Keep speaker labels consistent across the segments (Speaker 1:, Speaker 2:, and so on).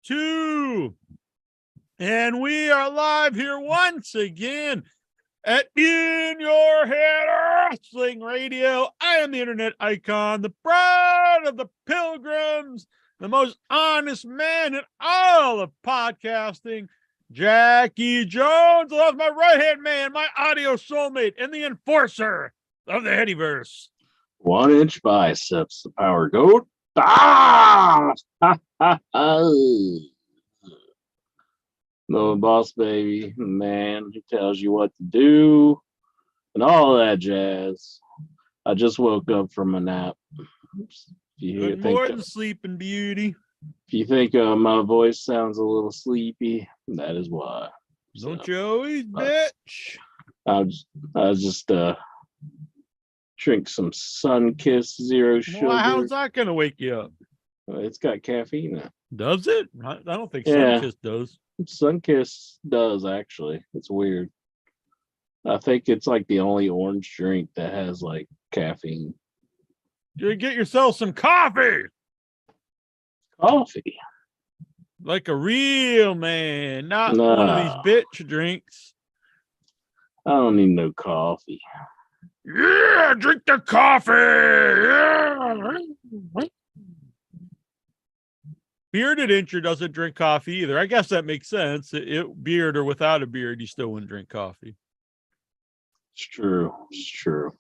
Speaker 1: 2. And we are live here once again at In Your Head Wrestling Radio. I am the internet icon, the pride of the pilgrims, the most honest man in all of podcasting, Jackie Jones. I love my right-hand man, my audio soulmate, and the enforcer of the Headyverse.
Speaker 2: 1 inch biceps, the power goat. Ah! No boss baby, man who tells you what to do and all that jazz. I just woke up from a nap.
Speaker 1: Good morning, Sleeping Beauty.
Speaker 2: If you think my voice sounds a little sleepy, that is why.
Speaker 1: Don't you always, bitch?
Speaker 2: I was just drink some Sun-Kissed Zero Sugar.
Speaker 1: Well, how's that going to wake you up?
Speaker 2: It's got caffeine in it.
Speaker 1: Does it? I don't think Sun-Kissed does.
Speaker 2: Sun-Kissed does, actually. It's weird. I think it's like the only orange drink that has like caffeine.
Speaker 1: You get yourself some coffee.
Speaker 2: Coffee.
Speaker 1: Like a real man, not one of these bitch drinks.
Speaker 2: I don't need no coffee.
Speaker 1: Yeah, drink the coffee. Yeah. Bearded Incher doesn't drink coffee either. I guess that makes sense. Beard or without a beard, you still wouldn't drink coffee.
Speaker 2: It's true. It's true.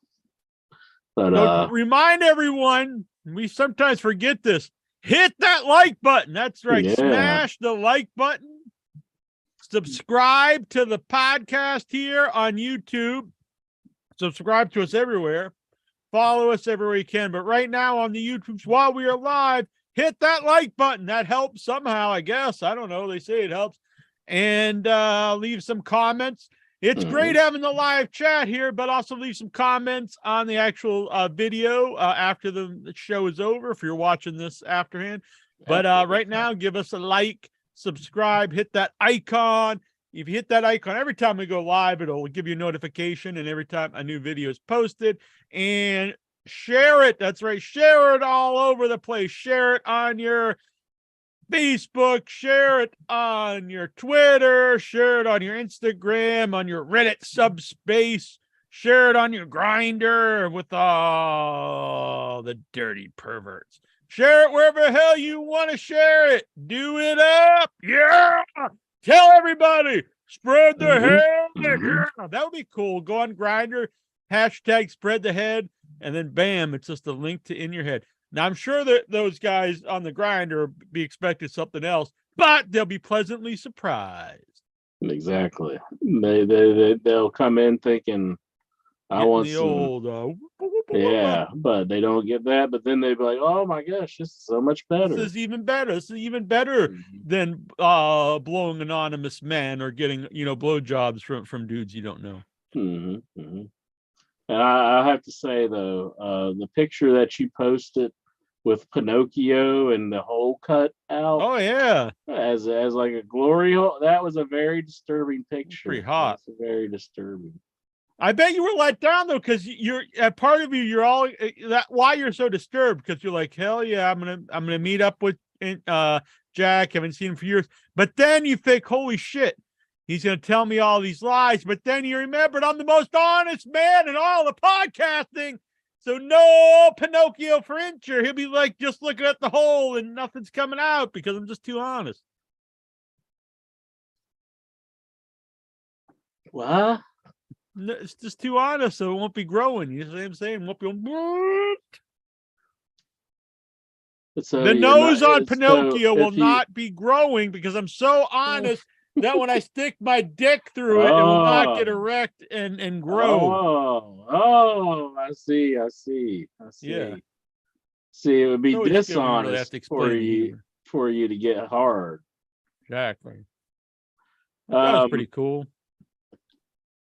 Speaker 2: But
Speaker 1: remind everyone, we sometimes forget this. Hit that like button. That's right.
Speaker 2: Yeah.
Speaker 1: Smash the like button. Subscribe to the podcast here on YouTube. Subscribe to us everywhere. Follow us everywhere you can. But right now on the YouTubes, while we are live, hit that like button. That helps somehow, I guess. I don't know. They say it helps. And leave some comments. It's great having the live chat here, but also leave some comments on the actual video after the show is over, if you're watching this afterhand. But right now, give us a like, subscribe, hit that icon. If you hit that icon, every time we go live, it'll give you a notification, and every time a new video is posted. And share it. That's right. Share it all over the place. Share it on your Facebook, share it on your Twitter, share it on your Instagram, on your Reddit subspace, share it on your Grindr with all the dirty perverts. Share it wherever the hell you want to share it. Do it up. Yeah. Tell everybody. Spread the head. Yeah. That would be cool. Go on Grindr, hashtag spread the head, and then bam, it's just a link to In Your Head. Now, I'm sure that those guys on the Grindr be expecting something else, but they'll be pleasantly surprised.
Speaker 2: Exactly. They'll come in thinking, I want
Speaker 1: the
Speaker 2: some
Speaker 1: old,
Speaker 2: yeah, but they don't get that. But then they'd be like, oh my gosh, this is so much better.
Speaker 1: This is even better. This is even better than blowing anonymous men or getting, blowjobs from dudes you don't know.
Speaker 2: And I have to say though, the picture that you posted with Pinocchio and the hole cut out.
Speaker 1: Oh yeah, as
Speaker 2: like a glory hole. That was a very disturbing picture.
Speaker 1: Pretty hot.
Speaker 2: Very disturbing.
Speaker 1: I bet you were let down though, because you're at part of you're all that. Why you're so disturbed? Because you're like, hell yeah, I'm gonna meet up with Jack. Haven't seen him for years. But then you think, holy shit, he's gonna tell me all these lies. But then you remembered I'm the most honest man in all the podcasting. So no Pinocchio for Incher. He'll be like just looking at the hole and nothing's coming out because I'm just too honest.
Speaker 2: What?
Speaker 1: No, it's just too honest, so it won't be growing. You know what I'm saying? It won't be.
Speaker 2: So
Speaker 1: the nose on Pinocchio will not be growing because I'm so honest that when I stick my dick through it, it will not get erect and grow.
Speaker 2: I see.
Speaker 1: Yeah.
Speaker 2: See, it would be
Speaker 1: So
Speaker 2: dishonest
Speaker 1: really
Speaker 2: for you to get hard.
Speaker 1: Exactly. That was pretty cool.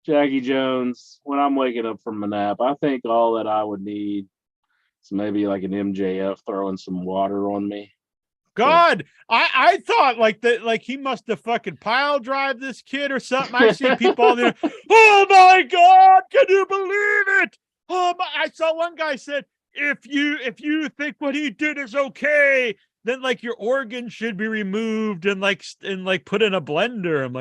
Speaker 2: Jackie Jones, when I'm waking up from a nap, I think all that I would need is maybe like an MJF throwing some water on me.
Speaker 1: God, I thought like he must have fucking pile drive this kid or something. I've seen people all there. Oh my God, can you believe it? I saw one guy said, if you think what he did is okay, then like your organs should be removed and put in a blender. I'm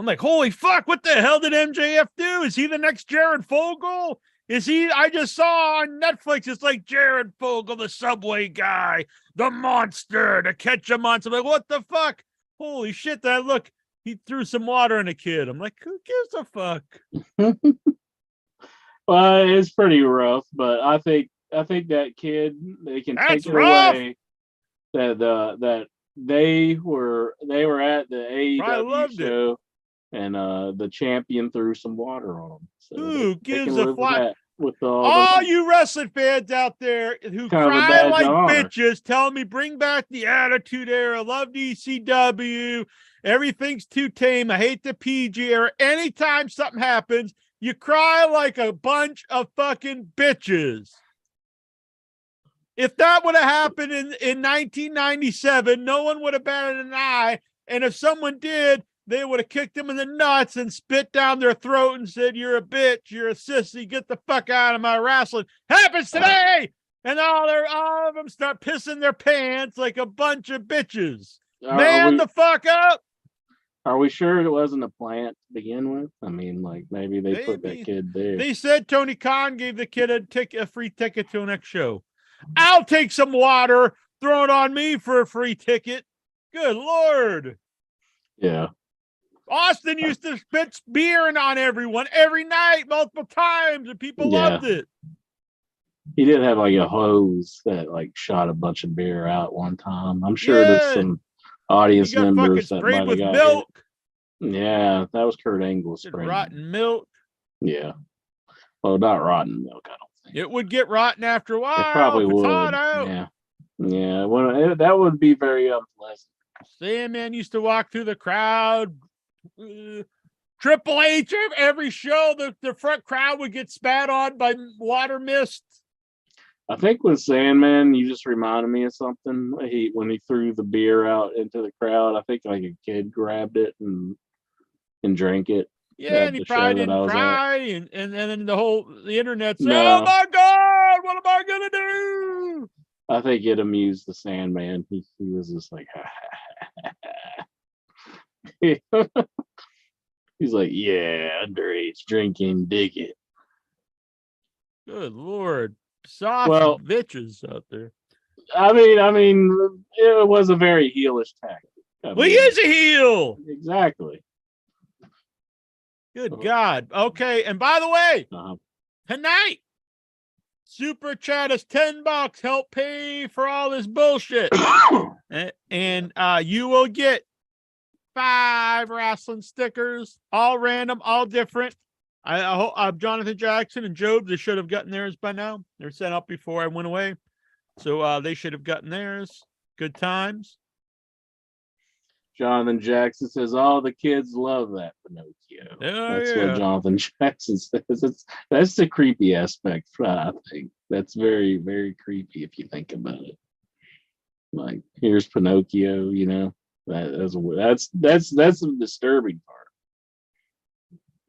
Speaker 1: like, holy fuck, what the hell did MJF do? Is he the next Jared Fogle? Is he? I just saw on Netflix, it's like Jared Fogle, the subway guy, the monster, the catch a monster. I'm like, what the fuck? Holy shit, that look, he threw some water on a kid. I'm like, who gives a fuck?
Speaker 2: Well, it's pretty rough, but I think that kid, they can
Speaker 1: That's
Speaker 2: take it
Speaker 1: rough.
Speaker 2: away that they were at the
Speaker 1: Probably
Speaker 2: AEW
Speaker 1: loved it.
Speaker 2: show, and the champion threw some water on him. So
Speaker 1: Who
Speaker 2: they
Speaker 1: gives
Speaker 2: can
Speaker 1: a
Speaker 2: live with
Speaker 1: fuck?
Speaker 2: that, with
Speaker 1: All you wrestling fans out there who
Speaker 2: kind of a
Speaker 1: cry
Speaker 2: badge
Speaker 1: like
Speaker 2: of honor.
Speaker 1: bitches, tell me bring back the Attitude Era. Love ECW. Everything's too tame. I hate the PG era. Anytime something happens, you cry like a bunch of fucking bitches. If that would have happened in 1997, no one would have batted an eye. And if someone did, they would have kicked them in the nuts and spit down their throat and said, "You're a bitch. You're a sissy. Get the fuck out of my wrestling." Happens today. And all of them start pissing their pants like a bunch of bitches. Man the fuck up.
Speaker 2: Are we sure it wasn't a plant to begin with? I mean, like maybe they put that kid there.
Speaker 1: They said Tony Khan gave the kid a free ticket to the next show. I'll take some water, throw it on me for a free ticket. Good Lord.
Speaker 2: Yeah.
Speaker 1: Austin used to spit beer on everyone every night, multiple times, and people loved it.
Speaker 2: He did have like a hose that like shot a bunch of beer out one time. I'm sure there's some audience members that might have got milk. Yeah, that was Kurt Angle spraying
Speaker 1: rotten milk.
Speaker 2: Yeah. Well, not rotten milk, I don't think.
Speaker 1: It would get rotten after a while.
Speaker 2: It probably would. Yeah. Yeah. Well, that would be very unpleasant.
Speaker 1: Sandman used to walk through the crowd. Triple H, every show, the front crowd would get spat on by water mist.
Speaker 2: I think with Sandman, you just reminded me of something. When he threw the beer out into the crowd, I think like a kid grabbed it and drank it.
Speaker 1: Yeah, and he probably didn't cry, and then the internet's oh my God, what am I gonna do?
Speaker 2: I think it amused the Sandman. He was just like, he's like, yeah, underage drinking, dig it.
Speaker 1: Good Lord, soft bitches out there.
Speaker 2: I mean, it was a very heelish tactic.
Speaker 1: He is a heel.
Speaker 2: Exactly.
Speaker 1: Good God. Okay, and by the way, tonight, Super Chat is $10. Help pay for all this bullshit. and you will get 5 wrestling stickers, all random, all different. I hope Jonathan Jackson and Job, they should have gotten theirs by now. They were sent up before I went away. So they should have gotten theirs. Good times.
Speaker 2: Jonathan Jackson says, all the kids love that Pinocchio. That's what Jonathan Jackson says. That's the creepy aspect, I think. That's very, very creepy if you think about it. Like, here's Pinocchio, you know. That's the disturbing part.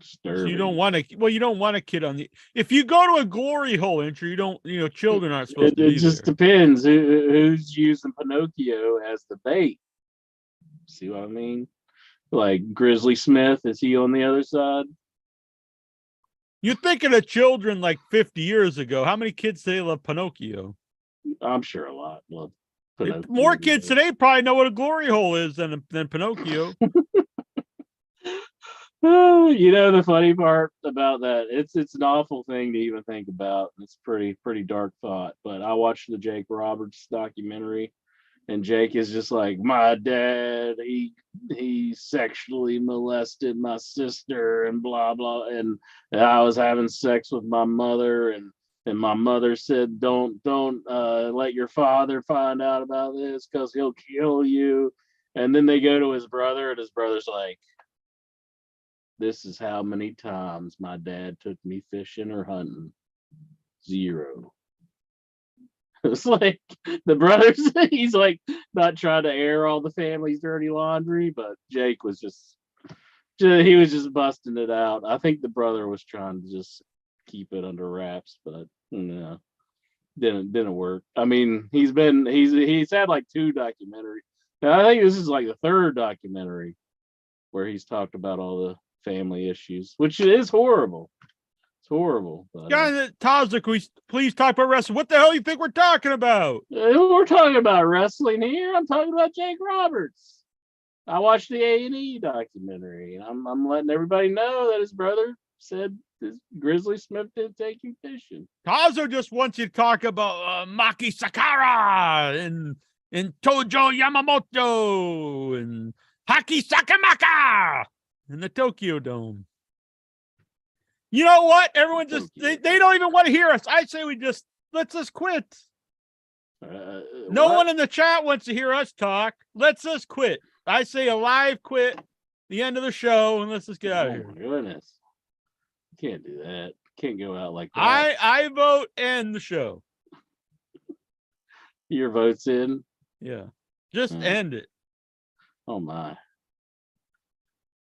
Speaker 1: So you don't want a kid on the. If you go to a glory hole entry, you don't. Children aren't supposed to be.
Speaker 2: It just depends who's using Pinocchio as the bait. See what I mean? Like Grizzly Smith, is he on the other side?
Speaker 1: You're thinking of children like 50 years ago. How many kids today love Pinocchio?
Speaker 2: I'm sure a lot love Pinocchio.
Speaker 1: More kids today probably know what a glory hole is than Pinocchio.
Speaker 2: The funny part about that, it's an awful thing to even think about. It's pretty dark thought. But I watched the Jake Roberts documentary, and Jake is just like, my dad, he sexually molested my sister and blah blah, and I was having sex with my mother, and my mother said, don't let your father find out about this because he'll kill you. And then they go to his brother, and his brother's like, this is how many times my dad took me fishing or hunting. 0. It's like the brothers, he's like not trying to air all the family's dirty laundry, but Jake was he was just busting it out. I think the brother was trying to just keep it under wraps, but no. didn't work. I mean, he's had like 2 documentaries. I think this is like the 3rd documentary where he's talked about all the family issues, which is horrible. It's horrible. But,
Speaker 1: Guys, Tazak, we please talk about wrestling. What the hell do you think we're talking about?
Speaker 2: We're talking about wrestling here. I'm talking about Jake Roberts. I watched the A&E documentary, and I'm letting everybody know that his brother said this Grizzly Smith didn't take him fishing.
Speaker 1: Tazo just wants you to talk about Maki Sakara and Tojo Yamamoto and Haki Sakamaka in the Tokyo Dome. You know what? Everyone just they don't even want to hear us. I say let's just quit. No one in the chat wants to hear us talk. Let's just quit. I say a live quit, the end of the show, and let's just get out of here.
Speaker 2: Oh my goodness. You can't do that. Can't go out like that.
Speaker 1: I vote end the show.
Speaker 2: Your vote's in?
Speaker 1: Yeah. Just end it.
Speaker 2: Oh my.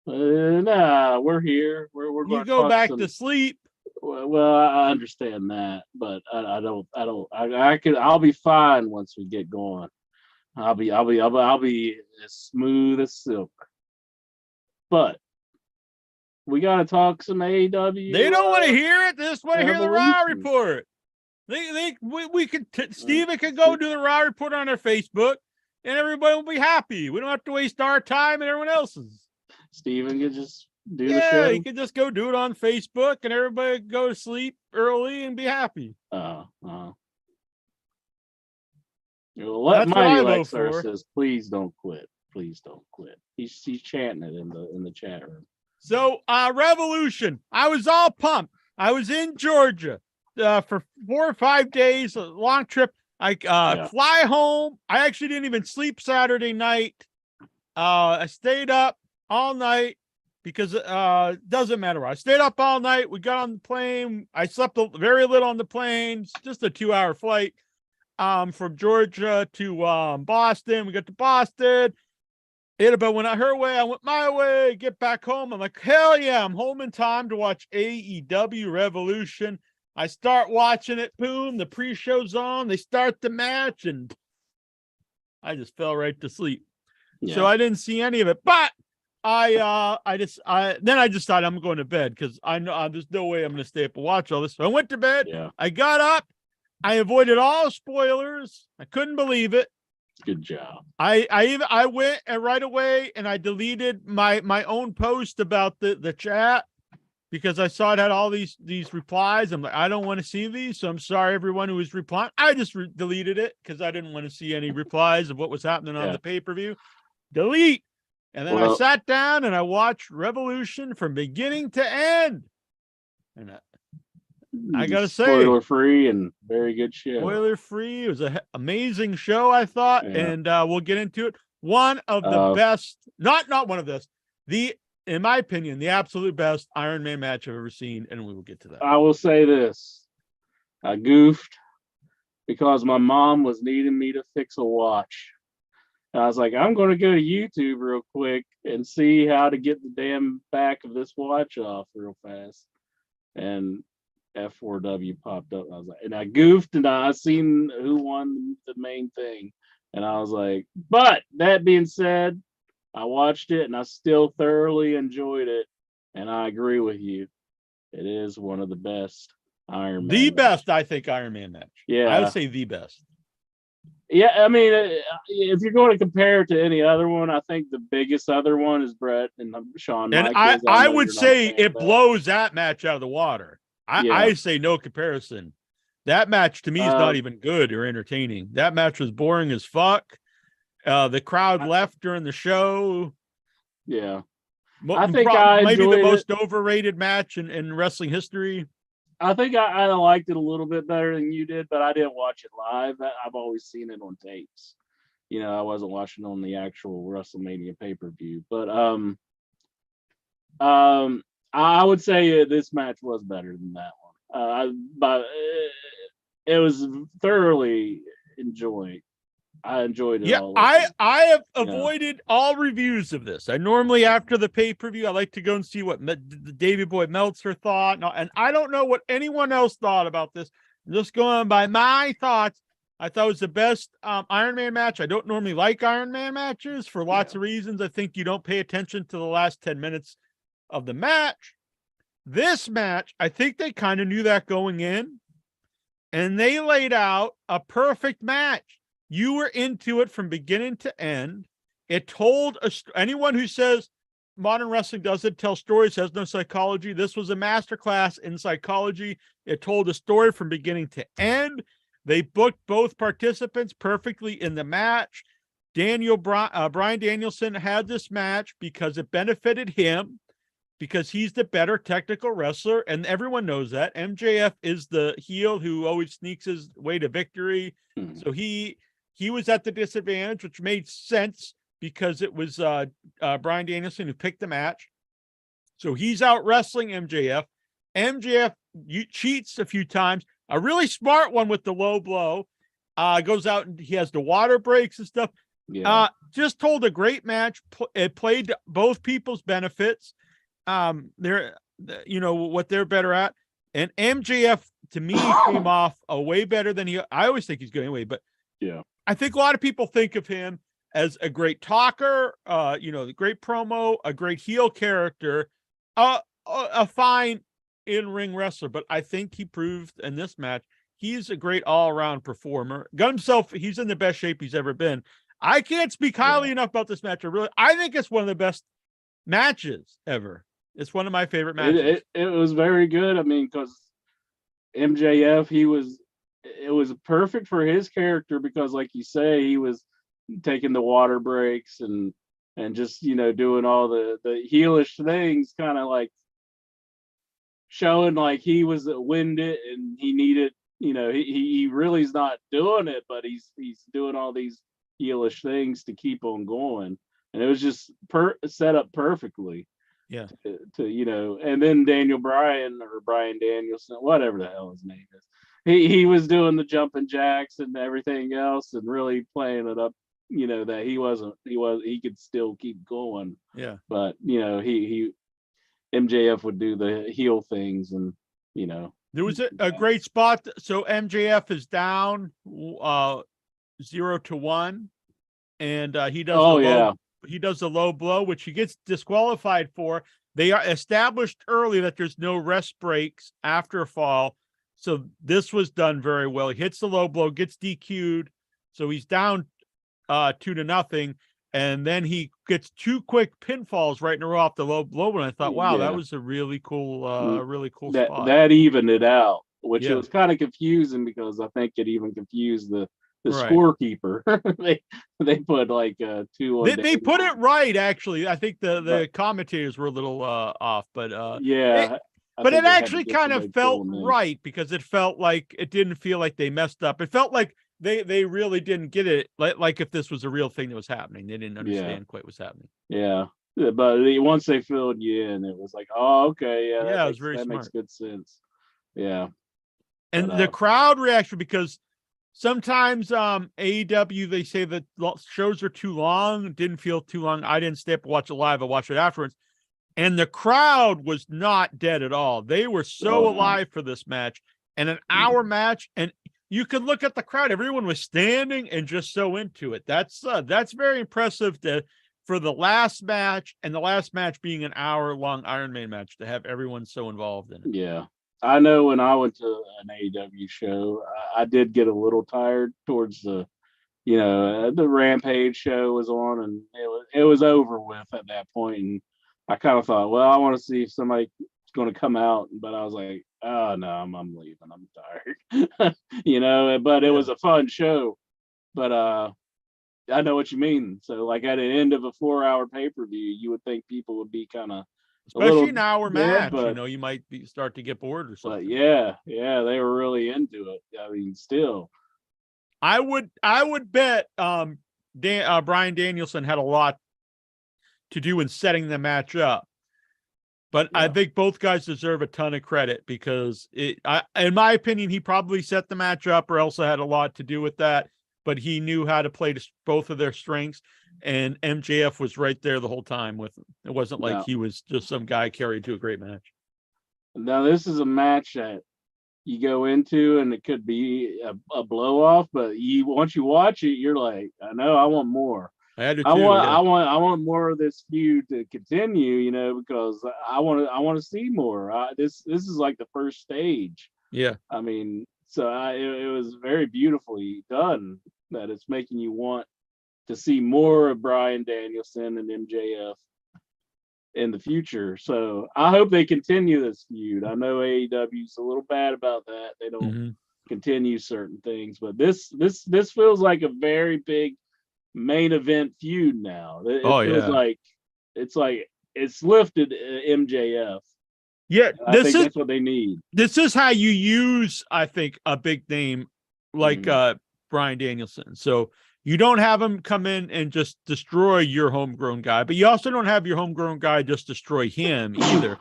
Speaker 2: Nah, we're here. We're
Speaker 1: you go back to sleep.
Speaker 2: Well, I understand that, but I'll be fine once we get going. I'll be as smooth as silk. But we gotta talk some AEW.
Speaker 1: They don't want to hear it. They just want to hear the Raw report. We could Steven could go do the Raw report on their Facebook, and everybody will be happy. We don't have to waste our time and everyone else's. Steven could just do the show. Yeah, he could just go do it on Facebook, and everybody could go to sleep early and be happy.
Speaker 2: Let Mighty Lexar says, please don't quit. Please don't quit. He's chanting it in the chat room.
Speaker 1: So Revolution. I was all pumped. I was in Georgia for 4 or 5 days, a long trip. I fly home. I actually didn't even sleep Saturday night. I stayed up all night because it doesn't matter. I stayed up all night. We got on the plane. I slept very little on the plane. It's just a 2-hour flight. From Georgia to Boston. We got to Boston. But when I her way, I went my way. Get back home. I'm like, hell yeah, I'm home in time to watch AEW Revolution. I start watching it. Boom, the pre-show's on. They start the match, and I just fell right to sleep. Yeah. So I didn't see any of it. But I decided I'm going to bed because I know there's no way I'm going to stay up and watch all this. So I went to bed.
Speaker 2: Yeah.
Speaker 1: I got up. I avoided all spoilers. I couldn't believe it.
Speaker 2: Good job.
Speaker 1: I went and right away and I deleted my own post about the chat because I saw it had all these replies. I'm like, I don't want to see these, so I'm sorry everyone who was replying. I just deleted it because I didn't want to see any replies of what was happening on the pay-per-view. Delete. And then I sat down and I watched Revolution from beginning to end. And I gotta say,
Speaker 2: spoiler free and very good show.
Speaker 1: Spoiler free. It was an amazing show, I thought, and we'll get into it. One of the best, not one of this, in my opinion, the absolute best Iron Man match I've ever seen, and we will get to that.
Speaker 2: I will say this: I goofed because my mom was needing me to fix a watch. And I was like, I'm going to go to YouTube real quick and see how to get the damn back of this watch off real fast, and F4W popped up. I was like, and I goofed and I seen who won the main thing. And I was like, but that being said, I watched it and I still thoroughly enjoyed it. And I agree with you. It is one of the best Iron Man.
Speaker 1: The best, I think, Iron Man match.
Speaker 2: Yeah.
Speaker 1: I would say the best.
Speaker 2: Yeah, I mean, if you're going to compare it to any other one, I think the biggest other one is Brett and Shawn Michaels.
Speaker 1: And I would say it blows that match out of the water. I say no comparison. That match to me is not even good or entertaining. That match was boring as fuck. The crowd left during the show.
Speaker 2: Yeah. I think
Speaker 1: maybe the most overrated match in wrestling history.
Speaker 2: I think I liked it a little bit better than you did, but I didn't watch it live. I've always seen it on tapes. You know, I wasn't watching on the actual WrestleMania pay-per-view. But I would say this match was better than that one. But it was thoroughly enjoyed. I enjoyed it.
Speaker 1: Yeah, I have avoided all reviews of this. I normally, after the pay-per-view, I like to go and see what Davey Boy Meltzer thought. And I don't know what anyone else thought about this, Just going by my thoughts, I thought it was the best Iron Man match. I don't normally like Iron Man matches for lots of reasons. I think you don't pay attention to the last 10 minutes of the match. This match, I think they kind of knew that going in, and they laid out a perfect match. You were into it from beginning to end. It told anyone who says modern wrestling doesn't tell stories, has no psychology. This was a masterclass in psychology. It told a story from beginning to end. They booked both participants perfectly in the match. Bryan Danielson had this match because it benefited him, because he's the better technical wrestler, and everyone knows that. MJF is the heel who always sneaks his way to victory. So he was at the disadvantage, which made sense because it was Bryan Danielson who picked the match. So he's out wrestling MJF. MJF cheats a few times. A really smart one with the low blow. Goes out and he has the water breaks and stuff. Just told a great match. It played both people's benefits. They're, what they're better at. And MJF, to me, came off a way better than I always think he's good anyway, but I think a lot of people think of him as a great talker, the great promo, a great heel character, a fine in-ring wrestler. But I think he proved in this match he's a great all-around performer. Got himself, he's in the best shape he's ever been. I can't speak highly enough about this match. I think it's one of the best matches ever. It's one of my favorite matches.
Speaker 2: It was very good. I mean, because MJF, it was perfect for his character because, like you say, he was taking the water breaks and just, doing all the heelish things, kind of like showing like he was winded and he needed, he really is not doing it, but he's doing all these heelish things to keep on going. And it was just set up perfectly.
Speaker 1: Yeah.
Speaker 2: To and then Bryan Danielson, whatever the hell his name is, he was doing the jumping jacks and everything else and really playing it up, that he could still keep going.
Speaker 1: Yeah.
Speaker 2: But he MJF would do the heel things, and
Speaker 1: there was a great spot. So MJF is down 0-1, and he does he does the low blow, which he gets disqualified for. They are established early that there's no rest breaks after a fall. So this was done very well. He hits the low blow, gets DQ'd. So he's down 2-0. And then he gets 2 quick pinfalls right in a row off the low blow. And I thought, wow, that was a really cool spot.
Speaker 2: That evened it out, which it was kind of confusing because I think it even confused the scorekeeper. they put like 2 on.
Speaker 1: They put it right, actually. I think the commentators were a little off, but but it actually kind of felt right because it felt like it didn't feel like they messed up. It felt like they really didn't get it, like if this was a real thing that was happening. They didn't understand quite what's happening.
Speaker 2: Yeah, but once they filled you in, it was like, oh, okay,
Speaker 1: it was very
Speaker 2: that
Speaker 1: smart.
Speaker 2: Makes good sense. Yeah,
Speaker 1: and the crowd reaction, because sometimes AEW, they say that shows are too long. Didn't feel too long. I didn't stay up and watch it live. I watched it afterwards. And the crowd was not dead at all. They were so alive for this match. And an hour match. And you could look at the crowd. Everyone was standing and just so into it. That's very impressive for the last match, and the last match being an hour-long Iron Man match, to have everyone so involved in it.
Speaker 2: Yeah. I know when I went to an AEW show, I did get a little tired towards the Rampage show was on, and it was over with at that point. And I kind of thought, well, I want to see if somebody's going to come out, but I was like, oh no, I'm leaving. I'm tired. But it was a fun show. But I know what you mean. So like at the end of a 4-hour pay-per-view, you would think people would be kind of,
Speaker 1: especially an hour match, you might start to get bored or something.
Speaker 2: But yeah, they were really into it. I mean, still,
Speaker 1: I would bet Bryan Danielson had a lot to do in setting the match up, but I think both guys deserve a ton of credit because in my opinion, he probably set the match up, or else had a lot to do with that. But he knew how to play to both of their strengths, and MJF was right there the whole time with him. It wasn't like he was just some guy carried to a great match.
Speaker 2: Now, this is a match that you go into, and it could be a blow off. But once you watch it, you're like, I know, I want more.
Speaker 1: I do too.
Speaker 2: I want more of this feud to continue, because I want to see more. This is like the first stage.
Speaker 1: Yeah.
Speaker 2: I mean, so it was very beautifully done that it's making you want to see more of Bryan Danielson and MJF in the future. So I hope they continue this feud. I know AEW's a little bad about that. They don't continue certain things, but this feels like a very big main event feud now. It feels like it's lifted MJF.
Speaker 1: Yeah,
Speaker 2: that's what they need.
Speaker 1: This is how you use, I think, a big name like Bryan Danielson. So you don't have him come in and just destroy your homegrown guy, but you also don't have your homegrown guy just destroy him either.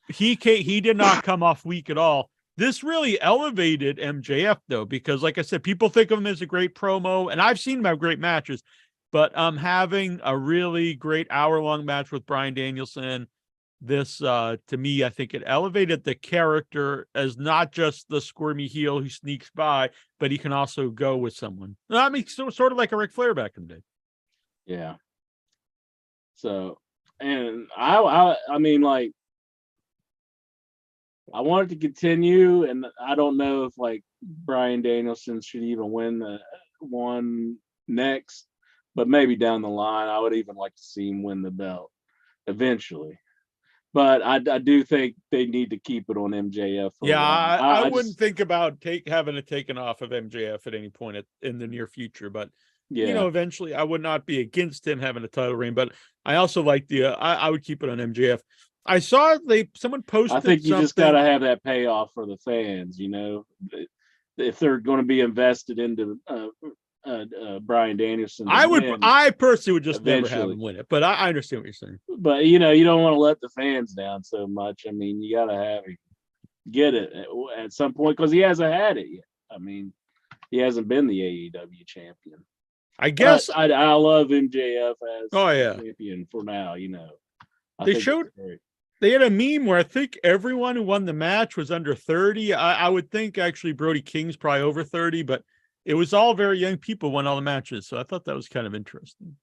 Speaker 1: He did not come off weak at all. This really elevated MJF though, because like I said, people think of him as a great promo, and I've seen him have great matches, but having a really great hour-long match with Bryan Danielson, this to me, I think it elevated the character as not just the squirmy heel who sneaks by, but he can also go with someone. I mean, sort of like a Ric Flair back in the day.
Speaker 2: Yeah. So, and I mean, like, I want it to continue, and I don't know if like Bryan Danielson should even win the one next, but maybe down the line, I would even like to see him win the belt eventually. But I do think they need to keep it on MJF.
Speaker 1: I wouldn't think about having it taken off of MJF at any point in the near future. But eventually, I would not be against him having a title reign. But I also like I would keep it on MJF. I saw someone posted.
Speaker 2: I think you just got to have that payoff for the fans. If they're going to be invested into Bryan Danielson,
Speaker 1: I personally would just never have him win it, but I understand what you're saying.
Speaker 2: But you don't want to let the fans down so much. I mean, you got to have him get it at some point, because he hasn't had it yet. I mean, he hasn't been the AEW champion.
Speaker 1: I guess
Speaker 2: I love MJF as champion for now.
Speaker 1: They had a meme where I think everyone who won the match was under 30. I would think actually Brody King's probably over 30, but it was all very young people won all the matches. So I thought that was kind of interesting.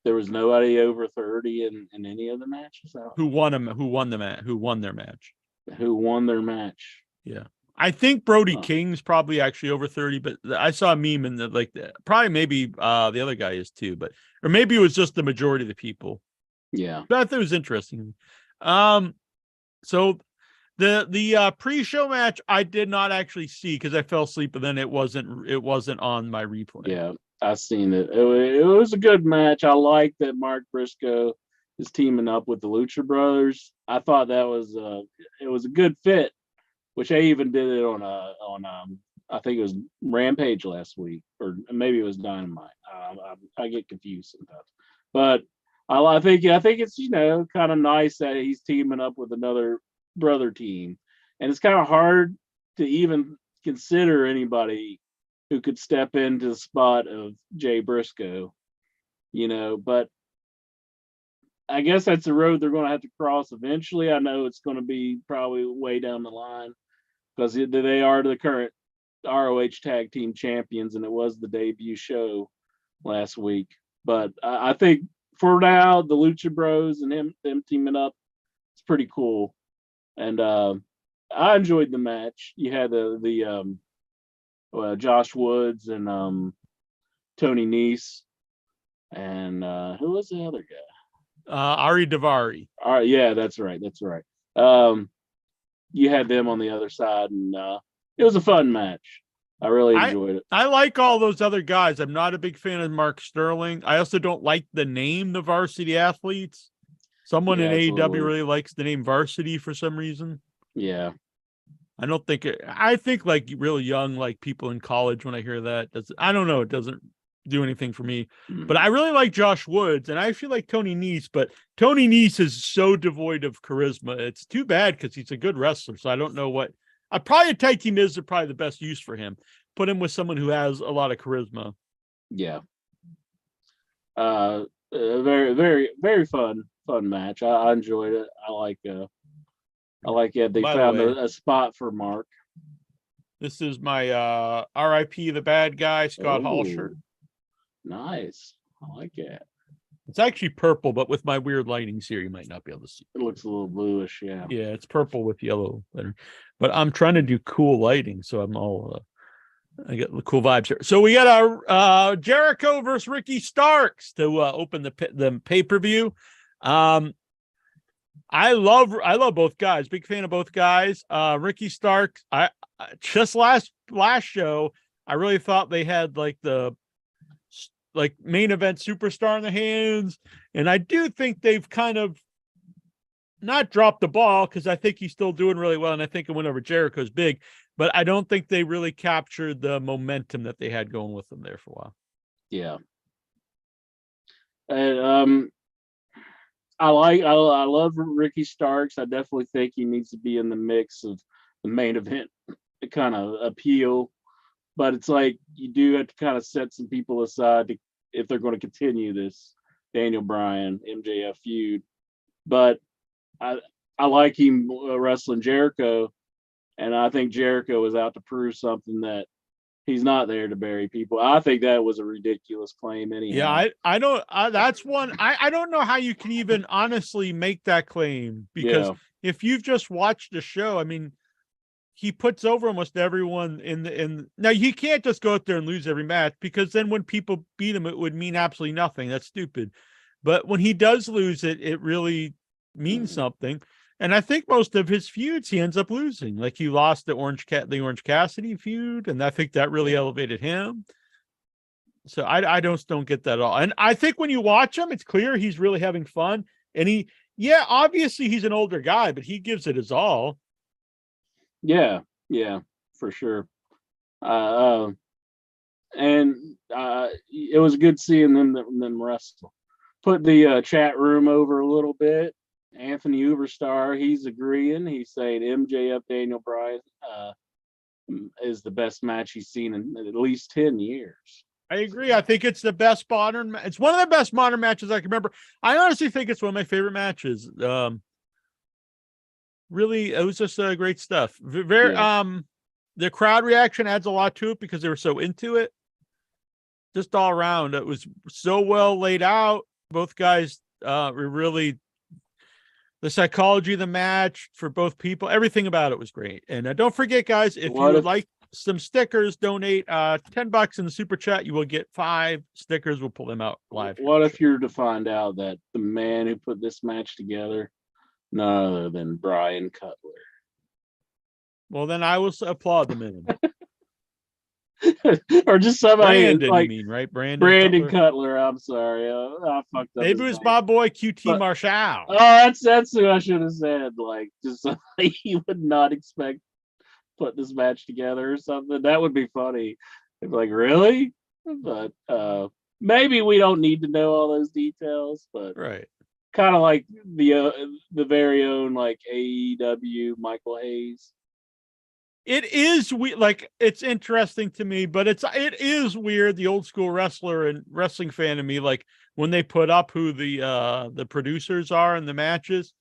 Speaker 2: There was nobody over 30 in any of the matches.
Speaker 1: Who won their match?
Speaker 2: Who won their match?
Speaker 1: Yeah. I think Brody King's probably actually over 30, but I saw a meme in probably maybe the other guy is too, or maybe it was just the majority of the people.
Speaker 2: Yeah.
Speaker 1: But I thought it was interesting. So the pre-show match I did not actually see because I fell asleep, but then it wasn't on my replay.
Speaker 2: Yeah, I seen it. It was a good match. I like that Mark Briscoe is teaming up with the Lucha Brothers. I thought that was it was a good fit, which they even did it on I think it was Rampage last week, or maybe it was Dynamite. I get confused sometimes, but I think it's kind of nice that he's teaming up with another brother team, and it's kind of hard to even consider anybody who could step into the spot of Jay Briscoe, but I guess that's a road they're going to have to cross eventually. I know it's going to be probably way down the line because they are the current ROH tag team champions, and it was the debut show last week. But I think for now, the Lucha Bros and them teaming up, it's pretty cool. And I enjoyed the match. You had the Josh Woods and Tony Nese, and who was the other guy?
Speaker 1: Ari Daivari.
Speaker 2: Yeah, that's right. You had them on the other side, and it was a fun match. I really enjoyed it.
Speaker 1: I like all those other guys. I'm not a big fan of Mark Sterling. I also don't like the name, the Varsity Athletes. Someone in AEW really likes the name Varsity for some reason.
Speaker 2: Yeah.
Speaker 1: I don't think I think like really young, like people in college, when I hear that, I don't know. It doesn't do anything for me, but I really like Josh Woods, and I actually like Tony Nese, but Tony Nese is so devoid of charisma. It's too bad because he's a good wrestler. So I don't know what probably a tag team is probably the best use for him. Put him with someone who has a lot of charisma.
Speaker 2: Yeah. Very, very, very fun match. I enjoyed it. I like I like it. They
Speaker 1: By the
Speaker 2: found
Speaker 1: way,
Speaker 2: a spot for Mark.
Speaker 1: this is my R.I.P. the bad guy, Scott Hall shirt.
Speaker 2: Nice. I like it.
Speaker 1: It's actually purple, but with my weird lightings here, you might not be able to see.
Speaker 2: It looks a little bluish, yeah.
Speaker 1: Yeah, it's purple with yellow letter. But I'm trying to do cool lighting, so I'm all I get the cool vibes here. So we got our Jericho versus Ricky Starks to open the pay-per-view. I love both guys. Big fan of both guys. Ricky Starks, I just last show, I really thought they had like the main event superstar in the hands, and I do think they've kind of not dropped the ball, because I think he's still doing really well, and I think a win over Jericho is big, but I don't think they really captured the momentum that they had going with them there for a while.
Speaker 2: Yeah. And I love Ricky Starks. I definitely think he needs to be in the mix of the main event kind of appeal. But it's like you do have to kind of set some people aside if they're going to continue this Daniel Bryan MJF feud. But I like him wrestling Jericho, and I think Jericho is out to prove something that he's not there to bury people. I think that was a ridiculous claim anyhow.
Speaker 1: Yeah, I don't. That's one. I don't know how you can even honestly make that claim, because if you've just watched the show, I mean, he puts over almost everyone in now he can't just go out there and lose every match, because then when people beat him, it would mean absolutely nothing. That's stupid. But when he does lose it, it really means something. And I think most of his feuds he ends up losing. Like he lost the Orange Cassidy feud, and I think that really elevated him. So I don't get that at all. And I think when you watch him, it's clear he's really having fun. And obviously he's an older guy, but he gives it his all.
Speaker 2: Yeah, for sure. And it was good seeing them wrestle. Put the chat room over a little bit. Anthony Uberstar, he's agreeing. He's saying MJF Daniel Bryan is the best match he's seen in at least 10 years.
Speaker 1: I agree. I think it's the best modern. It's one of the best modern matches I can remember. I honestly think it's one of my favorite matches. Really, it was just great stuff. The crowd reaction adds a lot to it because they were so into it. Just all around, it was so well laid out. Both guys were really, the psychology of the match for both people, everything about it was great. And don't forget, guys, if you would like some stickers, donate $10 in the super chat. You will get 5 stickers. We'll pull them out live.
Speaker 2: What if you're to find out that the man who put this match together, none other than Bryan Cutler?
Speaker 1: Well, then I will applaud the man.
Speaker 2: Or just somebody
Speaker 1: Brandon,
Speaker 2: like,
Speaker 1: you mean, right?
Speaker 2: Brandon Cutler. I'm sorry, I fucked up.
Speaker 1: Maybe it was my boy QT Marshall.
Speaker 2: Oh, that's who I should have said. Like, just somebody you would not expect put this match together or something. That would be funny. They'd be like, really? But maybe we don't need to know all those details. But
Speaker 1: right,
Speaker 2: kind of like the very own like AEW Michael Hayes.
Speaker 1: It is like, it's interesting to me, but it is weird. The old school wrestler and wrestling fan of me, like when they put up who the producers are in the matches,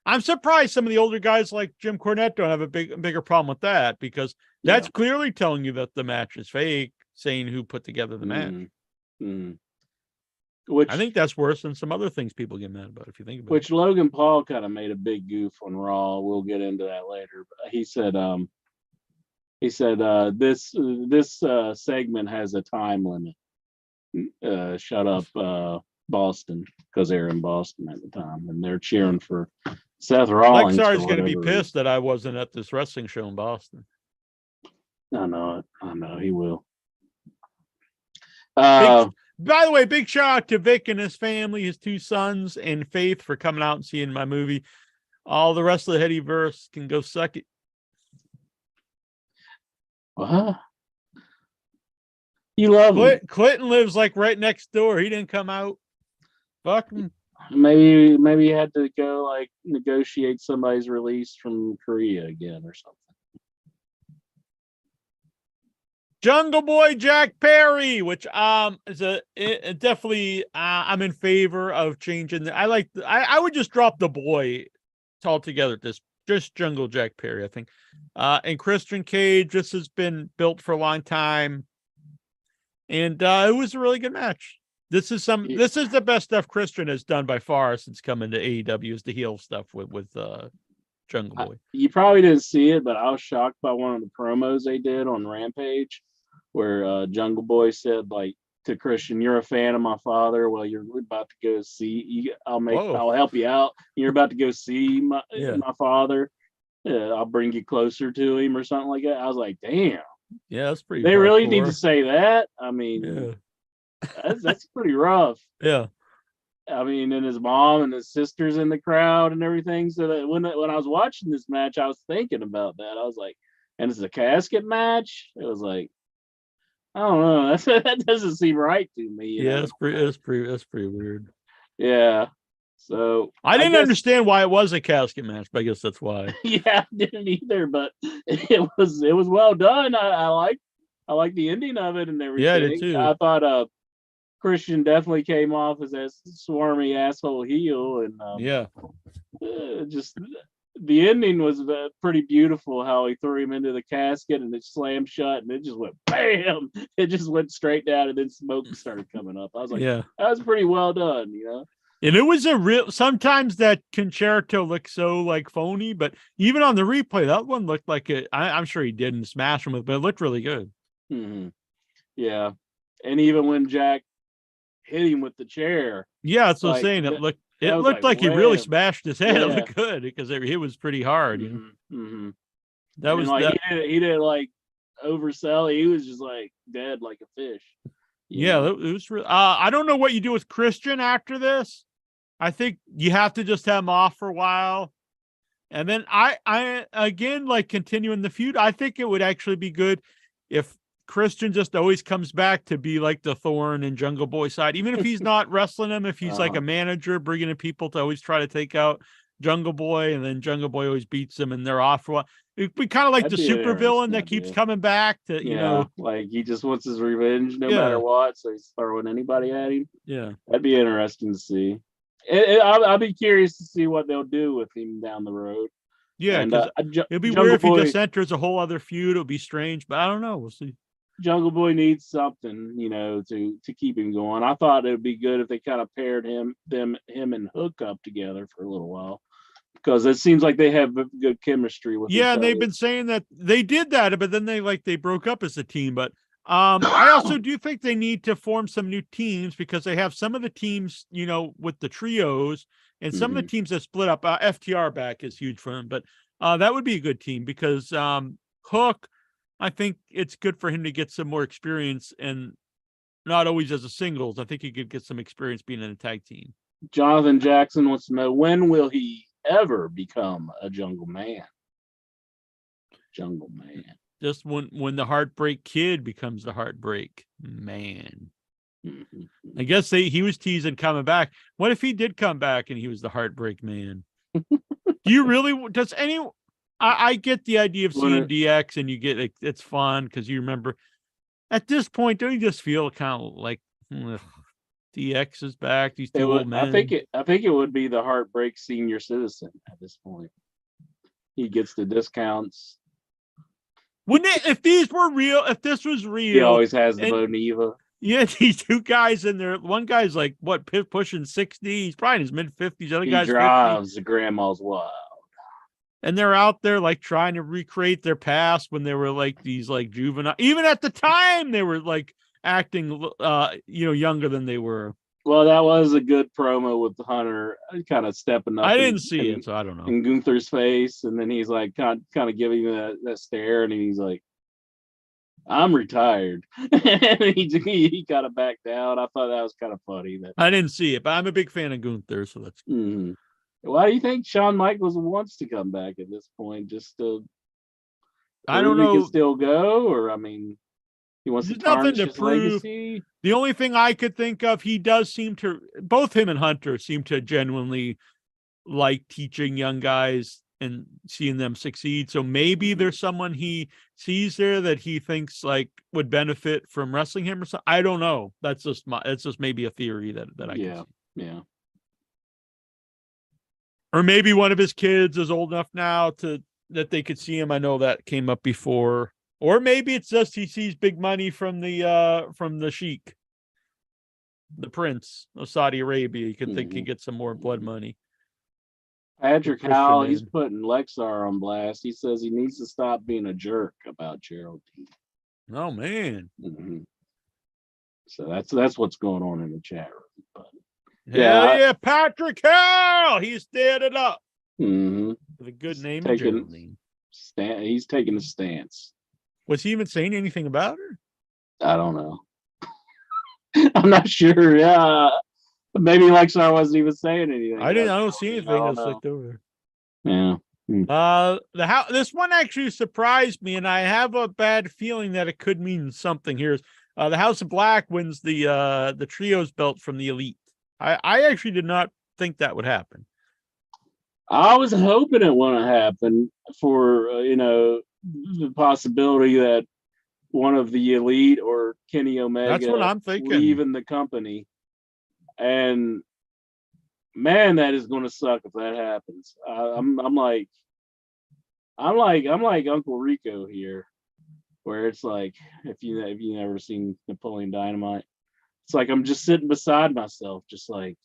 Speaker 1: I'm surprised some of the older guys like Jim Cornette don't have a bigger problem with that, because that's clearly telling you that the match is fake, saying who put together the match. Which I think that's worse than some other things people get mad about, if you think about it.
Speaker 2: Which Logan Paul kind of made a big goof on Raw. We'll get into that later. But he said this segment has a time limit. Shut up, Boston, because they're in Boston at the time and they're cheering for Seth Rollins.
Speaker 1: Lexar's going to be pissed that I wasn't at this wrestling show in Boston.
Speaker 2: I know he will.
Speaker 1: By the way, big shout out to Vic and his family, his 2 sons, and Faith for coming out and seeing my movie. All the rest of the Headyverse can go suck it.
Speaker 2: What? You love him.
Speaker 1: Clinton lives like right next door. He didn't come out. Fuck him.
Speaker 2: Maybe he had to go like negotiate somebody's release from Korea again or something.
Speaker 1: Jungle Boy Jack Perry, which is definitely I'm in favor of changing. I would just drop the boy altogether at this just Jungle Jack Perry, I think. And Christian Cage, this has been built for a long time. And it was a really good match. This is the best stuff Christian has done by far since coming to AEW, is the heel stuff with Jungle Boy.
Speaker 2: You probably didn't see it, but I was shocked by one of the promos they did on Rampage, where Jungle Boy said, like, to Christian, "You're a fan of my father. Well, you're about to go see. I'll help you out. You're about to go see my father. I'll bring you closer to him," or something like that. I was like, damn.
Speaker 1: Yeah, that's pretty.
Speaker 2: They
Speaker 1: hardcore.
Speaker 2: Really need to say that. I mean, that's pretty rough.
Speaker 1: Yeah.
Speaker 2: I mean, and his mom and his sisters in the crowd and everything. So that when I was watching this match, I was thinking about that. I was like, and it's a casket match. It was like, I don't know. That doesn't seem right to me.
Speaker 1: Yeah, that's pretty weird.
Speaker 2: Yeah. So
Speaker 1: I didn't understand why it was a casket match, but I guess that's why.
Speaker 2: Yeah, I didn't either, but it was well done. I like the ending of it and everything.
Speaker 1: Yeah, I did too.
Speaker 2: I thought Christian definitely came off as a swarmy asshole heel, and just the ending was pretty beautiful. How he threw him into the casket and it slammed shut, and it just went bam. It just went straight down, and then smoke started coming up. I was like, that was pretty well done, you know.
Speaker 1: And it was sometimes that Concerto looked so like phony, but even on the replay, that one looked like it. I'm sure he didn't smash him with, but it looked really good.
Speaker 2: Mm-hmm. Yeah. And even when Jack hit him with the chair.
Speaker 1: Yeah, that's what I'm saying. It looked like he really smashed his head. Yeah. It looked good because it was pretty hard. You know?
Speaker 2: Mm-hmm.
Speaker 1: That was
Speaker 2: like he didn't like oversell. He was just like dead like a fish.
Speaker 1: Yeah, it was. I don't know what you do with Christian after this. I think you have to just have him off for a while. And then I again, like, continuing the feud, I think it would actually be good if Christian just always comes back to be like the Thorn and Jungle Boy side, even if he's not wrestling him, if he's like a manager bringing in people to always try to take out Jungle Boy, and then Jungle Boy always beats him and they're off for a while. It'd be kind of like the super villain that keeps coming back to, you know,
Speaker 2: like he just wants his revenge no matter what, so he's throwing anybody at him.
Speaker 1: Yeah,
Speaker 2: that'd be interesting to see. I'll be curious to see what they'll do with him down the road.
Speaker 1: Yeah, because it'd be weird if he just enters a whole other feud. It'll be strange, but I don't know. We'll see.
Speaker 2: Jungle Boy needs something, you know, to keep him going. I thought it would be good if they kind of paired him and Hook up together for a little while, because it seems like they have good chemistry with each other.
Speaker 1: And they've been saying that they did that, but then they broke up as a team. But I also do think they need to form some new teams, because they have some of the teams, you know, with the trios, and some of the teams that split up. FTR back is huge for them, but that would be a good team, because Hook, I think it's good for him to get some more experience, and not always as a singles. I think he could get some experience being in a tag team.
Speaker 2: Jonathan Jackson wants to know, when will he ever become a Jungle Man? Jungle Man.
Speaker 1: Just when the Heartbreak Kid becomes the Heartbreak Man. I guess he was teasing coming back. What if he did come back and he was the Heartbreak Man? Do you really? Does any? I get the idea of seeing DX, and you get it's fun because you remember. At this point, don't you just feel kind of like DX is back? These two old men.
Speaker 2: I think it would be the Heartbreak Senior Citizen at this point. He gets the discounts.
Speaker 1: Wouldn't it, if these were real? If this was real,
Speaker 2: he always has the Boniva.
Speaker 1: Yeah, these two guys in there. One guy's like pushing 60. He's probably in his mid-50s. The other guy's
Speaker 2: drives
Speaker 1: 50.
Speaker 2: The grandma's wild.
Speaker 1: And they're out there like trying to recreate their past when they were like these like juvenile. Even at the time, they were like acting, younger than they were.
Speaker 2: Well, that was a good promo with the Hunter kind of stepping up.
Speaker 1: I didn't see it, so I don't know.
Speaker 2: In Gunther's face, and then he's like kind of giving that stare, and he's like, "I'm retired." And he kind of backed down. I thought that was kind of funny.
Speaker 1: I didn't see it, but I'm a big fan of Gunther, so that's good.
Speaker 2: Mm-hmm. Why do you think Shawn Michaels wants to come back at this point? Just to,
Speaker 1: I don't know.
Speaker 2: He can still go, or I mean, he wants to tarnish his legacy.
Speaker 1: The only thing I could think of, he does seem to, both him and Hunter seem to genuinely like teaching young guys and seeing them succeed. So maybe there's someone he sees there that he thinks like would benefit from wrestling him or something. I don't know. It's just maybe a theory that I can see.
Speaker 2: Yeah.
Speaker 1: Or maybe one of his kids is old enough now that they could see him. I know that came up before. Or maybe it's just he sees big money from the sheik, the prince of Saudi Arabia. You can think he gets some more blood money.
Speaker 2: Patrick Howell, he's putting Lexar on blast. He says he needs to stop being a jerk about Geraldine.
Speaker 1: Oh man.
Speaker 2: So that's what's going on in the chat room. But
Speaker 1: yeah, Patrick Howell, he's stand it up.
Speaker 2: With
Speaker 1: a good name, Geraldine.
Speaker 2: He's taking a stance.
Speaker 1: Was he even saying anything about her?
Speaker 2: I don't know. I'm not sure. Yeah, maybe Lexar wasn't even saying anything.
Speaker 1: I don't see anything. I looked over
Speaker 2: there.
Speaker 1: Yeah. This one actually surprised me, and I have a bad feeling that it could mean something here. The House of Black wins the trios belt from the Elite. I actually did not think that would happen.
Speaker 2: I was hoping it wouldn't happen for the possibility that one of the Elite or Kenny Omega
Speaker 1: that's what I'm thinking,
Speaker 2: leaving the company. And man, that is going to suck if that happens. I'm like Uncle Rico here, where it's like if you never seen Napoleon Dynamite, it's like I'm just sitting beside myself, just like,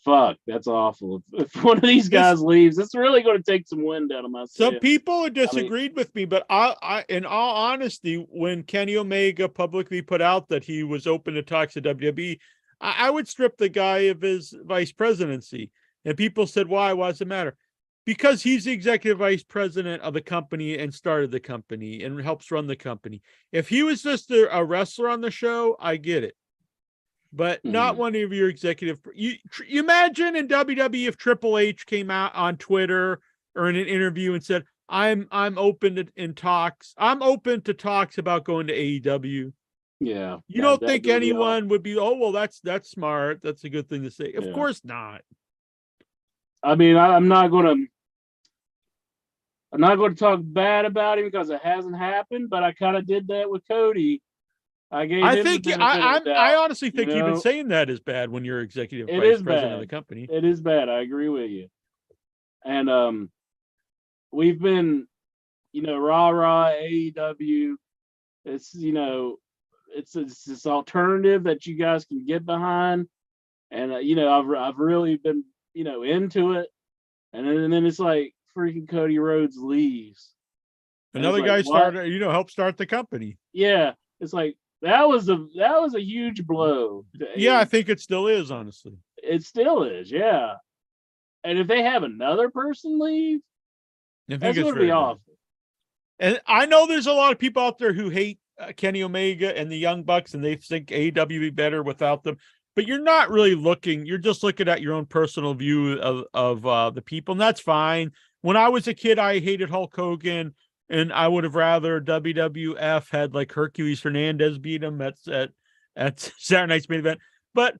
Speaker 2: fuck, that's awful. If one of these guys leaves, it's really going to take some wind out of my sails.
Speaker 1: Some people disagreed with me, but I, in all honesty, when Kenny Omega publicly put out that he was open to talks to WWE, I would strip the guy of his vice presidency. And people said, why? Why does it matter? Because he's the executive vice president of the company and started the company and helps run the company. If he was just a wrestler on the show, I get it. But not one of your executive. You imagine in WWE if Triple H came out on Twitter or in an interview and said, "I'm open to talks. I'm open to talks about going to AEW."
Speaker 2: Yeah,
Speaker 1: you don't think anyone would be? Oh well, that's smart. That's a good thing to say. Of course not.
Speaker 2: I mean, I'm not going to talk bad about him because it hasn't happened. But I kind of did that with Cody. I
Speaker 1: honestly think even saying that is bad when you're executive vice president of the company.
Speaker 2: It is bad. I agree with you. And we've been, rah AEW. It's it's this alternative that you guys can get behind, and I've really been into it, and then it's like freaking Cody Rhodes leaves.
Speaker 1: Another guy helped start the company.
Speaker 2: Yeah, it's like. That was a huge blow.
Speaker 1: Yeah, I think it still is, honestly.
Speaker 2: It still is, yeah. And if they have another person leave, that's going to be awful.
Speaker 1: And I know there's a lot of people out there who hate Kenny Omega and the Young Bucks, and they think AEW would be better without them. But you're not really looking. You're just looking at your own personal view of the people, and that's fine. When I was a kid, I hated Hulk Hogan. And I would have rather WWF had like Hercules Hernandez beat him at Saturday Night's Main Event. But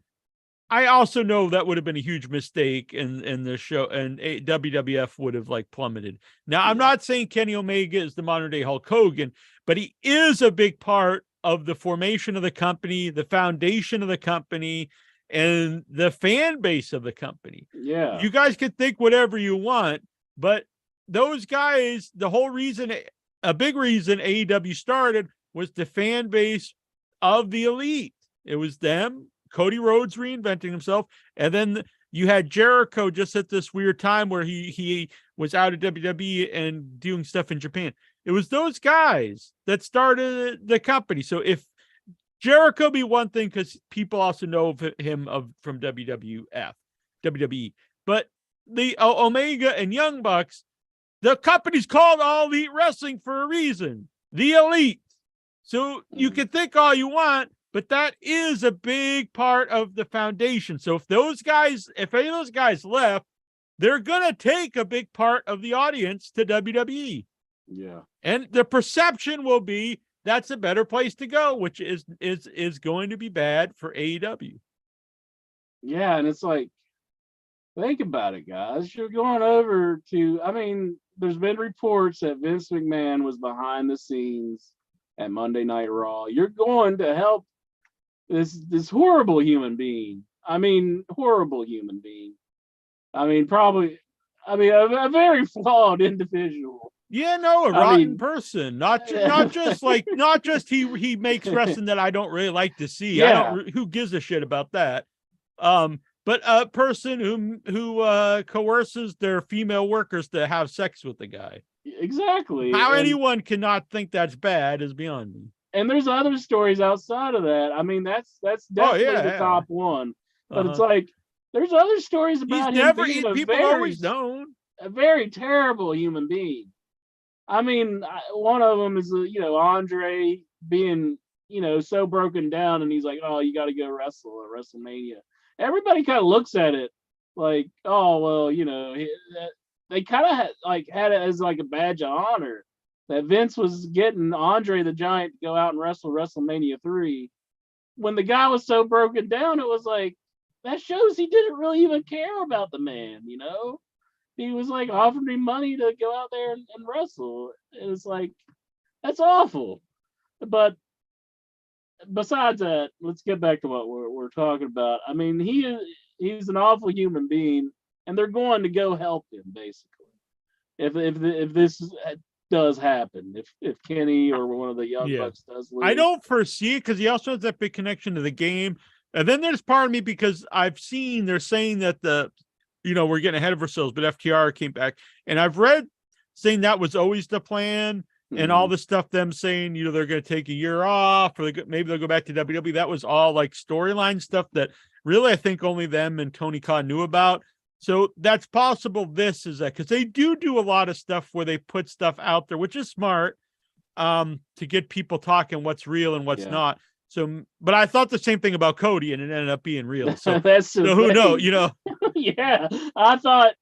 Speaker 1: I also know that would have been a huge mistake in the show, and WWF would have like plummeted. Now, I'm not saying Kenny Omega is the modern day Hulk Hogan, but he is a big part of the formation of the company, the foundation of the company, and the fan base of the company.
Speaker 2: Yeah.
Speaker 1: You guys can think whatever you want, but those guys, the whole reason, a big reason AEW started was the fan base of the Elite. It was them, Cody Rhodes reinventing himself. And then you had Jericho just at this weird time where he was out of WWE and doing stuff in Japan. It was those guys that started the company. So if Jericho be one thing, because people also know him from WWE, but the Omega and Young Bucks, the company's called All Elite Wrestling for a reason. The Elite. So you can think all you want, but that is a big part of the foundation. So if any of those guys left, they're going to take a big part of the audience to WWE.
Speaker 2: Yeah.
Speaker 1: And the perception will be that's a better place to go, which is going to be bad for AEW.
Speaker 2: Yeah, and it's like, think about it, guys. You're going over to, there's been reports that Vince McMahon was behind the scenes at Monday Night Raw. You're going to help this horrible human being. Horrible human being. I mean, probably. I mean, a very flawed individual.
Speaker 1: Yeah, no, a rotten person. Not just he makes wrestling that I don't really like to see.
Speaker 2: Yeah.
Speaker 1: Who gives a shit about that? But a person who coerces their female workers to have sex with the guy.
Speaker 2: Exactly.
Speaker 1: How anyone cannot think that's bad is beyond me.
Speaker 2: And there's other stories outside of that. I mean, that's definitely the top one. But it's like there's other stories about him being
Speaker 1: people always known
Speaker 2: a very terrible human being. I mean, one of them is Andre being so broken down, and he's like, "Oh, you got to go wrestle at WrestleMania." Everybody kind of looks at it like, "Oh, well, they kind of had it as like a badge of honor that Vince was getting Andre the Giant to go out and wrestle WrestleMania 3. When the guy was so broken down, it was like that shows he didn't really even care about the man. He was like offering him money to go out there and wrestle. It was like, that's awful. But besides that, let's get back to what we're talking about. I mean, he's an awful human being, and they're going to go help him basically. If this does happen, if Kenny or one of the young bucks does leave.
Speaker 1: I don't foresee it because he also has that big connection to the game. And then there's part of me because I've seen they're saying that we're getting ahead of ourselves, but FTR came back, and I've read saying that was always the plan, and all the stuff them saying they're going to take a year off, or maybe they'll go back to WWE. That was all like storyline stuff that really I think only them and Tony Khan knew about. So that's possible. This is that because they do a lot of stuff where they put stuff out there, which is smart, to get people talking what's real and what's not. So, but I thought the same thing about Cody, and it ended up being real. So who knows?
Speaker 2: Yeah, I thought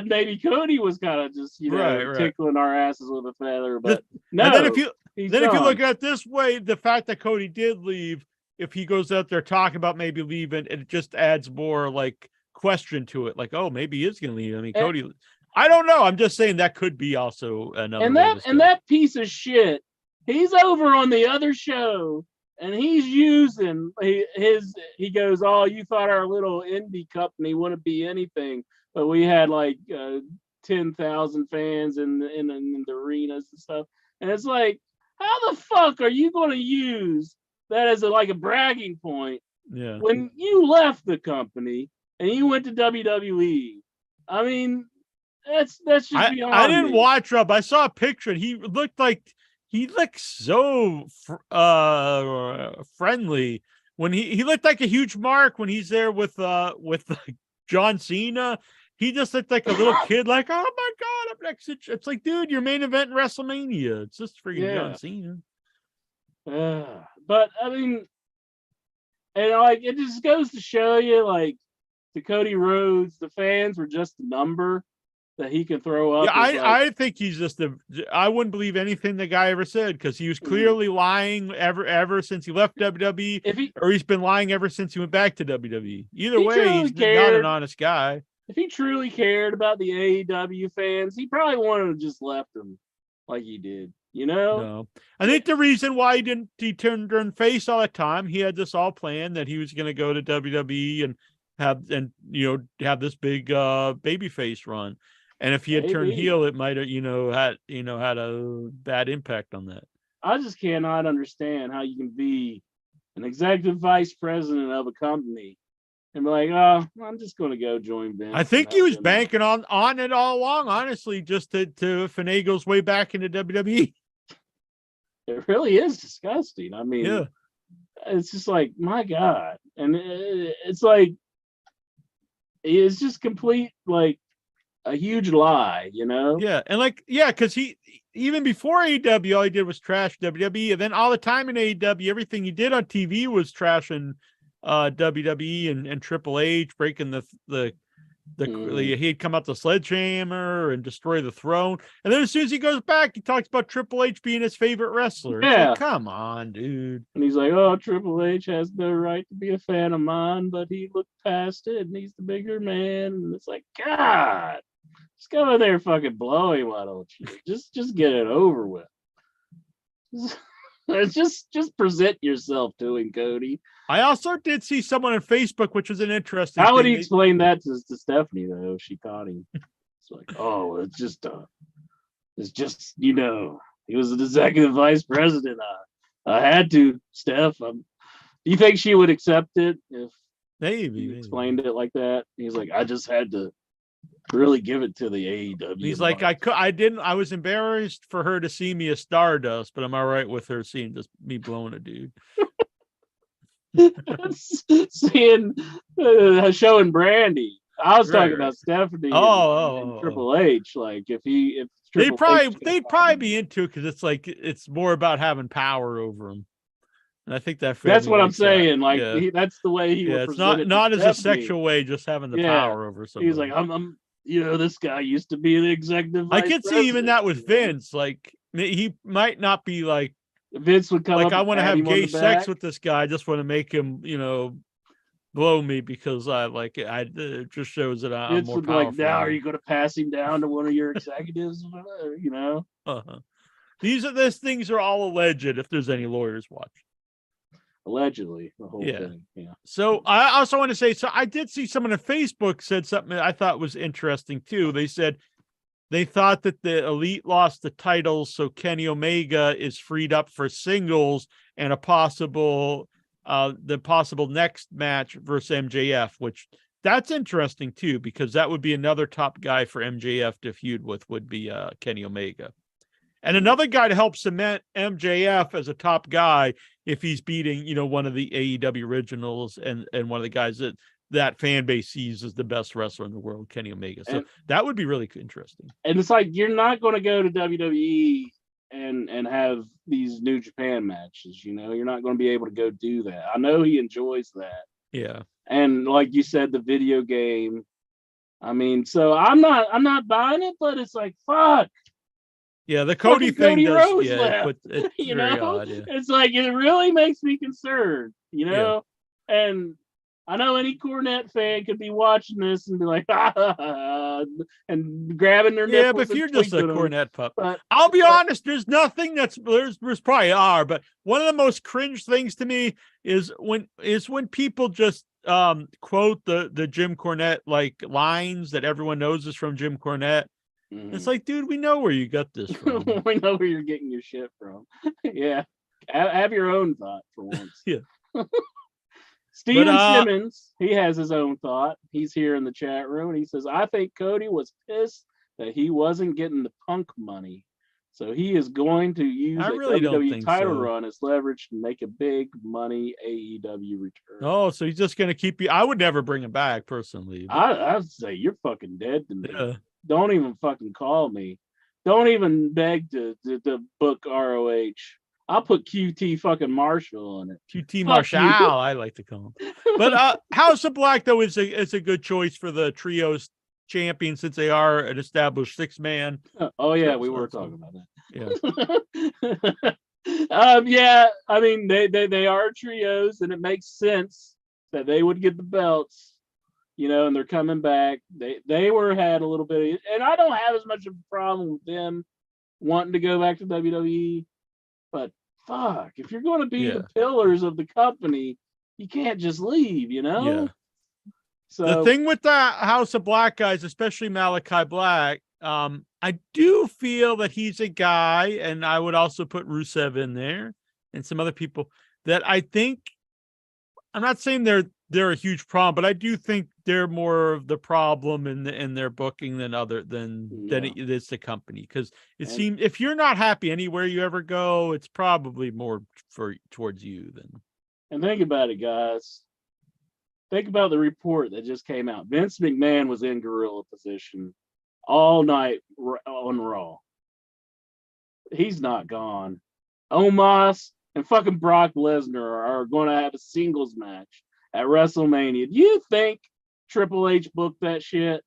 Speaker 2: maybe Cody was kind of just tickling our asses with a feather, but no.
Speaker 1: And then if you look at it this way, the fact that Cody did leave, if he goes out there talking about maybe leaving, it just adds more like question to it. Like, oh, maybe he is going to leave. I mean, Cody. I don't know. I'm just saying that could be also another.
Speaker 2: And that piece of shit, he's over on the other show. And he's using he goes, "Oh, you thought our little indie company wouldn't be anything, but we had like 10,000 fans in the arenas and stuff." And it's like, how the fuck are you going to use that as like a bragging point?
Speaker 1: Yeah.
Speaker 2: When you left the company and you went to WWE, I mean, that's just beyond.
Speaker 1: I didn't watch up. I saw a picture, and he looked so friendly when he looked like a huge mark when he's there with John Cena. He just looked like a little kid, like, oh my God, I'm next. It's like, dude, your main event in WrestleMania. It's just freaking John Cena.
Speaker 2: But I mean, and like it just goes to show you, like, to Cody Rhodes, the fans were just a number that he can throw up.
Speaker 1: Yeah, I think he's just I wouldn't believe anything the guy ever said, because he was clearly lying ever since he left WWE, or he's been lying ever since he went back to WWE. Either way, he's not an honest guy.
Speaker 2: If he truly cared about the AEW fans, he probably wanted to just left them like he did. No,
Speaker 1: I think the reason why he turned face all the time, he had this all planned that he was going to go to WWE and have this big babyface run. And if he had turned heel, it might have, had a bad impact on that.
Speaker 2: I just cannot understand how you can be an executive vice president of a company and be like, oh, I'm just going to go join Vince.
Speaker 1: I think he was banking on it all along, honestly, just to finagle his way back into WWE.
Speaker 2: It really is disgusting. I mean, it's just like, my God. And it's like, it's just complete, like, a huge lie,
Speaker 1: Yeah, and because he even before AEW, all he did was trash WWE, and then all the time in AEW, everything he did on TV was trashing WWE and Triple H, breaking he'd come out the sledgehammer and destroy the throne, and then as soon as he goes back, he talks about Triple H being his favorite wrestler.
Speaker 2: Yeah,
Speaker 1: like, come on, dude.
Speaker 2: And he's like, oh, Triple H has no right to be a fan of mine, but he looked past it, and he's the bigger man. And it's like, God. Just go in there and fucking blow him, why don't you? Just get it over with. Just present yourself to him, Cody.
Speaker 1: I also did see someone on Facebook, which was an interesting
Speaker 2: How would
Speaker 1: thing.
Speaker 2: he explain that to Stephanie though? If she caught him. It's like, oh, it's just he was an executive vice president. I had to, Steph. Do you think she would accept it if
Speaker 1: Maybe.
Speaker 2: explained it like that? He's like, I just had to really give it to the AEW.
Speaker 1: He's like, I was embarrassed for her to see me as Stardust, but I'm all right with her seeing just me blowing a dude.
Speaker 2: Seeing showing Brandy. I was talking about Stephanie and Triple H. Like if
Speaker 1: they'd probably be into it because it's like it's more about having power over him. And I think that's
Speaker 2: what I'm saying.
Speaker 1: That.
Speaker 2: Like that's the way he would
Speaker 1: it's
Speaker 2: present
Speaker 1: not
Speaker 2: it
Speaker 1: as a sexual way, just having the power over somebody.
Speaker 2: He's like, I'm this guy used to be the executive vice
Speaker 1: I could see even that with Vince. Like he might not be like
Speaker 2: Vince would come
Speaker 1: like
Speaker 2: up
Speaker 1: I want to have gay sex with this guy. I just want to make him, blow me because it just shows that I'm more powerful.
Speaker 2: Like, now are you going to pass him down to one of your executives?
Speaker 1: These things are all alleged if there's any lawyers watching.
Speaker 2: Allegedly, the whole thing. Yeah.
Speaker 1: So I also want to say, I did see someone on Facebook said something that I thought was interesting too. They said they thought that the Elite lost the titles, so Kenny Omega is freed up for singles and the possible next match versus MJF, which that's interesting too, because that would be another top guy for MJF to feud with would be Kenny Omega. And another guy to help cement MJF as a top guy if he's beating, one of the AEW originals and one of the guys that fan base sees as the best wrestler in the world, Kenny Omega. So that would be really interesting.
Speaker 2: And it's like, you're not going to go to WWE and have these New Japan matches, you're not going to be able to go do that. I know he enjoys that.
Speaker 1: Yeah.
Speaker 2: And like you said, the video game, so I'm not buying it, but it's like, fuck.
Speaker 1: Yeah, the Cody thing
Speaker 2: Cody
Speaker 1: does.
Speaker 2: Rhodes
Speaker 1: It's very odd. Yeah.
Speaker 2: It's like it really makes me concerned, And I know any Cornette fan could be watching this and be like, and grabbing their nipples.
Speaker 1: Yeah, but if you're just a Cornette pup, I'll be honest. There's nothing there's probably are, but one of the most cringe things to me is when people just quote the Jim Cornette like lines that everyone knows is from Jim Cornette. It's like, dude, we know where you got this from.
Speaker 2: We know where you're getting your shit from. Yeah. Have your own thought for once.
Speaker 1: Yeah.
Speaker 2: Steven Simmons, he has his own thought. He's here in the chat room and he says, I think Cody was pissed that he wasn't getting the Punk money. So he is going to use a WWE title run as leverage to make a big money AEW return.
Speaker 1: Oh, so he's just going to keep you. I would never bring him back personally.
Speaker 2: I'd say you're fucking dead to me.
Speaker 1: Yeah.
Speaker 2: Don't even fucking call me. Don't even beg to book ROH. I'll put QT fucking Marshall on it.
Speaker 1: QT Marshall, I like to call him. But House of Black though is a good choice for the trios champion since they are an established 6-man.
Speaker 2: Oh yeah, we were talking about that. Yeah. They are trios, and it makes sense that they would get the belts. And they're coming back. They had a little bit of, and I don't have as much of a problem with them wanting to go back to WWE, but fuck, if you're going to be the pillars of the company, you can't just leave,
Speaker 1: Yeah.
Speaker 2: So
Speaker 1: the thing with the House of Black guys, especially Malachi Black, I do feel that he's a guy, and I would also put Rusev in there and some other people that I think, I'm not saying they're a huge problem, but I do think they're more of the problem in their booking than it is the company. Because seems if you're not happy anywhere you ever go, it's probably more towards you than.
Speaker 2: And think about it, guys. Think about the report that just came out. Vince McMahon was in gorilla position all night on Raw. He's not gone. Omos and fucking Brock Lesnar are going to have a singles match at WrestleMania. Do you think Triple H booked that shit?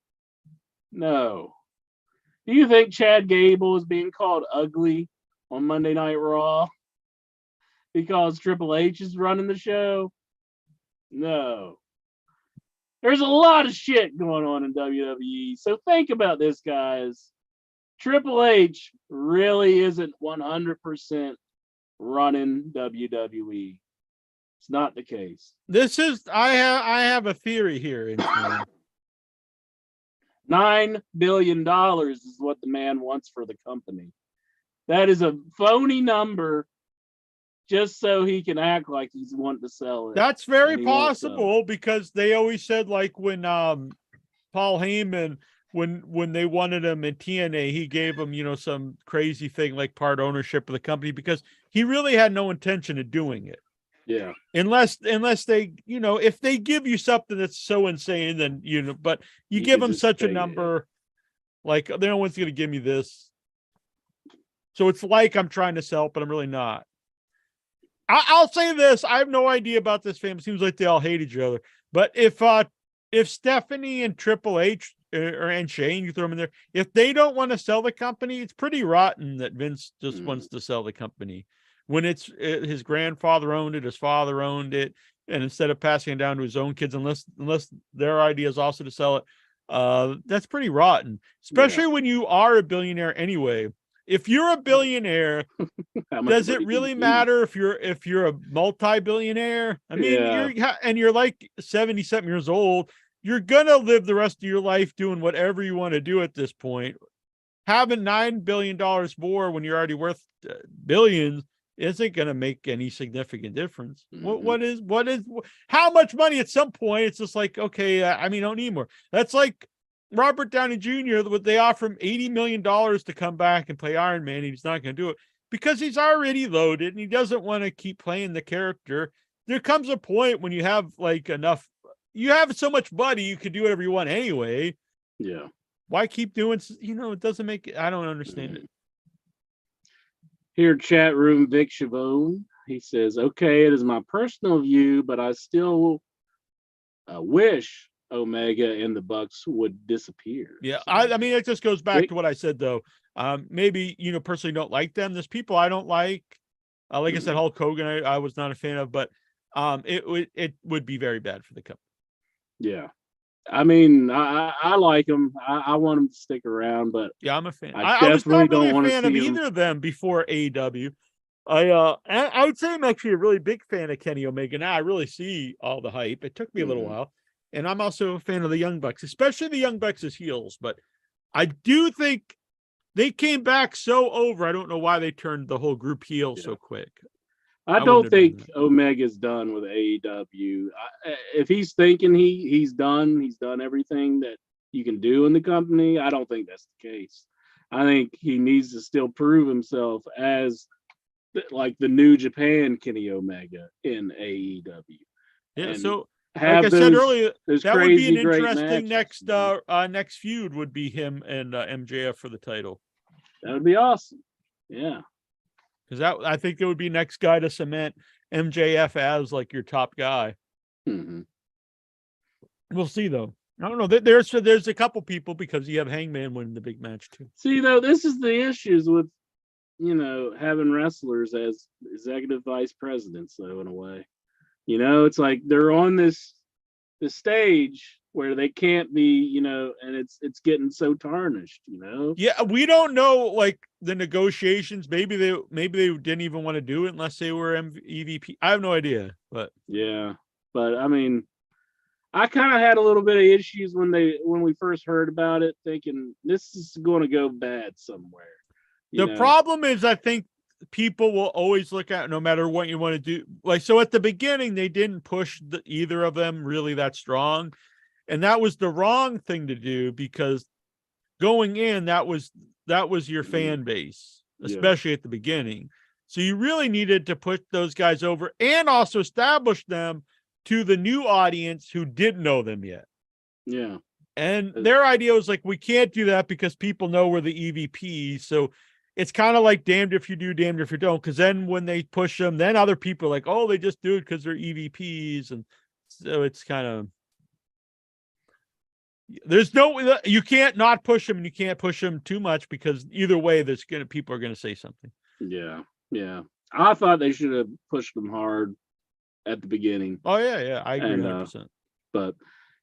Speaker 2: No. Do you think Chad Gable is being called ugly on Monday Night Raw because Triple H is running the show? No. There's a lot of shit going on in WWE. So think about this, guys. Triple H really isn't 100% running WWE. It's not the case.
Speaker 1: This is I have a theory here.
Speaker 2: $9 billion is what the man wants for the company. That is a phony number just so he can act like he's wanting to sell it.
Speaker 1: That's very possible because they always said, like, when Paul Heyman, when they wanted him in TNA, he gave him, some crazy thing like part ownership of the company because he really had no intention of doing it.
Speaker 2: Yeah.
Speaker 1: Unless they, if they give you something that's so insane, then, but you give them such a number, like, no one's going to give me this. So it's like I'm trying to sell it, but I'm really not. I'll say this. I have no idea about this family. Seems like they all hate each other. But if Stephanie and Triple H and Shane, you throw them in there, if they don't want to sell the company, it's pretty rotten that Vince just wants to sell the company. When his grandfather owned it, his father owned it, and instead of passing it down to his own kids, unless their idea is also to sell it, that's pretty rotten. Especially when you are a billionaire anyway. If you're a billionaire, does it really matter if you're a multi-billionaire? I mean, you're like 70-something years old. You're gonna live the rest of your life doing whatever you want to do at this point. Having $9 billion more when you're already worth billions isn't going to make any significant difference.
Speaker 2: Mm-hmm.
Speaker 1: What is how much money at some point? It's just like, okay, I don't need more. That's like Robert Downey Jr. They offer him $80 million to come back and play Iron Man. He's not going to do it because he's already loaded and he doesn't want to keep playing the character. There comes a point when you have like enough, you have so much money, you can do whatever you want anyway.
Speaker 2: Yeah.
Speaker 1: Why keep doing, it doesn't make it, I don't understand it.
Speaker 2: Here, chat room, Vic Chavone, he says, okay, it is my personal view, but I still wish Omega and the Bucks would disappear.
Speaker 1: Yeah, I mean, it just goes back to what I said, though. Maybe, personally don't like them. There's people I don't like. Like I said, Hulk Hogan, I was not a fan of, but it would be very bad for the company.
Speaker 2: Yeah. I mean, I like them. I want them to stick around, but
Speaker 1: yeah, I'm a fan.
Speaker 2: I was not really a fan
Speaker 1: of either of them before AEW. I would say I'm actually a really big fan of Kenny Omega. Now I really see all the hype. It took me a little while, and I'm also a fan of the Young Bucks, especially the Young Bucks as heels. But I do think they came back so over. I don't know why they turned the whole group heel so quick.
Speaker 2: I don't think Omega's done with AEW. If he's thinking he's done everything that you can do in the company, I don't think that's the case. I think he needs to still prove himself as like the New Japan Kenny Omega in AEW.
Speaker 1: Yeah, so like I said earlier, that would be an interesting next feud would be him and MJF for the title.
Speaker 2: That would be awesome. Yeah.
Speaker 1: Because I think it would be next guy to cement MJF as like your top guy.
Speaker 2: Mm-hmm.
Speaker 1: We'll see though. I don't know. There's a couple people because you have Hangman winning the big match too.
Speaker 2: See though, this is the issues with having wrestlers as executive vice presidents though, in a way. It's like they're on this stage where they can't be, and it's getting so tarnished,
Speaker 1: Yeah, we don't know like the negotiations. Maybe they didn't even want to do it unless they were EVP. I have no idea, but
Speaker 2: yeah. But I mean, I kind of had a little bit of issues when we first heard about it, thinking this is going to go bad somewhere.
Speaker 1: The problem is, I think people will always look at no matter what you want to do. Like, so at the beginning, they didn't push either of them really that strong. And that was the wrong thing to do because going in, that was your fan base, especially at the beginning. So you really needed to put those guys over and also establish them to the new audience who didn't know them yet.
Speaker 2: Yeah.
Speaker 1: And their idea was like, we can't do that because people know we're the EVP. So it's kind of like damned if you do, damned if you don't. Because then when they push them, then other people are like, oh, they just do it because they're EVPs. And so it's kind of, you can't not push them and you can't push them too much because either way, people are going to say something.
Speaker 2: Yeah. Yeah. I thought they should have pushed them hard at the beginning.
Speaker 1: Oh yeah. I agree 100%.
Speaker 2: But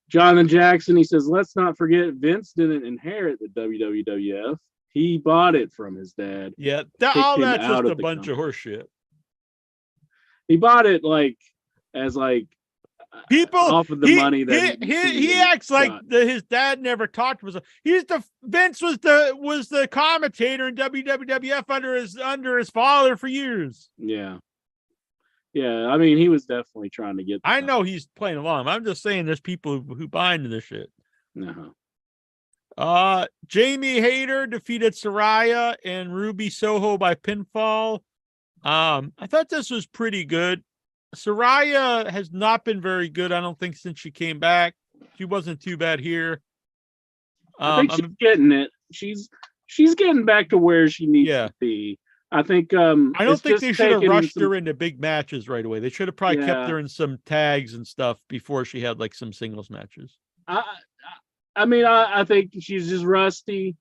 Speaker 2: Jonathan Jackson, he says, let's not forget Vince didn't inherit the WWF. He bought it from his dad.
Speaker 1: Yeah, all that's just a bunch of horseshit.
Speaker 2: He bought it like as like
Speaker 1: people
Speaker 2: off of the money that
Speaker 1: he acts like his dad never talked to him. Vince was the commentator in WWF under his father for years.
Speaker 2: Yeah. I mean, he was definitely trying to get.
Speaker 1: I know he's playing along. I'm just saying, there's people who buy into this shit. Jamie Hayter defeated Saraya and Ruby Soho by pinfall. I thought this was pretty good. Saraya has not been very good, I don't think, since she came back. She wasn't too bad here.
Speaker 2: I think she's getting it. She's getting back to where she needs to be. I think
Speaker 1: I don't think they should have rushed her into big matches right away. They should have probably kept her in some tags and stuff before she had like some singles matches.
Speaker 2: I mean, I think she's just rusty,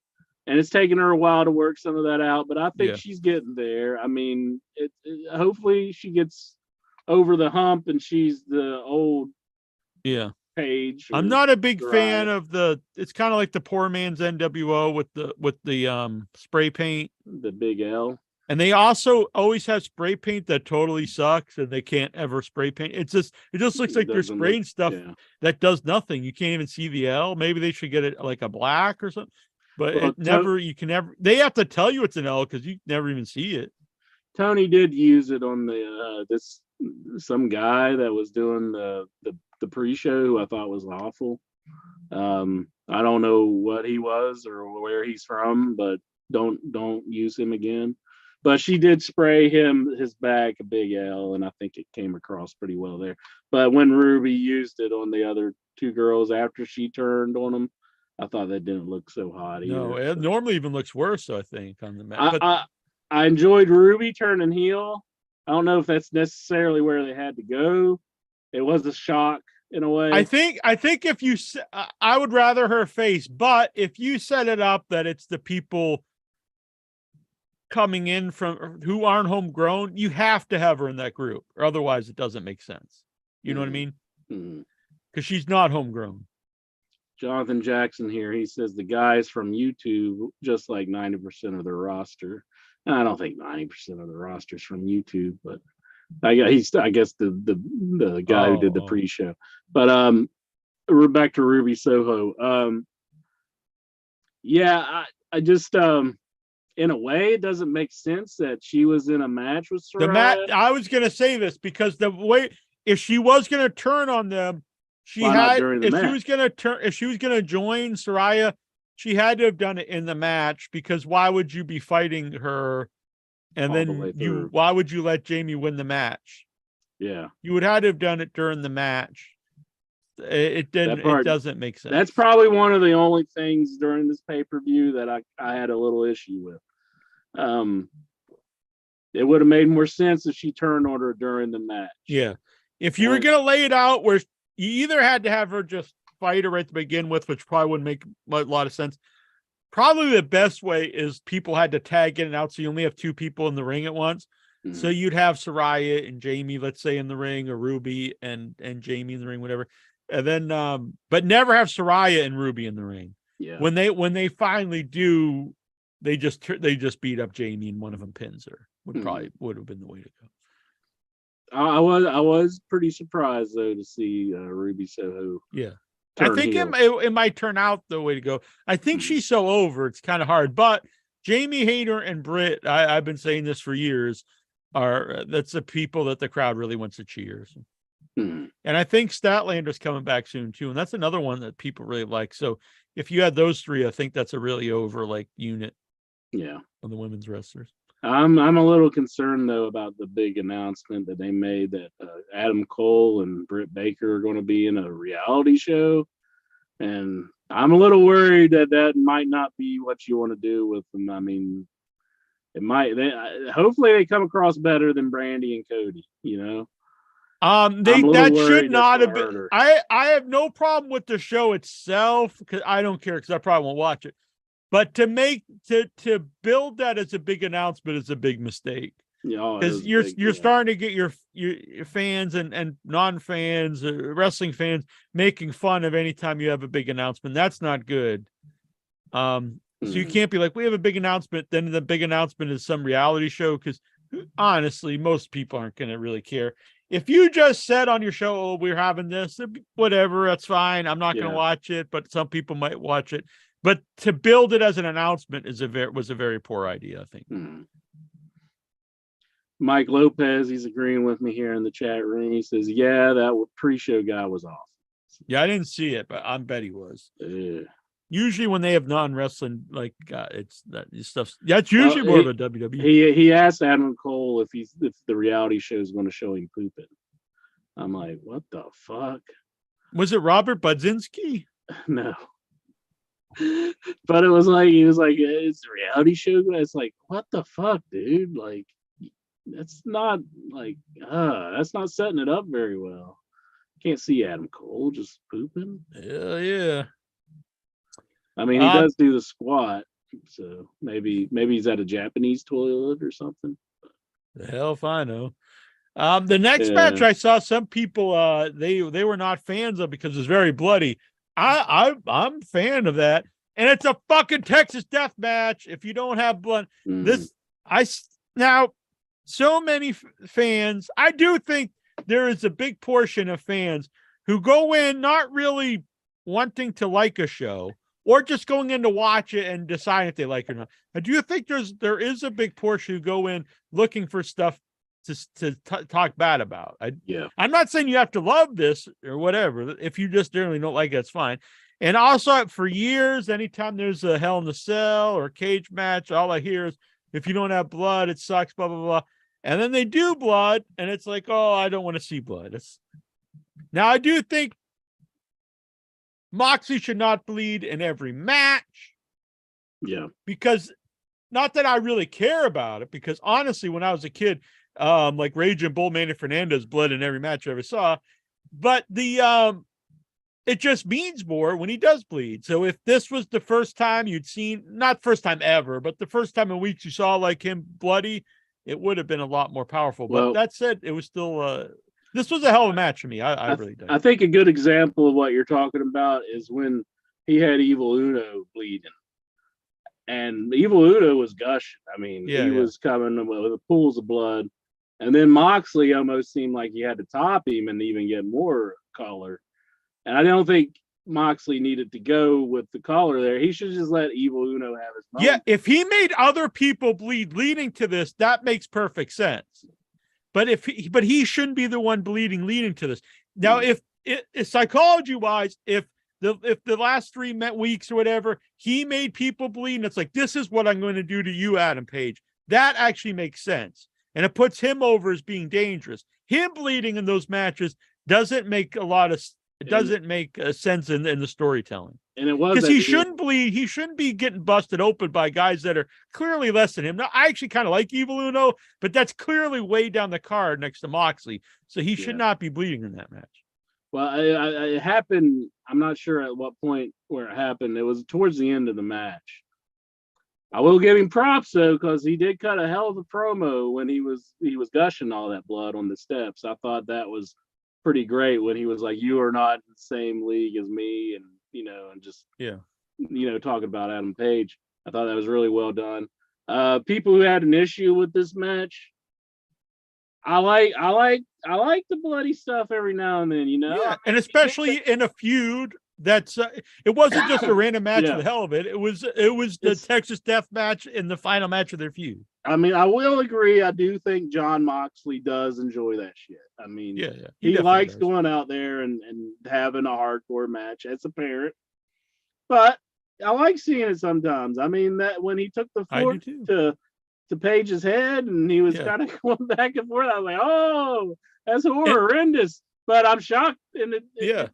Speaker 2: and it's taking her a while to work some of that out. But I think she's getting there. I mean, hopefully she gets over the hump, and she's the old Page.
Speaker 1: I'm not a big fan of it's kind of like the poor man's NWO with the spray paint,
Speaker 2: the big L.
Speaker 1: And they also always have spray paint that totally sucks, and they can't ever spray paint. It just looks like they're spraying stuff that does nothing. You can't even see the L. Maybe they should get it like a black or something. But they have to tell you it's an L because you never even see it.
Speaker 2: Tony did use it on the some guy that was doing the pre-show who I thought was awful. I don't know what he was or where he's from, but don't use him again. But she did spray his back a big L, and I think it came across pretty well there. But when Ruby used it on the other two girls after she turned on them, I thought that didn't look so hot either.
Speaker 1: No, it normally even looks worse, I think, on the match.
Speaker 2: I enjoyed Ruby turning heel. I don't know if that's necessarily where they had to go. It was a shock in a way.
Speaker 1: I think if you, I would rather her face, but if you set it up that it's the people coming in from who aren't homegrown, you have to have her in that group, or otherwise it doesn't make sense. You know what I mean? Because she's not homegrown.
Speaker 2: Jonathan Jackson here, he says the guys from YouTube just like 90% of their roster. I don't think 90% of the roster is from YouTube, but I guess the guy who did the pre-show. But we're back to Ruby Soho. I just in a way it doesn't make sense that she was in a match with Saraya.
Speaker 1: I was gonna say this because the way, if she was gonna turn on them, if she was gonna join Saraya, she had to have done it in the match, because why would you be fighting her and then why would you let Jamie win the match?
Speaker 2: Yeah.
Speaker 1: You would have to have done it during the match. It doesn't make sense.
Speaker 2: That's probably one of the only things during this pay-per-view that I had a little issue with. It would have made more sense if she turned on her during the match.
Speaker 1: Yeah. If you were going to lay it out where you either had to have her just fight her right to begin with, which probably wouldn't make a lot of sense. Probably the best way is people had to tag in and out, so you only have two people in the ring at once. Mm-hmm. So you'd have Saraya and Jamie, let's say, in the ring, or Ruby and Jamie in the ring, whatever. And then, but never have Saraya and Ruby in the ring.
Speaker 2: Yeah.
Speaker 1: When they finally do, they just beat up Jamie and one of them pins her. Would have been the way to go.
Speaker 2: I was pretty surprised though to see Ruby Soho.
Speaker 1: Yeah. I think it might turn out the way to go. I think she's so over, it's kind of hard. But Jamie Hayter and Britt, I've been saying this for years, that's the people that the crowd really wants to cheer. And I think Statlander's coming back soon too, and that's another one that people really like. So if you had those three, I think that's a really over unit.
Speaker 2: Yeah,
Speaker 1: of the women's wrestlers.
Speaker 2: I'm a little concerned though about the big announcement that they made that Adam Cole and Britt Baker are going to be in a reality show, and I'm a little worried that might not be what you want to do with them. I mean, it might. Hopefully they come across better than Brandy and Cody. You know.
Speaker 1: That should not have been. I have no problem with the show itself, because I don't care, because I probably won't watch it. But to build that as a big announcement is a big mistake. Yeah, because you're starting to get your fans and non-fans, wrestling fans, making fun of any time you have a big announcement. That's not good. So you can't be like, we have a big announcement, then the big announcement is some reality show, because honestly, most people aren't going to really care. if you just said on your show, "Oh, we're having this," whatever, that's fine. I'm not going to
Speaker 2: Yeah.
Speaker 1: watch it, but some people might watch it. But to build it as an announcement was a very poor idea, I think.
Speaker 2: Mike Lopez, he's agreeing with me here in the chat room. He says, "Yeah, that pre-show guy was awesome."
Speaker 1: Yeah, I didn't see it, but I bet he was.
Speaker 2: Yeah.
Speaker 1: Usually, when they have non-wrestling, like it's that stuff. That's usually more of a WWE.
Speaker 2: He asked Adam Cole if the reality show is going to show him pooping. I'm like, what the fuck?
Speaker 1: Was it Robert Budzinski?
Speaker 2: No. But it was like, he was like, it's a reality show. It's like, what the fuck, dude? Like, that's not like, that's not setting it up very well. Can't see Adam Cole just pooping.
Speaker 1: Yeah.
Speaker 2: I mean, he does do the squat, so maybe he's at a Japanese toilet or something.
Speaker 1: The hell if I know. The next match I saw some people they were not fans of because it's very bloody. I'm a fan of that, and it's a fucking Texas death match. If you don't have blood, now so many fans. I do think there is a big portion of fans who go in not really wanting to like a show, or just going in to watch it and decide if they like it or not. I do think there is a big portion who go in looking for stuff to talk bad about. I'm not saying you have to love this or whatever. If you just generally don't like it, it's fine. And also for years, anytime there's a Hell in the Cell or cage match, all I hear is, if you don't have blood, it sucks, blah, blah, blah. And then they do blood, and it's like, oh, I don't want to see blood. Now, I do think Moxley should not bleed in every match.
Speaker 2: Yeah.
Speaker 1: Because, not that I really care about it, because honestly, when I was a kid, like Raging Bull Manny Fernandez bled in every match I ever saw. But it just means more when he does bleed. So if this was the first time you'd seen, not first time ever, but the first time in weeks you saw like him bloody, it would have been a lot more powerful. But that said, it was still this was a hell of a match for me. I really did.
Speaker 2: I think a good example of what you're talking about is when he had Evil Uno bleeding. And Evil Uno was gushing. I mean, he was coming with pools of blood. And then Moxley almost seemed like he had to top him and even get more color. And I don't think Moxley needed to go with the collar there. He should just let Evil Uno have his moment.
Speaker 1: Yeah, if he made other people bleed leading to this, that makes perfect sense. But he shouldn't be the one bleeding leading to this. Now, if psychology wise, if the last 3 weeks or whatever, he made people bleed, and it's like, this is what I'm going to do to you, Adam Page. That actually makes sense. And it puts him over as being dangerous. Him bleeding in those matches doesn't make sense in the storytelling.
Speaker 2: And it was
Speaker 1: because he shouldn't bleed. He shouldn't be getting busted open by guys that are clearly less than him. Now, I actually kind of like Evil Uno, but that's clearly way down the card next to Moxley. So he should not be bleeding in that match.
Speaker 2: Well, it happened. I'm not sure at what point where it happened. It was towards the end of the match. I will give him props though, because he did cut a hell of a promo when he was gushing all that blood on the steps. I thought that was pretty great when he was like, "You are not in the same league as me," and and just talking about Adam Page. I thought that was really well done. People who had an issue with this match, I like the bloody stuff every now and then,
Speaker 1: Yeah, and especially in a feud. That's it wasn't just a random match for the hell of it. It was the Texas Death Match in the final match of their feud.
Speaker 2: I mean, I will agree. I do think John Moxley does enjoy that shit. I mean, he likes going out there and having a hardcore match. It's apparent, but I like seeing it sometimes. I mean, that when he took the fork to Page's head and he was kind of going back and forth, I was like, oh, that's horrendous. But I'm shocked, and it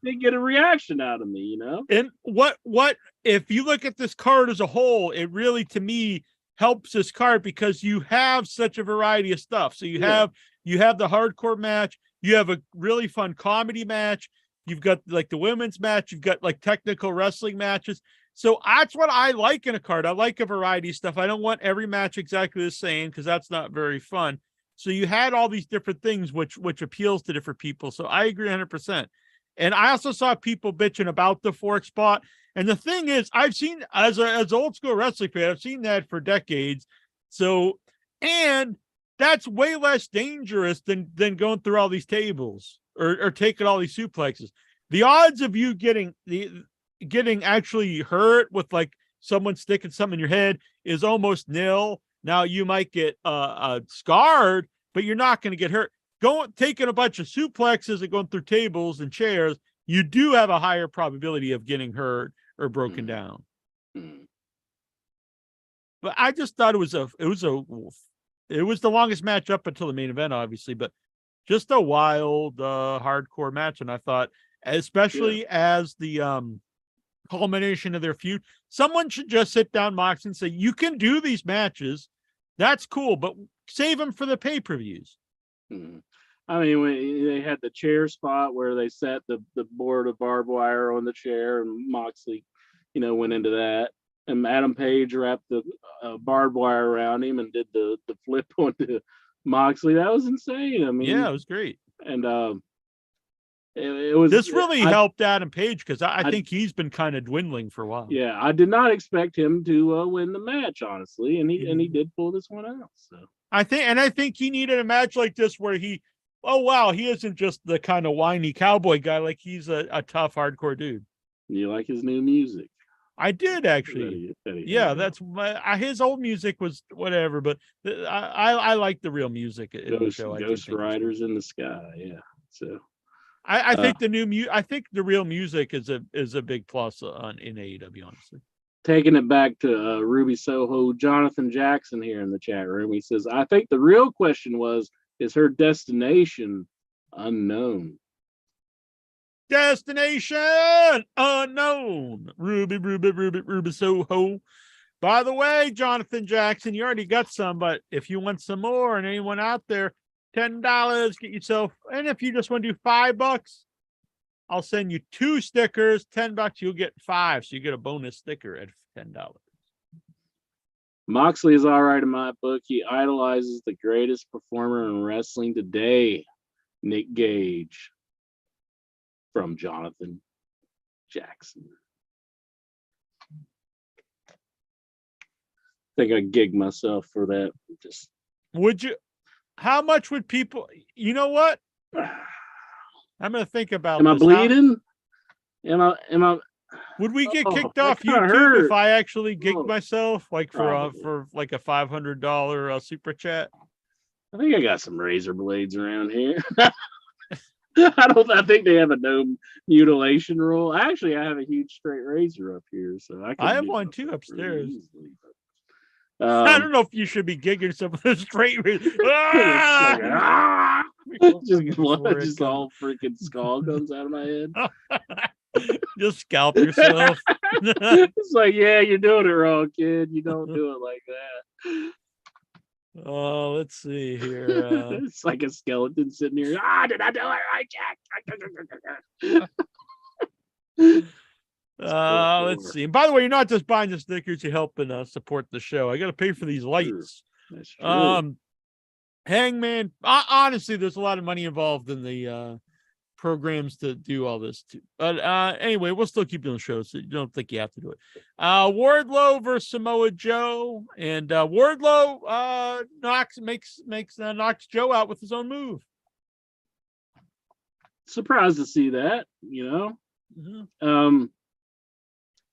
Speaker 2: didn't get a reaction out of me,
Speaker 1: And what if you look at this card as a whole, it really, to me, helps this card because you have such a variety of stuff. So you have the hardcore match, you have a really fun comedy match, you've got like the women's match, you've got like technical wrestling matches. So that's what I like in a card. I like a variety of stuff. I don't want every match exactly the same because that's not very fun. So you had all these different things which appeals to different people. So I agree 100%. And I also saw people bitching about the fork spot. And the thing is, I've seen as old school wrestling fan, I've seen that for decades. So, and that's way less dangerous than going through all these tables or taking all these suplexes. The odds of you getting actually hurt with like someone sticking something in your head is almost nil. Now you might get scarred, but you're not going to get hurt. Taking a bunch of suplexes and going through tables and chairs, you do have a higher probability of getting hurt or broken down. But I just thought it was the longest match up until the main event, obviously, but just a wild, hardcore match. And I thought, especially as the culmination of their feud, someone should just sit down, Mox, and say, you can do these matches. That's cool, but save them for the pay-per-views.
Speaker 2: I mean, when they had the chair spot where they set the board of barbed wire on the chair, and Moxley, went into that. And Adam Page wrapped the barbed wire around him and did the flip onto Moxley. That was insane. I mean,
Speaker 1: yeah, it was great.
Speaker 2: And it was.
Speaker 1: This really helped Adam Page because I think he's been kind of dwindling for a while.
Speaker 2: Yeah, I did not expect him to win the match, honestly, and he did pull this one out. So
Speaker 1: I think he needed a match like this where he isn't just the kind of whiny cowboy guy. Like he's a tough, hardcore dude.
Speaker 2: You like his new music?
Speaker 1: I did actually. Yeah, that's his old music was whatever, but I like the real music in the show.
Speaker 2: Ghost Riders in the Sky. Yeah. So
Speaker 1: I think the real music is a big plus in AEW, honestly.
Speaker 2: Taking it back to Ruby Soho, Jonathan Jackson here in the chat room. He says, I think the real question is her destination unknown?
Speaker 1: Destination unknown. Ruby Soho. By the way, Jonathan Jackson, you already got some, but if you want some more and anyone out there, $10, get yourself. And if you just want to do $5, I'll send you 2 stickers. $10, you'll get 5. So you get a bonus sticker at $10.
Speaker 2: Moxley is all right in my book. He idolizes the greatest performer in wrestling today, Nick Gage. From Jonathan Jackson. I think I gigged myself for that. Just
Speaker 1: would you? How much would people? You know what? I'm gonna think about.
Speaker 2: Am I bleeding? Am I?
Speaker 1: Would we get kicked off YouTube if I actually gigged myself, like for like a $500 super chat?
Speaker 2: I think I got some razor blades around here. I think they have a no mutilation rule. Actually, I have a huge straight razor up here, so I
Speaker 1: have one too upstairs. Easily, I don't know if you should be gigging some of the straight razor.
Speaker 2: Just all freaking skull comes out of my head.
Speaker 1: Just scalp yourself.
Speaker 2: It's like, yeah, you're doing it wrong, kid. You don't do it like that.
Speaker 1: Oh, let's see here.
Speaker 2: It's like a skeleton sitting here. Did I do it right, Jack?
Speaker 1: Let's see. And by the way, you're not just buying the stickers, you're helping support the show. I got to pay for these lights.
Speaker 2: That's true.
Speaker 1: Hangman. Honestly, there's a lot of money involved in the programs to do all this too. But anyway, we'll still keep doing the show, so you don't think you have to do it. Wardlow versus Samoa Joe, and Wardlow knocks Joe out with his own move.
Speaker 2: Surprised to see that,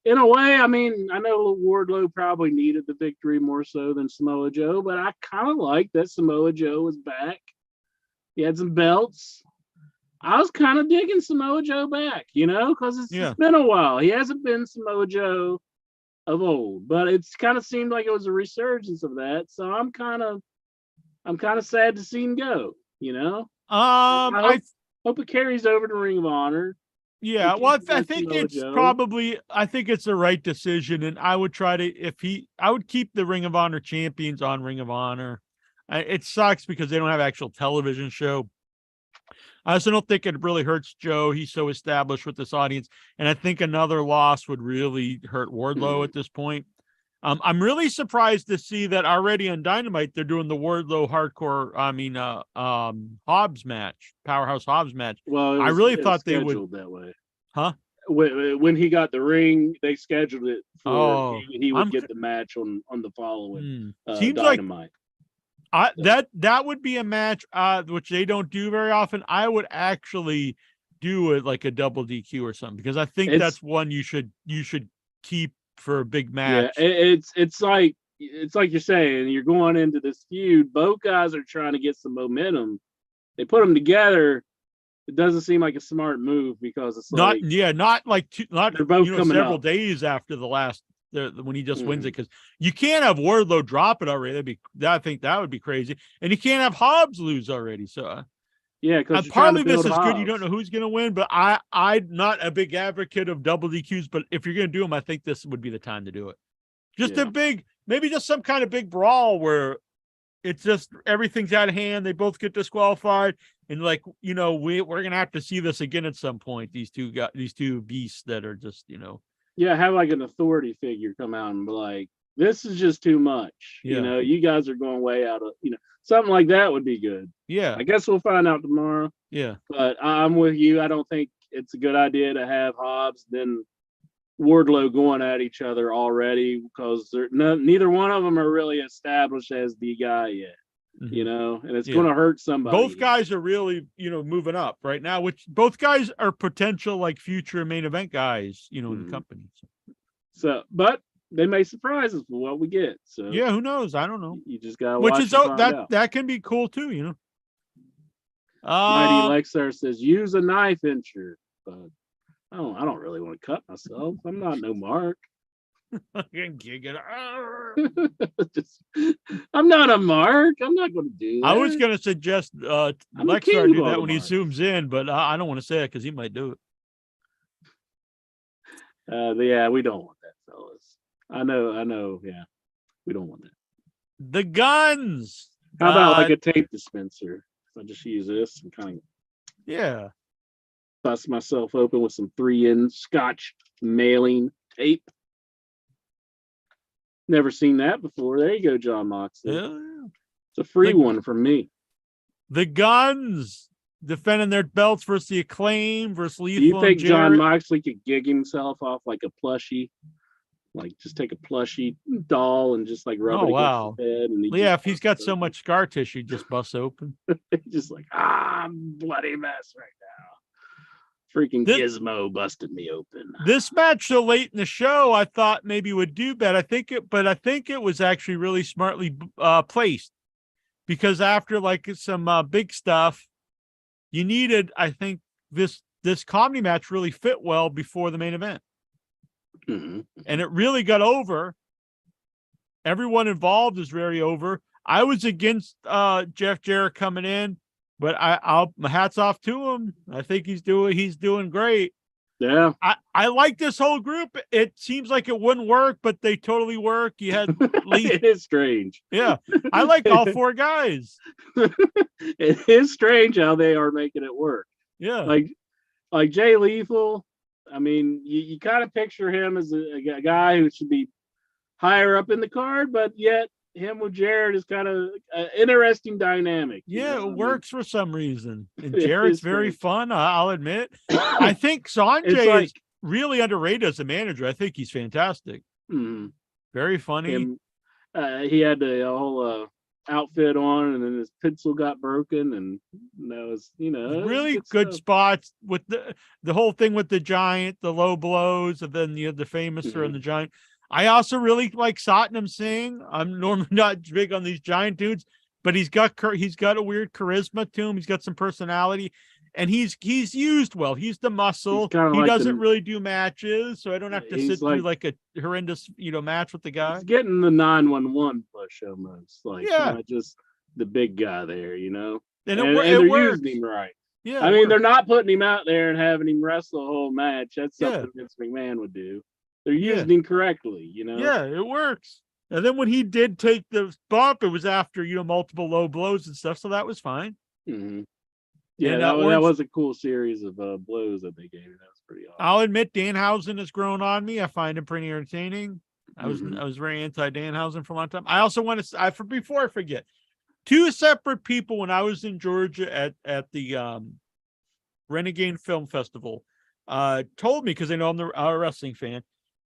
Speaker 2: in a way, I mean, I know Wardlow probably needed the victory more so than Samoa Joe, but I kind of like that Samoa Joe was back. He had some belts. I was kind of digging Samoa Joe back, because it's been a while. He hasn't been Samoa Joe of old, but it's kind of seemed like it was a resurgence of that. So I'm kind of sad to see him go. I hope it carries over to Ring of Honor.
Speaker 1: Yeah, well, I think it's the right decision, and I would I would keep the Ring of Honor champions on Ring of Honor. It sucks because they don't have actual television show. I also don't think it really hurts Joe. He's so established with this audience. And I think another loss would really hurt Wardlow at this point. I'm really surprised to see that already on Dynamite, they're doing the Wardlow Hobbs match, Powerhouse Hobbs match.
Speaker 2: Well,
Speaker 1: I really thought they would.
Speaker 2: That way.
Speaker 1: Huh?
Speaker 2: When he got the ring, they scheduled it for he would get the match on the following
Speaker 1: Seems
Speaker 2: Dynamite.
Speaker 1: That would be a match which they don't do very often. I would actually do it like a double DQ or something, because I think that's one you should keep for a big match.
Speaker 2: Yeah, it's like you're saying, you're going into this feud. Both guys are trying to get some momentum. They put them together. It doesn't seem like a smart move, because it's
Speaker 1: not
Speaker 2: like
Speaker 1: they're
Speaker 2: both coming
Speaker 1: several
Speaker 2: up.
Speaker 1: days after the last when he just wins it, because you can't have Wardlow drop it already. I think that would be crazy, and you can't have Hobbs lose already. So
Speaker 2: yeah, because
Speaker 1: partly this is good. You don't know who's going to win, but I'm not a big advocate of double DQs. But if you're going to do them, I think this would be the time to do it. Just maybe just some kind of big brawl where it's just everything's out of hand. They both get disqualified, and like, you know, we're gonna have to see this again at some point. These two beasts that are just, you know.
Speaker 2: Yeah, have like an authority figure come out and be like, "This is just too much."
Speaker 1: Yeah.
Speaker 2: You know, you guys are going way out of. You know, something like that would be good.
Speaker 1: Yeah.
Speaker 2: I guess we'll find out tomorrow.
Speaker 1: Yeah.
Speaker 2: But I'm with you. I don't think it's a good idea to have Hobbs then Wardlow going at each other already, because neither one of them are really established as the guy yet.
Speaker 1: Mm-hmm.
Speaker 2: You know, and it's going to hurt somebody.
Speaker 1: Both guys are really, you know, moving up right now, which both guys are potential like future main event guys, you know, in the company.
Speaker 2: So, but they may surprise us with what we get. So
Speaker 1: yeah, who knows? I don't know.
Speaker 2: You just got to watch. Which is
Speaker 1: that can be cool too, you know.
Speaker 2: Mighty Lexar says use a knife incher, but I don't really want to cut myself. I'm not no Mark. I'm not a Mark. I'm not going to do that.
Speaker 1: I was going to suggest Lexar do that when he zooms in, but I don't want to say it because he might do it.
Speaker 2: Yeah, we don't want that, fellas. I know. Yeah, we don't want that.
Speaker 1: The guns.
Speaker 2: How about like a tape dispenser? I just use this and kind of bust myself open with some 3-in Scotch mailing tape. Never seen that before. There you go, John Moxley.
Speaker 1: Yeah.
Speaker 2: It's a free one from me.
Speaker 1: The guns defending their belts versus the Acclaim versus Lethal.
Speaker 2: Do you think John Moxley could gig himself off like a plushie? Like just take a plushie doll and just like rub it against his head. And
Speaker 1: if he's got so much scar tissue, just busts open.
Speaker 2: Just like, I'm bloody mess right now. Freaking Gizmo busted me open.
Speaker 1: This match so late in the show, I thought maybe would do better. I think it was actually really smartly placed, because after like some big stuff, you needed, I think this comedy match really fit well before the main event.
Speaker 2: Mm-hmm.
Speaker 1: And it really got over. Everyone involved is very over. I was against Jeff Jarrett coming in, but my hats off to him. I think he's doing great.
Speaker 2: Yeah.
Speaker 1: I like this whole group. It seems like it wouldn't work, but they totally work. You had
Speaker 2: It is strange.
Speaker 1: Yeah. I like all 4 guys.
Speaker 2: It is strange how they are making it work.
Speaker 1: Yeah.
Speaker 2: Like Jay Lethal. I mean, you kind of picture him as a guy who should be higher up in the card, but yet him with Jarrett is kind of an interesting dynamic.
Speaker 1: Yeah, it works for some reason. And Jarrett's very fun, I'll admit. I think Sanjay is really underrated as a manager. I think he's fantastic.
Speaker 2: Mm-hmm.
Speaker 1: Very funny.
Speaker 2: And, he had the whole outfit on, and then his pencil got broken, and that was,
Speaker 1: really good spots with the whole thing with the Giant, the low blows, and then you had the famous and the Giant. I also really like Satnam Singh. I'm normally not big on these Giant dudes, but he's got a weird charisma to him. He's got some personality, and he's used well. He's the muscle. He doesn't really do matches, so I don't have to sit through like a horrendous, match with the guy.
Speaker 2: He's getting the 911 push almost, like just the big guy there, and they're
Speaker 1: works.
Speaker 2: using him right.
Speaker 1: Yeah,
Speaker 2: I mean, they're not putting him out there and having him wrestle a whole match. That's something Vince McMahon would do. They're using him correctly,
Speaker 1: Yeah, it works. And then when he did take the bump, it was after, multiple low blows and stuff. So that was fine.
Speaker 2: Mm-hmm. Yeah, that was a cool series of blows that they gave. That was pretty awesome.
Speaker 1: I'll admit Danhausen has grown on me. I find him pretty entertaining. I was very anti Danhausen for a long time. I also want to, before I forget, 2 separate people when I was in Georgia at the Renegade Film Festival told me, because they know I'm a wrestling fan,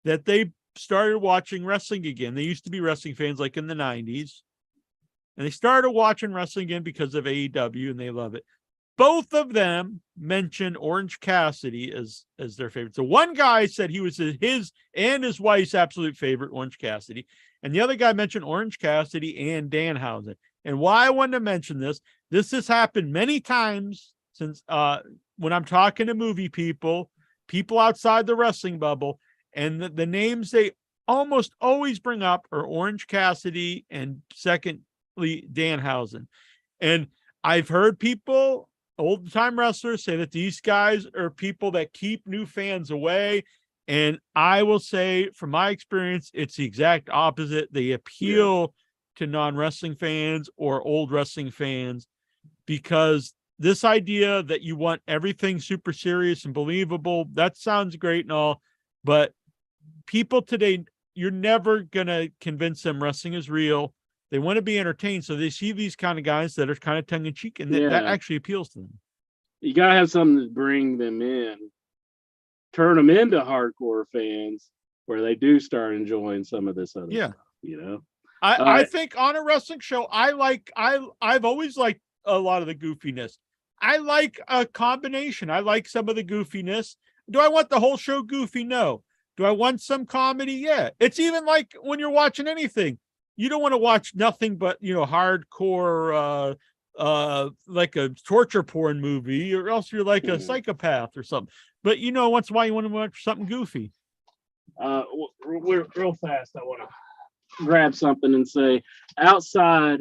Speaker 1: that they started watching wrestling again. They used to be wrestling fans like in the 90s. and they started watching wrestling again because of AEW, and they love it. Both of them mentioned Orange Cassidy as their favorite. So one guy said he was his and his wife's absolute favorite, Orange Cassidy. And the other guy mentioned Orange Cassidy and Danhausen. And why I wanted to mention this has happened many times since when I'm talking to movie people outside the wrestling bubble, and the names they almost always bring up are Orange Cassidy and secondly, Danhausen. And I've heard people, old time wrestlers, say that these guys are people that keep new fans away. And I will say, from my experience, it's the exact opposite. They appeal to non-wrestling fans or old wrestling fans, because this idea that you want everything super serious and believable, that sounds great and all, but people today, you're never going to convince them wrestling is real. They want to be entertained, so they see these kind of guys that are kind of tongue-in-cheek, and that actually appeals to them. You
Speaker 2: got to have something to bring them in, turn them into hardcore fans, where they do start enjoying some of this other stuff, you know?
Speaker 1: I think on a wrestling show, I've always liked a lot of the goofiness. I like a combination. I like some of the goofiness. Do I want the whole show goofy? No. Do I want some comedy? Yeah. It's even like when you're watching anything, you don't want to watch nothing but, hardcore, like a torture porn movie, or else you're like a psychopath or something. But once in a while you want to watch something goofy.
Speaker 2: Real fast, I want to grab something and say, outside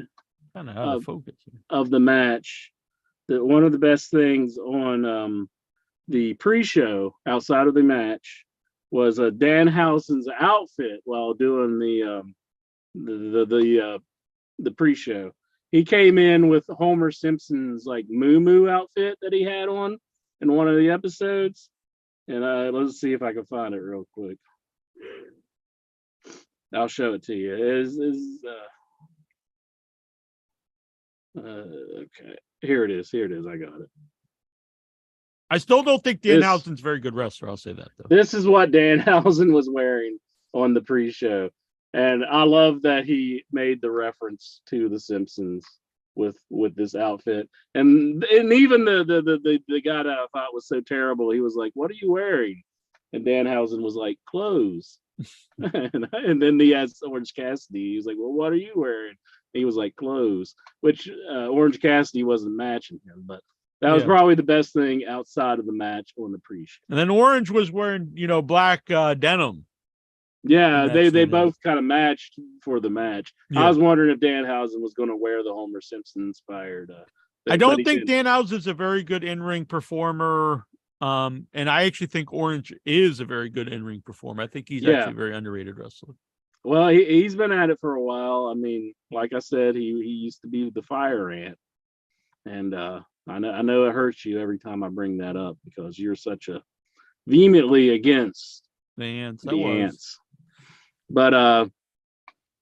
Speaker 2: of the match, that one of the best things on the pre-show outside of the match was Danhausen's outfit while doing the pre-show. He came in with Homer Simpson's like moo outfit that he had on in one of the episodes, and let's see if I can find it real quick. I'll show it to you. Okay, here it is. I got it.
Speaker 1: I still don't think Danhausen's a very good wrestler. I'll say that, though.
Speaker 2: This is what Danhausen was wearing on the pre-show. And I love that he made the reference to The Simpsons with this outfit. And even the guy that I thought was so terrible, he was like, "What are you wearing?" And Danhausen was like, "Clothes." and then he asked Orange Cassidy, he was like, "Well, what are you wearing?" He was like, "Clothes," which Orange Cassidy wasn't matching him, but that was probably the best thing outside of the match on the pre-show.
Speaker 1: And then Orange was wearing, black denim.
Speaker 2: Yeah, they both kind of matched for the match. Yeah. I was wondering if Danhausen was going to wear the Homer Simpson inspired.
Speaker 1: I don't think Danhausen is a very good in-ring performer. And I actually think Orange is a very good in-ring performer. I think he's actually a very underrated wrestler.
Speaker 2: Well, he's been at it for a while. I mean, like I said, he used to be the Fire Ant. And I know it hurts you every time I bring that up because you're such a vehemently against
Speaker 1: the ants.
Speaker 2: But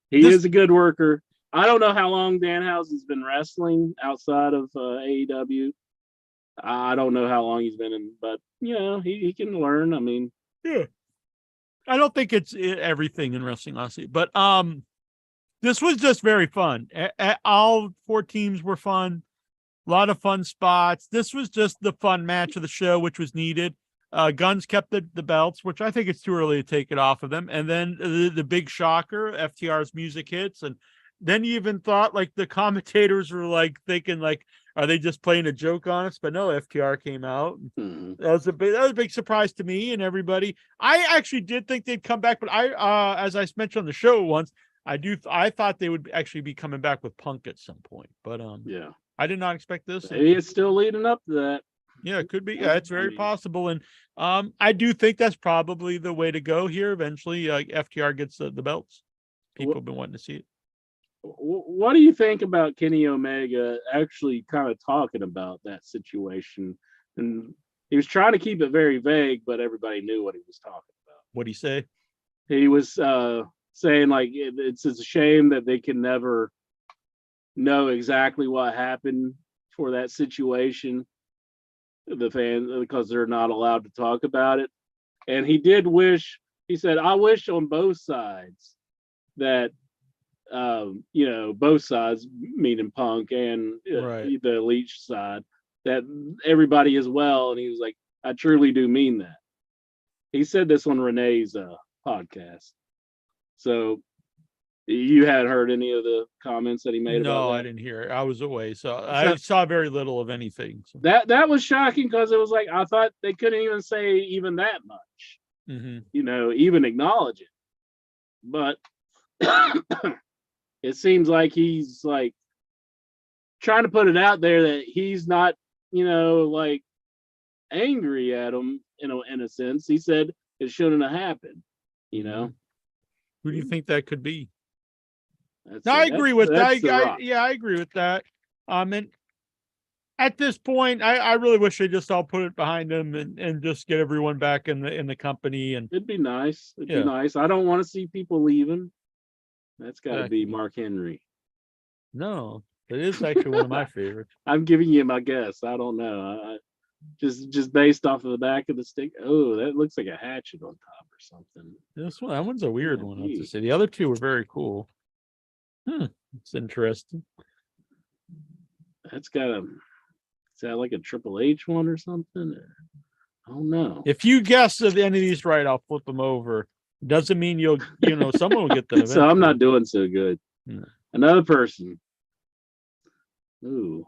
Speaker 2: he is a good worker. I don't know how long Danhausen's been wrestling outside of AEW. I don't know how long he's been in, but he can learn. I mean,
Speaker 1: I don't think it's everything in wrestling, honestly. But this was just very fun. All 4 teams were fun. A lot of fun spots. This was just the fun match of the show, which was needed. Guns kept the belts, which I think it's too early to take it off of them. And then the big shocker, FTR's music hits. And then you even thought like the commentators were like thinking like, are they just playing a joke on us? But no, FTR came out.
Speaker 2: Mm-hmm.
Speaker 1: That was a big surprise to me and everybody. I actually did think they'd come back, but as I mentioned on the show once, I thought they would actually be coming back with Punk at some point. But I did not expect this.
Speaker 2: Maybe it's still leading up to that.
Speaker 1: Yeah, it could be. Yeah, it's very possible. And I do think that's probably the way to go here. Eventually, FTR gets the belts. People have been wanting to see it.
Speaker 2: What do you think about Kenny Omega actually kind of talking about that situation? And he was trying to keep it very vague, but everybody knew what he was talking about.
Speaker 1: What'd he say?
Speaker 2: He was saying like it's a shame that they can never know exactly what happened for that situation, the fans, because they're not allowed to talk about it. And he said, I wish on both sides that both sides, meaning Punk and
Speaker 1: Right.
Speaker 2: the Elite side, that everybody is well. And he was like, I truly do mean that. He said this on Renee's podcast. So you had heard any of the comments that he made about
Speaker 1: No,
Speaker 2: that?
Speaker 1: I didn't hear it. I was away, so I saw very little of anything. So.
Speaker 2: That was shocking because it was like I thought they couldn't even say even that much. Even acknowledge it. But it seems like he's like trying to put it out there that he's not, like angry at him, in a sense. He said it shouldn't have happened,
Speaker 1: Who do you think that could be?
Speaker 2: I
Speaker 1: agree with that. I agree with that. And at this point, I really wish they just all put it behind them and just get everyone back in the company. And
Speaker 2: it'd be nice. It'd be nice. I don't want to see people leaving. That's got to be Mark Henry.
Speaker 1: No, it is actually one of my favorites.
Speaker 2: I'm giving you my guess. I don't know. Just based off of the back of the stick. Oh, that looks like a hatchet on top or something.
Speaker 1: That one's a weird one. I have to say. The other two were very cool. It's interesting.
Speaker 2: That's is that like a Triple H one or something? I don't know.
Speaker 1: If you guess any of these right, I'll flip them over. Doesn't mean someone will get them.
Speaker 2: So I'm not doing so good.
Speaker 1: No.
Speaker 2: Another person. Ooh.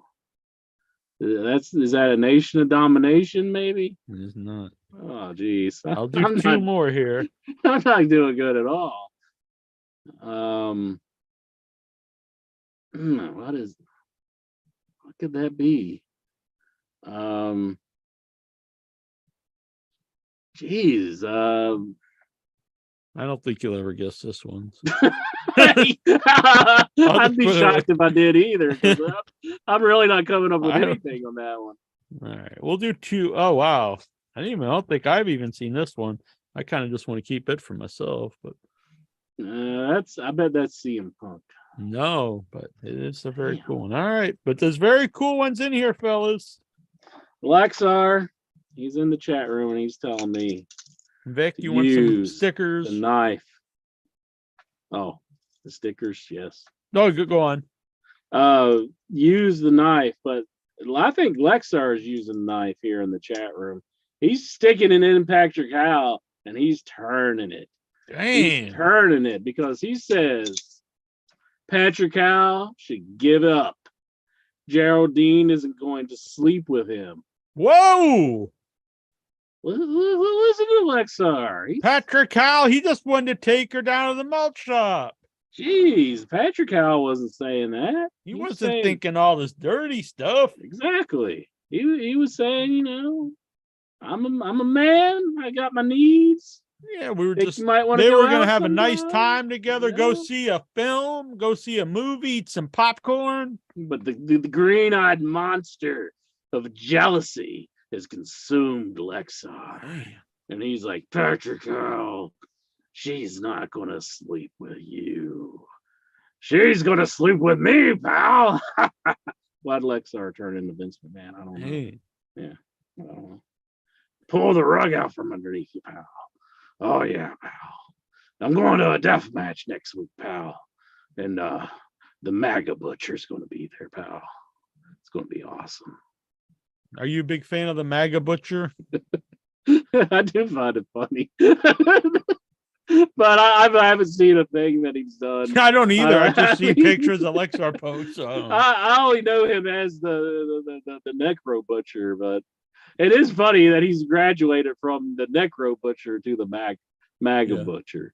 Speaker 2: Is that a Nation of Domination, maybe?
Speaker 1: It's not.
Speaker 2: Oh, geez.
Speaker 1: I'll do two more here.
Speaker 2: I'm not doing good at all. What could that be? Geez.
Speaker 1: I don't think you'll ever guess this one.
Speaker 2: I'd be shocked if I did either. I'm really not coming up with anything on that one.
Speaker 1: All right, we'll do two. Oh wow, I don't think I've even seen this one. I kind of just want to keep it for myself, but
Speaker 2: I bet that's CM Punk.
Speaker 1: No, but it is a very cool one. All right, but there's very cool ones in here, fellas.
Speaker 2: Lexar, he's in the chat room and he's telling me,
Speaker 1: Vic, you want some stickers?
Speaker 2: The knife. Oh, the stickers, yes.
Speaker 1: No, go on.
Speaker 2: Use the knife, but I think Lexar is using the knife here in the chat room. He's sticking it in Patrick Howe and he's turning it.
Speaker 1: Damn.
Speaker 2: He's turning it because he says Patrick Howe should give up. Geraldine isn't going to sleep with him.
Speaker 1: Whoa!
Speaker 2: Listen to Lexar.
Speaker 1: Patrick Howe, he just wanted to take her down to the malt shop.
Speaker 2: Jeez, Patrick Howe wasn't saying that.
Speaker 1: He wasn't thinking all this dirty stuff.
Speaker 2: Exactly. He was saying, I'm a man. I got my needs.
Speaker 1: Yeah, we were just. They were going to have a nice time together. Yeah. Go see a film. Go see a movie. Eat some popcorn.
Speaker 2: But the green-eyed monster of jealousy has consumed Lexar. Damn. And he's like, Patrick Howe, she's not going to sleep with you. She's going to sleep with me, pal. Why'd Lexar turn into Vince McMahon? I don't know.
Speaker 1: Hey.
Speaker 2: Yeah. I don't know. Pull the rug out from underneath you, pal. Oh, yeah, pal. I'm going to a death match next week, pal. And the MAGA Butcher's going to be there, pal. It's going to be awesome.
Speaker 1: Are you a big fan of the MAGA Butcher?
Speaker 2: I do find it funny. But I haven't seen a thing that he's done.
Speaker 1: I don't either. I just see pictures of Lexar posts. So
Speaker 2: I only know him as the Necro Butcher, but it is funny that he's graduated from the Necro Butcher to the MAGA Butcher.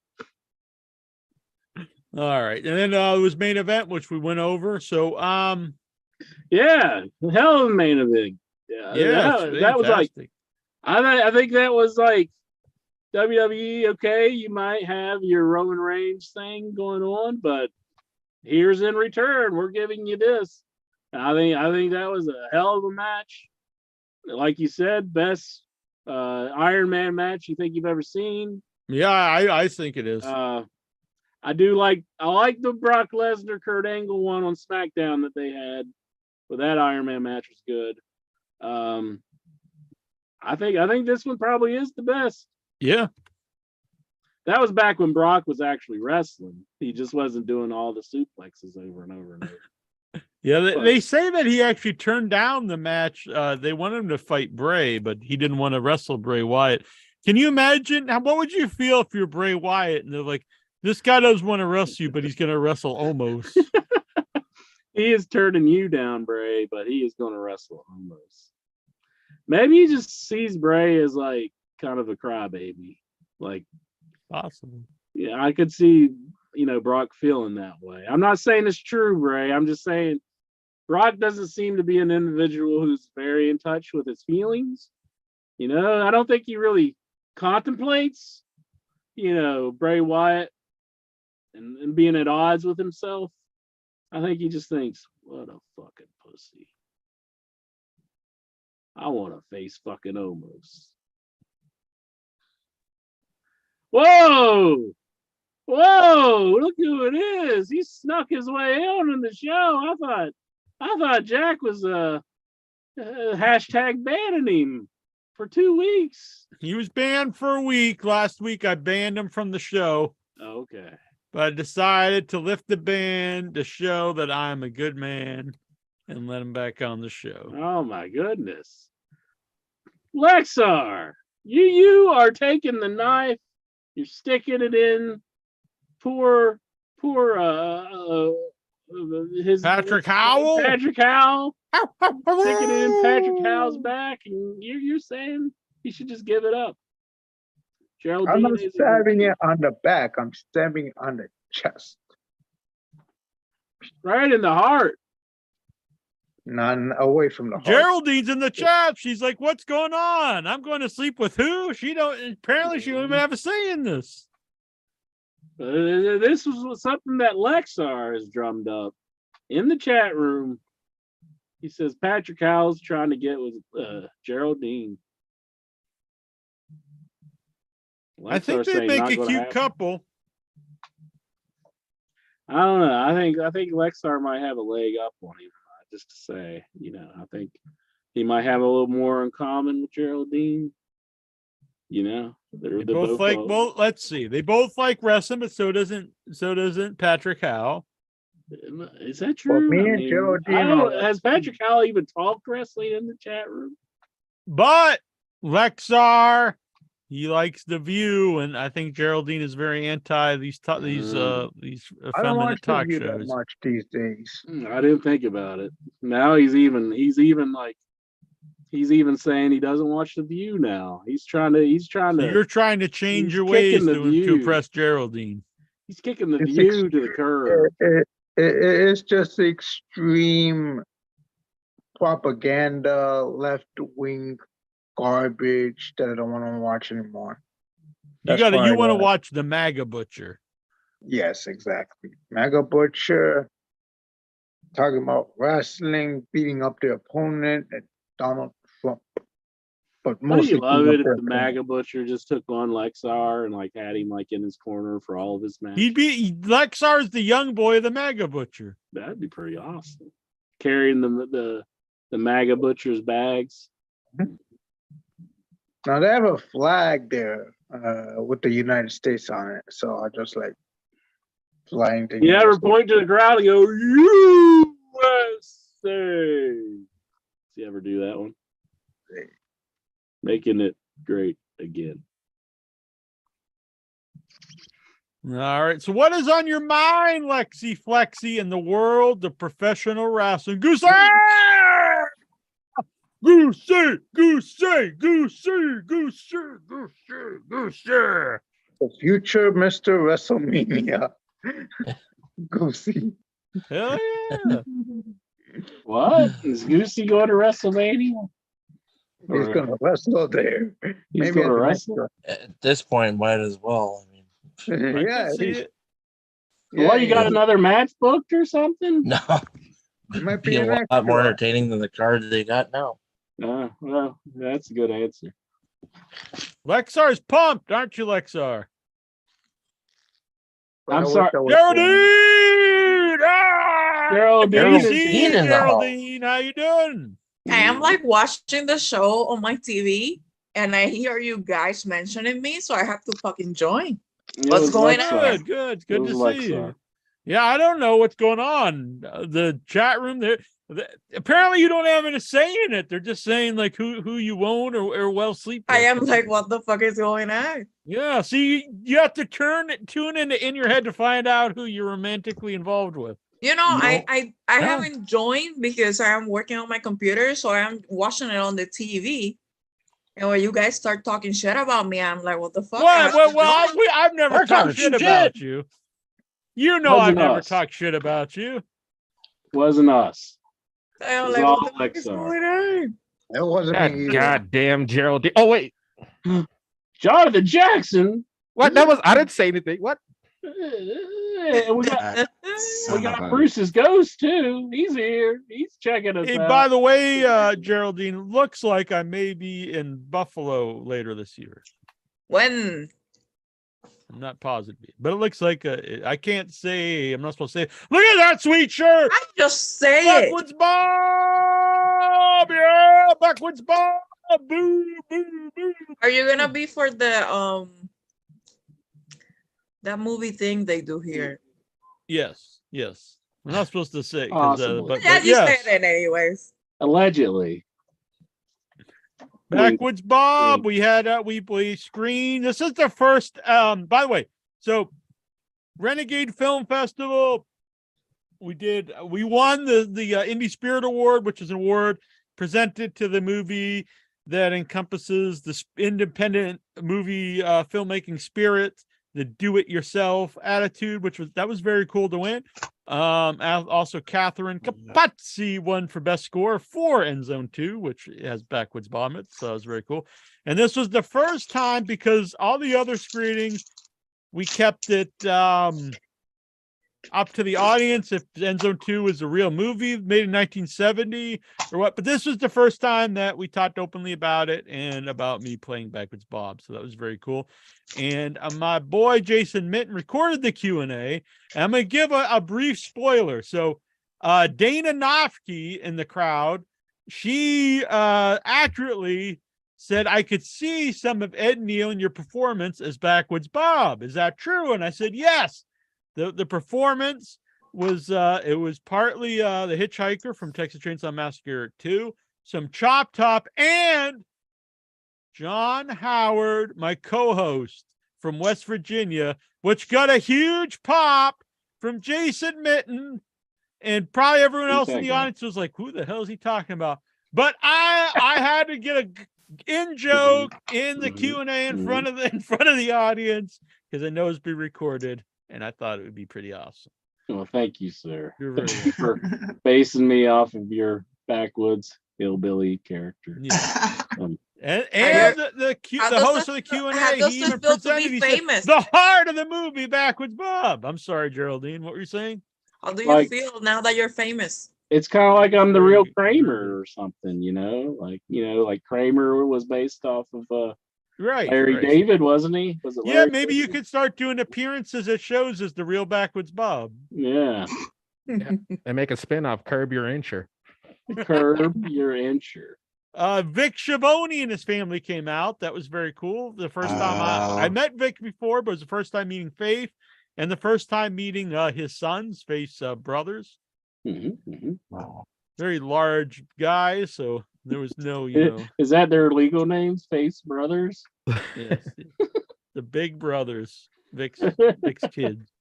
Speaker 1: All right. And then it was main event, which we went over. So
Speaker 2: yeah, hell of a main event. Yeah, that was like, I think that was like WWE. Okay, you might have your Roman Reigns thing going on, but here's in return, we're giving you this. I think that was a hell of a match. Like you said, best Iron Man match you think you've ever seen.
Speaker 1: Yeah, I think it is.
Speaker 2: I like the Brock Lesnar Kurt Angle one on SmackDown that they had, but that Iron Man match was good. I think this one probably is the best.
Speaker 1: Yeah.
Speaker 2: That was back when Brock was actually wrestling. He just wasn't doing all the suplexes over and over and over.
Speaker 1: Yeah, they say that he actually turned down the match. They wanted him to fight Bray, but he didn't want to wrestle Bray Wyatt. Can you imagine? What would you feel if you're Bray Wyatt and they're like, this guy doesn't want to wrestle you, but he's going to wrestle Omos?
Speaker 2: He is turning you down, Bray, but he is going to wrestle Omos. Maybe he just sees Bray as like kind of a crybaby. Like,
Speaker 1: possible.
Speaker 2: Yeah, I could see, Brock feeling that way. I'm not saying it's true, Bray. I'm just saying Brock doesn't seem to be an individual who's very in touch with his feelings. I don't think he really contemplates, Bray Wyatt and being at odds with himself. I think he just thinks, what a fucking pussy. I want to face fucking Omos. Whoa! Look who it is. He snuck his way in the show. I thought Jack was hashtag banning him for 2 weeks.
Speaker 1: He was banned for a week. Last week I banned him from the show.
Speaker 2: Okay.
Speaker 1: But I decided to lift the ban to show that I'm a good man and let him back on the show.
Speaker 2: Oh my goodness. Lexar, you are taking the knife, you're sticking it in poor his
Speaker 1: Patrick Howell.
Speaker 2: Sticking it in Patrick Howell's back, and you're saying he should just give it up. Geraldine,
Speaker 3: I'm not stabbing it on the back. I'm stabbing it on the chest.
Speaker 2: Right in the heart.
Speaker 3: None away from the heart.
Speaker 1: Geraldine's in the chat. She's like, what's going on? I'm going to sleep with who? She don't even have a say in this.
Speaker 2: This was something that Lexar has drummed up in the chat room. He says Patrick Howell's trying to get with Geraldine.
Speaker 1: Lexar, I think they make a cute couple.
Speaker 2: I don't know. I think Lexar might have a leg up on him. Just to say, I think he might have a little more in common with Geraldine. They're
Speaker 1: both like. Well, let's see. They both like wrestling, but so doesn't Patrick Howell.
Speaker 2: Is that true?
Speaker 3: Well, me and Geraldine.
Speaker 2: Has Patrick Howell even talked wrestling in the chat room?
Speaker 1: But Lexar, he likes The View, and I think Geraldine is very anti these effeminate talk shows.
Speaker 3: That much these days.
Speaker 2: I didn't think about it. Now he's even saying he doesn't watch The View now. He's trying to.
Speaker 1: You're trying to change your ways to impress Geraldine.
Speaker 2: He's kicking The View to the curb.
Speaker 3: It's just extreme propaganda, left wing garbage that I don't want to watch anymore.
Speaker 1: You want to watch the MAGA Butcher.
Speaker 3: Yes, exactly. MAGA Butcher talking about wrestling, beating up the opponent, and Donald Trump. But mostly,
Speaker 2: you love it if the MAGA Butcher just took on Lexar and had him in his corner for all of his matches.
Speaker 1: Lexar's the young boy of the MAGA Butcher.
Speaker 2: That'd be pretty awesome. Carrying the MAGA Butcher's bags.
Speaker 3: Mm-hmm. Now they have a flag there with the United States on it, so I just flying to.
Speaker 2: You ever point to the crowd and go USA? You ever do that one? Making it great again.
Speaker 1: All right. So, what is on your mind, Lexi Flexi, in the world of professional wrestling? Goose! Goosey, goosey, goosey, goosey, goosey, goosey.
Speaker 3: The future Mr. WrestleMania. Goosey.
Speaker 1: Hell yeah.
Speaker 2: What? Is Goosey going to WrestleMania?
Speaker 3: He's going to wrestle there.
Speaker 2: He's going to wrestle?
Speaker 4: At this point, might as well.
Speaker 3: I mean, yeah.
Speaker 2: What, you got another match booked or something?
Speaker 4: No.
Speaker 3: It might
Speaker 4: be a lot more entertaining than the card they got now.
Speaker 2: Well, that's a good answer.
Speaker 1: Lexar's pumped, aren't you, Lexar?
Speaker 2: I'm sorry.
Speaker 1: Geraldine, how you doing?
Speaker 5: I am watching the show on my TV, and I hear you guys mentioning me, so I have to fucking join.
Speaker 2: It
Speaker 5: What's
Speaker 2: was
Speaker 5: going
Speaker 2: Lexar.
Speaker 5: on?
Speaker 1: Good. It's
Speaker 2: It
Speaker 1: good
Speaker 2: was
Speaker 1: to see you.
Speaker 2: Lexar.
Speaker 1: Yeah, I don't know what's going on. The chat room there. Apparently, you don't have any say in it. They're just saying like who you own or well sleep.
Speaker 5: I
Speaker 1: with.
Speaker 5: am like, what the fuck is going on?
Speaker 1: Yeah, see, you have to tune into in your head to find out who you're romantically involved with.
Speaker 5: You know,
Speaker 2: No.
Speaker 5: I haven't joined because I am working on my computer, so I'm watching it on the TV. And when you guys start talking shit about me, I'm like, what the fuck?
Speaker 1: I've never
Speaker 4: We're
Speaker 1: talked
Speaker 4: talking
Speaker 1: shit
Speaker 4: shit.
Speaker 1: about you. You know,
Speaker 2: Wasn't
Speaker 1: I've never
Speaker 2: us.
Speaker 1: talked shit about you.
Speaker 2: Wasn't us.
Speaker 5: I'm
Speaker 2: It's
Speaker 5: like,
Speaker 2: all
Speaker 5: what the fuck is
Speaker 2: Lexar.
Speaker 5: going on?
Speaker 3: It wasn't
Speaker 6: God
Speaker 3: me either.
Speaker 6: goddamn Geraldine. Oh wait,
Speaker 2: Jonathan Jackson.
Speaker 6: what? That was I didn't say anything. What?
Speaker 2: And we got
Speaker 7: Son of a-
Speaker 2: Bruce's ghost too. He's here. He's checking us
Speaker 1: Hey,
Speaker 2: out.
Speaker 1: by the way, Geraldine, looks like I may be in Buffalo later this year.
Speaker 5: When?
Speaker 1: I'm not positive, but it looks like I can't say. I'm not supposed to say. Look at that sweet shirt.
Speaker 5: I just say it.
Speaker 1: Backwards Bob, yeah, backwards Bob. Boo, boo, boo.
Speaker 5: Are you gonna be for the that movie thing they do here?
Speaker 1: Yes. I'm not supposed to say, 'cause,
Speaker 2: Possibly.
Speaker 1: but
Speaker 5: Yeah, you
Speaker 1: yes.
Speaker 5: say it anyways.
Speaker 2: Allegedly.
Speaker 1: Backwards Bob, we had we screened. This is the first. By the way, so Renegade Film Festival, we won the Indie Spirit Award, which is an award presented to the movie that encompasses the independent movie filmmaking spirit, the do-it-yourself attitude, that was very cool to win. Also Catherine Capazzi won for best score for End Zone 2, which has Backwards Bomb it, so it was very cool. And this was the first time, because all the other screenings we kept it up to the audience if End Zone 2 was a real movie made in 1970 or what, but this was the first time that we talked openly about it and about me playing Backwards Bob, so that was very cool. And my boy Jason Minton recorded the Q&A, and I'm going to give a brief spoiler. So Dana Nofke in the crowd, she accurately said, I could see some of Ed Neal in your performance as Backwards Bob. Is that true? And I said, yes. The performance was it was partly the Hitchhiker from Texas Chainsaw Massacre 2, some Chop Top, and John Howard, my co-host from West Virginia, which got a huge pop from Jason Minton, and probably everyone else in the audience was like, who the hell is he talking about? But I had to get a in joke in the Q&A in front of the audience, because I know it's being recorded, and I thought it would be pretty awesome.
Speaker 2: Well, thank you, sir,
Speaker 1: You're very welcome.
Speaker 2: for basing me off of your backwoods hillbilly character.
Speaker 1: Yeah. And
Speaker 5: How
Speaker 1: the
Speaker 5: does
Speaker 1: host
Speaker 5: it-
Speaker 1: of the Q&A,
Speaker 5: how does
Speaker 1: he
Speaker 5: it
Speaker 1: even
Speaker 5: feel to be
Speaker 1: presented, he said,
Speaker 5: famous?
Speaker 1: the heart of the movie, Backwards Bob. I'm sorry, Geraldine, what were you saying?
Speaker 5: How do you
Speaker 2: Like-
Speaker 5: feel now that you're famous?
Speaker 2: It's kind of like I'm the
Speaker 1: Very
Speaker 2: real
Speaker 1: good,
Speaker 2: Kramer
Speaker 1: very good.
Speaker 2: or something, like Kramer was based off of
Speaker 1: Right.
Speaker 2: Larry
Speaker 1: right.
Speaker 2: David, wasn't he? Was it
Speaker 1: Yeah,
Speaker 2: Larry
Speaker 1: maybe you
Speaker 2: David?
Speaker 1: could start doing appearances at shows as the real Backwards Bob.
Speaker 2: Yeah.
Speaker 6: And make a spin-off, Curb Your Incher.
Speaker 2: Curb your incher.
Speaker 1: Vic Schiavone and his family came out. That was very cool. The first time I
Speaker 7: Oh.
Speaker 1: met Vic before, but it was the first time meeting Faith, and the first time meeting his sons, Faith's brothers.
Speaker 7: Wow.
Speaker 1: Very large guys, so there was no,
Speaker 2: Is that their legal names? Face Brothers?
Speaker 1: yes, the big brothers, Vic's kids.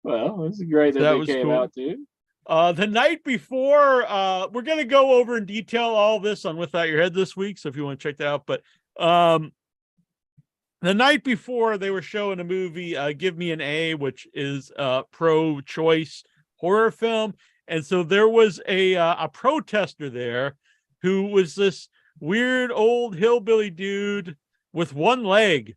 Speaker 2: Well, it's great that
Speaker 1: That
Speaker 2: they
Speaker 1: was
Speaker 2: came
Speaker 1: cool.
Speaker 2: out too.
Speaker 1: The night before, we're gonna go over in detail all this on Without Your Head this week, so if you want to check that out. But the night before, they were showing a movie, Give Me an A, which is a pro-choice horror film, and so there was a protester there who was this weird old hillbilly dude with one leg,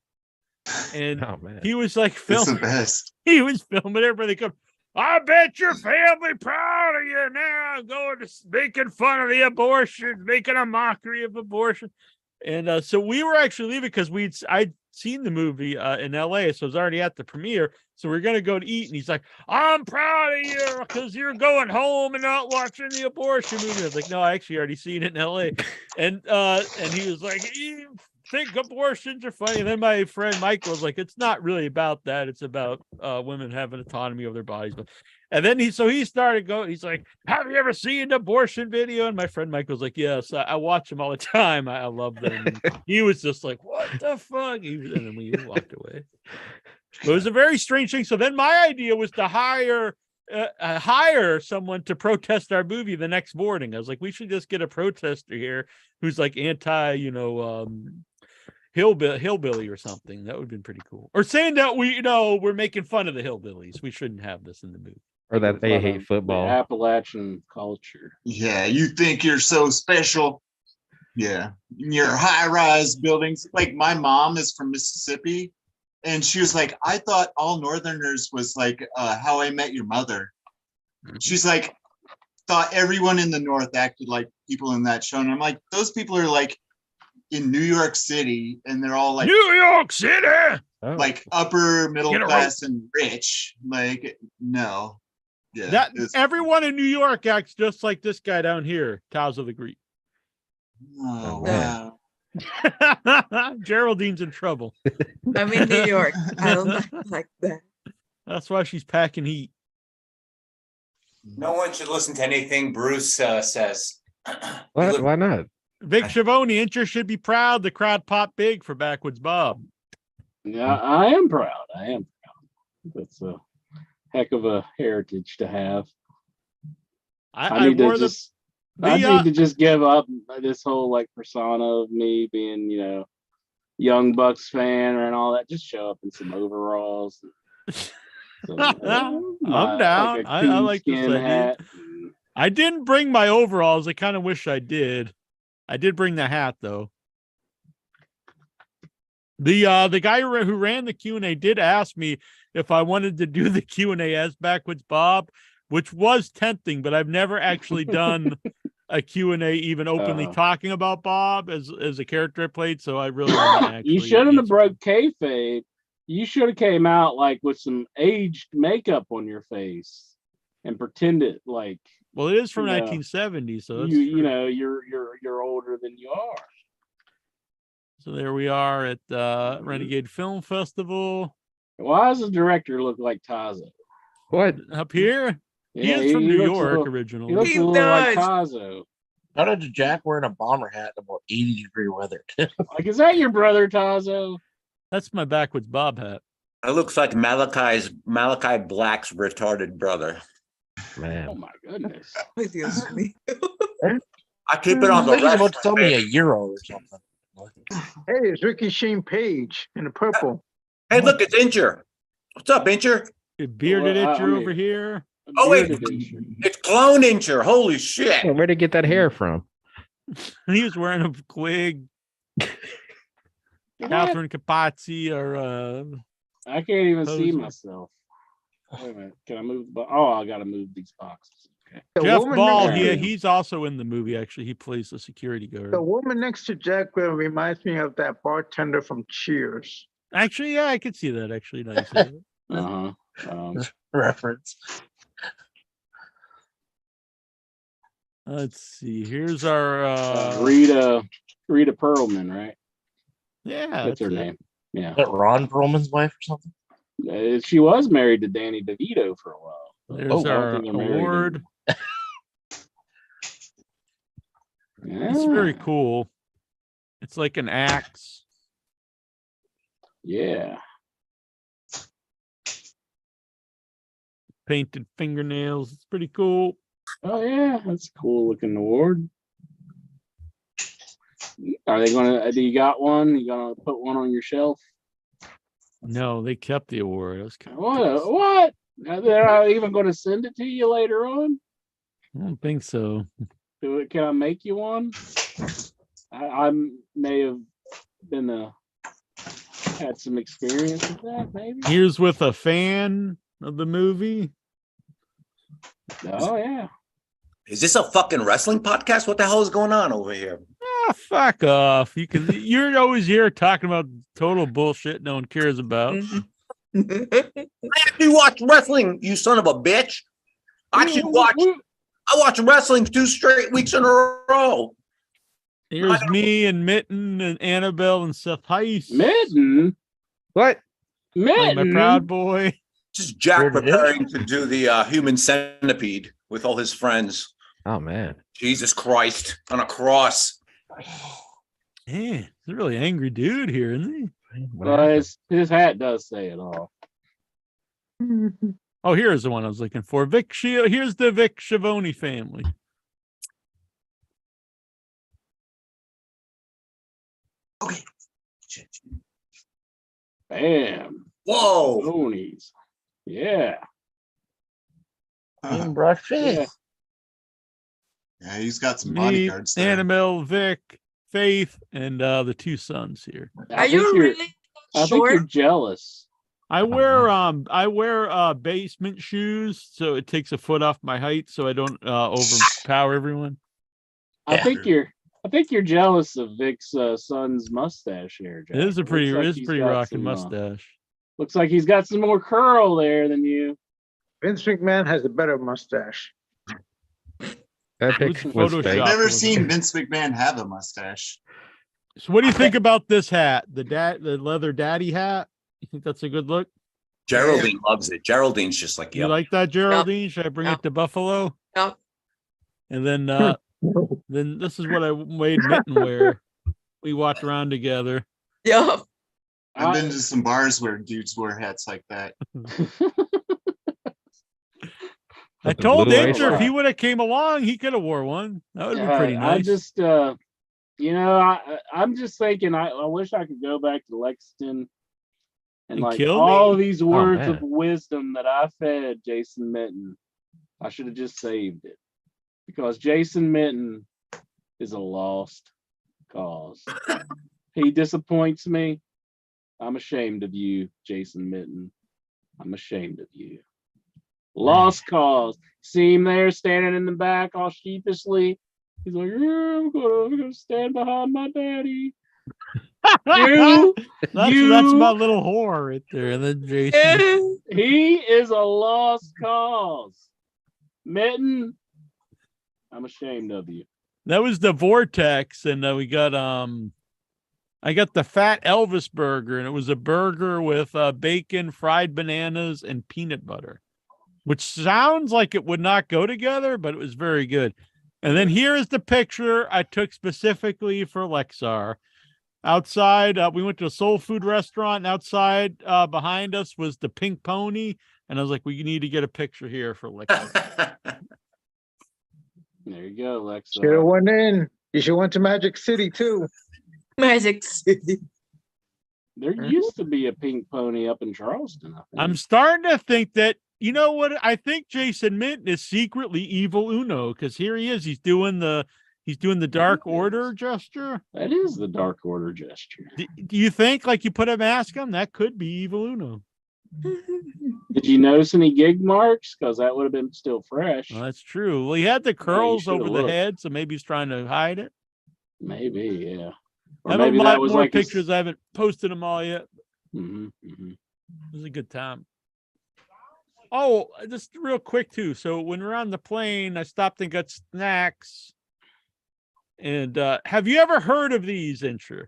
Speaker 1: and
Speaker 6: Oh man.
Speaker 1: he was like
Speaker 7: It's the
Speaker 1: filming.
Speaker 7: best.
Speaker 1: He was filming everybody. Come, I bet your family proud of you now. Going to making fun of the abortion, making a mockery of abortion, and so we were actually leaving because I'd seen the movie in L.A., so I was already at the premiere. So we're gonna go to eat, and he's like, "I'm proud of you because you're going home and not watching the abortion movie." I was like, "No, I actually already seen it in L.A." And he was like, think abortions are funny. And then my friend Michael was like, it's not really about that. It's about women having autonomy of their bodies. But and then he started going, he's like, have you ever seen an abortion video? And my friend Michael's like, yes, I watch them all the time. I love them. And he was just like, what the fuck? And then we walked away. It was a very strange thing. So then my idea was to hire someone to protest our movie the next morning. I was like, we should just get a protester here who's like anti, hillbilly or something. That would have been pretty cool. Or saying that we're making fun of the hillbillies. We shouldn't have this in the movie.
Speaker 6: Or that they hate
Speaker 2: The
Speaker 6: football.
Speaker 2: Appalachian culture.
Speaker 8: Yeah, you think you're so special. Yeah, your high-rise buildings. Like my mom is from Mississippi, and she was like, I thought all Northerners was like How I Met Your Mother. She's like, thought everyone in the North acted like people in that show. And I'm like, those people are like in New York City, and they're all like
Speaker 1: New York City,
Speaker 8: like upper middle class and rich. Like, no. Yeah,
Speaker 1: everyone in New York acts just like this guy down here, Taz of the Greek.
Speaker 8: Oh, wow.
Speaker 1: Geraldine's in trouble.
Speaker 5: I'm in New York. I don't like that.
Speaker 1: That's why she's packing heat.
Speaker 9: No one should listen to anything Bruce says.
Speaker 6: What? Why not?
Speaker 1: Vic Schiavone, Incher should be proud. The crowd popped big for Backwoods Bob.
Speaker 2: Yeah, I am proud. That's a heck of a heritage to have. I need to just give up this whole like persona of me being, young Bucks fan and all that. Just show up in some overalls.
Speaker 1: I'm down. I like this idea. I didn't bring my overalls. I kind of wish I did. I did bring the hat though. The guy who ran the Q&A did ask me if I wanted to do the Q&A as Backwoods Bob, which was tempting, but I've never actually done a Q&A even openly talking about Bob as a character I played. So I really want to actually.
Speaker 2: You shouldn't have broke kayfabe. You should have came out like with some aged makeup on your face and pretended like.
Speaker 1: Well, it is from 1970, so that's
Speaker 2: you're older than you are.
Speaker 1: So there we are at Renegade Film Festival.
Speaker 2: Why does the director look like Tazo?
Speaker 6: What?
Speaker 1: Up here?
Speaker 2: Yeah,
Speaker 1: he is from New York
Speaker 2: He
Speaker 1: originally.
Speaker 2: looks a little like Tazo.
Speaker 4: How did Jack wearing a bomber hat in about 80-degree weather?
Speaker 2: Like, is that your brother, Tazo?
Speaker 1: That's my Backwoods Bob hat.
Speaker 9: It looks like Malachi Black's retarded brother.
Speaker 6: Man.
Speaker 2: Oh my goodness.
Speaker 5: Ay, Dios mío.
Speaker 9: I keep it on the
Speaker 4: He's about
Speaker 9: left.
Speaker 4: to tell me a euro or something.
Speaker 3: Hey, it's Ricky Shane Page in the purple.
Speaker 9: Hey, look, it's Incher. What's up, Incher?
Speaker 1: Bearded
Speaker 2: Well,
Speaker 1: Itcher over here.
Speaker 9: Oh, wait. It's clone Incher. Holy shit.
Speaker 6: Yeah, where'd he get that hair from?
Speaker 1: He was wearing a Quig. Catherine Capazzi or
Speaker 2: I can't even see
Speaker 1: Poser.
Speaker 2: myself. Wait a minute. Can I move? I got to move these boxes. Okay.
Speaker 3: The
Speaker 1: Jeff
Speaker 3: woman
Speaker 1: Ball.
Speaker 3: next
Speaker 2: to-
Speaker 1: He's also in the movie. Actually, he plays the security guard.
Speaker 3: The woman next to Jack reminds me of that bartender from Cheers.
Speaker 1: Actually, yeah, I could see that. Actually, nice.
Speaker 4: Reference.
Speaker 1: Let's see. Here's our
Speaker 2: Rita Perlman, right?
Speaker 1: yeah.
Speaker 2: That's her
Speaker 1: it.
Speaker 2: name. Yeah.
Speaker 4: Is that Ron Perlman's wife or something?
Speaker 2: She was married to Danny DeVito for a while.
Speaker 1: There's
Speaker 2: I don't
Speaker 1: our
Speaker 2: think they're married
Speaker 1: award.
Speaker 2: anymore.
Speaker 1: It's very cool. It's like an axe.
Speaker 2: Yeah.
Speaker 1: Painted fingernails. It's pretty cool.
Speaker 2: Oh yeah, that's a cool looking award. Are they gonna? Do you got one? You gonna put one on your shelf?
Speaker 1: No, they kept the award. I was kind of
Speaker 2: What? They're not even going to send it to you later on?
Speaker 1: I don't think so.
Speaker 2: Can I make you one? I may have been had some experience with that, maybe.
Speaker 1: Here's with a fan of the movie.
Speaker 2: Oh yeah.
Speaker 9: Is this a fucking wrestling podcast? What the hell is going on over here?
Speaker 1: Ah, fuck off. You're always here talking about total bullshit no one cares about.
Speaker 5: Mhm.
Speaker 9: I actually watch wrestling, you son of a bitch. I watch wrestling 2 straight weeks in a row.
Speaker 1: Here's me and Mitten and Annabelle and Seth Heiss.
Speaker 2: Mitten,
Speaker 6: What?
Speaker 1: Playing my
Speaker 2: Mitten.
Speaker 1: proud boy.
Speaker 7: Just Jack
Speaker 4: Where did it?
Speaker 7: preparing to do the human centipede with all his friends.
Speaker 6: Oh man.
Speaker 7: Jesus Christ on a cross.
Speaker 1: Man, he's a really angry dude here, isn't he?
Speaker 6: What
Speaker 2: Well,
Speaker 6: happened?
Speaker 2: his hat does say it all.
Speaker 1: Oh, here's the one I was looking for. Here's the Vic Schiavone family.
Speaker 8: Okay.
Speaker 2: Bam.
Speaker 7: Whoa.
Speaker 2: Ponies. Yeah.
Speaker 3: Didn't brush it.
Speaker 2: Yeah.
Speaker 8: Yeah, he's got some
Speaker 1: Me,
Speaker 8: bodyguards there.
Speaker 1: Annabelle, Vic, Faith, and the two sons here.
Speaker 5: Are you really
Speaker 2: I think you're
Speaker 5: sure?
Speaker 2: jealous.
Speaker 1: I wear basement shoes, so it takes a foot off my height, so I don't overpower everyone.
Speaker 2: I think you're jealous of Vic's son's mustache here, Jack.
Speaker 1: It is a pretty,
Speaker 2: Looks like
Speaker 1: it is
Speaker 2: he's
Speaker 1: pretty
Speaker 2: got
Speaker 1: rocking
Speaker 2: some,
Speaker 1: mustache.
Speaker 2: Looks like he's got some more curl there than you.
Speaker 3: Vince McMahon has a better mustache.
Speaker 6: That
Speaker 1: It was
Speaker 6: picture was
Speaker 1: Photoshop.
Speaker 6: fake.
Speaker 8: I've never
Speaker 1: wasn't
Speaker 8: seen
Speaker 1: it?
Speaker 8: Vince McMahon have a mustache.
Speaker 1: So, what do you think about this hat? The leather daddy hat. You think that's a good look?
Speaker 7: Geraldine loves it. Geraldine's just like,
Speaker 1: You
Speaker 7: yep.
Speaker 1: like that, Geraldine? Should I bring
Speaker 5: Yep.
Speaker 1: it to Buffalo?
Speaker 5: Yep.
Speaker 1: And then this is what I made Mitten wear. We walked around together.
Speaker 5: Yeah.
Speaker 8: I've been to some bars where dudes wear hats like that.
Speaker 1: I
Speaker 6: With the
Speaker 1: told
Speaker 6: blue
Speaker 1: Andrew if
Speaker 6: eyes.
Speaker 1: he would have came along, he could have wore one. That would have been pretty
Speaker 2: I
Speaker 1: nice.
Speaker 2: just, I'm just thinking, I wish I could go back to Lexington and
Speaker 1: And
Speaker 2: like
Speaker 1: kill
Speaker 2: all
Speaker 1: me?
Speaker 2: these words of
Speaker 6: man.
Speaker 2: wisdom that I fed Jason Mitten. I should have just saved it because Jason Mitten is a lost cause. He disappoints me. I'm ashamed of you, Jason Mitten. I'm ashamed of you. Lost cause. See him there standing in the back all sheepishly. He's like, yeah, I'm gonna stand behind my daddy. You,
Speaker 1: that's my little whore right there. And then Jason.
Speaker 2: he is a lost cause. Mitten, I'm ashamed of you.
Speaker 1: That was the Vortex, and we got I got the Fat Elvis burger, and it was a burger with bacon, fried bananas, and peanut butter, which sounds like it would not go together, but it was very good. And then here is the picture I took specifically for Lexar. Outside, we went to a soul food restaurant, and outside behind us was the pink pony, and I was like, we need to get a picture here for Lexar.
Speaker 2: There you go, Lex.
Speaker 3: Should have went in. You should went to Magic City too.
Speaker 5: Magic City.
Speaker 2: There used to be a pink pony up in Charleston. I think.
Speaker 1: I'm starting to think that, you know what? I think Jason Minton is secretly evil Uno, because here he is. He's doing the Dark Order gesture.
Speaker 2: That is the Dark Order gesture.
Speaker 1: Do you think, like, you put a mask on, that could be evil Uno?
Speaker 2: Did you notice any gig marks? Because that would have been still fresh.
Speaker 1: Well, that's true. Well, he had the curls
Speaker 2: should've
Speaker 1: over
Speaker 2: looked.
Speaker 1: the head, so maybe he's trying to hide it.
Speaker 2: Maybe, yeah. Or
Speaker 1: I have
Speaker 2: maybe
Speaker 1: a
Speaker 2: that
Speaker 1: lot
Speaker 2: was
Speaker 1: more
Speaker 2: like his-
Speaker 1: pictures. I haven't posted them all yet.
Speaker 2: Mhm, mhm.
Speaker 1: It was a good time. Oh, just real quick too. So when we're on the plane, I stopped and got snacks. And have you ever heard of these, Incher?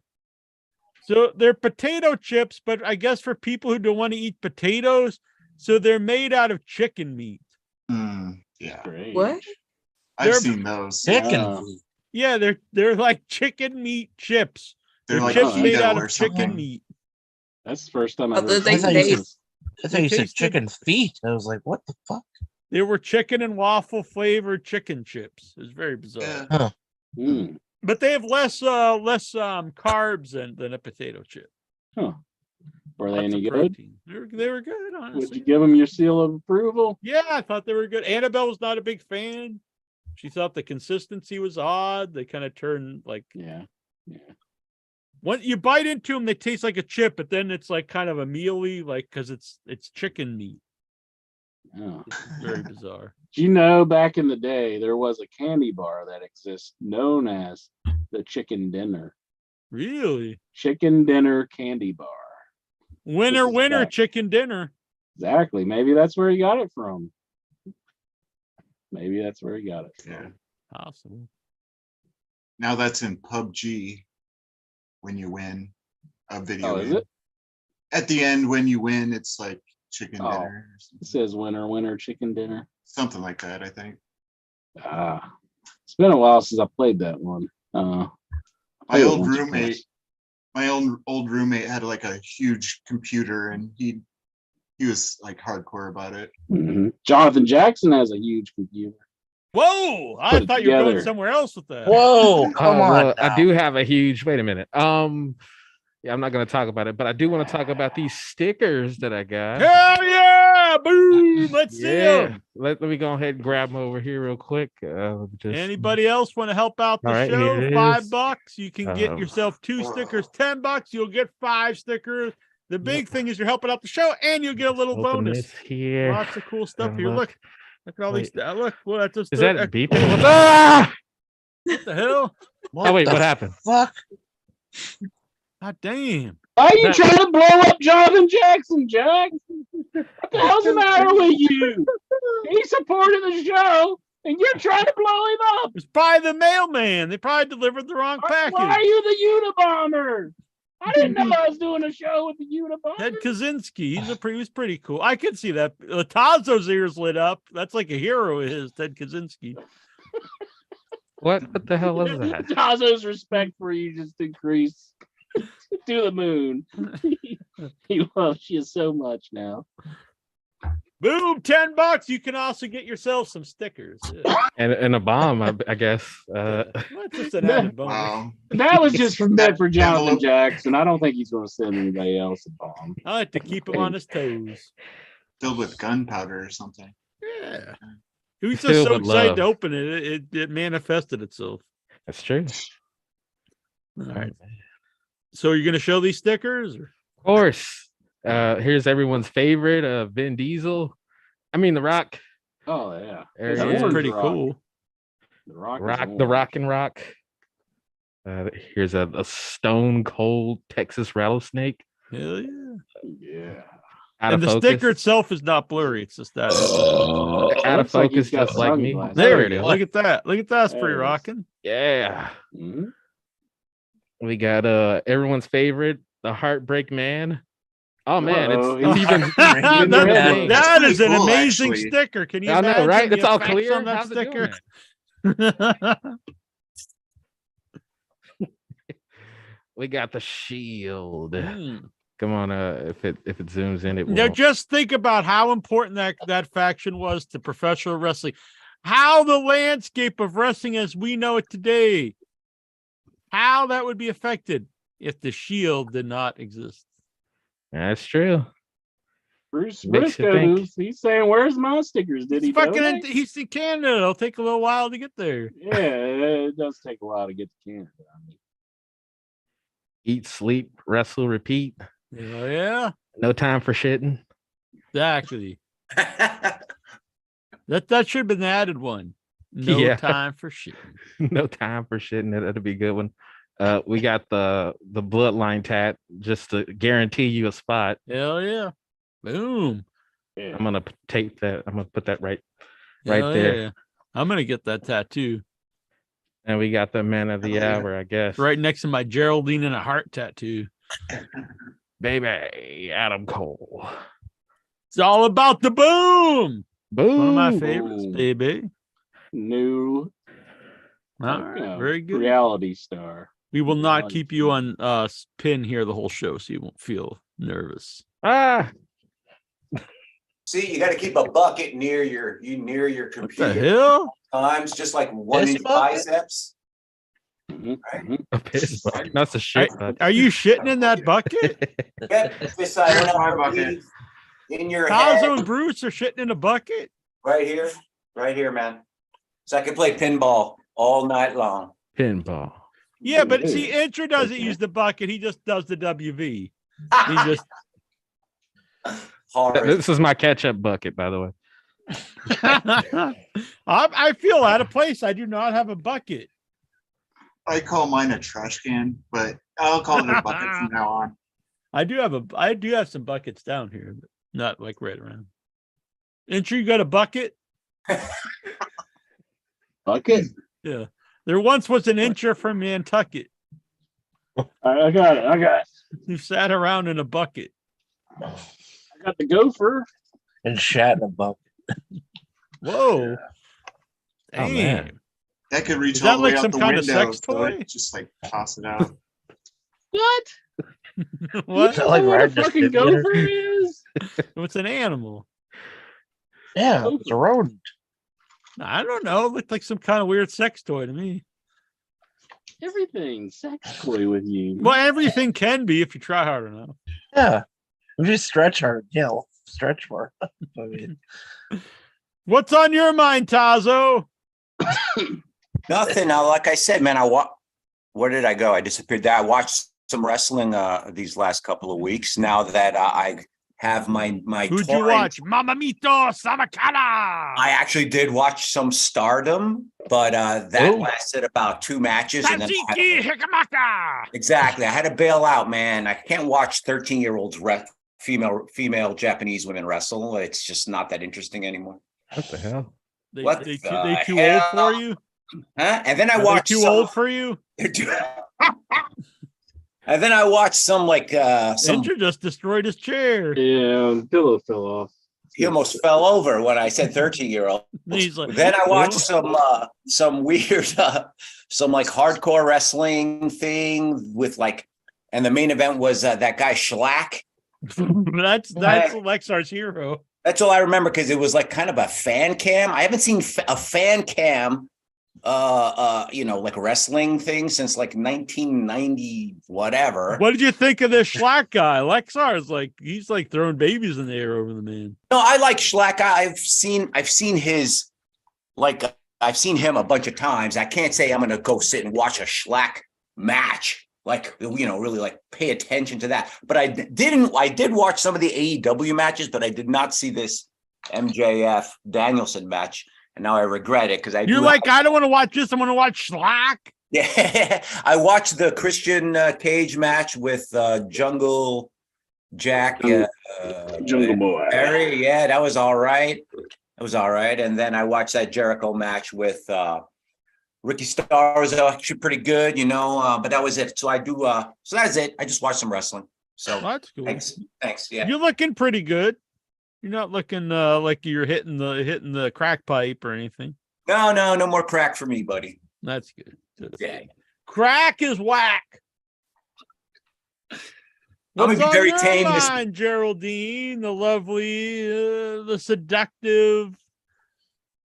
Speaker 1: So they're potato chips, but I guess for people who don't want to eat potatoes, so they're made out of chicken meat.
Speaker 8: Yeah,
Speaker 2: Strange.
Speaker 5: What?
Speaker 8: I've
Speaker 1: They're-
Speaker 8: seen those.
Speaker 4: Chicken.
Speaker 2: Uh,
Speaker 1: Yeah, they're like chicken meat chips.
Speaker 8: They're like
Speaker 1: chips made
Speaker 8: keto
Speaker 1: out
Speaker 8: or
Speaker 1: of chicken
Speaker 8: something.
Speaker 1: meat.
Speaker 2: That's the first time
Speaker 5: How
Speaker 2: I've
Speaker 5: do
Speaker 2: heard
Speaker 5: they
Speaker 2: something
Speaker 4: taste?
Speaker 2: like this.
Speaker 4: I thought you said
Speaker 1: tasted-
Speaker 4: chicken feet. I was like, what the fuck?
Speaker 1: They were chicken and waffle flavored chicken chips. It was very bizarre.
Speaker 8: Yeah.
Speaker 2: Mm,
Speaker 1: But they have less carbs than a potato chip.
Speaker 2: huh. Were they
Speaker 1: Lots
Speaker 2: any
Speaker 1: of
Speaker 2: good?
Speaker 1: protein. They were good,
Speaker 2: Would
Speaker 1: honestly.
Speaker 2: you give them your seal of approval?
Speaker 1: Yeah, I thought they were good. Annabelle was not a big fan. She thought the consistency was odd. They kind of turned like
Speaker 2: Yeah.
Speaker 1: when you bite into them, they taste like a chip, but then it's like kind of a mealy, like because it's chicken meat.
Speaker 2: Oh.
Speaker 1: It's very bizarre.
Speaker 2: Do you know back in the day there was a candy bar that exists known as the Chicken Dinner?
Speaker 1: Really,
Speaker 2: Chicken Dinner candy bar.
Speaker 1: winner,
Speaker 2: This is
Speaker 1: winner,
Speaker 2: back.
Speaker 1: chicken dinner.
Speaker 2: Exactly. Maybe that's where he got it from. Maybe that's where he got it from.
Speaker 8: Yeah.
Speaker 1: Possible.
Speaker 8: Now that's in PUBG when you win a video
Speaker 2: Oh, is
Speaker 8: game.
Speaker 2: it?
Speaker 8: At the end, when you win, it's like chicken
Speaker 2: Oh.
Speaker 8: dinner or
Speaker 2: It
Speaker 8: something.
Speaker 2: says winner, chicken dinner.
Speaker 8: Something like that, I think.
Speaker 2: It's been a while since I played that one.
Speaker 8: My
Speaker 2: played it
Speaker 8: old
Speaker 2: once or
Speaker 8: roommate,
Speaker 2: twice.
Speaker 8: my old roommate had like a huge computer, and he was like hardcore about it.
Speaker 2: Mhm. Jonathan Jackson has a huge computer.
Speaker 1: Whoa! I
Speaker 2: Put it
Speaker 1: thought you were going
Speaker 2: together.
Speaker 1: somewhere else with that.
Speaker 4: Whoa, come on.
Speaker 6: Well, I
Speaker 4: now.
Speaker 6: do have a huge. Wait a minute. Yeah, I'm not going to talk about it, but I do want to talk about these stickers that I got.
Speaker 1: Hell yeah! Boom! Let's see them.
Speaker 6: Let me go ahead and grab them over here real quick. Just
Speaker 1: Anybody else want to help out the
Speaker 6: All right,
Speaker 1: show?
Speaker 6: here it is.
Speaker 1: $5. You can get
Speaker 6: Um,
Speaker 1: yourself 2 stickers. $10. You'll get 5 stickers. The big thing is you're helping out the show, and you'll get a little
Speaker 6: open
Speaker 1: bonus.
Speaker 6: this here.
Speaker 1: Lots of cool stuff
Speaker 6: and
Speaker 1: here.
Speaker 6: look.
Speaker 1: Look at all these.
Speaker 6: Wait.
Speaker 1: Look, well, that's just
Speaker 6: Is that beeping? Ah!
Speaker 1: what the hell?
Speaker 6: Oh wait, what happened?
Speaker 4: Fuck.
Speaker 1: God damn!
Speaker 2: Why are you
Speaker 6: That-
Speaker 2: trying to blow up Jonathan Jackson, Jack? What the hell's the matter with you? He supported the show, and you're trying to blow him up.
Speaker 1: It's probably the mailman. They probably delivered the wrong package.
Speaker 2: Why are you the Unabomber? I didn't know I was doing a show with the Unabomber.
Speaker 1: Ted Kaczynski. He was pretty cool. I could see that. Tazo's ears lit up. That's like a hero of his, Ted Kaczynski.
Speaker 6: What the hell was that?
Speaker 2: Tazo's respect for you just increased to the moon. He loves you so much now.
Speaker 1: Boom, $10. You can also get yourself some stickers. Yeah.
Speaker 6: And a bomb, I guess.
Speaker 1: That's just an added bonus.
Speaker 8: Wow.
Speaker 2: That was just meant for Jonathan
Speaker 8: Envelope.
Speaker 2: Jackson. I don't think he's going to send anybody else a bomb.
Speaker 1: I like to keep him on his toes.
Speaker 8: Filled with gunpowder or something.
Speaker 1: Yeah. He was just
Speaker 6: Filled
Speaker 1: so
Speaker 6: with
Speaker 1: excited
Speaker 6: love.
Speaker 1: to open it. It manifested itself.
Speaker 6: That's true.
Speaker 1: All right. So you're gonna show these stickers? Or?
Speaker 6: Of course. Here's everyone's favorite, Vin Diesel. I mean, The Rock.
Speaker 2: Oh, yeah.
Speaker 6: There
Speaker 1: That
Speaker 6: he
Speaker 1: was
Speaker 6: is.
Speaker 1: pretty
Speaker 2: Rock.
Speaker 1: cool.
Speaker 2: The Rock,
Speaker 6: The Rock and Rock. Here's a stone cold Texas rattlesnake.
Speaker 1: Hell yeah.
Speaker 2: Yeah.
Speaker 6: Out
Speaker 1: And
Speaker 6: of
Speaker 1: the
Speaker 6: focus.
Speaker 1: sticker itself is not blurry. It's just that.
Speaker 6: Out of
Speaker 2: Looks like he's
Speaker 6: focus,
Speaker 2: got
Speaker 6: just like me.
Speaker 2: sunglasses.
Speaker 1: There
Speaker 6: we
Speaker 1: it is.
Speaker 6: go.
Speaker 1: Look at that. Look at that. That's pretty
Speaker 2: There it is.
Speaker 1: rocking.
Speaker 6: Yeah.
Speaker 2: Mhm.
Speaker 6: We got everyone's favorite, the Heartbreak Man. Oh man,
Speaker 2: Uh-oh,
Speaker 6: it's
Speaker 2: he's-
Speaker 6: even
Speaker 2: Even
Speaker 1: that,
Speaker 2: red.
Speaker 1: that is an
Speaker 8: Pretty cool,
Speaker 1: amazing
Speaker 8: actually.
Speaker 1: sticker. Can you
Speaker 6: I know,
Speaker 1: imagine
Speaker 6: right?
Speaker 1: the
Speaker 6: It's all
Speaker 1: effects
Speaker 6: clear
Speaker 1: on that
Speaker 6: How's it doing
Speaker 1: sticker?
Speaker 6: that? We got the Shield. Come on, if it zooms in, it will.
Speaker 1: Now, just think about how important that faction was to professional wrestling. How the landscape of wrestling as we know it today, how that would be affected if the Shield did not exist.
Speaker 6: That's true.
Speaker 2: Bruce
Speaker 6: Makes you
Speaker 2: Briscoe,
Speaker 6: think.
Speaker 2: he's saying, "Where's my stickers? Did he donate?"
Speaker 1: He's in Canada. It'll take a little while to get there.
Speaker 2: Yeah, it does take a while to get to Canada. I mean,
Speaker 6: Eat, sleep, wrestle, repeat.
Speaker 1: Oh, yeah,
Speaker 6: No time for shitting.
Speaker 1: exactly. That should have been the added one. No
Speaker 6: Yeah.
Speaker 1: time for shit.
Speaker 6: No time for shitting. That'll be a good one. We got the bloodline tat just to guarantee you a spot.
Speaker 1: Hell yeah. Boom.
Speaker 2: yeah.
Speaker 6: I'm gonna tape that. I'm gonna put that right
Speaker 1: Hell
Speaker 6: there.
Speaker 1: yeah. I'm gonna get that tattoo
Speaker 6: And we got the man of the
Speaker 8: Hell yeah.
Speaker 6: hour, I guess.
Speaker 1: right next to my Geraldine and a heart tattoo.
Speaker 6: Baby, Adam Cole.
Speaker 1: It's all about the boom.
Speaker 6: Boom.
Speaker 1: One of my favorites,
Speaker 2: Boom.
Speaker 1: baby.
Speaker 2: New
Speaker 1: All right, very good.
Speaker 2: reality star.
Speaker 1: We will not
Speaker 2: reality
Speaker 1: keep you on pin here the whole show, so you won't feel nervous.
Speaker 6: Ah,
Speaker 9: See, you got to keep a bucket near your
Speaker 1: What the
Speaker 9: computer.
Speaker 1: hell?
Speaker 9: Times just like one
Speaker 4: This
Speaker 9: inch
Speaker 4: bucket?
Speaker 9: biceps.
Speaker 2: Mhm,
Speaker 9: Right.
Speaker 2: mhm.
Speaker 6: a piss bucket. That's a shit bucket.
Speaker 1: Are you shitting in that bucket?
Speaker 9: Get this side
Speaker 8: Here's my
Speaker 9: up
Speaker 8: bucket.
Speaker 9: in your
Speaker 1: Tazo
Speaker 9: head.
Speaker 1: and Bruce are shitting in a bucket.
Speaker 9: Right here, man. So I can play pinball all night long.
Speaker 6: Pinball.
Speaker 1: Yeah, but see, Intra doesn't use the bucket. He just does the WV. He just
Speaker 9: Hard.
Speaker 6: This is my catch-up bucket, by the way.
Speaker 1: I feel out of place. I do not have a bucket.
Speaker 8: I call mine a trash can, but I'll call it a bucket from now on.
Speaker 1: I do have some buckets down here, but not like right around. Intra, you got a bucket?
Speaker 2: Bucket.
Speaker 1: Yeah. There once was an incher from Nantucket
Speaker 2: I got it.
Speaker 1: who sat around in a bucket.
Speaker 2: I got the gopher.
Speaker 4: And shat in a bucket.
Speaker 1: Whoa.
Speaker 6: Oh, man.
Speaker 1: Damn.
Speaker 8: That could reach
Speaker 1: Is
Speaker 8: all
Speaker 1: that
Speaker 8: the way
Speaker 1: like
Speaker 8: out
Speaker 1: some
Speaker 8: the
Speaker 1: kind of
Speaker 8: window.
Speaker 1: sex
Speaker 8: so
Speaker 1: toy?
Speaker 8: just like toss it out.
Speaker 2: What?
Speaker 1: What?
Speaker 4: that like
Speaker 2: what a
Speaker 4: riding a
Speaker 2: fucking
Speaker 4: simulator?
Speaker 2: gopher is?
Speaker 1: What's an animal?
Speaker 4: Yeah, it's a rodent.
Speaker 1: I don't know. It looked like some kind of weird sex toy to me.
Speaker 2: Everything sex toy with you.
Speaker 1: Well, everything can be if you try hard enough.
Speaker 4: Yeah. If you stretch hard, stretch more. I mean,
Speaker 1: What's on your mind, Tazo?
Speaker 9: Nothing. Now, like I said, man, where did I go? I disappeared. I watched some wrestling these last couple of weeks. Now that I have my
Speaker 1: Who'd you
Speaker 9: torrent-
Speaker 1: watch? Mamamito Samakana.
Speaker 9: I actually did watch some Stardom, but that lasted about 2 matches. And then
Speaker 1: Tatsuki Hikamaka.
Speaker 9: exactly, I had to bail out, man. I can't watch 13-year-olds female Japanese women wrestle. It's just not that interesting anymore.
Speaker 6: What the hell?
Speaker 1: They
Speaker 9: What
Speaker 1: too
Speaker 9: the
Speaker 1: old
Speaker 9: hell?
Speaker 1: for you?
Speaker 9: Huh? And then I
Speaker 1: Are they
Speaker 9: watched
Speaker 1: too
Speaker 9: some,
Speaker 1: old for you?
Speaker 9: and then I watched some some.
Speaker 1: Inter just destroyed his chair.
Speaker 2: Yeah, pillow fell off.
Speaker 9: He almost fell over when I said 13-year-old.
Speaker 1: He's like,
Speaker 9: Then I watched some weird some like hardcore wrestling thing with like, and the main event was that guy Schlack.
Speaker 1: that's Lexar's hero.
Speaker 9: That's all I remember because it was like kind of a fan cam. I haven't seen a fan cam like wrestling thing since like 1990 whatever.
Speaker 1: What did you think of this Schlack guy? Lexar's like, he's like throwing babies in the air over the man.
Speaker 9: No, I like Schlack. I've seen his, like, I've seen him a bunch of times. I can't say I'm gonna go sit and watch a Schlack match, like, really like pay attention to that. But I did watch some of the AEW matches, but I did not see this MJF Danielson match. And now I regret it because I don't
Speaker 1: want to watch this. I want to watch Schlack.
Speaker 9: Yeah, I watched the Christian Cage match with Jungle Jack,
Speaker 2: Jungle Boy.
Speaker 9: Barry. Yeah, that was all right. And then I watched that Jericho match with Ricky Starr. Actually pretty good, but that was it. So so that's it. I just watched some wrestling. So
Speaker 1: That's cool.
Speaker 9: Thanks. Yeah.
Speaker 1: You're looking pretty good. You're not looking like you're hitting the crack pipe or anything.
Speaker 9: No more crack for me, buddy.
Speaker 1: That's good.
Speaker 9: Yeah.
Speaker 1: Crack is whack.
Speaker 9: I'm gonna
Speaker 1: What's
Speaker 9: be
Speaker 1: on
Speaker 9: very
Speaker 1: your
Speaker 9: tame this-
Speaker 1: mind, Geraldine, the lovely, the seductive,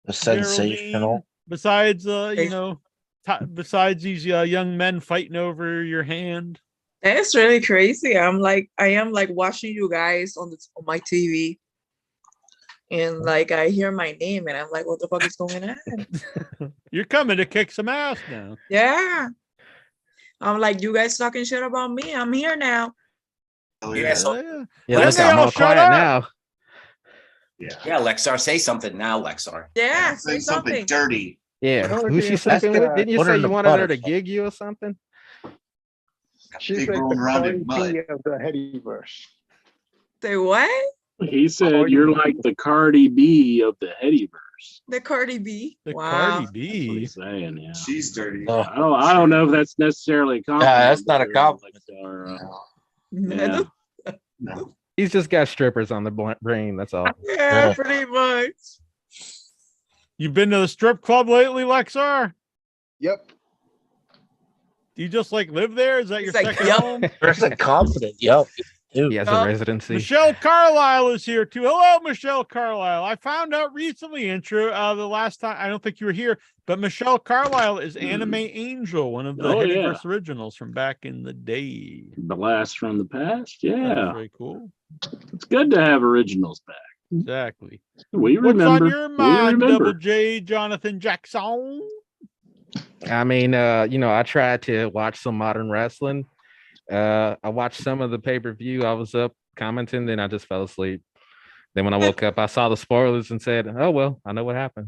Speaker 4: the sensational.
Speaker 1: Geraldine, besides these young men fighting over your hand.
Speaker 5: That's really crazy. I am like watching you guys on my TV. And like I hear my name and I'm like, what the fuck is going on?
Speaker 1: You're coming to kick some ass now.
Speaker 5: Yeah. I'm like, you guys talking shit about me. I'm here now.
Speaker 9: Yeah, so
Speaker 6: Yeah,
Speaker 1: When
Speaker 6: look,
Speaker 1: they
Speaker 6: I'm
Speaker 1: all
Speaker 6: all
Speaker 1: shut
Speaker 6: quiet
Speaker 1: up.
Speaker 6: now.
Speaker 9: yeah, Lexar, say something now, Lexar.
Speaker 5: Yeah,
Speaker 8: Say
Speaker 5: say
Speaker 8: something
Speaker 5: something.
Speaker 8: dirty.
Speaker 6: Yeah,
Speaker 3: No,
Speaker 6: who's she
Speaker 3: that's
Speaker 6: sleeping with?
Speaker 3: the-
Speaker 6: Didn't you
Speaker 4: put her
Speaker 6: say
Speaker 4: in
Speaker 6: you
Speaker 4: the
Speaker 6: wanted her to
Speaker 4: butterfly.
Speaker 6: gig you or something?
Speaker 3: She's
Speaker 8: Big
Speaker 3: like
Speaker 8: rolling
Speaker 3: the
Speaker 8: around in
Speaker 3: Cardi
Speaker 8: mud.
Speaker 3: B of the Headyverse.
Speaker 5: Say what?
Speaker 2: He said you're like the Cardi B of the Headyverse.
Speaker 5: The Cardi B.
Speaker 1: The
Speaker 5: Wow.
Speaker 1: Cardi
Speaker 2: That's what
Speaker 1: B.
Speaker 2: he's saying, yeah.
Speaker 8: She's dirty.
Speaker 4: Oh,
Speaker 2: I don't know if that's necessarily a compliment.
Speaker 4: that's not a compliment.
Speaker 2: Yeah.
Speaker 8: No.
Speaker 6: He's just got strippers on the brain. That's all.
Speaker 5: Yeah,
Speaker 4: Yeah.
Speaker 5: pretty much.
Speaker 1: You been to the strip club lately, Lexar?
Speaker 3: Yep.
Speaker 1: Do you just like live there? Is that your
Speaker 5: He's like,
Speaker 1: second
Speaker 5: "Yup."
Speaker 1: home?
Speaker 4: There's a confident. Yep.
Speaker 6: He has
Speaker 5: Oh,
Speaker 6: a residency.
Speaker 1: Michelle Carlisle is here too. Hello, Michelle Carlisle. I found out recently, intro, the last time, I don't think you were here, but Michelle Carlisle is Anime Angel, one of the
Speaker 2: Oh, yeah.
Speaker 1: Headyverse originals from back in the day.
Speaker 2: The last from the past.
Speaker 1: That's
Speaker 2: Yeah.
Speaker 1: very cool.
Speaker 2: It's good to have originals back.
Speaker 1: Exactly.
Speaker 2: We
Speaker 1: What's
Speaker 2: remember.
Speaker 1: on your
Speaker 2: We
Speaker 1: mind,
Speaker 2: remember.
Speaker 1: Double J Jonathan Jackson?
Speaker 6: I mean, I tried to watch some modern wrestling. I watched some of the pay-per-view. I was up commenting, then I just fell asleep. Then when I woke up, I saw the spoilers and said, "Oh well, I know what happened."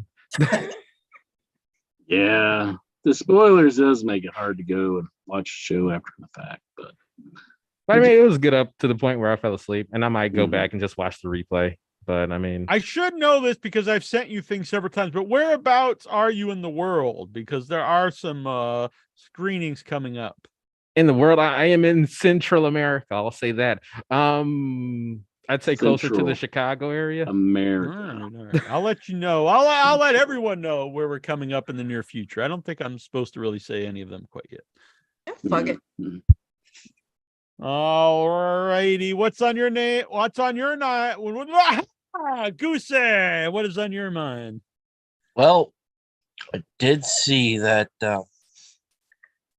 Speaker 2: Yeah. The spoilers does make it hard to go and watch a show after the fact, but
Speaker 6: But I mean, it was good up to the point where I fell asleep, and I might go
Speaker 2: Mhm.
Speaker 6: back and just watch the replay. but I mean,
Speaker 1: I should know this because I've sent you things several times, but whereabouts are you in the world? Because there are some screenings coming up.
Speaker 6: in the world, I am in Central America. I'll say that. I'd say closer to the
Speaker 2: Central
Speaker 6: Chicago area.
Speaker 2: America.
Speaker 1: All right. I'll let you know. I'll let everyone know where we're coming up in the near future. I don't think I'm supposed to really say any of them quite yet.
Speaker 5: Yeah, fuck it.
Speaker 2: Mhm.
Speaker 1: All righty. What's on your name? What's on your night? Goosey, what is on your mind?
Speaker 4: Well, I did see that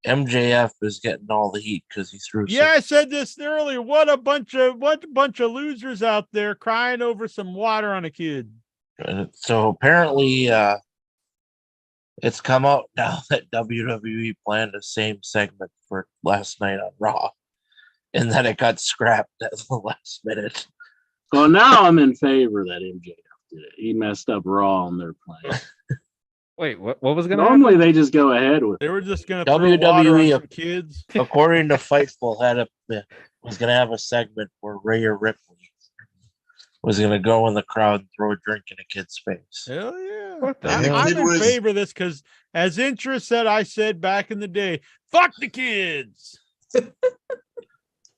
Speaker 4: MJF is getting all the heat because he threw.
Speaker 1: Yeah, I said this earlier. What a bunch of losers out there crying over some water on a kid.
Speaker 4: So apparently, it's come out now that WWE planned the same segment for last night on Raw, and then it got scrapped at the last minute.
Speaker 2: Well, now I'm in favor that MJF did it. He messed up Raw on their plan.
Speaker 6: Wait, what was going to
Speaker 2: Normally
Speaker 6: happen?
Speaker 2: they just go ahead with
Speaker 1: They
Speaker 2: it.
Speaker 1: were just going to throw water on some kids.
Speaker 4: According to Fightful, was going to have a segment where Rhea Ripley was going to go in the crowd and throw a drink in a kid's face.
Speaker 1: Hell yeah.
Speaker 6: What the
Speaker 8: And the
Speaker 6: hell?
Speaker 1: I'm
Speaker 8: kid
Speaker 1: in
Speaker 8: was-
Speaker 1: favor of this because, as Intra said, I said back in the day, fuck the kids.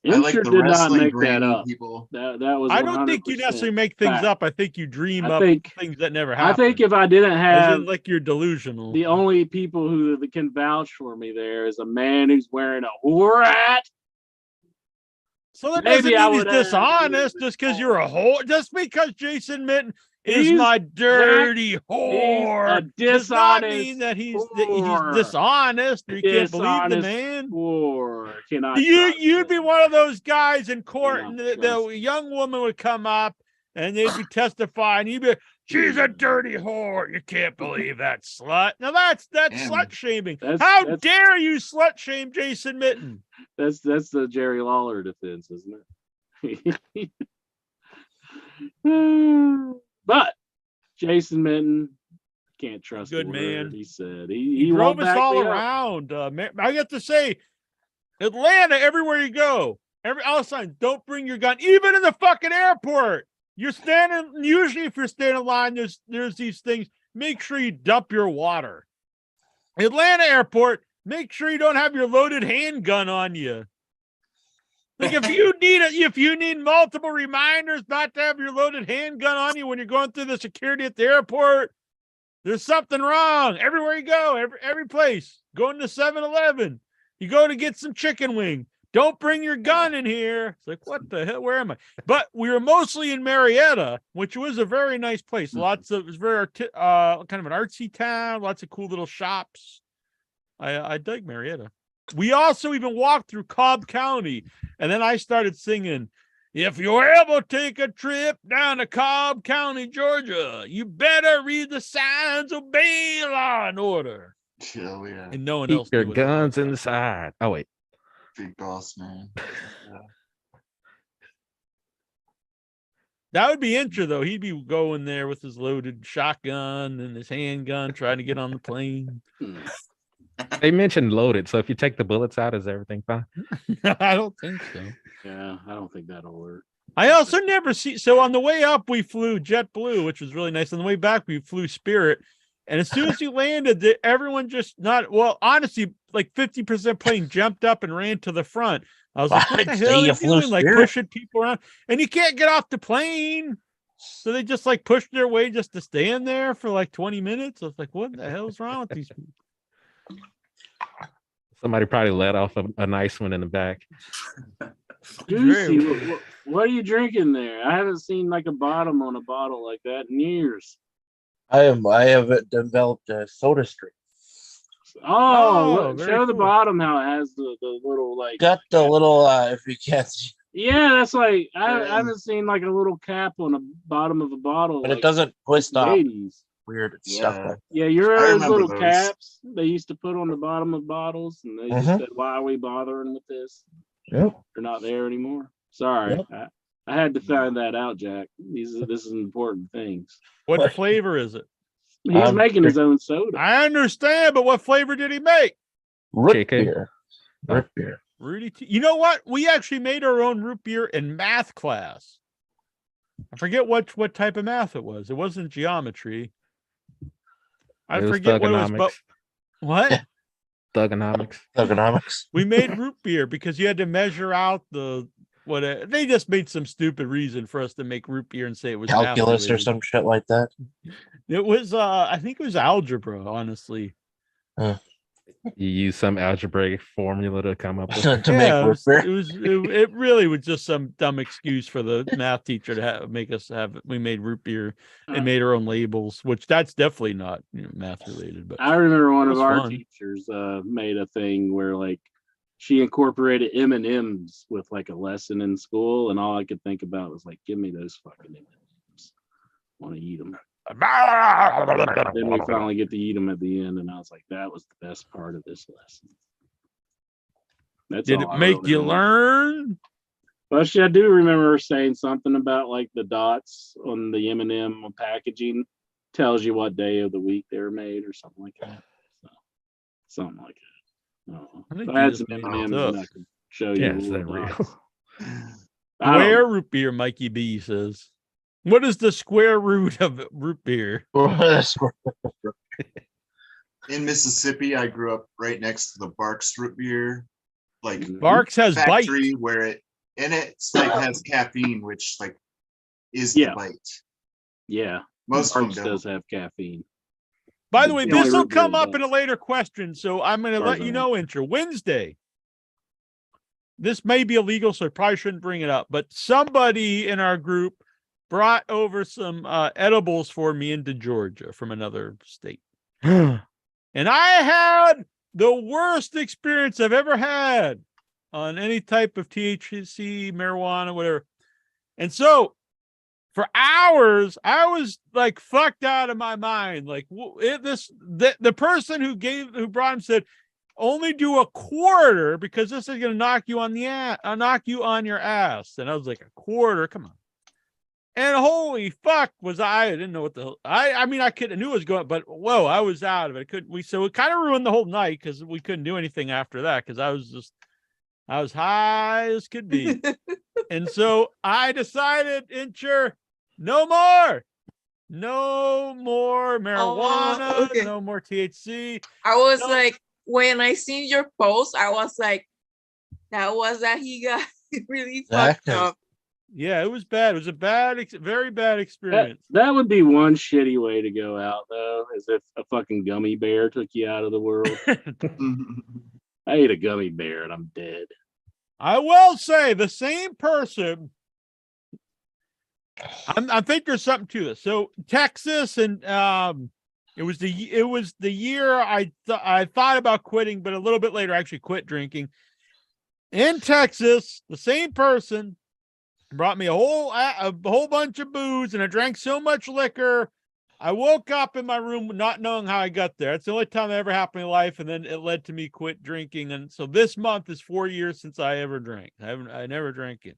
Speaker 8: I like
Speaker 2: Inter
Speaker 8: the
Speaker 2: did not
Speaker 8: wrestling
Speaker 2: make that
Speaker 8: brainy
Speaker 2: up.
Speaker 8: people.
Speaker 2: That was.
Speaker 1: I don't think you
Speaker 2: 100%
Speaker 1: necessarily make things
Speaker 2: fact.
Speaker 1: up. I think you dream
Speaker 2: I
Speaker 1: up
Speaker 2: think-
Speaker 1: things that never
Speaker 2: I
Speaker 1: happen.
Speaker 2: think if I didn't
Speaker 1: As
Speaker 2: have
Speaker 1: in, like, you're delusional.
Speaker 2: the only people who can vouch for me there is a man who's wearing a whore hat.
Speaker 1: So that
Speaker 2: Maybe
Speaker 1: doesn't
Speaker 2: I
Speaker 1: mean he's
Speaker 2: would have
Speaker 1: dishonest
Speaker 2: to
Speaker 1: just because you're a whore. Just because Jason Mitten is
Speaker 2: He's-
Speaker 1: my dirty whore
Speaker 2: a
Speaker 1: does not
Speaker 2: dishonest
Speaker 1: mean that he's
Speaker 2: whore.
Speaker 1: dishonest or you can't believe the
Speaker 2: Dishonest
Speaker 1: man.
Speaker 2: Whore. Cannot
Speaker 1: You'd
Speaker 2: trust
Speaker 1: be
Speaker 2: him.
Speaker 1: one of those guys in court,
Speaker 2: Cannot
Speaker 1: and the
Speaker 2: trust
Speaker 1: young woman would come up and they'd be testifying. You'd be, she's a dirty whore. You can't believe that slut. Now that's
Speaker 8: Damn.
Speaker 1: slut shaming.
Speaker 2: That's-
Speaker 1: How
Speaker 2: that's-
Speaker 1: dare you slut shame Jason Mitten?
Speaker 2: That's the Jerry Lawler defense, isn't it? But Jason Mitten can't trust
Speaker 1: Good
Speaker 2: a word
Speaker 1: man.
Speaker 2: he said.
Speaker 1: He
Speaker 2: won't
Speaker 1: drove us
Speaker 2: back
Speaker 1: all
Speaker 2: me up.
Speaker 1: around. I get to say, Atlanta, everywhere you go, all of a sudden, don't bring your gun, even in the fucking airport. You're standing. Usually, if you're standing in line, there's these things. Make sure you dump your water. Atlanta airport. Make sure you don't have your loaded handgun on you. Like if you need multiple reminders not to have your loaded handgun on you when you're going through the security at the airport, there's something wrong. Everywhere you go, every place. Going to 7-Eleven, you go to get some chicken wing. Don't bring your gun in here. It's like, what the hell? Where am I? But we were mostly in Marietta, which was a very nice place. It was very kind of an artsy town. Lots of cool little shops. I dug Marietta. We also even walked through Cobb County, and then I started singing, if you ever take a trip down to Cobb County, Georgia, you better read the signs, obey law and order.
Speaker 8: Oh, yeah.
Speaker 1: And no one else
Speaker 6: Keep your
Speaker 1: knew what it was.
Speaker 6: guns inside. Oh wait,
Speaker 8: Big boss, man.
Speaker 1: That would be Intra, though. He'd be going there with his loaded shotgun and his handgun, trying to get on the plane.
Speaker 6: they mentioned loaded, so if you take the bullets out, is everything fine?
Speaker 1: I don't think so.
Speaker 2: Yeah, I don't think that'll work.
Speaker 1: I also never see. So on the way up, we flew JetBlue, which was really nice. On the way back, we flew Spirit. And as soon as we landed, everyone just honestly, like 50% plane jumped up and ran to the front. I was like, what the hell are you doing? Like pushing people around. And you can't get off the plane. So they just like pushed their way just to stand there for like 20 minutes. I was like, what the hell's wrong with these people?
Speaker 6: Somebody probably let off a nice one in the back.
Speaker 2: Juicy, what are you drinking there? I haven't seen like a bottom on a bottle like that in years.
Speaker 4: I have developed a soda stream.
Speaker 2: Oh,
Speaker 1: very
Speaker 2: show the
Speaker 1: cool.
Speaker 2: bottom how it has the little like.
Speaker 4: Got the little if you can't see,
Speaker 2: Yeah, that's like I haven't seen like a little cap on the bottom of a bottle.
Speaker 4: but
Speaker 2: like
Speaker 4: it doesn't twist off.
Speaker 2: 80s.
Speaker 4: Weird stuff.
Speaker 8: Yeah.
Speaker 4: Like
Speaker 2: Yeah,
Speaker 8: I
Speaker 2: those
Speaker 8: remember
Speaker 2: little
Speaker 8: those.
Speaker 2: caps they used to put on the bottom of bottles, and they just said, "Why are we bothering with this?
Speaker 4: Yep.
Speaker 2: They're not there anymore." Sorry,
Speaker 4: Yep.
Speaker 2: I had to find that out, Jack. This is important things.
Speaker 1: What flavor is it?
Speaker 2: He's making his own soda.
Speaker 1: I understand, but what flavor did he make?
Speaker 4: root
Speaker 6: Chicken.
Speaker 4: beer. Root beer.
Speaker 1: Rudy T. You know what? We actually made our own root beer in math class. I forget what type of math it was. It wasn't geometry. I
Speaker 6: It was
Speaker 1: forget what it was, but
Speaker 6: thugonomics.
Speaker 1: what?
Speaker 6: Thugonomics.
Speaker 4: Thugonomics.
Speaker 1: We made root beer because you had to measure out they just made some stupid reason for us to make root beer and say it was
Speaker 4: Calculus or
Speaker 1: math-related.
Speaker 4: some shit like that.
Speaker 1: It was I think it was algebra, honestly.
Speaker 6: You use some algebraic formula to come up with.
Speaker 4: To make root beer.
Speaker 1: It really was just some dumb excuse for the math teacher to make us have. We made root beer and made our own labels, which that's definitely not math related. But
Speaker 2: I remember one of
Speaker 1: was
Speaker 2: our
Speaker 1: fun.
Speaker 2: teachers made a thing where like she incorporated M&Ms with like a lesson in school, and all I could think about was like, give me those fucking M&Ms. Want to eat them. Then we finally get to eat them at the end, and I was like, that was the best part of this lesson. That's
Speaker 1: Did
Speaker 2: all
Speaker 1: it
Speaker 2: I
Speaker 1: make
Speaker 2: really
Speaker 1: you
Speaker 2: remember.
Speaker 1: learn?
Speaker 2: Well, I do remember her saying something about like the dots on the M&M packaging tells you what day of the week they were made or something like that. So, something like that.
Speaker 1: I think
Speaker 2: I
Speaker 1: you
Speaker 2: had
Speaker 1: just
Speaker 2: some
Speaker 1: made
Speaker 2: M&Ms
Speaker 1: it
Speaker 2: and
Speaker 1: up.
Speaker 2: I could show you.
Speaker 6: Yeah, is
Speaker 2: the
Speaker 6: that real?
Speaker 2: dots. I don't
Speaker 1: Square
Speaker 2: know.
Speaker 1: root beer, Mikey B says. What is the square root of root beer?
Speaker 8: In Mississippi, I grew up right next to the Barks root beer, like
Speaker 1: Barks has bite.
Speaker 8: factory where it's like has caffeine, which like is
Speaker 2: Yeah.
Speaker 8: the bite.
Speaker 2: Yeah,
Speaker 8: Most of
Speaker 2: Barks
Speaker 8: them don't.
Speaker 2: does have caffeine.
Speaker 1: By the way,
Speaker 2: The only
Speaker 1: this will
Speaker 2: root beer
Speaker 1: come up
Speaker 2: that
Speaker 1: in a later question, so I'm going to
Speaker 2: Far
Speaker 1: let
Speaker 2: as
Speaker 1: you
Speaker 2: I
Speaker 1: know, Intro. Wednesday. This may be illegal, so I probably shouldn't bring it up, but somebody in our group brought over some edibles for me into Georgia from another state. And I had the worst experience I've ever had on any type of THC, marijuana, whatever. And so for hours, I was like fucked out of my mind. Like the person who brought him said, only do a quarter because this is going to knock you on your ass. And I was like, a quarter, come on. And holy fuck I didn't know what the hell. I mean, I knew it was going, but whoa, I was out of it. So it kind of ruined the whole night because we couldn't do anything after that because I was high as could be. And so I decided, no more marijuana,
Speaker 5: okay.
Speaker 1: no more THC.
Speaker 5: I was like, when I seen your post, I was like, that he got really fucked up.
Speaker 1: Yeah, it was bad. It was a very bad experience.
Speaker 2: That would be one shitty way to go out, though, is if a fucking gummy bear took you out of the world. I ate a gummy bear and I'm dead.
Speaker 1: I will say the same person. I think there's something to this. So Texas and it was the year I thought about quitting, but a little bit later I actually quit drinking. In Texas, the same person brought me a whole bunch of booze, and I drank so much liquor. I woke up in my room not knowing how I got there. It's the only time that ever happened in my life, and then it led to me quit drinking. And so this month is 4 years since I ever drank. I never drank it.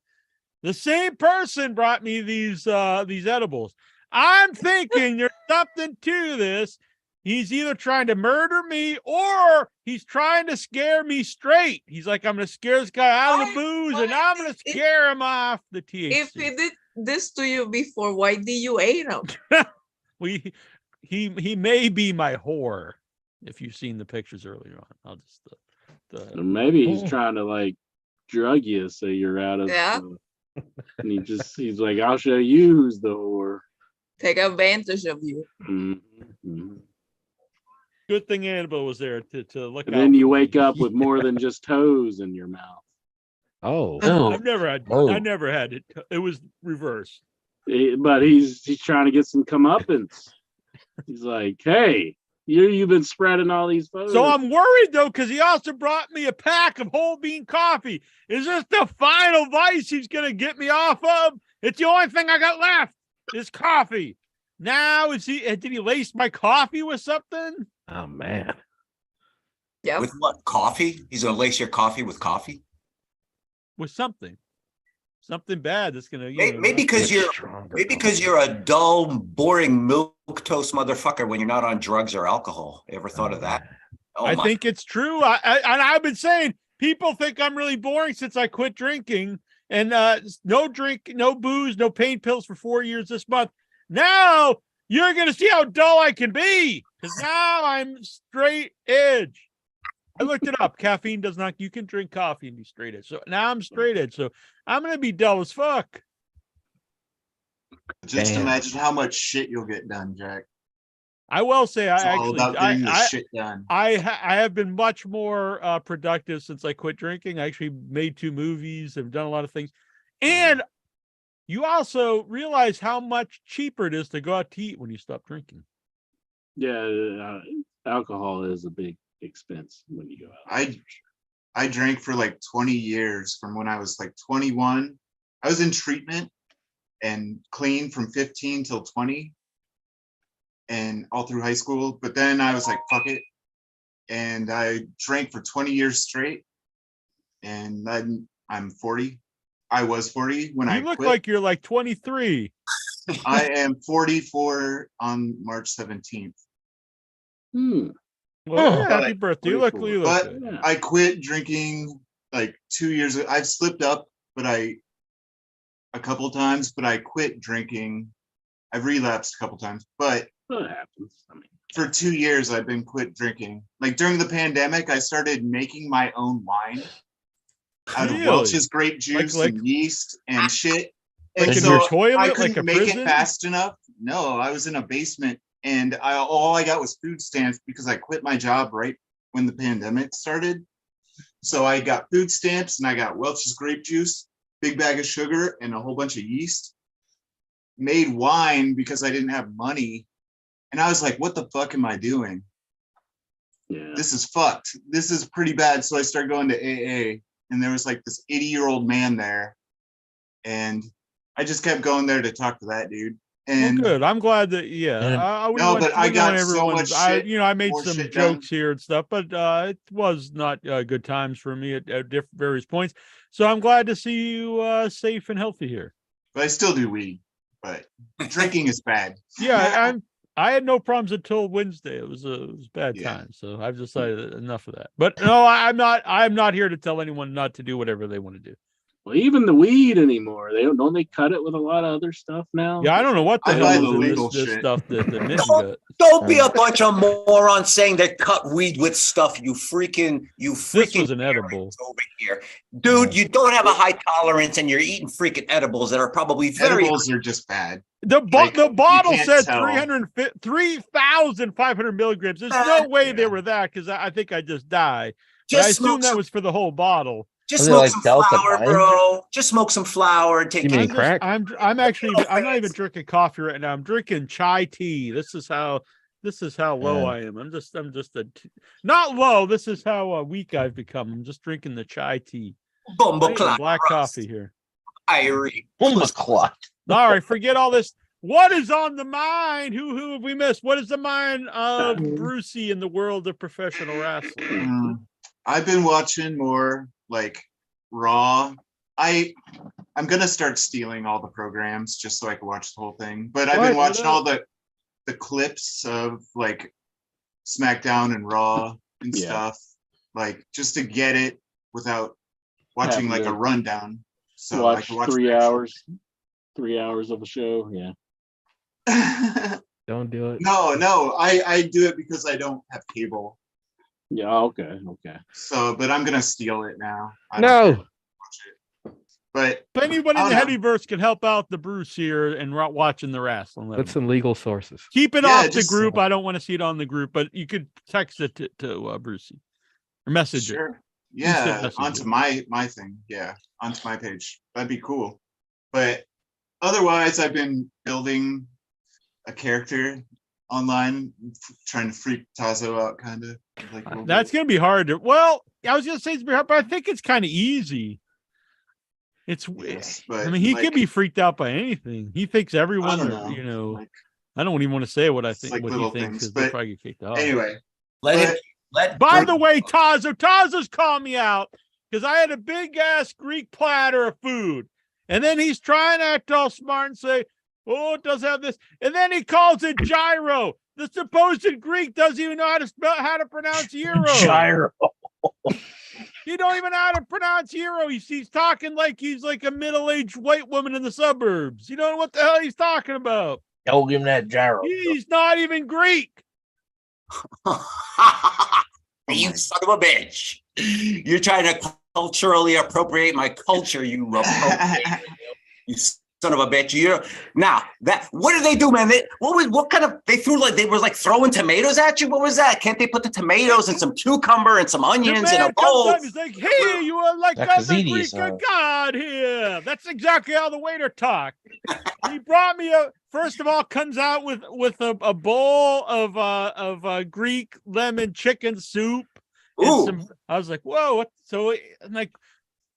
Speaker 1: The same person brought me these edibles. I'm thinking there's something to this. He's either trying to murder me or he's trying to scare me straight. He's like, I'm going to scare this guy out of the booze and I'm going to scare him off the THC.
Speaker 5: If he did this to you before, why did you eat him?
Speaker 1: He may be my whore. If you've seen the pictures earlier on, I'll just
Speaker 2: Or maybe he's trying to like drug you so you're out of.
Speaker 5: Yeah.
Speaker 2: And he's like, I'll show you who's the whore.
Speaker 5: Take advantage of you.
Speaker 2: Mm-hmm.
Speaker 1: Good thing Annabelle was there to look.
Speaker 2: And then you wake up with more than just toes in your mouth.
Speaker 6: Oh,
Speaker 1: I've never had. I never had it. It was reversed.
Speaker 2: But he's trying to get some comeuppance. He's like, hey, you've been spreading all these photos.
Speaker 1: So I'm worried though, because he also brought me a pack of whole bean coffee. Is this the final vice he's gonna get me off of? It's the only thing I got left is coffee. Now did he lace my coffee with something?
Speaker 6: Oh man.
Speaker 5: Yeah.
Speaker 9: With what? Coffee? He's gonna lace your coffee with coffee?
Speaker 1: With something bad that's gonna
Speaker 9: Maybe because you're a dull, boring milk toast motherfucker when you're not on drugs or alcohol. Ever thought of that?
Speaker 1: I think it's true. I've been saying people think I'm really boring since I quit drinking, and no drink, no booze, no pain pills for 4 years this month. Now you're going to see how dull I can be, because now I'm straight edge. I looked it up. Caffeine does not, you can drink coffee and be straight edge. So now I'm straight edge. So I'm going to be dull as fuck.
Speaker 8: Just
Speaker 6: Damn.
Speaker 8: imagine how much shit you'll get done, Jack.
Speaker 1: I will say,
Speaker 8: It's all about getting the shit done.
Speaker 1: I have been much more productive since I quit drinking. I actually made 2 movies. Have done a lot of things. And you also realize how much cheaper it is to go out to eat when you stop drinking.
Speaker 2: Yeah, alcohol is a big expense when you go out.
Speaker 8: I drank for like 20 years from when I was like 21. I was in treatment and clean from 15 till 20 and all through high school. But then I was like, fuck it. And I drank for 20 years straight. And then I'm 40. I was 40 when I
Speaker 1: You look
Speaker 8: quit.
Speaker 1: like you're like 23.
Speaker 8: I am 44 on March 17th.
Speaker 1: Well,
Speaker 2: Oh,
Speaker 1: happy birthday. You look good.
Speaker 8: But I quit drinking like 2 years ago. I've slipped up, but a couple times, but I quit drinking. I've relapsed a couple times, but
Speaker 2: What happens? I mean,
Speaker 8: for 2 years I've been quit drinking. Like during the pandemic, I started making my own wine out of
Speaker 1: Really?
Speaker 8: Welch's grape juice
Speaker 1: Like-
Speaker 8: and yeast and shit.
Speaker 1: Like
Speaker 8: And
Speaker 1: in
Speaker 8: so
Speaker 1: your toilet,
Speaker 8: I
Speaker 1: like
Speaker 8: couldn't
Speaker 1: a
Speaker 8: make
Speaker 1: prison?
Speaker 8: it fast enough. No, I was in a basement, and all I got was food stamps because I quit my job right when the pandemic started. So I got food stamps and I got Welch's grape juice, big bag of sugar, and a whole bunch of yeast. Made wine because I didn't have money. And I was like, what the fuck am I doing?
Speaker 2: yeah.
Speaker 8: This is fucked. This is pretty bad. So I started going to AA, and there was like this 80-year-old man there. And I just kept going there to talk to that dude.
Speaker 1: Well,
Speaker 8: And
Speaker 1: good. I'm glad that,
Speaker 4: Yeah.
Speaker 1: we
Speaker 8: No,
Speaker 1: went-
Speaker 8: but I
Speaker 1: we
Speaker 8: got
Speaker 1: went
Speaker 8: so much shit,
Speaker 1: I made
Speaker 8: more
Speaker 1: some
Speaker 8: shit done.
Speaker 1: jokes here and stuff, but it was not good times for me at various points. So I'm glad to see you safe and healthy here.
Speaker 8: but I still do weed. But drinking is bad.
Speaker 1: Yeah, I had no problems until Wednesday. It was bad
Speaker 8: Yeah.
Speaker 1: time. So I've decided enough of that. But no, I'm not here to tell anyone not to do whatever they want to do.
Speaker 2: Well, even the weed anymore. Don't they cut it with a lot of other stuff now?
Speaker 1: Yeah, I don't know what the
Speaker 8: I
Speaker 1: hell
Speaker 8: buy
Speaker 1: is
Speaker 8: the
Speaker 1: in
Speaker 8: legal
Speaker 1: this
Speaker 8: shit.
Speaker 1: stuff that Minton got.
Speaker 9: Don't be a bunch of morons saying they cut weed with stuff. You freaking
Speaker 1: This was an edible.
Speaker 9: over here, dude. You don't have a high tolerance, and you're eating freaking edibles that are probably very.
Speaker 8: Edibles are just bad.
Speaker 1: The
Speaker 8: Like, you
Speaker 1: bottle
Speaker 8: can't
Speaker 1: said
Speaker 8: tell.
Speaker 1: 3,500 milligrams. There's no way they were that, because I think I just died. But I
Speaker 9: Just
Speaker 1: assume
Speaker 9: smoke
Speaker 1: that
Speaker 9: some,
Speaker 1: was for the whole bottle.
Speaker 9: just
Speaker 4: Was it
Speaker 9: smoke
Speaker 4: like
Speaker 9: some
Speaker 4: Delta
Speaker 9: flour,
Speaker 4: 9?
Speaker 9: bro. Just smoke some flour and take.
Speaker 6: You mean
Speaker 1: I'm just-
Speaker 6: crack?
Speaker 1: I'm not even drinking coffee right now. I'm drinking chai tea. This is how low I am. I'm just not low. This is how weak I've become. I'm just drinking the chai tea.
Speaker 9: Bumbo
Speaker 1: I ain't
Speaker 9: clock,
Speaker 1: black coffee here.
Speaker 9: Irie.
Speaker 4: Bomba clock.
Speaker 1: All right, forget all this. What is on the mind? Who have we missed? What is the mind of Brucey in the world of professional wrestling?
Speaker 8: I've been watching more like Raw. I'm gonna start stealing all the programs just so I can watch the whole thing. But I've been
Speaker 1: What?
Speaker 8: watching all the clips of like SmackDown and Raw and
Speaker 2: Yeah.
Speaker 8: stuff, like just to get it without watching
Speaker 2: Having
Speaker 8: like
Speaker 2: to
Speaker 8: a rundown. So I
Speaker 2: watch
Speaker 8: can watch
Speaker 2: 3
Speaker 8: the actual-
Speaker 2: hours. 3 hours of a show. Yeah.
Speaker 6: Don't do it.
Speaker 8: No, I do it because I don't have cable.
Speaker 2: Yeah. Okay.
Speaker 8: So, but I'm gonna steal it now. I don't
Speaker 6: No.
Speaker 8: care. Watch it. But
Speaker 1: If anyone
Speaker 8: I
Speaker 1: in the
Speaker 8: don't know.
Speaker 1: Heavyverse can help out the Bruce here and watching the wrestling, let
Speaker 6: With
Speaker 1: them
Speaker 6: some legal sources.
Speaker 1: keep it
Speaker 8: Yeah,
Speaker 1: off the
Speaker 8: just-
Speaker 1: group. I don't want to see it on the group, but you could text it to Brucey or message it.
Speaker 8: sure,
Speaker 1: Instant
Speaker 8: yeah,
Speaker 1: messenger.
Speaker 8: onto my thing, yeah, onto my page. That'd be cool. But otherwise, I've been building a character online, trying to freak Tazo out, kind of. Like a little
Speaker 1: That's
Speaker 8: bit.
Speaker 1: gonna be hard to. Well, I was gonna say it's hard, but I think it's kind of easy. It's.
Speaker 8: Yes,
Speaker 1: I
Speaker 8: but
Speaker 1: mean, he
Speaker 8: like,
Speaker 1: can be freaked out by anything. He thinks everyone,
Speaker 8: I don't know.
Speaker 1: you know.
Speaker 8: Like,
Speaker 1: I don't even want to say what I
Speaker 8: It's
Speaker 1: think,
Speaker 8: like
Speaker 1: what he
Speaker 8: little
Speaker 1: thinks,
Speaker 8: things,
Speaker 1: because they'll
Speaker 8: but
Speaker 1: probably get kicked off.
Speaker 8: anyway,
Speaker 9: Let
Speaker 8: but-
Speaker 9: him. Let.
Speaker 1: By the way, Tazo's called me out because I had a big ass Greek platter of food, and then he's trying to act all smart and say, "Oh, it does have this," and then he calls it gyro. The supposed Greek doesn't even know how to pronounce gyro.
Speaker 4: Gyro.
Speaker 1: You don't even know how to pronounce hero. He's talking like he's like a middle-aged white woman in the suburbs. You don't know what the hell he's talking about.
Speaker 4: Don't give him that gyro.
Speaker 1: He's not even Greek.
Speaker 9: You son of a bitch. You're trying to culturally appropriate my culture, you son of a bitch. Now that what did they do, man? They threw they were like throwing tomatoes at you? What was that? Can't they put the tomatoes and some cucumber and some onions in a bowl?
Speaker 1: He's like, hey, you are like the Greek god here. That's exactly how the waiter talked. He brought me first of all, comes out with a bowl of Greek lemon chicken soup. And I was like, whoa, what? So I'm like,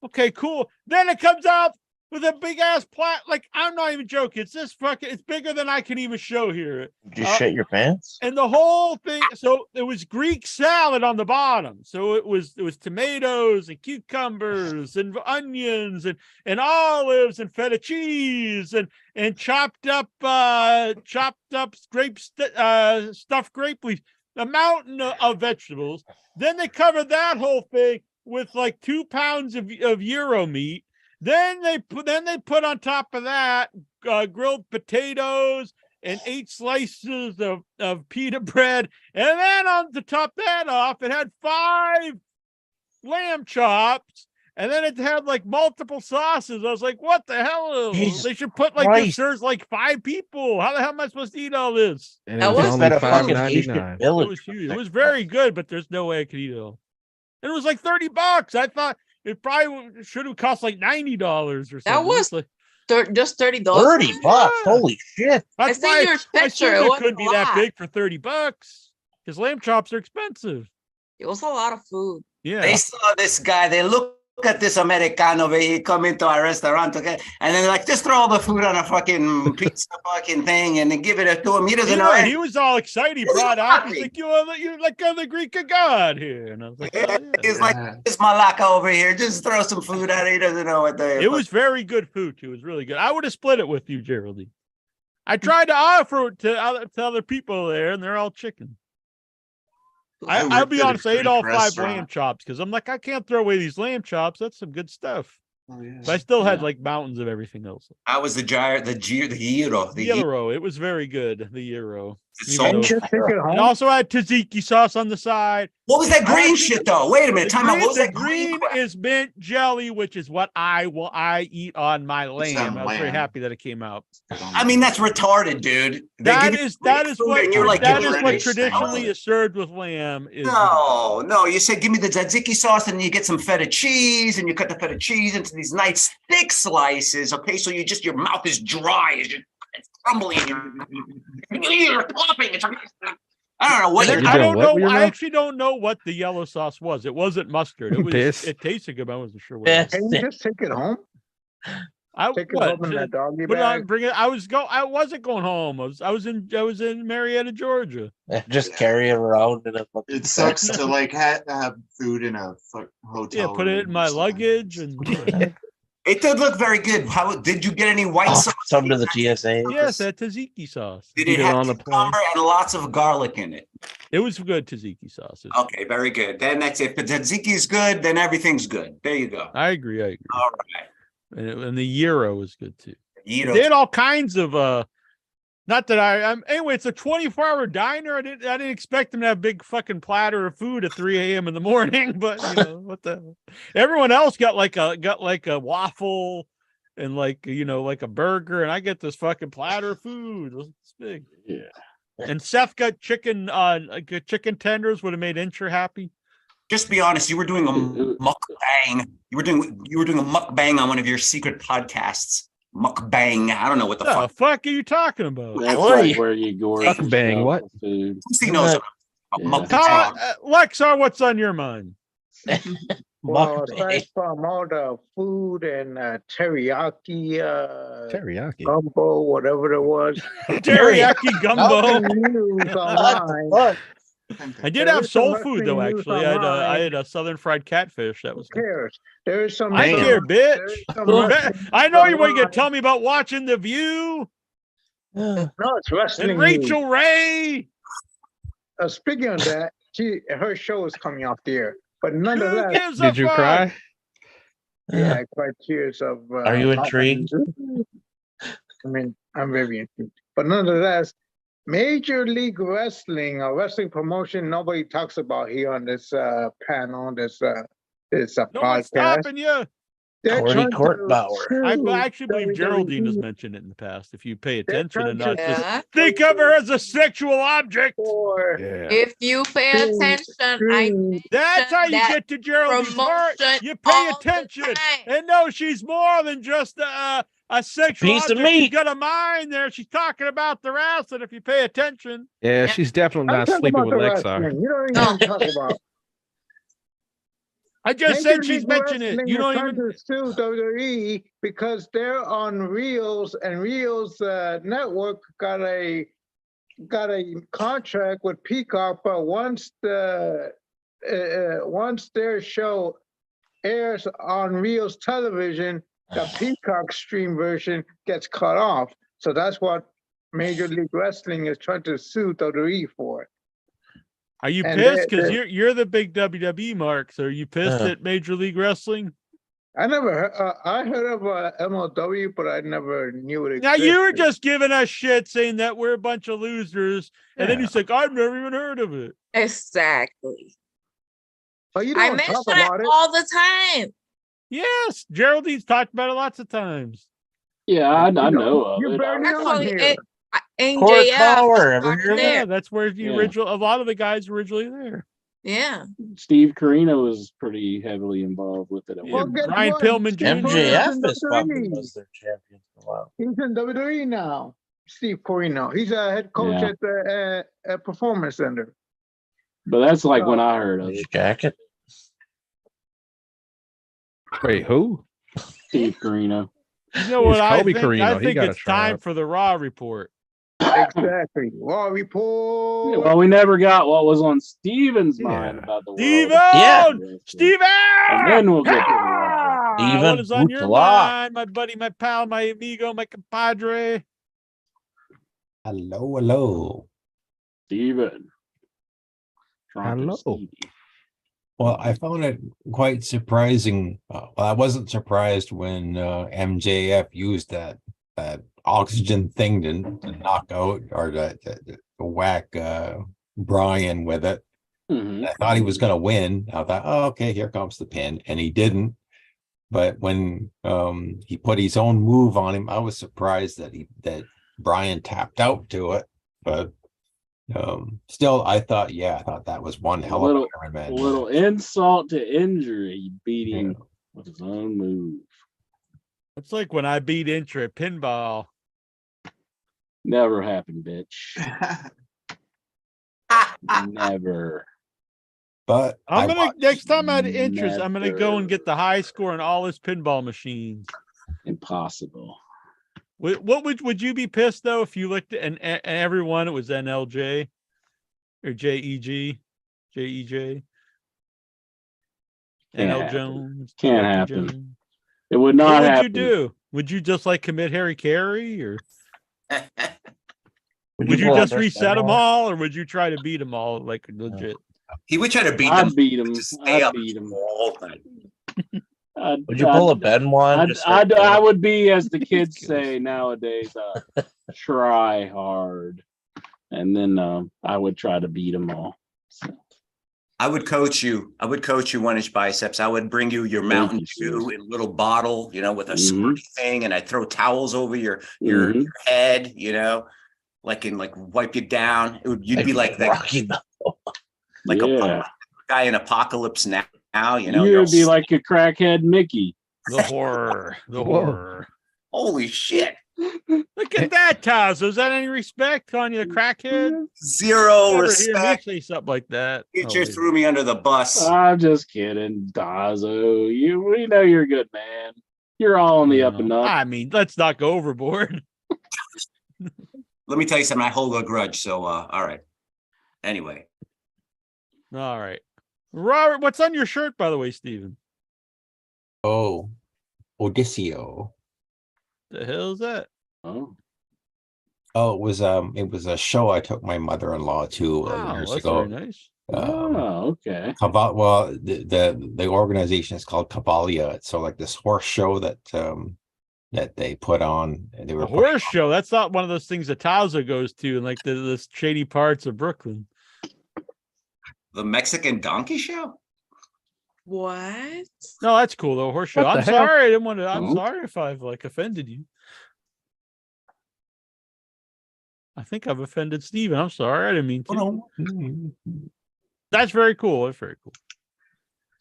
Speaker 1: okay, cool. Then it comes out with a big ass plat. Like, I'm not even joking. It's bigger than I can even show here.
Speaker 4: Did you shit your pants?
Speaker 1: And the whole thing. So it was Greek salad on the bottom. So it was tomatoes and cucumbers and onions and olives and feta cheese and chopped up stuffed grape leaves. A mountain of vegetables. Then they covered that whole thing with like 2 pounds of gyro meat. Then they put on top of that grilled potatoes and 8 slices of pita bread. And then to top that off, it had 5 lamb chops. And then it had like multiple sauces. I was like, what the hell?
Speaker 4: Jesus
Speaker 1: they should put like this serves like 5 people. How the hell am I supposed to eat all this?
Speaker 6: And it was only $5.99.
Speaker 1: It was huge. It was very good, but there's no way I could eat it all. And it was like $30. I thought it probably should have cost like $90 or something.
Speaker 5: That was
Speaker 1: like,
Speaker 5: just $30.
Speaker 4: $30. Holy shit!
Speaker 5: I seen your picture.
Speaker 1: It couldn't be that big for $30 because lamb chops are expensive.
Speaker 5: It was a lot of food.
Speaker 1: Yeah,
Speaker 9: they saw this guy. They look at this Americano. He come into our restaurant, okay, and then like just throw all the food on a fucking pizza fucking thing and then give it to him. He doesn't know.
Speaker 1: He was all excited. He brought out. He's like, you're like the Greek god here, and I was like, oh, yeah.
Speaker 9: He's like, this malaka over here. Just throw some food at it. He doesn't know what they.
Speaker 1: It was very good food too. It was really good. I would have split it with you, Geraldine. I tried to offer it to other people there, and they're all chicken. I'll be honest, I ate all 5 lamb chops because I'm like, I can't throw away these lamb chops. That's some good stuff.
Speaker 8: Oh, yeah.
Speaker 1: But I still had like mountains of everything else.
Speaker 9: I was the gyro.
Speaker 1: It was very good. The gyro.
Speaker 3: It
Speaker 1: also had tzatziki sauce on the side.
Speaker 9: What was that green shit though? Wait a minute, time out. What was that
Speaker 1: green? Is mint jelly, which is what I eat on my lamb. I was very happy that it came out.
Speaker 9: I mean, that's retarded, dude.
Speaker 1: That is what traditionally is served with lamb.
Speaker 9: No. You said give me the tzatziki sauce, and you get some feta cheese, and you cut the feta cheese into these nice thick slices. Okay, so your mouth is dry as you're crumbling. You're popping. I don't know what
Speaker 1: I don't know. I actually don't know what the yellow sauce was. It wasn't mustard. It tasted good, but I wasn't sure what it was.
Speaker 3: Can you just take it home? Take it home in that doggy bag.
Speaker 1: Bring it. I wasn't going home. I was in Marietta, Georgia.
Speaker 4: Just carry it around in a fucking.
Speaker 8: It sucks to like have food in a hotel.
Speaker 1: Yeah, put it in my luggage and.
Speaker 9: It did look very good. How did you get any white sauce?
Speaker 4: Some to the TSA.
Speaker 1: Yes, that tzatziki sauce.
Speaker 9: Did it have cucumber and lots of garlic in it?
Speaker 1: It was good tzatziki sauce.
Speaker 9: Okay, very good. Then that's it. If the tzatziki is good, then everything's good. There you go.
Speaker 1: I agree.
Speaker 9: All right.
Speaker 1: And the gyro was good too.
Speaker 9: They
Speaker 1: had all kinds of not that anyway, it's a 24-hour diner. I didn't expect them to have a big fucking platter of food at 3 a.m. in the morning, but what the everyone else got like a waffle and like a burger, and I get this fucking platter of food. It's big.
Speaker 2: Yeah.
Speaker 1: And Seth got chicken tenders, would have made Incher happy.
Speaker 9: Just be honest, you were doing a mukbang. You were doing a mukbang on one of your secret podcasts. Mukbang. I don't know what the
Speaker 1: fuck are you talking about?
Speaker 2: That's like where you go.
Speaker 6: Mukbang. What?
Speaker 9: Food. Who knows about
Speaker 1: mukbang? Lexar, what's on your mind?
Speaker 3: Well, aside from all the food and teriyaki, gumbo, whatever it was.
Speaker 1: Teriyaki gumbo.
Speaker 3: News online.
Speaker 1: I did have soul food though. Actually, I had a southern fried catfish. That was.
Speaker 3: Who cares? There's some.
Speaker 1: I care, bitch. I know you were gonna tell me about watching The View.
Speaker 3: No, it's wrestling.
Speaker 1: And Rachel Ray.
Speaker 3: Speaking of that, her show is coming off the air. But
Speaker 1: Who
Speaker 3: nonetheless,
Speaker 1: gives a
Speaker 6: Did you
Speaker 1: fuck?
Speaker 6: cry?
Speaker 3: yeah, I cried tears of.
Speaker 4: Are you intrigued?
Speaker 3: I mean, I'm very intrigued. But nonetheless, Major League Wrestling, a wrestling promotion nobody talks about here on this panel, this
Speaker 1: No one's
Speaker 3: podcast.
Speaker 1: stopping you.
Speaker 3: They're
Speaker 4: Cordy
Speaker 3: trying to
Speaker 4: Courtbauer.
Speaker 1: I
Speaker 3: sue
Speaker 1: actually believe Geraldine has
Speaker 3: WWE
Speaker 1: mentioned it in the past. If you pay
Speaker 3: They're
Speaker 1: attention and
Speaker 3: trying
Speaker 1: not
Speaker 3: to
Speaker 1: just
Speaker 5: Yeah.
Speaker 1: think of her as a sexual object.
Speaker 3: for
Speaker 6: Yeah.
Speaker 5: If you pay
Speaker 3: Screw-
Speaker 5: attention, I
Speaker 3: screw-
Speaker 1: That's how you
Speaker 5: that
Speaker 1: get to Geraldine's heart.
Speaker 5: promotion
Speaker 1: You pay
Speaker 5: all the
Speaker 1: attention
Speaker 5: time.
Speaker 1: and know she's more than just a sexual
Speaker 4: Piece of
Speaker 1: object. She's
Speaker 4: meat.
Speaker 1: got a mind there. She's talking about the wrestling. If you pay attention,
Speaker 6: Yeah,
Speaker 5: Yeah.
Speaker 6: she's definitely
Speaker 3: I'm
Speaker 6: not
Speaker 3: talking
Speaker 6: sleeping
Speaker 3: about
Speaker 6: with
Speaker 3: the
Speaker 6: Lexar.
Speaker 3: wrestling. You don't even
Speaker 5: No.
Speaker 3: want to talk about.
Speaker 1: I just
Speaker 3: Major
Speaker 1: said she's
Speaker 3: League
Speaker 1: mentioned it.
Speaker 3: Wrestling
Speaker 1: You
Speaker 3: is
Speaker 1: don't
Speaker 3: trying
Speaker 1: even.
Speaker 3: to sue WWE because they're on Reels, and Reels network got a contract with Peacock, but once their show airs on Reels television, the Peacock stream version gets cut off. So that's what Major League Wrestling is trying to sue WWE for.
Speaker 1: Are you
Speaker 3: And
Speaker 1: pissed? Because
Speaker 3: they-
Speaker 1: you're the big WWE mark. So are you pissed at Major League Wrestling?
Speaker 3: I never heard, I heard of MLW, but I never knew it
Speaker 1: Now
Speaker 3: existed.
Speaker 1: you were just giving us shit saying that we're a bunch of losers, and then you said, "I've never even heard of it."
Speaker 5: Exactly.
Speaker 3: Oh, you
Speaker 5: I
Speaker 3: don't
Speaker 5: mention
Speaker 3: talk
Speaker 5: it
Speaker 3: about it.
Speaker 5: all the time.
Speaker 1: Yes, Geraldine's talked about it lots of times.
Speaker 2: Yeah, I know of
Speaker 3: You're
Speaker 2: it.
Speaker 3: barely on
Speaker 5: Actually,
Speaker 3: here.
Speaker 5: NJF
Speaker 4: Bauer, ever
Speaker 5: started
Speaker 4: hear of
Speaker 1: Yeah,
Speaker 5: there.
Speaker 1: that's where the
Speaker 2: Yeah.
Speaker 1: original. A lot of the guys were originally there.
Speaker 5: Yeah.
Speaker 2: Steve Carino was pretty heavily involved with it at
Speaker 1: Yeah,
Speaker 3: Well,
Speaker 2: one
Speaker 3: guess
Speaker 2: point.
Speaker 1: Brian
Speaker 3: what?
Speaker 1: Pillman
Speaker 3: Steve
Speaker 1: Jr.
Speaker 3: Corino's
Speaker 4: MJF
Speaker 3: in
Speaker 4: is fucking
Speaker 3: WWE.
Speaker 4: was their champion for a while.
Speaker 3: He's in WWE now. Steve Corino. He's a head coach
Speaker 2: Yeah.
Speaker 3: at the Performance Center.
Speaker 2: But that's like when I heard of
Speaker 4: His
Speaker 2: it.
Speaker 4: jacket.
Speaker 6: Wait, who?
Speaker 2: Steve Carino.
Speaker 1: You know what
Speaker 6: It's
Speaker 1: I
Speaker 6: Kobe
Speaker 1: think?
Speaker 6: Carino.
Speaker 1: I
Speaker 6: He
Speaker 1: think
Speaker 6: gotta
Speaker 1: it's
Speaker 6: try
Speaker 1: time
Speaker 6: out.
Speaker 1: for the Raw report.
Speaker 3: Exactly. Raw report.
Speaker 2: Well, we never got what was on Steven's mind
Speaker 6: Yeah.
Speaker 2: about the world.
Speaker 1: Steven!
Speaker 4: Yeah.
Speaker 1: Steven!
Speaker 2: And then we'll get to the Raw.
Speaker 4: Steven
Speaker 1: What is on your
Speaker 4: Boutala.
Speaker 1: mind, my buddy, my pal, my amigo, my compadre?
Speaker 10: Hello.
Speaker 2: Steven. Drunken
Speaker 6: Hello.
Speaker 2: Stevie.
Speaker 10: Well, I found it quite surprising. Well, I wasn't surprised when MJF used that oxygen thing to knock out or to whack Bryan with it.
Speaker 2: Mhm.
Speaker 10: I thought he was going to win. I thought, oh, okay, here comes the pin, and he didn't. But when he put his own move on him, I was surprised that Bryan tapped out to it. But still, I thought that was one hell of a Iron
Speaker 2: A
Speaker 10: Man.
Speaker 2: little insult to injury. He beat him with his own move.
Speaker 1: It's like when I beat Intra at pinball.
Speaker 2: Never happened, bitch. Never.
Speaker 10: But
Speaker 1: Next time I had interest, I'm gonna go and get the high score on all his pinball machines.
Speaker 2: Impossible.
Speaker 1: What would you be pissed though if you looked at and everyone it was NLJ or JEG, JEJ,
Speaker 2: Can't
Speaker 1: NL
Speaker 2: happen.
Speaker 1: Jones,
Speaker 2: Can't
Speaker 1: Lucky
Speaker 2: happen.
Speaker 1: Jones.
Speaker 2: It would not
Speaker 1: What would
Speaker 2: happen.
Speaker 1: you do? Would you just like commit Harry Carey, or would you
Speaker 4: pull
Speaker 1: just
Speaker 4: up
Speaker 1: reset them
Speaker 4: Benoit?
Speaker 1: all, or would you try to beat them all like legit?
Speaker 7: He would try to beat
Speaker 2: I'd
Speaker 7: them.
Speaker 2: beat him.
Speaker 7: Just stay
Speaker 2: I'd
Speaker 7: up
Speaker 2: beat him.
Speaker 7: all night.
Speaker 4: Would you pull a Benoit? and just start
Speaker 2: I
Speaker 4: killing?
Speaker 2: would be, as the kids say nowadays, try hard, and then I would try to beat them all. So,
Speaker 7: I would coach you. I would coach you 1-inch biceps. I would bring you your Mountain
Speaker 2: you,
Speaker 7: Dew
Speaker 2: sir.
Speaker 7: in a little bottle, with a
Speaker 2: Mhm.
Speaker 7: squirty thing, and I'd throw towels over your
Speaker 2: Mhm.
Speaker 7: head, like wipe you down. You'd be like that,
Speaker 4: Rocky
Speaker 7: like
Speaker 2: yeah,
Speaker 7: a guy in Apocalypse Now.
Speaker 2: you'd be like a crackhead Mickey.
Speaker 1: The horror, the
Speaker 6: Whoa.
Speaker 1: horror.
Speaker 7: holy shit,
Speaker 1: Look at that, Tazo. Is that any respect on you, crackhead?
Speaker 7: zero
Speaker 1: Never hear me
Speaker 7: respect.
Speaker 1: say something like that.
Speaker 7: You
Speaker 1: Oh,
Speaker 7: just
Speaker 1: wait.
Speaker 7: threw me under the bus.
Speaker 2: I'm just kidding, Dazo. We know you're a good man. You're all on the up and
Speaker 1: No.
Speaker 2: up.
Speaker 1: I mean, let's not go overboard.
Speaker 7: Let me tell you something. I hold a grudge. So, all right. Anyway,
Speaker 1: All right. Robert, what's on your shirt, by the way, Steven?
Speaker 10: Oh, Odisseo.
Speaker 1: The hell is that?
Speaker 2: Oh,
Speaker 10: Oh, it was a show I took my mother-in-law to
Speaker 1: Wow,
Speaker 10: years
Speaker 1: that's
Speaker 10: ago.
Speaker 1: very nice.
Speaker 2: Okay.
Speaker 10: Well, the organization is called Cavalia. It's so like this horse show that that they put on. They were
Speaker 1: A horse show. That's not one of those things that Tauza goes to in like the shady parts of Brooklyn.
Speaker 7: The Mexican donkey show?
Speaker 5: What?
Speaker 1: No, that's cool though. Horse show.
Speaker 6: What the
Speaker 1: I'm
Speaker 6: hell?
Speaker 1: sorry. I didn't want to. I'm
Speaker 2: Oh.
Speaker 1: sorry if I've like offended you. I think I've offended Steven. I'm sorry. I didn't mean to.
Speaker 10: No.
Speaker 1: That's very cool. That's very cool.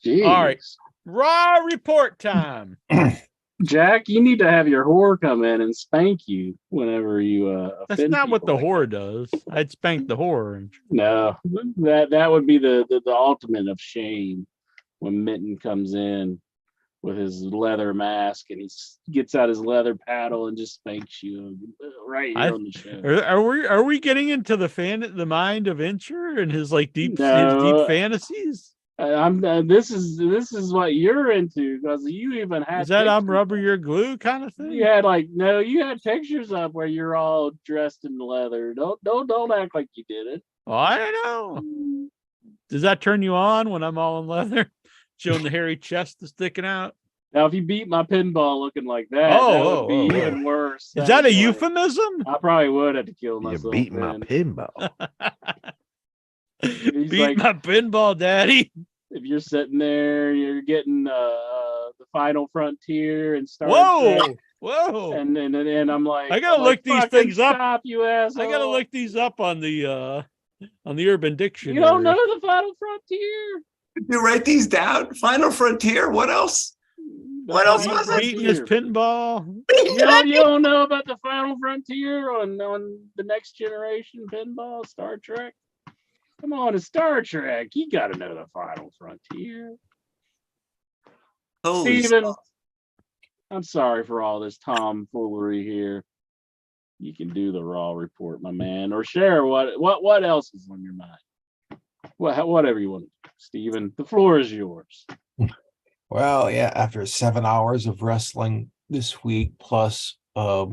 Speaker 2: Jeez.
Speaker 1: All right. Raw report time.
Speaker 2: Jack, you need to have your whore come in and spank you whenever you
Speaker 1: That's
Speaker 2: offend
Speaker 1: not what the
Speaker 2: people.
Speaker 1: whore does. I'd spank the whore.
Speaker 2: No, that would be the ultimate of shame when Mitten comes in with his leather mask and he gets out his leather paddle and just spanks you right here on the show.
Speaker 1: Are we getting into the mind of Incher and his like deep fantasies?
Speaker 2: This is what you're into because you even had
Speaker 1: Is that I'm
Speaker 2: pictures
Speaker 1: rubber
Speaker 2: up.
Speaker 1: your glue kind of thing?
Speaker 2: You had you had pictures up where you're all dressed in leather. Don't act like you did it.
Speaker 1: Oh, I don't know. Does that turn you on when I'm all in leather, showing the hairy chest sticking out?
Speaker 2: Now, if you beat my pinball looking like that, that would be even worse.
Speaker 1: Is that a
Speaker 2: would be like-
Speaker 1: euphemism?
Speaker 2: I probably would have to kill
Speaker 6: You
Speaker 2: myself.
Speaker 6: beat my
Speaker 2: then.
Speaker 6: pinball.
Speaker 2: He's
Speaker 1: Beat
Speaker 2: like-
Speaker 1: my pinball, daddy.
Speaker 2: If you're sitting there, you're getting the Final Frontier and Star
Speaker 1: Whoa,
Speaker 2: Trek,
Speaker 1: whoa!
Speaker 2: and I'm like,
Speaker 1: I gotta look these
Speaker 2: fucking
Speaker 1: things up.
Speaker 2: Stop, you asshole!
Speaker 1: I gotta look these up on the Urban Dictionary.
Speaker 2: You don't know the Final Frontier?
Speaker 7: Did you write these down? Final Frontier. What else? What else
Speaker 2: Final
Speaker 7: was it?
Speaker 1: Beating his
Speaker 2: Frontier.
Speaker 1: pinball.
Speaker 2: You don't know about the Final Frontier on the Next Generation pinball, Star Trek? Come on, it's Star Trek. You got to know the Final Frontier.
Speaker 7: Holy
Speaker 2: Steven,
Speaker 7: stuff.
Speaker 2: I'm sorry for all this tomfoolery here. You can do the Raw report, my man, or share what else is on your mind. Whatever you want to do, Steven. The floor is yours.
Speaker 10: Well, yeah, after 7 hours of wrestling this week, plus what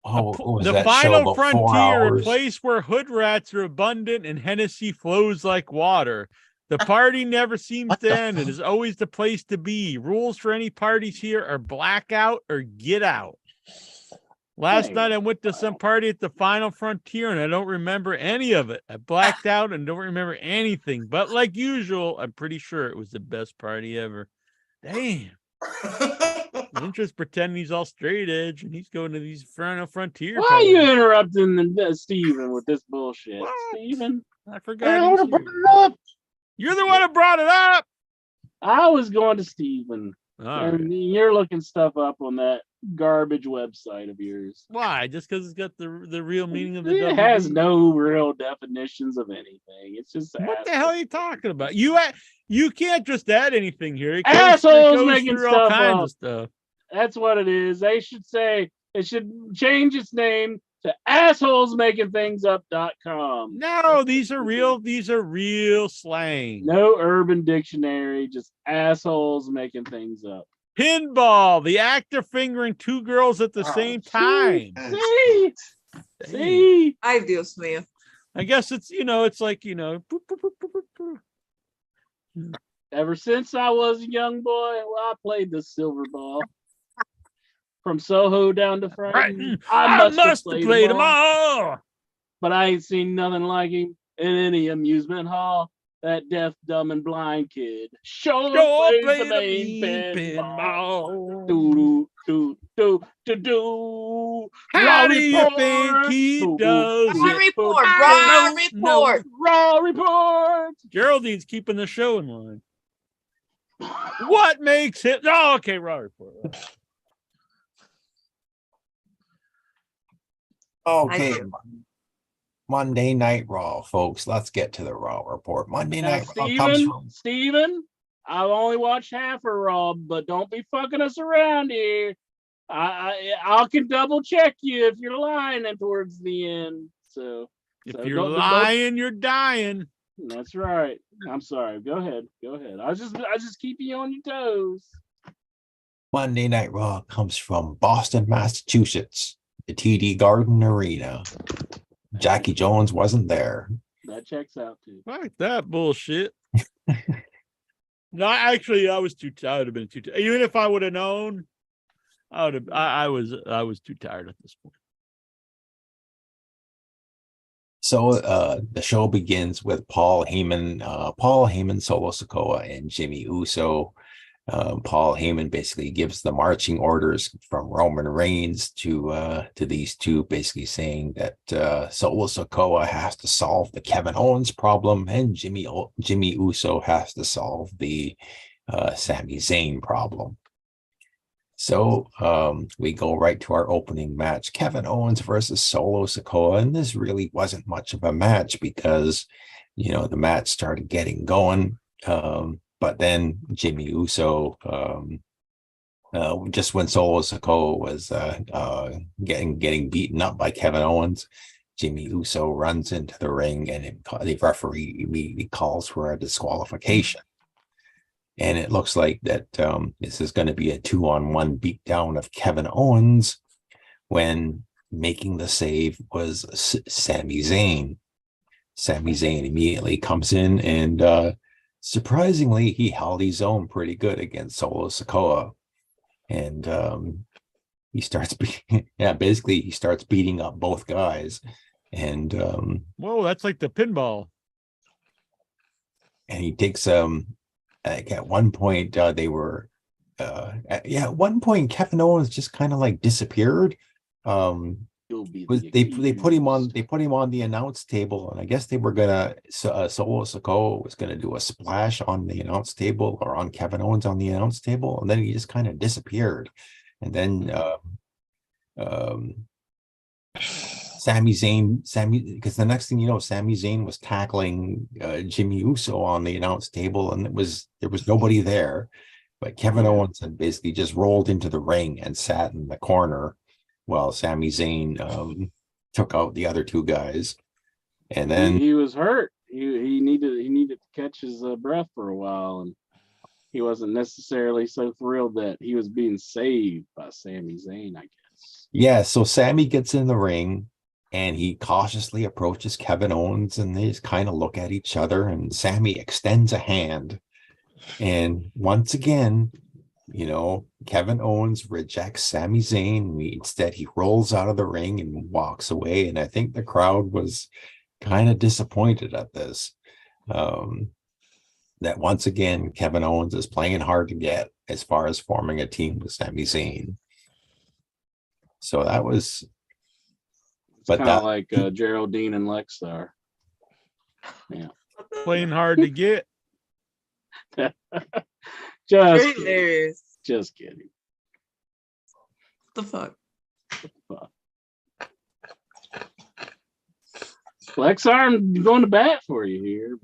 Speaker 10: was
Speaker 1: The
Speaker 10: that show,
Speaker 1: Final
Speaker 10: about 4
Speaker 1: Frontier, a
Speaker 10: hours?
Speaker 1: place where hood rats are abundant and Hennessy flows like water. The party never seems
Speaker 4: What
Speaker 1: to
Speaker 4: the
Speaker 1: end. It
Speaker 4: fuck?
Speaker 1: is always the place to be. Rules for any parties here are blackout or get out. Last
Speaker 2: Hey,
Speaker 1: night I went to some party at the Final Frontier and I don't remember any of it. I blacked out and don't remember anything. But like usual, I'm pretty sure it was the best party ever. Damn. Intra's pretending he's all straight edge and he's going to these Final Frontier
Speaker 2: Why are you
Speaker 1: parties.
Speaker 2: interrupting Steven with this bullshit?
Speaker 1: What?
Speaker 2: Steven?
Speaker 1: I forgot. he's here. You're the one who brought it up.
Speaker 2: I was going to Steven.
Speaker 1: All
Speaker 2: And
Speaker 1: right.
Speaker 2: you're looking stuff up on that garbage website of yours.
Speaker 1: Why? Just because it's got the real meaning of the
Speaker 2: It has
Speaker 1: WB?
Speaker 2: no real definitions of anything. It's just
Speaker 1: What the hell are you talking about? You can't just add anything here. It
Speaker 2: Assholes
Speaker 1: goes
Speaker 2: making
Speaker 1: through all
Speaker 2: stuff
Speaker 1: kinds
Speaker 2: up.
Speaker 1: of stuff.
Speaker 2: That's what it is. They should say it should change its name to assholesmakingthingsup.com.
Speaker 1: No, these are real slang.
Speaker 2: No Urban Dictionary, just assholes making things up.
Speaker 1: Pinball, the act of fingering two girls at the same time.
Speaker 2: See? See?
Speaker 5: Ay, Dios mío.
Speaker 1: I guess it's it's like boop, boop, boop, boop, boop, boop.
Speaker 2: Ever since I was a young boy, I played the silver ball. From Soho down to Brighton.
Speaker 1: I must have played them all.
Speaker 2: But I ain't seen nothing like him in any amusement hall. That deaf, dumb, and blind kid sure plays the main pinball. Do, do, do, do, do.
Speaker 1: How do you think he does
Speaker 5: Raw
Speaker 1: it?
Speaker 5: report. Raw report.
Speaker 2: Raw report.
Speaker 1: Geraldine's keeping the show in line. What makes it? Oh, okay, raw report.
Speaker 10: Okay. Monday Night Raw, folks. Let's get to the Raw report. Monday
Speaker 2: Now,
Speaker 10: Night Raw comes from
Speaker 2: Steven, I've only watched half of Raw, but don't be fucking us around here. I can double check you if you're lying towards the end. So
Speaker 1: If
Speaker 2: so
Speaker 1: you're
Speaker 2: don't-
Speaker 1: lying, you're dying.
Speaker 2: That's right. I'm sorry. Go ahead. Go ahead. I just keep you on your toes.
Speaker 10: Monday Night Raw comes from Boston, Massachusetts, the TD Garden Arena. Jackie Jones wasn't there.
Speaker 2: That checks out too.
Speaker 1: Fuck that bullshit. No, actually, I was too. I would have been too. Even if I would have known, I would have. I was too tired at this point.
Speaker 10: So the show begins with Paul Heyman, Solo Sikoa, and Jimmy Uso. Paul Heyman basically gives the marching orders from Roman Reigns to these two, basically saying that Solo Sikoa has to solve the Kevin Owens problem, and Jimmy Uso has to solve the Sami Zayn problem. So we go right to our opening match, Kevin Owens versus Solo Sikoa, and this really wasn't much of a match because, the match started getting going, but then Jimmy Uso, just when Solo Sikoa was getting beaten up by Kevin Owens, Jimmy Uso runs into the ring, and the referee immediately calls for a disqualification. And it looks like that this is going to be a 2-on-1 beatdown of Kevin Owens, when making the save was Sami Zayn. Sami Zayn immediately comes in, and surprisingly, he held his own pretty good against Solo Sikoa. And he starts beating up both guys. And
Speaker 1: whoa, that's like the pinball.
Speaker 10: And he takes at one point at one point Kevin Owens just kind of like disappeared. They put him on the announce table, and I guess they were gonna Solo Sikoa was gonna do a splash on the announce table, or on Kevin Owens on the announce table, and then he just kind of disappeared. And then Sami Zayn, because the next thing you know, Sami Zayn was tackling Jimmy Uso on the announce table, and there was nobody there. But Kevin Owens had basically just rolled into the ring and sat in the corner while Sami Zayn took out the other two guys. And then
Speaker 2: he was hurt. He needed to catch his breath for a while, and he wasn't necessarily so thrilled that he was being saved by Sami Zayn, I guess.
Speaker 10: Yeah, so Sami gets in the ring, and he cautiously approaches Kevin Owens, and they just kind of look at each other, and Sami extends a hand. And once again, Kevin Owens rejects Sami Zayn. Instead, he rolls out of the ring and walks away. And I think the crowd was kind of disappointed at this. That once again, Kevin Owens is playing hard to get as far as forming a team with Sami Zayn. So that was...
Speaker 2: But kind of like Geraldine and Lex are. Yeah.
Speaker 1: Playing hard to get.
Speaker 2: Just kidding.
Speaker 5: What the fuck?
Speaker 2: Lex, I'm going to bat for you here.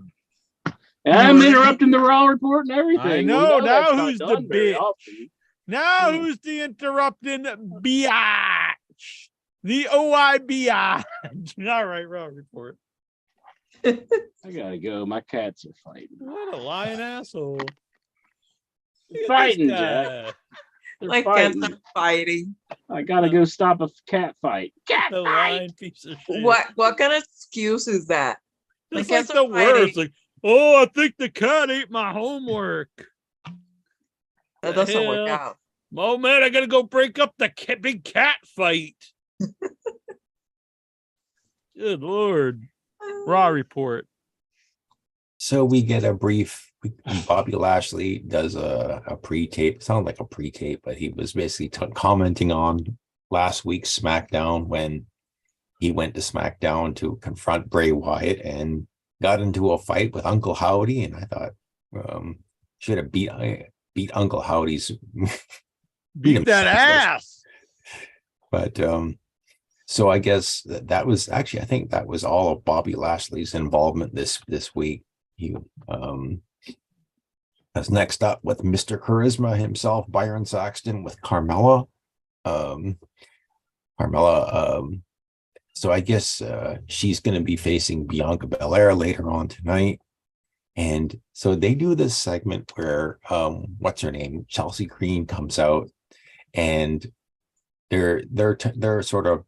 Speaker 2: And I'm interrupting the Raw report and everything.
Speaker 1: I know. Now who's the bitch? Now who's the interrupting biatch? The OIBI. All right, Raw report.
Speaker 2: I gotta go. My cats are fighting.
Speaker 1: What a lying asshole.
Speaker 2: Fighting, Jack.
Speaker 5: My cats are fighting.
Speaker 2: I gotta go stop a cat fight. Cat
Speaker 1: the
Speaker 2: fight.
Speaker 1: lying piece of shit.
Speaker 5: What kind of excuse is that?
Speaker 1: It's like the worst. Like, I think the cat ate my homework.
Speaker 5: That doesn't work out.
Speaker 1: Oh man, I gotta go break up the big cat fight. Good Lord. Raw report.
Speaker 10: So we get a brief, Bobby Lashley does a pre-tape. It sounded like a pre-tape, but he was basically commenting on last week's SmackDown when he went to SmackDown to confront Bray Wyatt and got into a fight with Uncle Howdy. And I thought should have beat Uncle Howdy's
Speaker 1: beat that ass.
Speaker 10: But so I guess that was actually, I think that was all of Bobby Lashley's involvement this week. He was next up with Mr. Charisma himself, Byron Saxton, with Carmella. So I guess she's going to be facing Bianca Belair later on tonight. And so they do this segment where what's her name, Chelsea Green, comes out, and they're sort of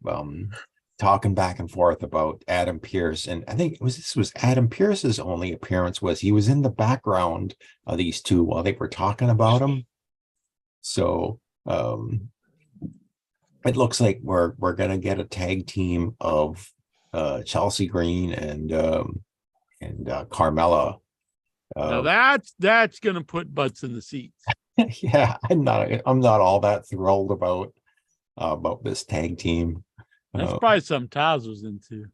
Speaker 10: talking back and forth about Adam Pearce, and I think this was Adam Pearce's only appearance. He was in the background of these two while they were talking about him. So it looks like we're gonna get a tag team of Chelsea Green and Carmella.
Speaker 1: Now that's gonna put butts in the seats.
Speaker 10: Yeah, I'm not all that thrilled about this tag team.
Speaker 1: That's probably something Taz was into.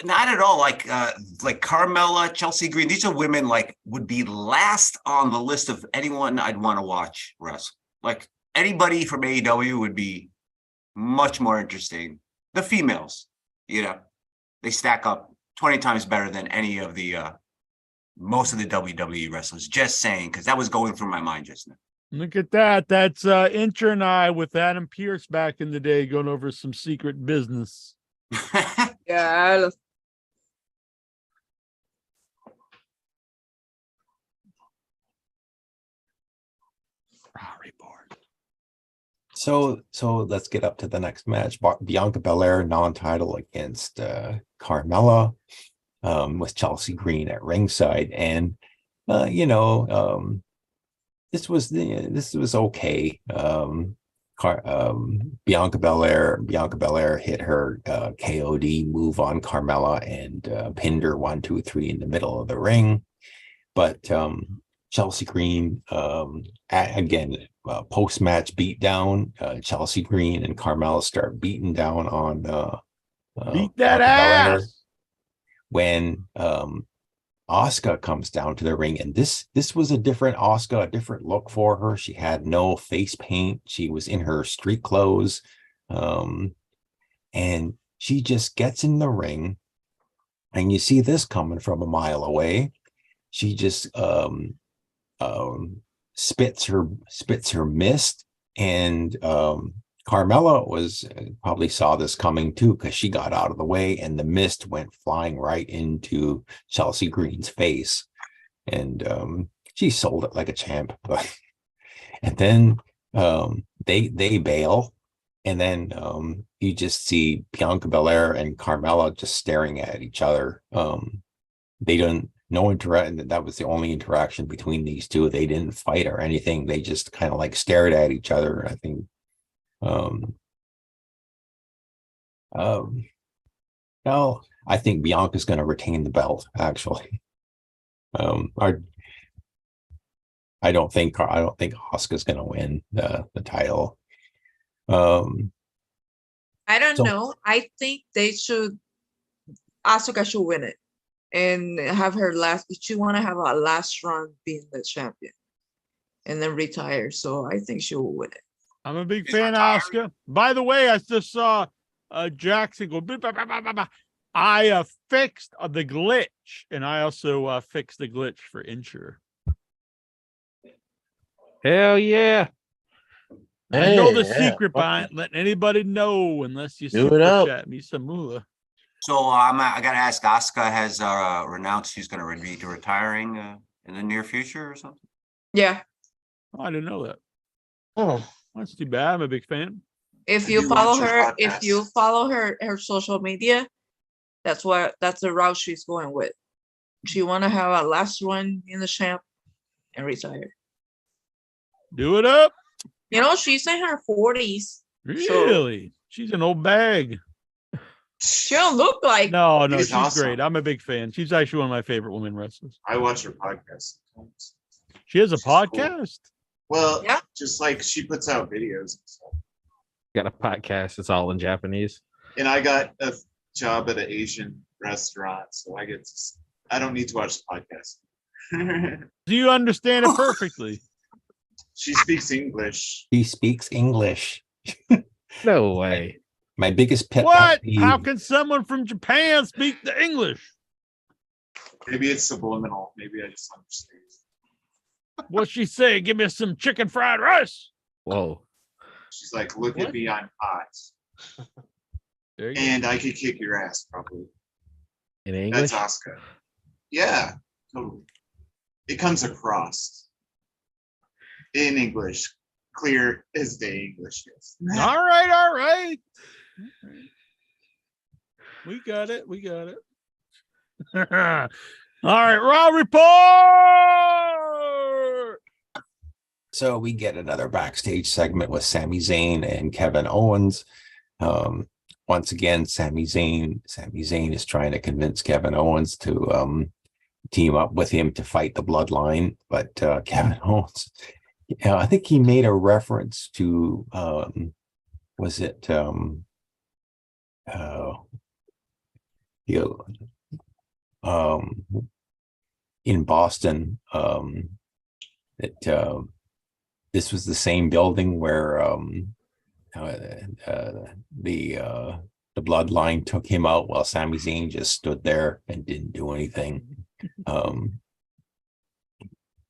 Speaker 9: Not at all. Like Carmella, Chelsea Green. These are women like would be last on the list of anyone I'd want to watch wrestle. Like anybody from AEW would be much more interesting. The females, they stack up 20 times better than any of the most of the WWE wrestlers. Just saying, because that was going through my mind just now.
Speaker 1: Look at that. That's Incher and I with Adam Pearce back in the day going over some secret business.
Speaker 5: Yeah.
Speaker 10: So let's get up to the next match. Bianca Belair non-title against Carmella, with Chelsea Green at ringside, and this was okay. Bianca Belair hit her KOD move on Carmella and pinned her 1, 2, 3 in the middle of the ring, but Chelsea Green again. Post-match beatdown, Chelsea Green and Carmella start beating down on
Speaker 1: beat that ass
Speaker 10: Belair. When Asuka comes down to the ring, and this was a different Asuka, a different look for her. She had no face paint. She was in her street clothes, and she just gets in the ring, and you see this coming from a mile away. She just spits her mist, and Carmella probably saw this coming too, because she got out of the way and the mist went flying right into Chelsea Green's face, and she sold it like a champ. And then they bail, and then you just see Bianca Belair and Carmella just staring at each other. They don't. No interaction. That was the only interaction between these two. They didn't fight or anything. They just kind of like stared at each other. I think. No, I think Bianca's going to retain the belt. Actually, I don't think Asuka's going to win the title.
Speaker 5: I don't know. I think Asuka should win it and have her last. She want to have a last run being the champion, and then retire. So I think she will win it.
Speaker 1: I'm a big fan of Asuka. By the way, I just saw Jackson go. Bah, bah, bah, bah, bah. I fixed the glitch, and I also fixed the glitch for Incher.
Speaker 6: Hell yeah!
Speaker 1: I know the secret, but I ain't letting anybody know unless you super chat me some moolah.
Speaker 9: So I gotta ask. Asuka has renounced she's going to be retiring in the near future or something.
Speaker 5: Yeah.
Speaker 1: Oh, I didn't know that.
Speaker 4: Oh,
Speaker 1: that's too bad. I'm a big fan.
Speaker 5: If you follow her, her social media, that's the route she's going with. She want to have a last run in the champ and retire.
Speaker 1: Do it up.
Speaker 5: You know, she's in her 40s.
Speaker 1: Really? So she's an old bag.
Speaker 5: She don't look like.
Speaker 1: No, she's awesome. Great. I'm a big fan. She's actually one of my favorite women wrestlers.
Speaker 8: I watch her podcast sometimes.
Speaker 1: She has a podcast?
Speaker 8: Cool. Well, yeah. Just like she puts out videos and stuff.
Speaker 6: Got a podcast. It's all in Japanese.
Speaker 8: And I got a job at an Asian restaurant, so I don't need to watch the podcast.
Speaker 1: Do you understand it perfectly?
Speaker 8: She speaks English.
Speaker 10: She speaks English.
Speaker 6: No way.
Speaker 10: My biggest pet.
Speaker 1: What? How can someone from Japan speak the English?
Speaker 8: Maybe it's subliminal. Maybe I just understand.
Speaker 1: What's she say? Give me some chicken fried rice.
Speaker 6: Whoa.
Speaker 8: She's like, look at me, I'm hot. And I could kick your ass, probably.
Speaker 6: In English?
Speaker 8: That's Asuka. Yeah, totally. It comes across in English. Clear as day English, yes.
Speaker 1: All right. We got it. We got it. All right, Raw report.
Speaker 10: So we get another backstage segment with Sami Zayn and Kevin Owens. Once again, Sami Zayn is trying to convince Kevin Owens to team up with him to fight the Bloodline, but Kevin Owens, I think he made a reference to was it in Boston, that this was the same building where the Bloodline took him out while Sami Zayn just stood there and didn't do anything.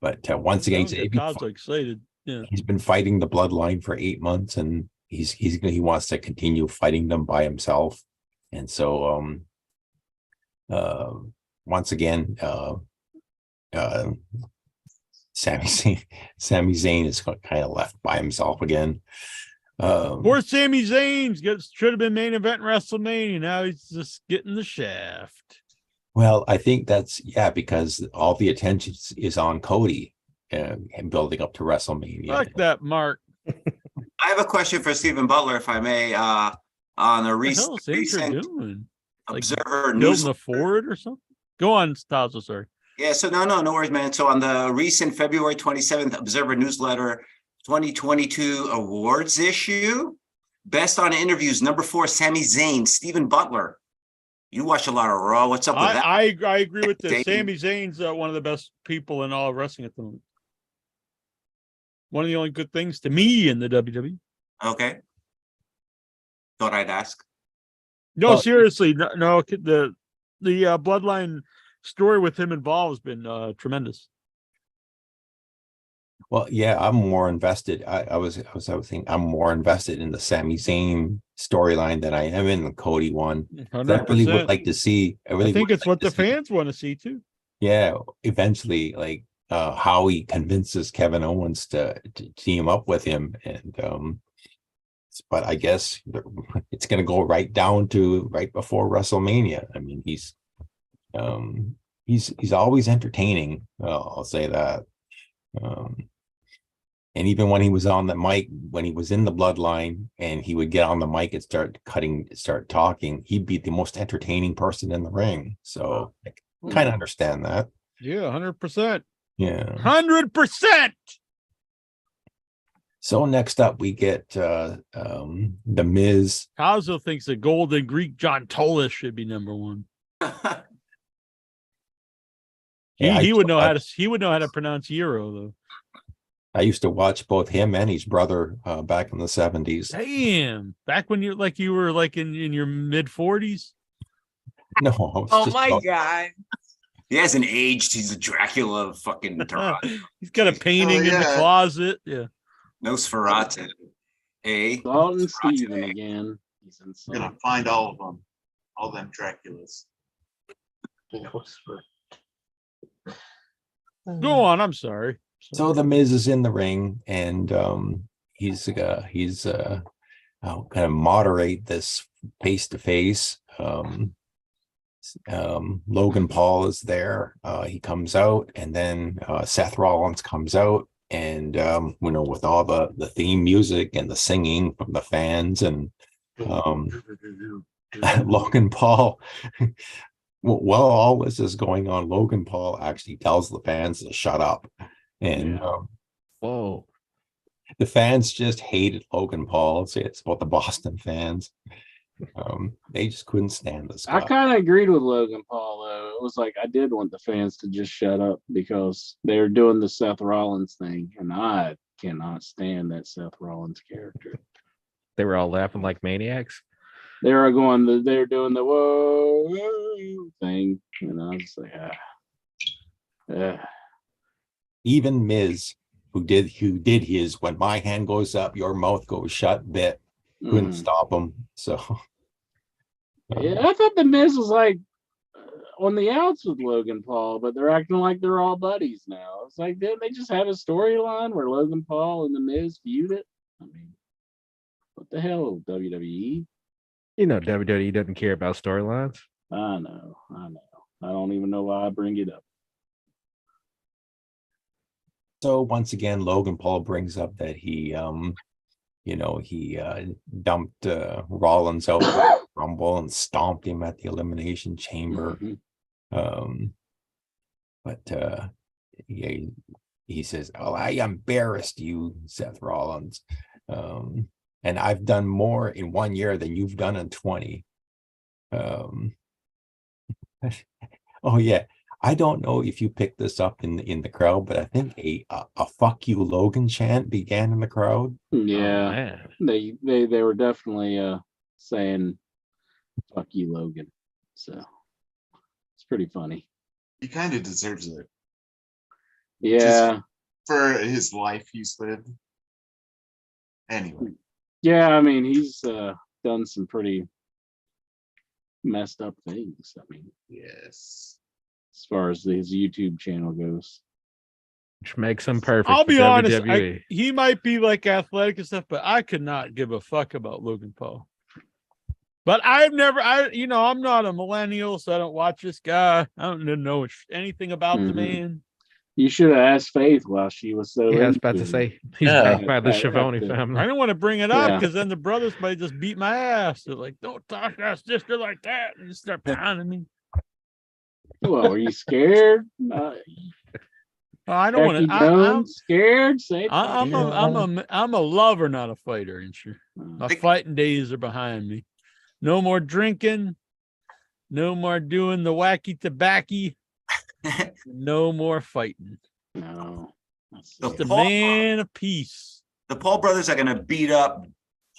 Speaker 10: But once again,
Speaker 1: Todd's excited. Yeah,
Speaker 10: he's been fighting the Bloodline for 8 months, and he wants to continue fighting them by himself. And so once again, Sami Zayn is kind of left by himself again.
Speaker 1: Poor Sami Zayn should have been main event in WrestleMania. Now he's just getting the shaft.
Speaker 10: Well, I think that's because all the attention is on Cody and building up to WrestleMania.
Speaker 1: Fuck that, Mark.
Speaker 9: I have a question for Stephen Butler, if I may. On a recent
Speaker 1: doing?
Speaker 9: Observer
Speaker 1: Building
Speaker 9: news
Speaker 1: a Ford or something. Go on, Stazo, sorry.
Speaker 9: Yeah, so no worries, man. So on the recent February 27th Observer newsletter 2022 awards issue, best on interviews, number 4, Sami Zayn, Stephen Butler. You watch a lot of Raw. What's up with that?
Speaker 1: I agree with this. Sami Zayn's one of the best people in all of wrestling at the moment. One of the only good things to me in the WWE.
Speaker 9: Okay. Thought I'd ask.
Speaker 1: No, seriously, no. The Bloodline story with him involved has been tremendous.
Speaker 10: Well, yeah, I'm more invested. I was thinking I'm more invested in the Sami Zayn storyline than I am in the Cody one. I really would like to see. I
Speaker 1: think it's what the fans want to see too.
Speaker 10: Yeah, eventually, like how he convinces Kevin Owens to team up with him, and but I guess it's going to go right down to right before WrestleMania. I mean, he's always entertaining. I'll say that. And even when he was on the mic, when he was in the Bloodline and he would get on the mic and start talking, he'd be the most entertaining person in the ring. So I kind of understand that.
Speaker 1: Yeah, 100%.
Speaker 10: Yeah.
Speaker 1: 100%.
Speaker 10: So next up we get The Miz.
Speaker 1: Cosmo thinks the Golden Greek John Tolis should be number 1. He would know how to pronounce Euro though.
Speaker 10: I used to watch both him and his brother back in the 70s.
Speaker 1: Damn. Back when you were in your mid 40s?
Speaker 10: No.
Speaker 5: Oh my God.
Speaker 9: He hasn't aged. He's a Dracula of fucking Toronto.
Speaker 1: He's got a painting in the closet. Yeah.
Speaker 9: Nosferatu. Hey.
Speaker 2: Dalton Steven again. He's insane.
Speaker 8: I'm gonna find all of them. All them Draculas.
Speaker 1: Go on, I'm sorry.
Speaker 10: So The Miz is in the ring, and he's kind of moderate this face to face. Logan Paul is there. He comes out, and then Seth Rollins comes out, and with all the theme music and the singing from the fans, and Logan Paul. While all this is going on, Logan Paul actually tells the fans to shut up. And
Speaker 6: whoa,
Speaker 10: the fans just hated Logan Paul. It's about the Boston fans. They just couldn't stand this guy.
Speaker 2: I kind of agreed with Logan Paul though. It was like I did want the fans to just shut up because they're doing the Seth Rollins thing, and I cannot stand that Seth Rollins character.
Speaker 6: They were all laughing like maniacs.
Speaker 2: They were they're doing the whoa thing, and I was just like,
Speaker 10: Even Miz, who did his when my hand goes up, your mouth goes shut bit, couldn't stop him. So
Speaker 2: yeah, I thought the Miz was like on the outs with Logan Paul, but they're acting like they're all buddies now. It's like, didn't they just have a storyline where Logan Paul and the Miz feud it? I mean, what the hell, WWE?
Speaker 6: You know, WWE doesn't care about storylines.
Speaker 2: I know. I don't even know why I bring it up.
Speaker 10: So once again, Logan Paul brings up that he dumped Rollins out with Rumble and stomped him at the Elimination Chamber. But he says, "Oh, I embarrassed you, Seth Rollins, and I've done more in 1 year than you've done in 20." Oh yeah, I don't know if you picked this up in the crowd, but I think a "fuck you, Logan" chant began in the crowd.
Speaker 2: Yeah, they were definitely saying "fuck you, Logan," so it's pretty funny.
Speaker 8: He kind of deserves it.
Speaker 2: Yeah,
Speaker 8: for his life he's lived. Anyway.
Speaker 2: Yeah, I mean he's done some pretty messed up things. I mean,
Speaker 8: yes,
Speaker 2: as far as his YouTube channel goes,
Speaker 6: which makes him perfect.
Speaker 1: I'll be
Speaker 6: for
Speaker 1: honest,
Speaker 6: WWE.
Speaker 1: he might be like athletic and stuff, but I could not give a fuck about Logan Paul. But I'm not a millennial, so I don't watch this guy. I don't know anything about the man.
Speaker 2: You should have asked Faith while she was so.
Speaker 6: Yeah, I was about to say he's backed by the Schiavone family.
Speaker 1: I don't want to bring it up because then the brothers might just beat my ass. They're like, "Don't talk to our sister like that," and just start pounding me.
Speaker 2: Well, are you scared?
Speaker 1: I don't want to.
Speaker 2: I'm scared. Say
Speaker 1: I'm a lover, not a fighter. And sure, my fighting days are behind me. No more drinking. No more doing the wacky tobacco. No more fighting.
Speaker 2: No.
Speaker 1: Just a man of peace.
Speaker 9: The Paul brothers are going to beat up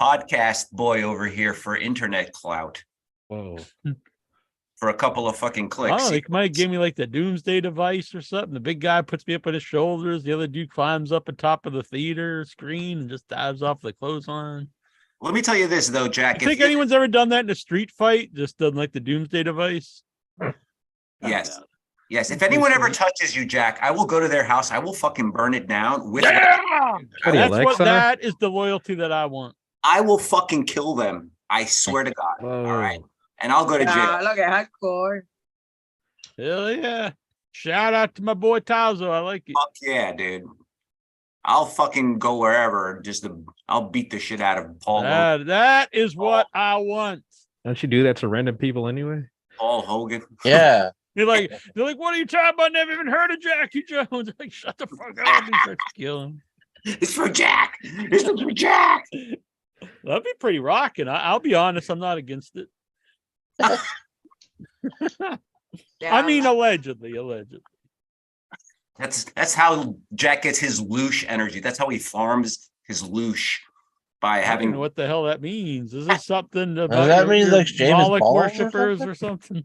Speaker 9: podcast boy over here for internet clout.
Speaker 6: Whoa.
Speaker 9: For a couple of fucking clicks.
Speaker 1: Oh, they might give me like the doomsday device or something. The big guy puts me up on his shoulders. The other dude climbs up on top of the theater screen and just dives off the clothesline.
Speaker 9: Let me tell you this, though, Jack.
Speaker 1: You think anyone's ever done that in a street fight? Just done like the doomsday device?
Speaker 9: Yes. Yes. If anyone ever touches you, Jack, I will go to their house. I will fucking burn it down.
Speaker 1: That is the loyalty that I want.
Speaker 9: I will fucking kill them. I swear to God.
Speaker 6: Whoa.
Speaker 9: All right. And I'll go to jail.
Speaker 5: Look at hardcore.
Speaker 1: Hell yeah. Shout out to my boy Tazo. I like it.
Speaker 9: Fuck yeah, dude. I'll fucking go wherever. I'll beat the shit out of Paul.
Speaker 1: That is what I want.
Speaker 6: Don't you do that to random people anyway?
Speaker 9: Paul Hogan.
Speaker 4: Yeah.
Speaker 1: They're like, what are you talking about? Never even heard of Jackie Jones. Like, shut the fuck up. He starts killing.
Speaker 9: It's for Jack. It's for Jack.
Speaker 1: That'd be pretty rocking. I'll be honest, I'm not against it. I mean, allegedly.
Speaker 9: That's how Jack gets his loosh energy. That's how he farms his loosh by
Speaker 1: I don't
Speaker 9: having.
Speaker 1: know what the hell that means. Is this something about
Speaker 4: Does that mean like James
Speaker 1: Moloch
Speaker 4: Ball
Speaker 1: worshippers or something?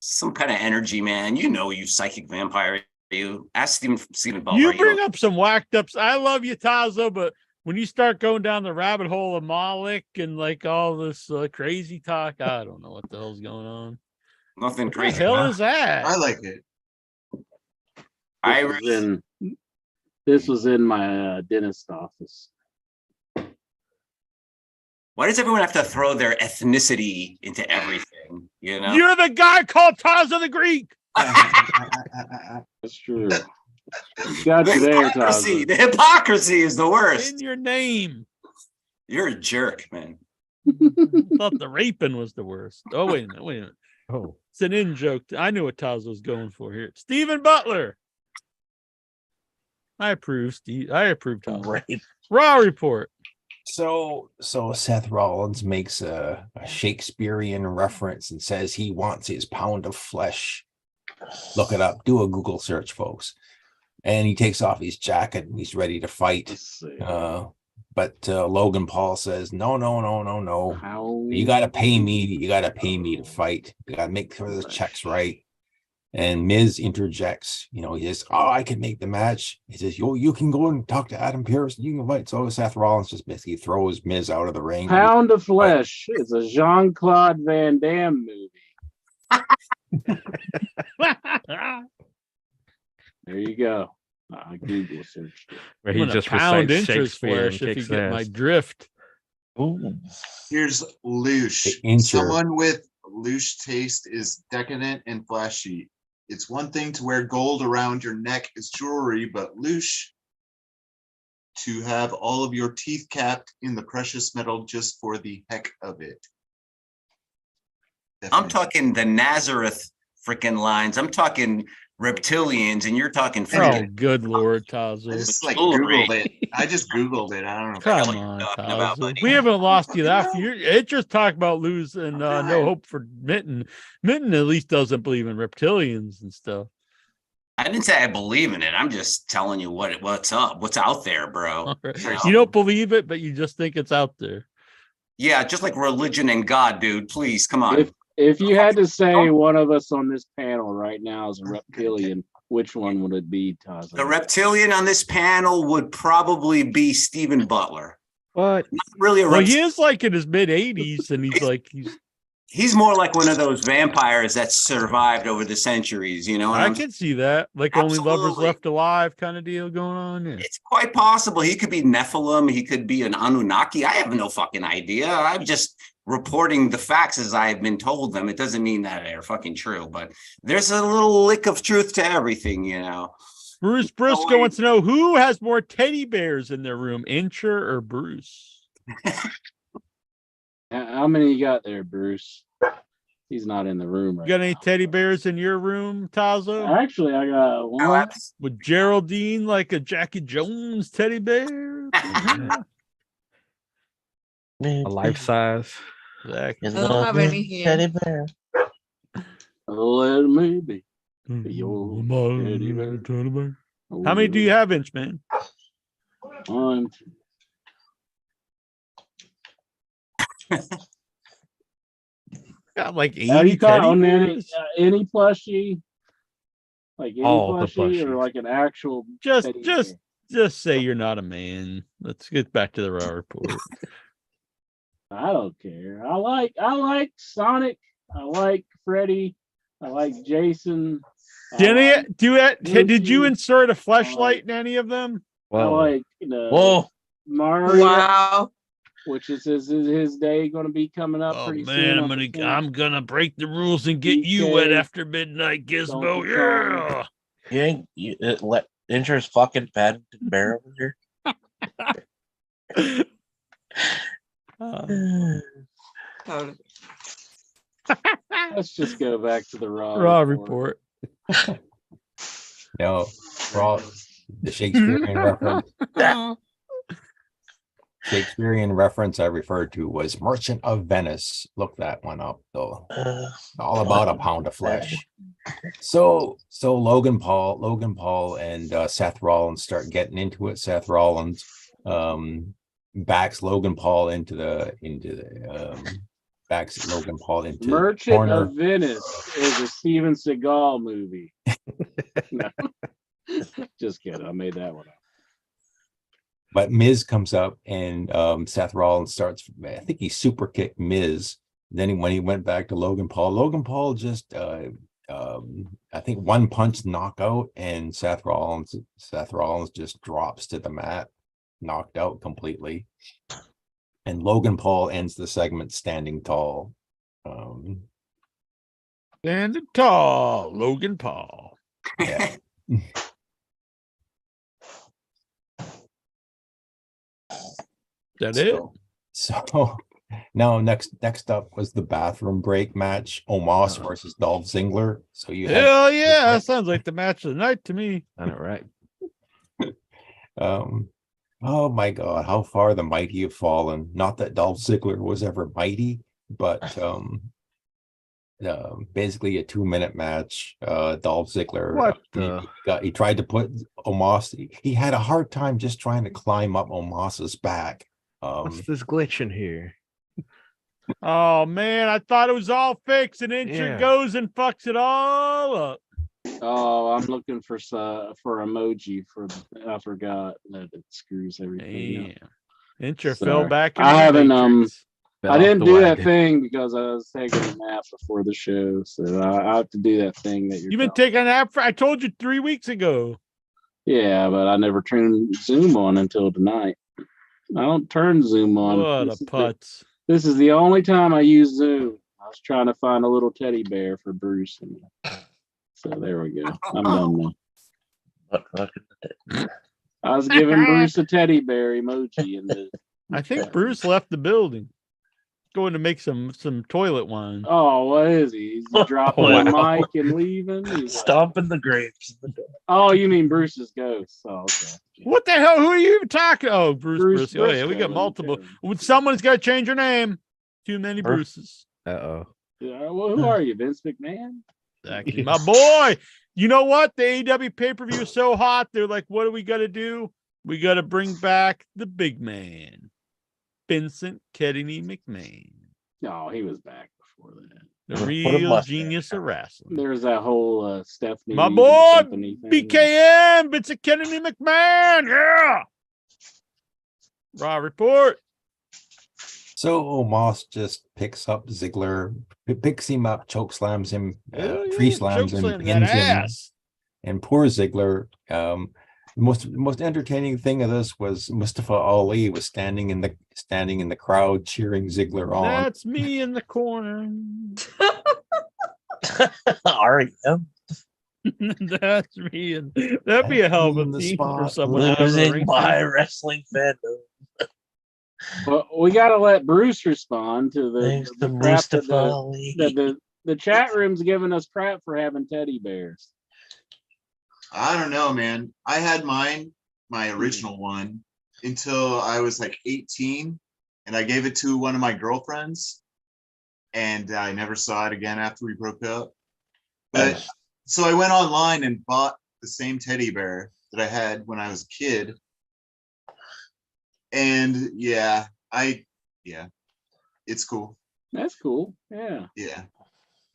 Speaker 9: Some kind of energy, man. You know, you psychic vampire. You ask Stephen Ball.
Speaker 1: You bring up some whacked ups. I love you, Tazo, but when you start going down the rabbit hole of Moloch and like all this crazy talk, I don't know what the hell's going on.
Speaker 9: Nothing
Speaker 1: What
Speaker 9: crazy.
Speaker 1: the hell is that?
Speaker 8: I like it.
Speaker 2: This was in my dentist office.
Speaker 9: Why does everyone have to throw their ethnicity into everything? You know,
Speaker 1: You're the guy called Tazo the Greek.
Speaker 2: That's true. Got you there,
Speaker 9: hypocrisy.
Speaker 2: Tazo.
Speaker 9: The hypocrisy is the worst.
Speaker 1: In your name.
Speaker 9: You're a jerk, man.
Speaker 1: I thought the raping was the worst. Oh, wait a minute.
Speaker 6: Oh,
Speaker 1: It's an in joke. I knew what Tazo was going for here. Stephen Butler. I approve, Steve. I approve, Tazo.
Speaker 4: Right.
Speaker 1: Raw report.
Speaker 10: So Seth Rollins makes a Shakespearean reference and says he wants his pound of flesh. Look it up. Do a Google search, folks. And he takes off his jacket and he's ready to fight. But Logan Paul says, no. You got to pay me. You got to pay me to fight. You got to make sure the check's right. And Miz interjects, he says, I can make the match. He says, you can go and talk to Adam Pearce. You can fight. So Seth Rollins just basically throws Miz out of the ring.
Speaker 2: Pound of Flesh is a Jean-Claude Van Damme movie. There you go. I Google searched it.
Speaker 6: where he just
Speaker 1: pound
Speaker 6: recites
Speaker 1: interest
Speaker 6: Shakespeare and
Speaker 1: flesh if you
Speaker 6: kicks
Speaker 1: get
Speaker 6: ass.
Speaker 1: my drift.
Speaker 4: Ooh.
Speaker 8: Here's louche.
Speaker 10: Incher.
Speaker 8: Someone with louche taste is decadent and flashy. It's one thing to wear gold around your neck as jewelry, but louche to have all of your teeth capped in the precious metal just for the heck of it.
Speaker 9: I'm
Speaker 8: Definitely.
Speaker 9: talking the Nazareth freaking lines. I'm talking reptilians, and you're talking
Speaker 1: Oh,
Speaker 9: freaking.
Speaker 1: good Lord,
Speaker 8: I
Speaker 1: Tazo.
Speaker 8: just like
Speaker 9: Jewelry.
Speaker 8: Googled it. I just Googled it. I don't know.
Speaker 1: Come
Speaker 9: what you're
Speaker 1: on,
Speaker 9: talking about,
Speaker 1: Tazo.
Speaker 9: buddy.
Speaker 1: We haven't lost you that far. It just talked about lose and no hope for Mitten. Mitten at least doesn't believe in reptilians and stuff.
Speaker 9: I didn't say I believe in it. I'm just telling you what's up, what's out there, bro.
Speaker 1: You don't believe it, but you just think it's out there.
Speaker 9: Yeah, just like religion and God, dude. Please, come on.
Speaker 2: If you had to say one of us on this panel right now is a reptilian, which one would it be, Tazo?
Speaker 9: The reptilian on this panel would probably be Stephen Butler.
Speaker 6: What?
Speaker 9: Not really a
Speaker 1: Well, he
Speaker 9: reptilian.
Speaker 1: is like in his mid 80s, and
Speaker 9: He's more like one of those vampires that survived over the centuries, you know?
Speaker 1: I can see that. Like only lovers
Speaker 9: Absolutely.
Speaker 1: left alive kind of deal going on. Yeah.
Speaker 9: It's quite possible. He could be Nephilim. He could be an Anunnaki. I have no fucking idea. I'm just reporting the facts as I've been told them. It doesn't mean that they're fucking true, but there's a little lick of truth to everything, you know?
Speaker 1: Bruce Briscoe wants to know who has more teddy bears in their room, Incher or Bruce?
Speaker 2: How many you got there, Bruce? He's not in the room right
Speaker 1: You got any teddy bears in your room, Tazo?
Speaker 2: Actually, I got one.
Speaker 1: With Geraldine like a Jackie Jones teddy bear?
Speaker 6: A life size.
Speaker 1: Exactly.
Speaker 5: I don't have any here.
Speaker 4: Teddy bear.
Speaker 2: Let me be.
Speaker 1: Your
Speaker 2: teddy bear.
Speaker 1: teddy bear. How many do you have, Inchman?
Speaker 2: One,
Speaker 1: Got like 80
Speaker 2: Have you
Speaker 1: teddy
Speaker 2: caught on
Speaker 1: bears?
Speaker 2: any plushie? Like any
Speaker 6: All the
Speaker 2: plushie or
Speaker 6: plushies.
Speaker 2: like an actual
Speaker 1: Just
Speaker 2: teddy bear?
Speaker 1: just say you're not a man. Let's get back to the Raw report.
Speaker 2: I don't care. I like Sonic. I like Freddy. I like Jason.
Speaker 1: Did you
Speaker 2: Goofy.
Speaker 1: insert a fleshlight in any of them?
Speaker 2: I
Speaker 6: Whoa.
Speaker 2: like
Speaker 4: Whoa.
Speaker 2: Mario,
Speaker 5: Wow.
Speaker 2: which is his day going to be coming up
Speaker 1: Oh
Speaker 2: pretty soon.
Speaker 1: man,
Speaker 2: on the 10th.
Speaker 1: I'm gonna break the rules and get you
Speaker 2: DK,
Speaker 1: wet after midnight, Gizmo.
Speaker 2: Donkey Kong.
Speaker 1: Yeah.
Speaker 4: You ain't let Incher's fucking Paddington Bear over here.
Speaker 2: Let's just go back to the
Speaker 1: Raw report.
Speaker 10: No, Raw, the Shakespearean reference. Shakespearean reference I referred to was Merchant of Venice. Look that one up though. All about a pound of flesh. So Logan Paul and Seth Rollins start getting into it. Seth Rollins backs Logan Paul into the
Speaker 2: Merchant
Speaker 10: corner.
Speaker 2: of Venice is a Steven Seagal movie. No. Just kidding. I made that one up.
Speaker 10: But Miz comes up and Seth Rollins starts, I think he super kicked Miz. Then when he went back to Logan Paul just I think one punch knockout, and Seth Rollins just drops to the mat, knocked out completely. And Logan Paul ends the segment standing tall.
Speaker 1: Standing tall, Logan Paul.
Speaker 10: Yeah.
Speaker 1: That it?
Speaker 10: So now next up was the bathroom break match, Omos versus Dolph Ziggler. So you had
Speaker 1: Hell yeah, that sounds like the match of the night to me.
Speaker 6: I know, right?
Speaker 10: Oh my God, how far the mighty have fallen. Not that Dolph Ziggler was ever mighty, but basically a 2-minute match. Dolph Ziggler,
Speaker 6: What
Speaker 10: he tried to put Omos. He had a hard time just trying to climb up Omos's back.
Speaker 6: What's this glitch in here?
Speaker 1: Oh man, I thought it was all fixed, and Incher
Speaker 6: Yeah.
Speaker 1: goes and fucks it all up.
Speaker 2: Oh, I'm looking for emoji for. I forgot that it screws everything up.
Speaker 1: Damn. Incher
Speaker 2: Sorry.
Speaker 1: fell back in
Speaker 2: I
Speaker 1: the
Speaker 2: haven't
Speaker 1: Matrix.
Speaker 6: Fell
Speaker 2: I
Speaker 6: off
Speaker 2: didn't
Speaker 6: the
Speaker 2: do that
Speaker 6: wagon.
Speaker 2: thing because I was taking a nap before the show, so I have to do that thing that you're.
Speaker 1: You've been taking a nap I told you 3 weeks ago.
Speaker 2: Yeah, but I never turned Zoom on until tonight. I don't turn Zoom on.
Speaker 1: What a putz.
Speaker 2: This is the only time I use Zoom. I was trying to find a little teddy bear for Bruce. So there we go. I'm done now.
Speaker 4: What fucking
Speaker 2: I was giving Bruce a teddy bear emoji in the.
Speaker 1: I think Bruce left the building. Going to make some toilet wine.
Speaker 2: Oh, what is he? He's dropping
Speaker 4: Wow.
Speaker 2: the mic and leaving. He's like,
Speaker 4: stomping the grapes.
Speaker 2: oh, you mean Bruce's ghost? Oh, okay.
Speaker 1: What the hell? Who are you even talking? Oh, Bruce. Oh, yeah, we got
Speaker 2: Briscoe.
Speaker 1: multiple. Someone's got to change your name. Too many
Speaker 4: Bruce.
Speaker 1: Bruces.
Speaker 6: Uh-oh.
Speaker 2: Yeah, well, who are you, Vince McMahon?
Speaker 1: Exactly. My boy. You know what? The AEW pay-per-view is so hot. They're like, what do we got to do? We got to bring back the big man, Vincent Kennedy McMahon.
Speaker 2: No, he was back before that.
Speaker 1: The
Speaker 4: Put a
Speaker 1: real
Speaker 4: mustache
Speaker 1: genius of wrestling.
Speaker 2: There's that whole Stephanie.
Speaker 1: My
Speaker 2: Reed
Speaker 1: boy,
Speaker 2: and Company thing.
Speaker 1: BKM, Vincent Kennedy McMahon. Yeah. Raw report.
Speaker 10: So Omos just picks up Ziggler, picks him up, choke slams him,
Speaker 1: Hell yeah,
Speaker 10: tree slams him,
Speaker 1: chokeslam that
Speaker 10: pins him,
Speaker 1: ass.
Speaker 10: and poor Ziggler. Most entertaining thing of this was Mustafa Ali was standing in the crowd cheering Ziggler on.
Speaker 1: That's me in the corner.
Speaker 4: REM
Speaker 1: That's me. And that'd be a hell of
Speaker 10: In
Speaker 1: a
Speaker 10: the
Speaker 1: theme for
Speaker 10: spot,
Speaker 1: someone. to have a
Speaker 4: losing
Speaker 1: ring
Speaker 4: my
Speaker 1: to.
Speaker 4: wrestling fandom.
Speaker 2: Well, we got to let Bruce respond to the
Speaker 4: Thanks to
Speaker 2: crap that
Speaker 4: Mustafa Ali.
Speaker 2: the chat room's giving us crap for having teddy bears.
Speaker 8: I don't know, man. I had my original one until I was like 18, and I gave it to one of my girlfriends, and I never saw it again after we broke up. But so I went online and bought the same teddy bear that I had when I was a kid. And yeah, it's cool.
Speaker 2: That's cool. Yeah.
Speaker 8: Yeah.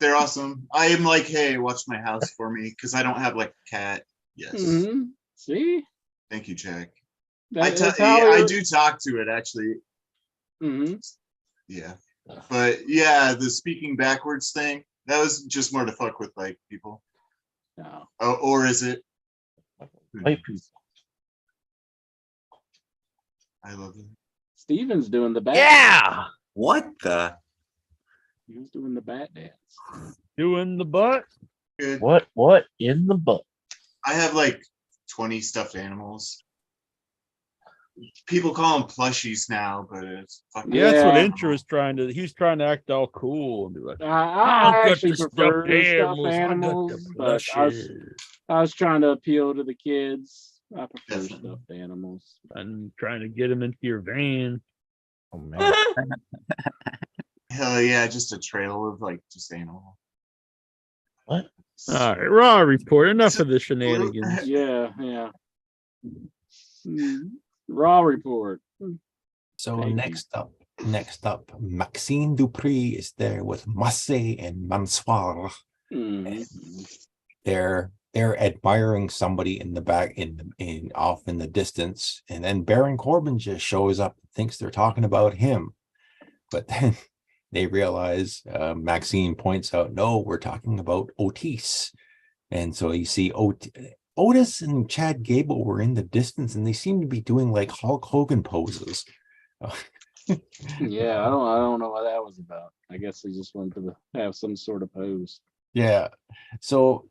Speaker 8: They're awesome. I am like, hey, watch my house for me because I don't have like a cat. Yes.
Speaker 2: Mm-hmm. See?
Speaker 8: Thank you, Jack.
Speaker 2: That's
Speaker 8: I do talk to it actually.
Speaker 2: Mm-hmm.
Speaker 8: Yeah. But yeah, the speaking backwards thing, that was just more to fuck with like people.
Speaker 2: No.
Speaker 8: Oh, or is it?
Speaker 4: White people.
Speaker 8: I love it.
Speaker 2: Steven's doing the bat.
Speaker 1: Yeah.
Speaker 9: What the?
Speaker 2: He was doing the bat dance.
Speaker 1: Doing the butt.
Speaker 8: Good.
Speaker 4: What in the butt?
Speaker 8: I have like 20 stuffed animals. People call them plushies now, but it's fucking
Speaker 1: Yeah, that's what
Speaker 2: Yeah.
Speaker 1: Intro is trying to. He's trying to act all cool and be like,
Speaker 2: I
Speaker 1: got
Speaker 2: actually
Speaker 1: the
Speaker 2: prefer the stuffed
Speaker 1: I got
Speaker 2: animals,
Speaker 1: the
Speaker 2: but
Speaker 1: plushies.
Speaker 2: I was trying to appeal to the kids. I prefer
Speaker 8: Definitely.
Speaker 2: stuffed animals.
Speaker 1: I'm trying to get him into your van.
Speaker 6: Oh man.
Speaker 8: hell yeah, just a trail of like just animal.
Speaker 4: What?
Speaker 1: All right, Raw report. Enough of the shenanigans.
Speaker 2: Yeah. Raw report.
Speaker 10: So
Speaker 2: Thank you.
Speaker 10: next up, Maxine Dupree is there with Massey and Mansoir.
Speaker 2: Mhm.
Speaker 10: They're admiring somebody in the back in off in the distance, and then Baron Corbin just shows up, thinks they're talking about him, but then they realize Maxine points out, no, we're talking about Otis, and so you see Otis and Chad Gable were in the distance, and they seem to be doing like Hulk Hogan poses.
Speaker 2: Yeah, I don't know what that was about. I guess they just wanted to have some sort of pose.
Speaker 10: Yeah. So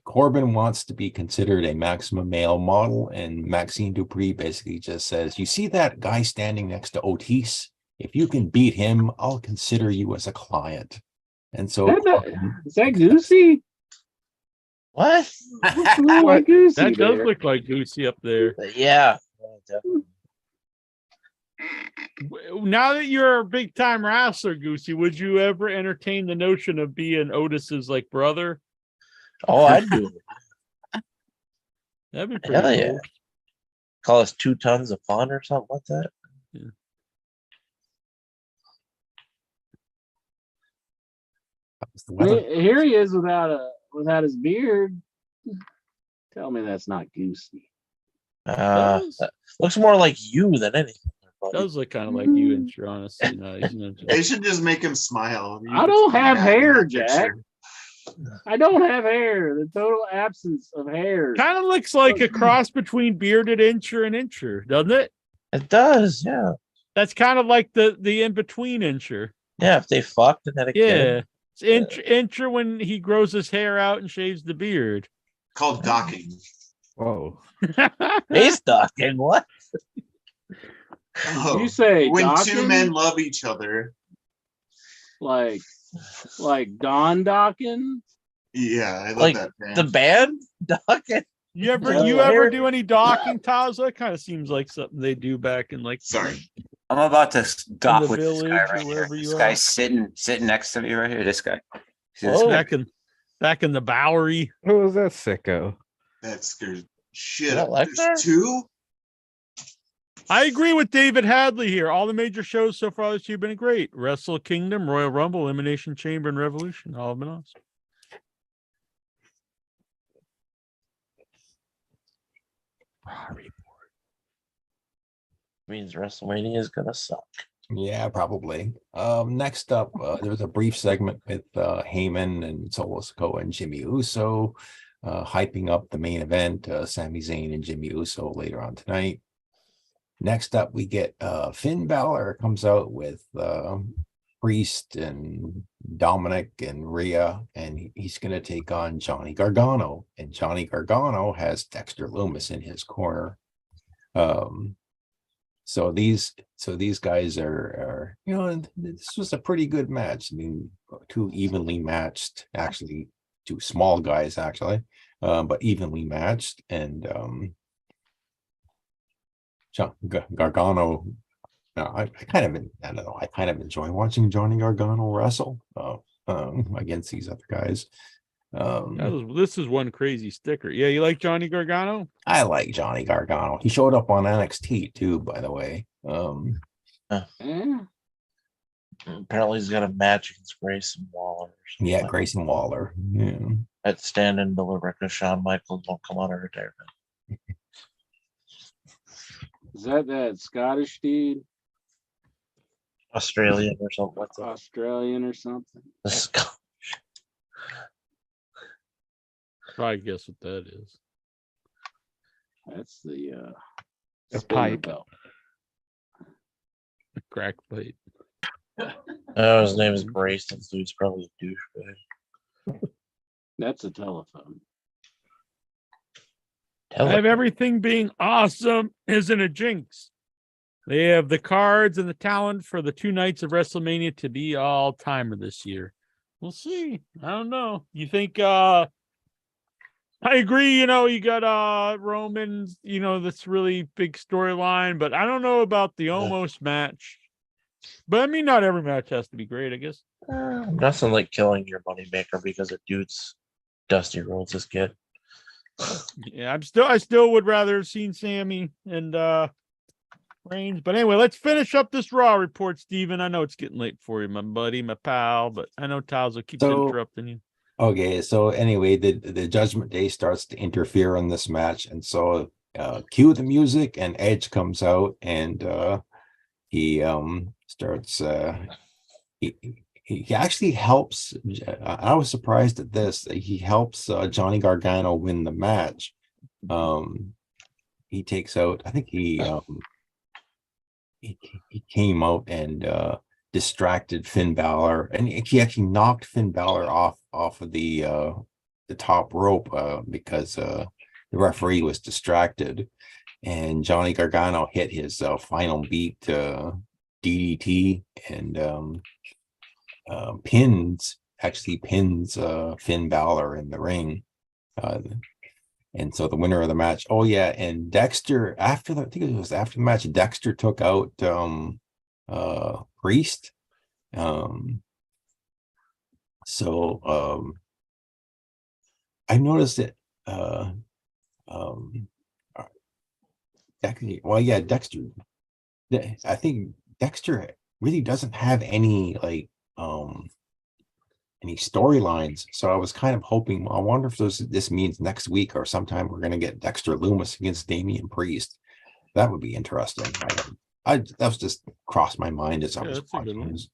Speaker 10: Corbin wants to be considered a maximum male model, and Maxine Dupree basically just says, you see that guy standing next to Otis? If you can beat him, I'll consider you as a client. And so
Speaker 2: Is that Goosey?
Speaker 4: What?
Speaker 2: Looks a little like Goosey
Speaker 1: That does
Speaker 2: there.
Speaker 1: look like Goosey up there.
Speaker 4: Yeah. Definitely.
Speaker 1: Now that you're a big time wrestler, Goosey, would you ever entertain the notion of being Otis's like brother?
Speaker 4: Oh, I'd do it.
Speaker 1: That'd be pretty
Speaker 4: Hell
Speaker 1: cool.
Speaker 4: yeah. Call us 2 tons of fun or something like that.
Speaker 2: Here he is without his beard. Tell me that's not Goosey.
Speaker 1: Does.
Speaker 4: Looks more like you than anything.
Speaker 1: Does look kind of like you, and you're honestly,
Speaker 8: They should just make him smile.
Speaker 2: I don't have hair, Jack. I don't have hair. The total absence of hair.
Speaker 1: Kind of looks like a cross between bearded incher and incher, doesn't it?
Speaker 4: It does, yeah.
Speaker 1: That's kind of like the in between incher.
Speaker 4: Yeah, if they fucked and had a kid.
Speaker 1: Yeah, it's incher when he grows his hair out and shaves the beard.
Speaker 8: Called docking.
Speaker 6: Whoa.
Speaker 4: He's docking. What?
Speaker 8: Oh,
Speaker 2: You say
Speaker 8: when
Speaker 2: docking?
Speaker 8: two men love each other.
Speaker 2: Like Don Dockin?
Speaker 8: Yeah, I love
Speaker 4: Like
Speaker 8: that band.
Speaker 4: the band docking.
Speaker 1: You ever
Speaker 4: Hair.
Speaker 1: do any docking, Taza? It kind of seems like something they do back in like
Speaker 8: Sorry.
Speaker 9: I'm about to dock
Speaker 1: the
Speaker 9: with this
Speaker 1: village
Speaker 9: guy
Speaker 1: or
Speaker 9: right here.
Speaker 1: wherever you
Speaker 9: This
Speaker 1: are.
Speaker 9: guy's sitting next to me right here. This guy. See this
Speaker 4: Whoa.
Speaker 9: guy?
Speaker 1: back in the Bowery.
Speaker 6: Who was that sicko?
Speaker 8: That scares shit.
Speaker 4: You don't like
Speaker 8: There's
Speaker 4: that?
Speaker 8: two?
Speaker 1: I agree with David Hadley here. All the major shows so far this year have been great. Wrestle Kingdom, Royal Rumble, Elimination Chamber, and Revolution. All have been awesome.
Speaker 4: Means WrestleMania is gonna suck.
Speaker 10: Yeah, probably. Next up, there was a brief segment with Heyman and Solo Sikoa and Jimmy Uso, hyping up the main event, Sami Zayn and Jimmy Uso later on tonight. Next up, we get Finn Balor comes out with Priest and Dominic and Rhea, and he's going to take on Johnny Gargano. And Johnny Gargano has Dexter Lumis in his corner. So these guys are this was a pretty good match. I mean, two evenly matched, actually two small guys actually, but evenly matched. And Gargano, I kind of enjoy watching Johnny Gargano wrestle against these other guys.
Speaker 1: This is one crazy sticker. Yeah, you like Johnny Gargano?
Speaker 10: I like Johnny Gargano. He showed up on NXT too, by the way.
Speaker 4: Apparently, he's got a match against Grayson Waller.
Speaker 10: Yeah, Grayson Waller. Yeah.
Speaker 4: At stand-in Ricochet, Shawn Michaels won't come out of retirement.
Speaker 2: Is that Scottish dude?
Speaker 4: Australian or something like that.
Speaker 2: Australian or something?
Speaker 1: Probably guess what that is.
Speaker 2: That's the
Speaker 6: pipe.
Speaker 2: belt.
Speaker 1: Crack plate.
Speaker 4: Oh, his name is Grayson, so he's probably a douchebag.
Speaker 2: That's a telephone.
Speaker 1: Have everything being awesome isn't a jinx. They have the cards and the talent for the 2 nights of WrestleMania to be all timer this year. We'll see. I don't know. You think I agree, you got Roman, that's really big storyline, but I don't know about the almost match. But I mean, not every match has to be great, I guess.
Speaker 4: Nothing like killing your moneymaker because a dude's Dusty Rhodes' kid.
Speaker 1: Yeah, I still would rather have seen Sammy and Reigns. But anyway, let's finish up this Raw report, Steven. I know it's getting late for you, my buddy, my pal, but I know Tazo keeps interrupting you.
Speaker 10: Okay, so anyway, the Judgment Day starts to interfere in this match, and so cue the music, and Edge comes out, and he starts. He actually helps. I was surprised at this. He helps Johnny Gargano win the match. He takes out. I think he came out and distracted Finn Balor, and he actually knocked Finn Balor off of the top rope because the referee was distracted, and Johnny Gargano hit his final beat DDT and pins Finn Balor in the ring, and so the winner of the match. Oh yeah, and Dexter I think it was after the match, Dexter took out Priest. So I noticed that Dexter. I think Dexter really doesn't have any any storylines. So I was kind of hoping. I wonder if this means next week or sometime we're going to get Dexter Lumis against Damian Priest. That would be interesting. That was just crossed my mind as I was watching this.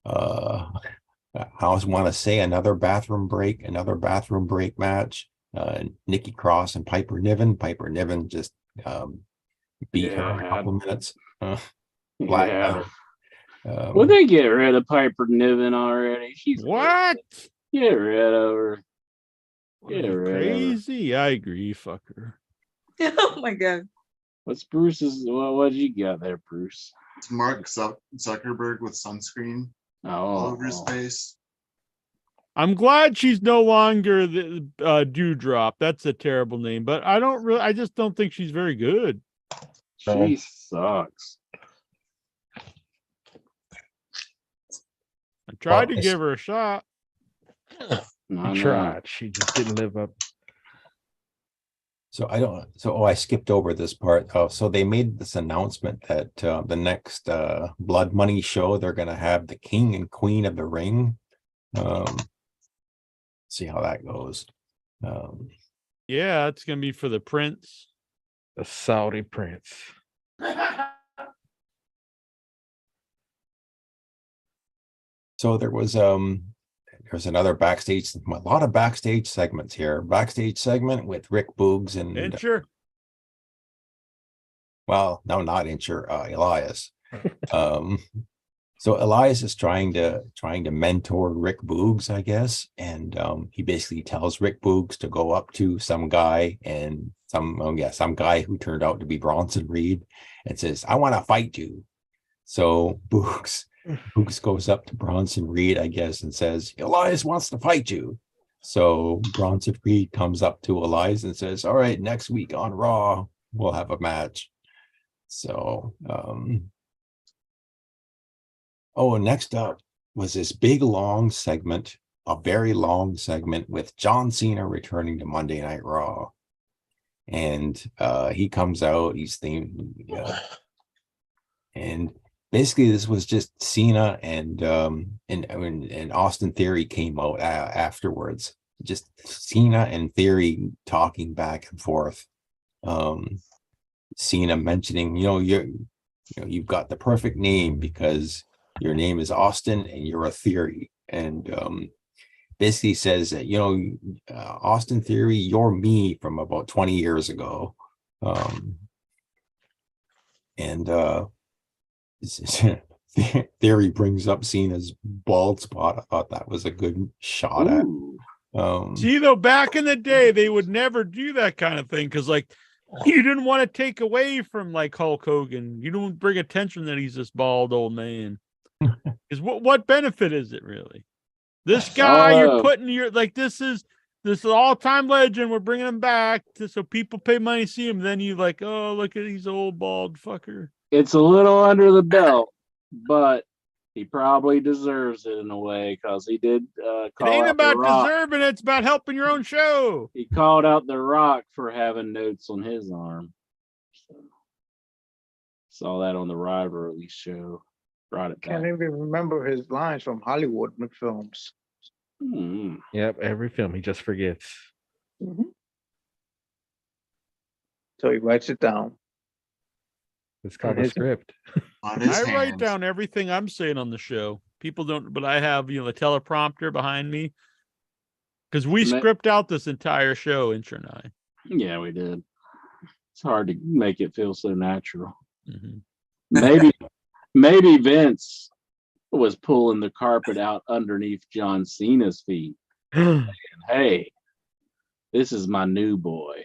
Speaker 10: I also want to say another bathroom break match. Nikki Cross and Piper Niven. Piper Niven just beat her in a couple minutes.
Speaker 2: Yeah. Well, they get rid of Piper Niven already. She's
Speaker 1: What?
Speaker 2: Get rid of her.
Speaker 1: What, are you crazy? I agree. Fuck her.
Speaker 5: Oh my god.
Speaker 2: What's Bruce's? What you got there, Bruce?
Speaker 8: It's Mark Zuckerberg with sunscreen all over his face.
Speaker 1: I'm glad she's no longer the Dewdrop. That's a terrible name, but I just don't think she's very good.
Speaker 2: She sucks.
Speaker 1: I tried to give her a shot.
Speaker 6: I tried. She just didn't live up.
Speaker 10: So I skipped over this part. So they made this announcement that the next Blood Money show, they're going to have the King and Queen of the Ring. See how that goes.
Speaker 1: Yeah, it's going to be for the Prince.
Speaker 6: The Saudi Prince.
Speaker 10: So there's another backstage, a lot of backstage segments here. Backstage segment with Rick Boogs and
Speaker 1: Incher.
Speaker 10: Well, no, not Incher, Elias. So Elias is trying to mentor Rick Boogs, I guess, and he basically tells Rick Boogs to go up to some guy and some guy who turned out to be Bronson Reed and says, "I want to fight you." So Boogs goes up to Bronson Reed, I guess, and says, "Elias wants to fight you." So Bronson Reed comes up to Elias and says, "All right, next week on Raw, we'll have a match." So, next up was this big, long segment, a very long segment with John Cena returning to Monday Night Raw. And he comes out, he's themed, and basically this was just Cena and Austin Theory came out afterwards. Just Cena and Theory talking back and forth. Cena mentioning, you've got the perfect name because your name is Austin and you're a Theory. And basically says that, Austin Theory, you're me from about 20 years ago. Theory brings up Cena's bald spot. I thought that was a good shot at.
Speaker 1: See, though, back in the day, they would never do that kind of thing because, like, you didn't want to take away from, like, Hulk Hogan. You don't bring attention that he's this bald old man. Because what benefit is it really? This guy, you're putting this is all-time legend. We're bringing him back so people pay money to see him. Then you like, oh, look at these old bald fucker.
Speaker 2: It's a little under the belt, but he probably deserves it in a way because he did call
Speaker 1: it ain't
Speaker 2: out
Speaker 1: about
Speaker 2: The Rock.
Speaker 1: deserving it. It's about helping your own show.
Speaker 2: He called out The Rock for having notes on his arm. So, saw that on the Rivalry show. Brought it back.
Speaker 3: Can't even remember his lines from Hollywood films.
Speaker 6: Yep, every film he just forgets.
Speaker 3: Mm-hmm. So he writes it down.
Speaker 6: It's called a script.
Speaker 1: I write down everything I'm saying on the show. People don't, but I have, the teleprompter behind me because we script out this entire show, Incher and I.
Speaker 2: Yeah, we did. It's hard to make it feel so natural.
Speaker 1: Mm-hmm.
Speaker 2: Maybe Vince was pulling the carpet out underneath John Cena's feet. Saying, hey, this is my new boy.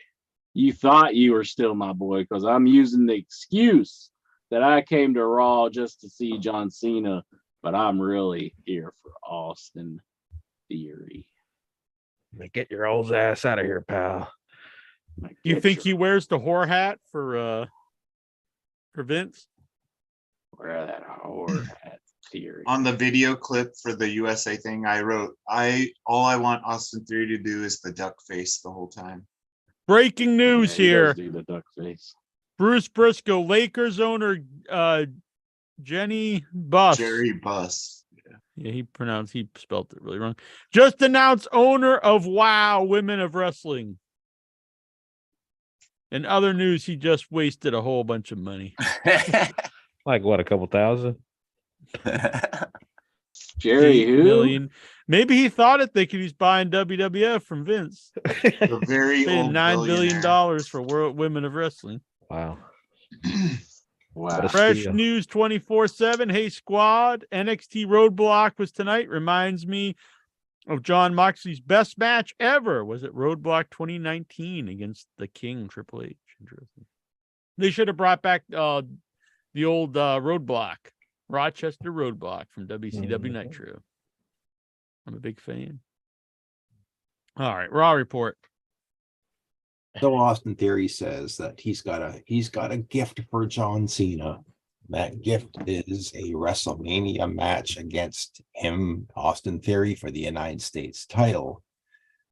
Speaker 2: You thought you were still my boy because I'm using the excuse that I came to Raw just to see John Cena, but I'm really here for Austin Theory.
Speaker 6: Get your old ass out of here, pal.
Speaker 1: You think he wears the whore hat for Vince?
Speaker 2: Wear that whore hat, Theory.
Speaker 8: On the video clip for the USA thing, I wrote, all I want Austin Theory to do is the duck face the whole time.
Speaker 1: Breaking news here.
Speaker 2: Do the duck face.
Speaker 1: Bruce Briscoe, Lakers owner Jerry Buss. Yeah, he spelled it really wrong. Just announced owner of WOW Women of Wrestling. In other news, he just wasted a whole bunch of money.
Speaker 6: Like what, a couple thousand?
Speaker 2: Jerry who?
Speaker 1: million. Maybe he thought it thinking he's buying WWF from Vince.
Speaker 8: The very
Speaker 1: Paying
Speaker 8: old
Speaker 1: $9 billion
Speaker 8: billionaire.
Speaker 1: for World Women of Wrestling.
Speaker 6: Wow.
Speaker 2: Wow.
Speaker 6: What a
Speaker 1: Fresh
Speaker 6: steal.
Speaker 1: news 24/7. Hey squad, NXT Roadblock was tonight. Reminds me of John Moxley's best match ever. Was it Roadblock 2019 against the King Triple H? Interesting. They should have brought back the old Roadblock, Rochester Roadblock from WCW Nitro. I'm a big fan. All right, Raw report.
Speaker 10: So Austin Theory says that he's got a gift for John Cena. That gift is a WrestleMania match against him, Austin Theory, for the United States title.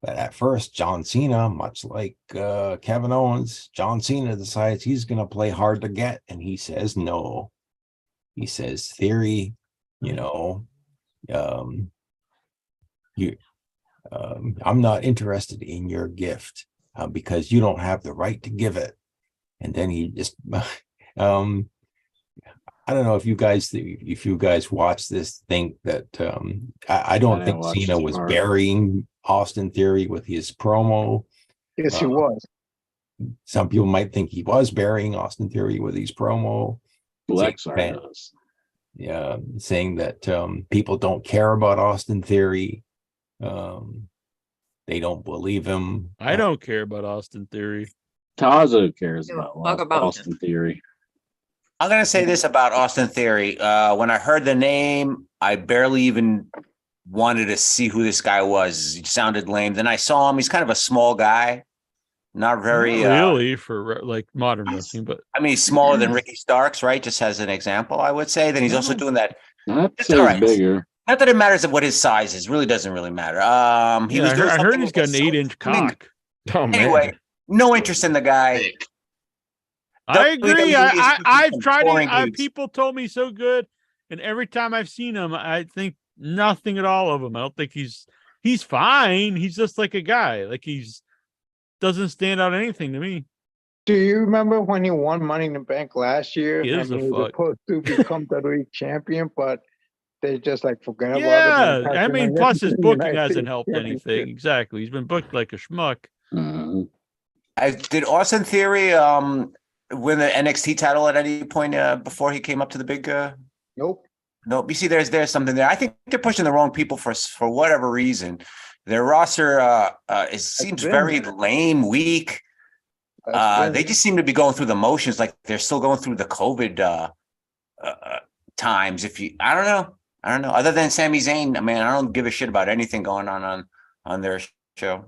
Speaker 10: But at first, John Cena, much like Kevin Owens, John Cena decides he's going to play hard to get, and he says no. He says, Theory, I'm not interested in your gift because you don't have the right to give it. And then he just, I don't know if you guys watch this, think that I don't think Cena was burying Austin Theory with his promo.
Speaker 3: Yes, he was.
Speaker 10: Some people might think he was burying Austin Theory with his promo. Yeah, saying that people don't care about Austin Theory. They don't believe him.
Speaker 1: I don't care about Austin Theory.
Speaker 2: Tazo cares about
Speaker 5: Austin
Speaker 9: Theory. I'm going to say this about Austin Theory. When I heard the name, I barely even wanted to see who this guy was. He sounded lame. Then I saw him. He's kind of a small guy. Not very...
Speaker 1: really, for like modern wrestling, but...
Speaker 9: I mean, he's smaller than Ricky Starks, right? Just as an example, I would say. Then he's also doing that...
Speaker 2: That's bigger.
Speaker 9: Not that it matters what his size is. Really doesn't really matter. I
Speaker 1: heard he's got an 8-inch cock.
Speaker 6: Oh, man.
Speaker 9: Anyway, no interest in the guy.
Speaker 1: I agree. I've tried it. People told me so good, and every time I've seen him, I think nothing at all of him. I don't think he's fine. He's just like a guy. Like doesn't stand out anything to me.
Speaker 3: Do you remember when he won Money in the Bank last year?
Speaker 1: He is
Speaker 3: and
Speaker 1: a
Speaker 3: he was
Speaker 1: fuck.
Speaker 3: supposed to become WWE champion, but they just like forget about it.
Speaker 1: Yeah, I
Speaker 3: and
Speaker 1: mean,
Speaker 3: passed
Speaker 1: plus
Speaker 3: him
Speaker 1: his
Speaker 3: the
Speaker 1: booking
Speaker 3: United
Speaker 1: hasn't
Speaker 3: States
Speaker 1: helped
Speaker 3: Championship.
Speaker 1: anything. Exactly, he's been booked like a schmuck.
Speaker 9: Did Austin Theory win the NXT title at any point before he came up to the big?
Speaker 3: Nope.
Speaker 9: No, you see, there's something there. I think they're pushing the wrong people for whatever reason. Their roster seems very lame, weak. They just seem to be going through the motions, like they're still going through the COVID times. I don't know. Other than Sami Zayn, I mean, I don't give a shit about anything going on their show.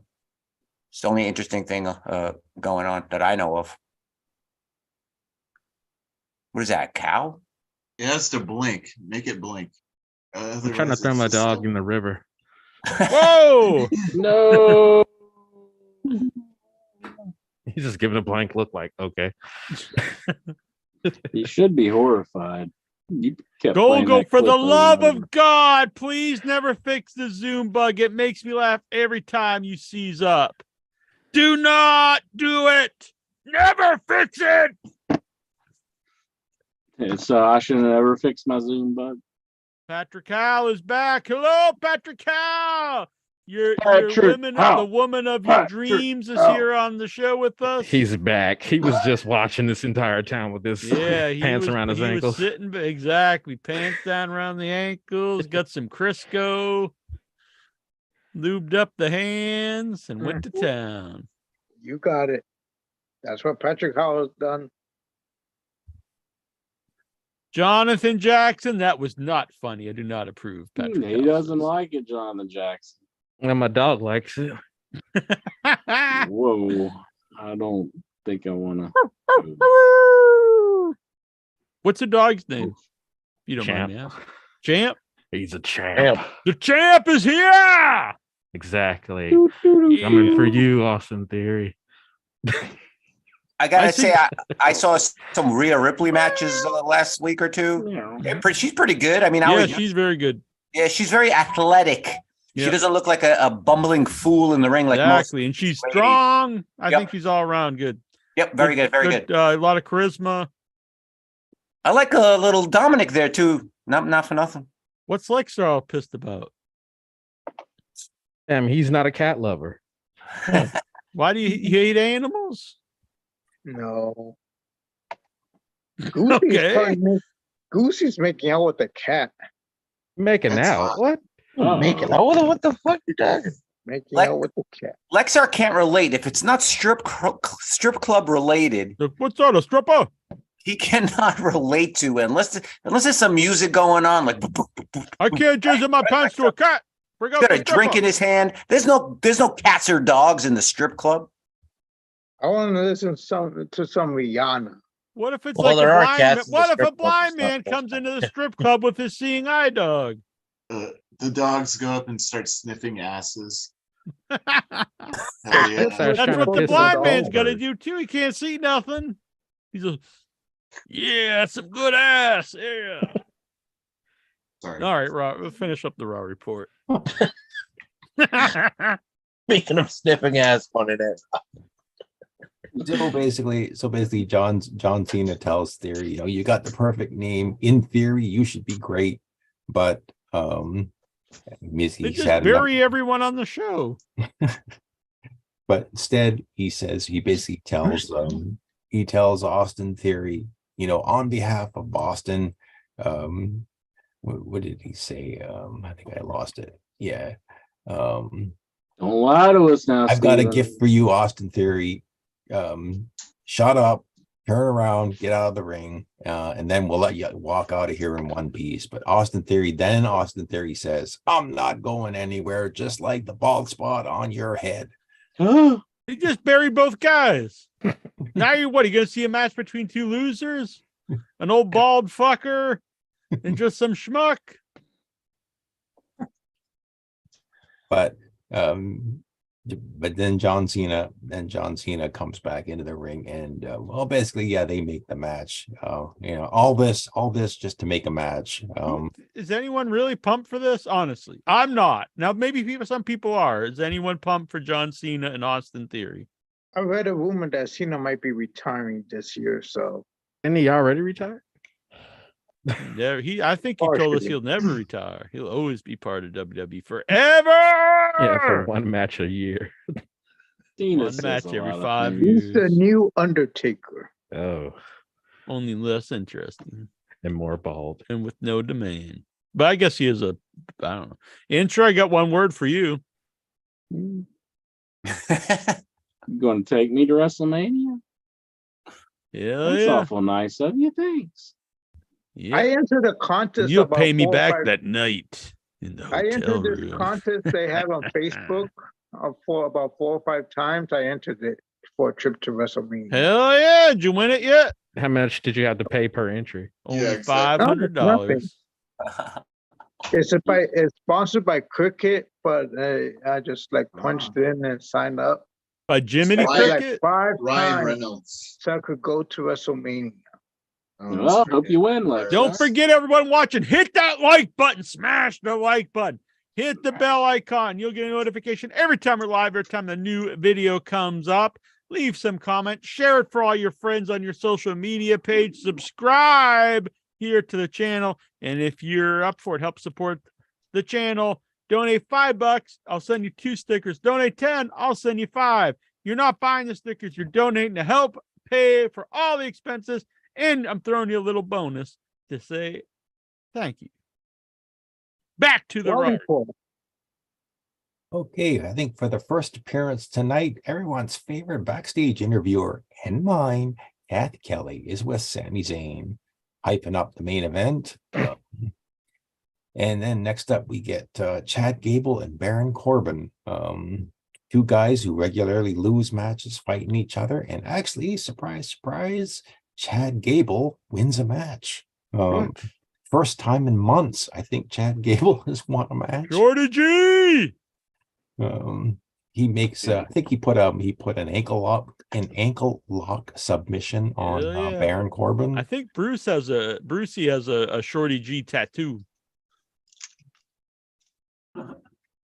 Speaker 9: It's the only interesting thing going on that I know of. What is that, cow?
Speaker 8: It has to blink. Make it blink.
Speaker 6: I'm trying to throw my dog in the river.
Speaker 1: Whoa!
Speaker 2: No.
Speaker 6: He's just giving a blank look like, okay.
Speaker 2: He should be horrified.
Speaker 1: Go for the love of God, please never fix the Zoom bug. It makes me laugh every time you seize up. Do not do it. Never fix it.
Speaker 2: I shouldn't have ever fixed my Zoom bug.
Speaker 1: Patrick Howell is back. Hello, Patrick Howell. The woman of your dreams is here on the show with us.
Speaker 6: He's back. He was just watching this entire time with his pants around his ankles.
Speaker 1: Exactly. Pants down around the ankles. Got some Crisco. Lubed up the hands and went to town.
Speaker 3: You got it. That's what Patrick Howell's done.
Speaker 1: Jonathan Jackson, that was not funny. I do not approve. Patrick
Speaker 2: He doesn't like it, Jonathan Jackson.
Speaker 6: And my dog likes it.
Speaker 2: Whoa. I don't think I want
Speaker 1: to. What's the dog's name? You don't
Speaker 6: Champ.
Speaker 1: mind me asking. Champ?
Speaker 6: He's a champ.
Speaker 1: The champ is here!
Speaker 6: Exactly. Coming for you, Austin Theory.
Speaker 9: I gotta say, I saw some Rhea Ripley matches last week or two. Yeah, she's pretty good. I mean,
Speaker 1: she's very good.
Speaker 9: Yeah, she's very athletic. She doesn't look like a bumbling fool in the ring like most.
Speaker 1: And she's strong. I think she's all around good.
Speaker 9: Yep, very good.
Speaker 1: A lot of charisma.
Speaker 9: I like a little Dominic there too. Not for nothing.
Speaker 1: What's Lexar all pissed about?
Speaker 6: He's not a cat lover.
Speaker 1: Why do you hate animals?
Speaker 3: No. Goosey's
Speaker 1: Okay.
Speaker 3: Goosey's making out with the cat.
Speaker 6: Making
Speaker 8: That's
Speaker 6: out?
Speaker 8: hot.
Speaker 6: What?
Speaker 3: Making
Speaker 4: Oh, what the fuck you talking?
Speaker 3: Making out with the cat.
Speaker 9: Lexar can't relate if it's not strip club related.
Speaker 1: What's that? A stripper?
Speaker 9: He cannot relate to it unless there's some music going on, like
Speaker 1: I can't jizz in my pants to a cat. Bring out
Speaker 9: got
Speaker 1: the
Speaker 9: a drink
Speaker 1: stripper.
Speaker 9: in his hand. There's no cats or dogs in the strip club.
Speaker 3: I want to listen to some Rihanna.
Speaker 1: What if it's
Speaker 4: Well,
Speaker 1: like
Speaker 4: there
Speaker 1: a
Speaker 4: are
Speaker 1: blind man?
Speaker 4: cats in the
Speaker 1: What if a
Speaker 4: strip club
Speaker 1: blind
Speaker 4: and stuff,
Speaker 1: man
Speaker 4: though.
Speaker 1: comes into the strip club with his seeing eye dog?
Speaker 8: The dogs go up and start sniffing asses.
Speaker 1: That's
Speaker 8: Hell yeah.
Speaker 6: That's trying to
Speaker 1: what the
Speaker 6: piss
Speaker 1: blind
Speaker 6: us
Speaker 1: man's
Speaker 6: off.
Speaker 1: got to do too. He can't see nothing. He's a, yeah, that's some good ass. Yeah.
Speaker 8: Sorry.
Speaker 1: All right, Raw. We'll finish up the Raw report.
Speaker 4: Making him sniffing ass funny that.
Speaker 10: So basically, John Cena tells Theory, you got the perfect name. In theory, you should be great, but
Speaker 1: They
Speaker 10: he's
Speaker 1: just
Speaker 10: had enough.
Speaker 1: bury everyone on the show.
Speaker 10: But instead, he basically tells Austin Theory, on behalf of Boston, what did he say? I think I lost it. Yeah.
Speaker 2: Don't lie to us now.
Speaker 10: I've got a
Speaker 2: Steven.
Speaker 10: gift for you, Austin Theory. Shut up, turn around, get out of the ring, and then we'll let you walk out of here in one piece. But Austin Theory says, I'm not going anywhere, just like the bald spot on your head.
Speaker 1: He just buried both guys. Now you what? You gonna see a match between two losers? An old bald fucker and just some schmuck?
Speaker 10: But then John Cena comes back into the ring, and basically, yeah, they make the match. All this just to make a match.
Speaker 1: Is anyone really pumped for this? Honestly, I'm not. Now, maybe some people are. Is anyone pumped for John Cena and Austin Theory?
Speaker 3: I read a rumor that Cena might be retiring this year, so
Speaker 6: Isn't he already retired?
Speaker 1: Yeah, I think he told us
Speaker 3: Partially.
Speaker 1: he'll never retire. He'll always be part of WWE forever.
Speaker 6: Yeah, for one match a year.
Speaker 2: Cena
Speaker 1: One
Speaker 2: says
Speaker 1: match
Speaker 2: a
Speaker 1: every
Speaker 2: lot of
Speaker 1: 5
Speaker 2: things.
Speaker 1: years.
Speaker 3: he's the new Undertaker.
Speaker 6: Oh,
Speaker 1: Only less interesting
Speaker 6: and more bald.
Speaker 1: and with no demand. But I guess he is I don't know. Intro, I got one word for you.
Speaker 2: You going to take me to WrestleMania?
Speaker 1: Yeah,
Speaker 2: That's
Speaker 1: yeah.
Speaker 2: awful nice of you. Thanks.
Speaker 1: Yeah.
Speaker 3: I entered a contest.
Speaker 1: You'll
Speaker 3: about
Speaker 1: pay me
Speaker 3: 4 or
Speaker 1: back
Speaker 3: 5
Speaker 1: that night in the
Speaker 3: I
Speaker 1: hotel
Speaker 3: entered this
Speaker 1: room.
Speaker 3: contest they have on Facebook for about 4 or 5 times. I entered it for a trip to WrestleMania.
Speaker 1: Hell yeah. Did you win it yet?
Speaker 6: How much did you have to pay per entry?
Speaker 1: Only
Speaker 8: exactly.
Speaker 1: $500.
Speaker 3: It's sponsored by Cricket, but I just punched in and signed up.
Speaker 1: By Jiminy
Speaker 8: Ryan-
Speaker 1: Cricket?
Speaker 3: 5
Speaker 8: Ryan
Speaker 3: times
Speaker 8: Reynolds.
Speaker 3: so I could go to WrestleMania.
Speaker 2: Well, hope you win, Lex.
Speaker 1: Don't forget, everyone watching, hit that like button. Smash the like button. Hit the bell icon. You'll get a notification every time we're live, every time the new video comes up. Leave some comment. Share it for all your friends on your social media page. Subscribe here to the channel. And if you're up for it, help support the channel. Donate $5. I'll send you 2 stickers. Donate 10. I'll send you 5. You're not buying the stickers. You're donating to help pay for all the expenses. And I'm throwing you a little bonus to say thank you. Back to the
Speaker 3: Well,
Speaker 1: road.
Speaker 3: report.
Speaker 10: Okay, I think for the first appearance tonight, everyone's favorite backstage interviewer and mine, Kath Kelly, is with Sami Zayn, hyping up the main event. And then next up, we get Chad Gable and Baron Corbin, 2 guys who regularly lose matches fighting each other. And actually, surprise, surprise, Chad Gable wins a match. First time in months, I think Chad Gable has won a match.
Speaker 1: Jordy G.
Speaker 10: He makes I think he put an ankle lock submission on
Speaker 1: Hell yeah.
Speaker 10: Baron Corbin.
Speaker 1: I think Brucey has a Shorty G tattoo.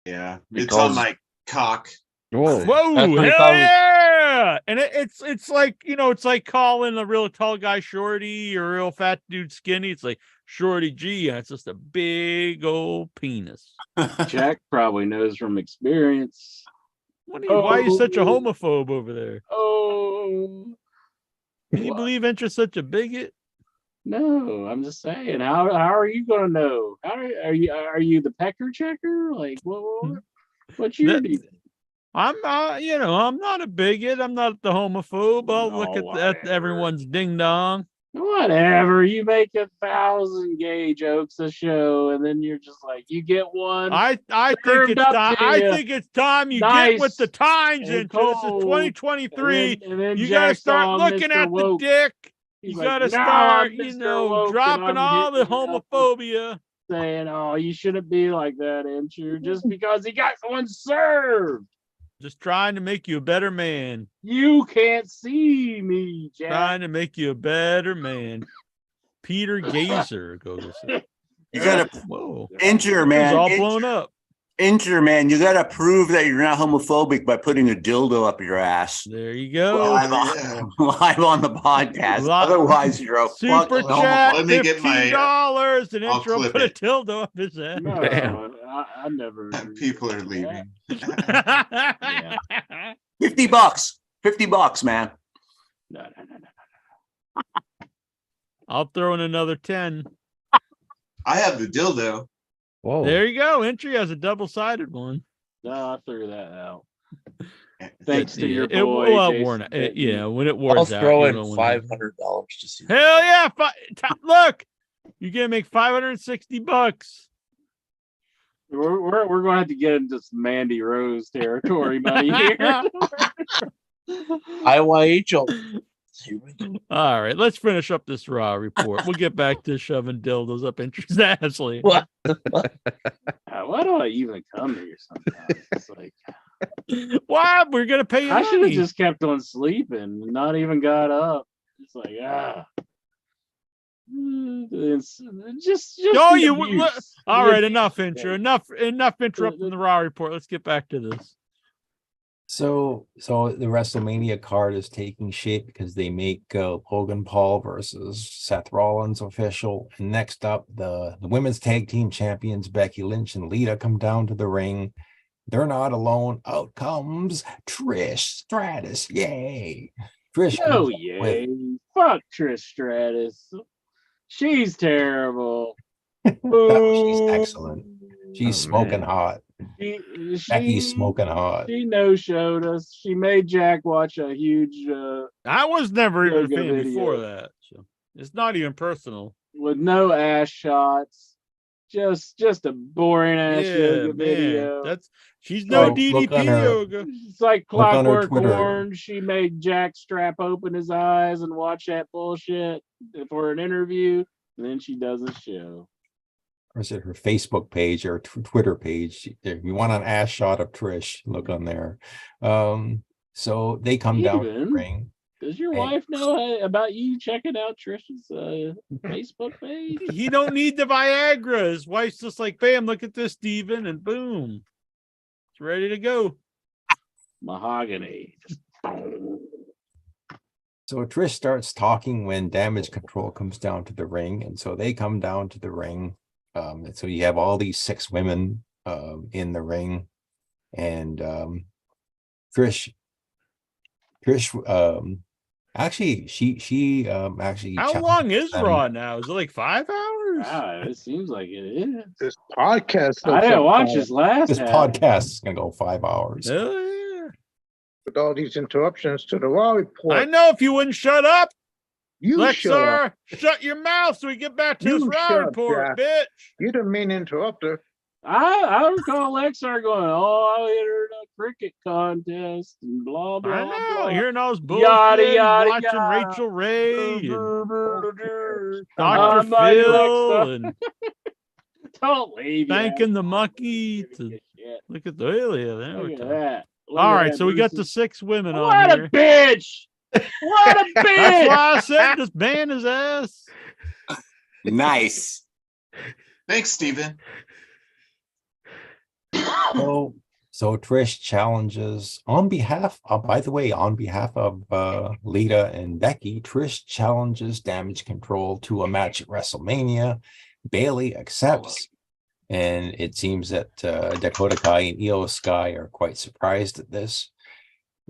Speaker 8: Yeah, it's
Speaker 2: Because-
Speaker 8: on my cock.
Speaker 6: Whoa.
Speaker 1: Whoa,
Speaker 4: That's what he
Speaker 1: hell
Speaker 4: called it.
Speaker 1: yeah! And it's like, it's like calling a real tall guy shorty or a real fat dude skinny. It's like Shorty G. That's just a big old penis.
Speaker 2: Jack probably knows from experience.
Speaker 1: Why are you such a homophobe over there?
Speaker 2: Oh,
Speaker 1: Can you
Speaker 2: What?
Speaker 1: believe Intra's such a bigot?
Speaker 2: No, I'm just saying. How are you gonna know? How are you the pecker checker? Like what's your
Speaker 1: That-
Speaker 2: deal?
Speaker 1: I'm I'm not a bigot. I'm not the homophobe. I'll look
Speaker 2: Oh,
Speaker 1: at everyone's ding dong.
Speaker 2: Whatever. You make 1,000 gay jokes a show, and then you're just like, you get one.
Speaker 1: I think
Speaker 2: Served
Speaker 1: it's
Speaker 2: up
Speaker 1: time.
Speaker 2: to
Speaker 1: I
Speaker 2: you.
Speaker 1: think it's time you
Speaker 2: Nice
Speaker 1: get with the times.
Speaker 2: and
Speaker 1: Into this is
Speaker 2: cold.
Speaker 1: 2023.
Speaker 2: And then
Speaker 1: You got to
Speaker 2: Jack
Speaker 1: start
Speaker 2: saw
Speaker 1: looking
Speaker 2: Mr.
Speaker 1: at
Speaker 2: Woke.
Speaker 1: the dick.
Speaker 2: He's
Speaker 1: You
Speaker 2: like,
Speaker 1: got to
Speaker 2: "Now
Speaker 1: start,
Speaker 2: I'm Mr. Woke, and
Speaker 1: dropping
Speaker 2: I'm
Speaker 1: all the
Speaker 2: hitting you up
Speaker 1: homophobia.
Speaker 2: saying, oh, you shouldn't be like that, Andrew, just because he got one served.
Speaker 1: Just trying to make you a better man.
Speaker 2: You can't see me, Jack.
Speaker 1: Trying to make you a better man. Peter Gazer goes.
Speaker 9: You gotta
Speaker 1: Whoa.
Speaker 9: enter,
Speaker 1: It's
Speaker 9: man.
Speaker 1: all blown up.
Speaker 9: Enter, man. You gotta prove that you're not homophobic by putting a dildo up your ass.
Speaker 1: There you go.
Speaker 9: Live on the podcast. Otherwise, you're a
Speaker 1: Super
Speaker 9: fucking
Speaker 1: chat,
Speaker 9: homophobe.
Speaker 8: Let me get my,
Speaker 1: $15, and
Speaker 8: I'll
Speaker 1: intro
Speaker 8: clip
Speaker 1: put a
Speaker 8: it.
Speaker 1: dildo up his ass.
Speaker 2: No,
Speaker 6: Damn.
Speaker 2: I never.
Speaker 8: People are leaving.
Speaker 2: Yeah.
Speaker 9: $50. $50, man.
Speaker 2: No.
Speaker 1: I'll throw in another 10.
Speaker 8: I have the dildo.
Speaker 6: Whoa.
Speaker 1: There you go. Entry has a double-sided one.
Speaker 2: No, I figured that out. Thanks to your
Speaker 1: It
Speaker 2: boy.
Speaker 1: will
Speaker 2: Jason
Speaker 1: worn out.
Speaker 2: Pittman.
Speaker 1: Yeah, when it
Speaker 4: I'll
Speaker 1: wears out.
Speaker 4: throw
Speaker 1: you
Speaker 4: in
Speaker 1: don't wanna-
Speaker 4: $500 to see.
Speaker 1: Hell yeah! Look, you're gonna make $560.
Speaker 2: We're going to have to get into some Mandy Rose territory money here.
Speaker 4: IYHL.
Speaker 2: Ah,
Speaker 1: All right, let's finish up this Raw report. We'll get back to shoving dildos up Entry's ass later.
Speaker 4: What?
Speaker 2: Why do I even come here sometimes? It's like
Speaker 1: Why? We're gonna pay you
Speaker 2: I should have
Speaker 1: money.
Speaker 2: just kept on sleeping and not even got up. It's like it's just
Speaker 1: No,
Speaker 2: the
Speaker 1: you
Speaker 2: abuse.
Speaker 1: all
Speaker 2: The
Speaker 1: right.
Speaker 2: abuse
Speaker 1: Enough
Speaker 2: thing.
Speaker 1: intro. Enough interrupting the Raw report. Let's get back to this.
Speaker 10: So the WrestleMania card is taking shape because they make Logan Paul versus Seth Rollins official. And next up, the women's tag team champions Becky Lynch and Lita come down to the ring. They're not alone. Out comes Trish Stratus. Yay! Trish
Speaker 2: Oh
Speaker 10: comes
Speaker 2: yeah,
Speaker 10: with
Speaker 2: fuck Trish Stratus. She's terrible.
Speaker 10: she's excellent. She's
Speaker 6: Oh,
Speaker 10: smoking
Speaker 6: man.
Speaker 10: hot. Becky's smoking hot.
Speaker 2: She no-showed us. She made Jack watch a huge
Speaker 1: I was never even a
Speaker 2: Yoga
Speaker 1: fan before
Speaker 2: video.
Speaker 1: that, so it's not even personal.
Speaker 2: with no ass shots. Just a boring ass yoga video.
Speaker 1: She's no
Speaker 10: Oh, look
Speaker 1: DDP
Speaker 10: on her-
Speaker 1: yoga.
Speaker 2: It's like
Speaker 10: Look on her
Speaker 2: Clockwork
Speaker 10: Twitter.
Speaker 2: Orange. She made Jack strap open his eyes and watch that bullshit for an interview, and then she does a show.
Speaker 10: Or is it her Facebook page or Twitter page? If you want an ass shot of Trish, look on there. So they come down to the
Speaker 2: Steven,
Speaker 10: ring.
Speaker 2: Does your
Speaker 10: Hey.
Speaker 2: wife know about you checking out Trish's Facebook page?
Speaker 1: He don't need the Viagra. His wife's just like, bam, look at this, Steven, and boom. It's ready to go.
Speaker 2: Mahogany.
Speaker 10: So Trish starts talking when Damage Control comes down to the ring, and so they come down to the ring. And so you have all these 6 women in the ring, and Trish actually she actually
Speaker 1: How
Speaker 10: challenged
Speaker 1: long is
Speaker 10: them.
Speaker 1: Raw now? Is it like 5 hours?
Speaker 2: Wow, it seems like it is.
Speaker 3: This podcast.
Speaker 2: I didn't watch his last
Speaker 10: This
Speaker 2: half.
Speaker 10: podcast is gonna go 5 hours.
Speaker 1: Hell yeah.
Speaker 3: With all these interruptions to the Raw report.
Speaker 1: I know if you wouldn't shut up,
Speaker 3: You shut up.
Speaker 1: Lexar, shut your mouth so we get back to this
Speaker 3: You
Speaker 1: Raw
Speaker 3: shut up,
Speaker 1: report,
Speaker 3: Jack.
Speaker 1: bitch.
Speaker 3: You're the main interrupter.
Speaker 2: I recall Lexar going, "Oh, I entered a cricket contest and blah blah
Speaker 1: I know.
Speaker 2: blah."
Speaker 1: Hearing all this bullshit,
Speaker 2: Yada, yada,
Speaker 1: watching
Speaker 2: yada.
Speaker 1: Rachel Ray and
Speaker 2: Dr.
Speaker 1: Dr. Phil and
Speaker 2: Don't leave. you
Speaker 1: thanking the
Speaker 2: asshole.
Speaker 1: monkey.
Speaker 2: Give a
Speaker 1: To,
Speaker 2: shit.
Speaker 1: look at the there we
Speaker 2: Look at
Speaker 1: go.
Speaker 2: that. Look
Speaker 1: All
Speaker 2: at
Speaker 1: right,
Speaker 2: that,
Speaker 1: so we got the
Speaker 2: Bruce.
Speaker 1: 6 women on
Speaker 2: What
Speaker 1: here.
Speaker 2: a bitch! What a
Speaker 1: That's
Speaker 2: bitch!
Speaker 1: why I said just ban his ass.
Speaker 9: Nice.
Speaker 8: Thanks, Steven.
Speaker 10: So So Trish challenges on behalf of, by the way, on behalf of Lita and Becky, Trish challenges Damage Control to a match at WrestleMania. Bailey accepts, and it seems that Dakota Kai and Io Sky are quite surprised at this.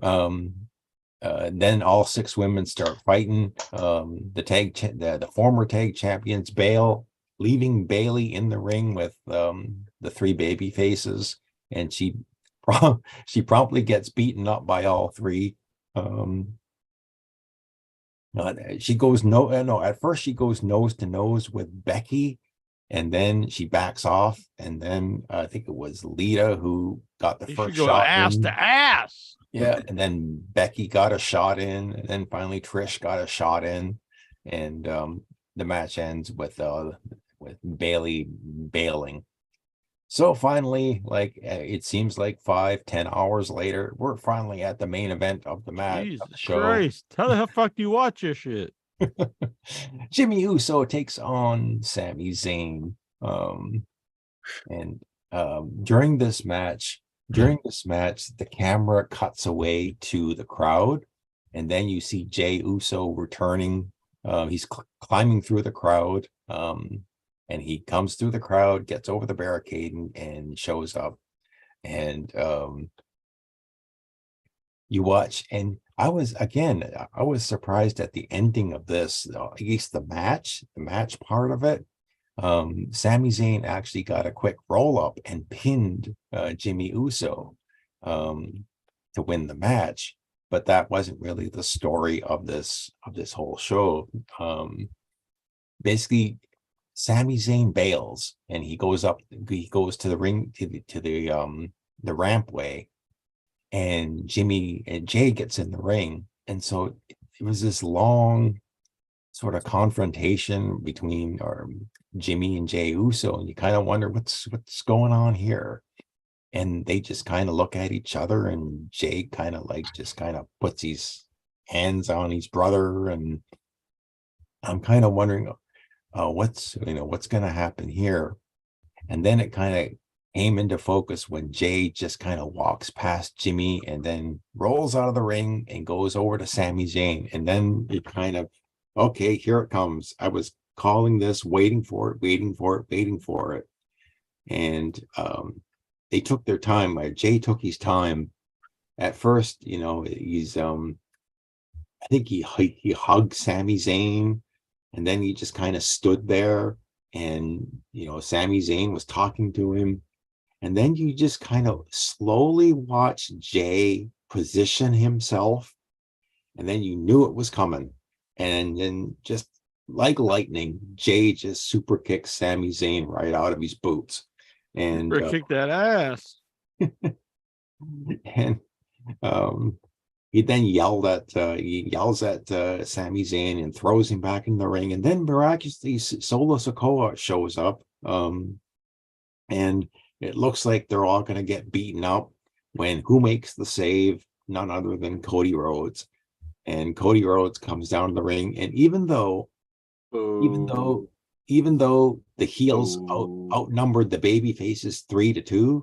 Speaker 10: Then all 6 women start fighting. The former tag champions bail, leaving Bailey in the ring with the 3 baby faces, and she promptly gets beaten up by all 3. She goes at first she goes nose to nose with Becky, and then she backs off, and then I think it was Lita who got the first shot
Speaker 1: ass
Speaker 10: in.
Speaker 1: to ass.
Speaker 10: Yeah, and then Becky got a shot in, and then finally Trish got a shot in, and the match ends with Bailey bailing. So finally, like it seems like 5-10 hours later, we're finally at the main event of the match of the show.
Speaker 1: Christ, how the fuck do you watch this shit?
Speaker 10: Jimmy Uso takes on Sami Zayn, and during this match, the camera cuts away to the crowd, and then you see Jey Uso returning. He's climbing through the crowd, and he comes through the crowd, gets over the barricade, and shows up. And you watch, and I was surprised at the ending of this, at least the match part of it. Sami Zayn actually got a quick roll up and pinned Jimmy Uso to win the match, but that wasn't really the story of this whole show. Basically, Sami Zayn bails, and he goes to the ring, to the rampway, and Jay gets in the ring, and so it was this long sort of confrontation between Jimmy and Jey Uso, and you kind of wonder what's going on here. And they just kind of look at each other, and Jay kind of puts his hands on his brother, and I'm kind of wondering what's going to happen here. And then it kind of came into focus when Jay just kind of walks past Jimmy and then rolls out of the ring and goes over to Sami Zayn, and then it kind of, okay, here it comes. I was calling this, waiting for it. And they took their time. Jay took his time. At first, he's I think he hugged Sami Zayn, and then he just kind of stood there, and Sami Zayn was talking to him. And then you just kind of slowly watch Jay position himself, and then you knew it was coming. And then just like lightning, Jay just super kicks Sami Zayn right out of his boots. And
Speaker 1: kick that ass.
Speaker 10: And he then yells at Sami Zayn and throws him back in the ring. And then miraculously, Solo Sikoa shows up. And it looks like they're all going to get beaten up when who makes the save? None other than Cody Rhodes. And Cody Rhodes comes down the ring, and even though the heels outnumbered the baby faces 3-2,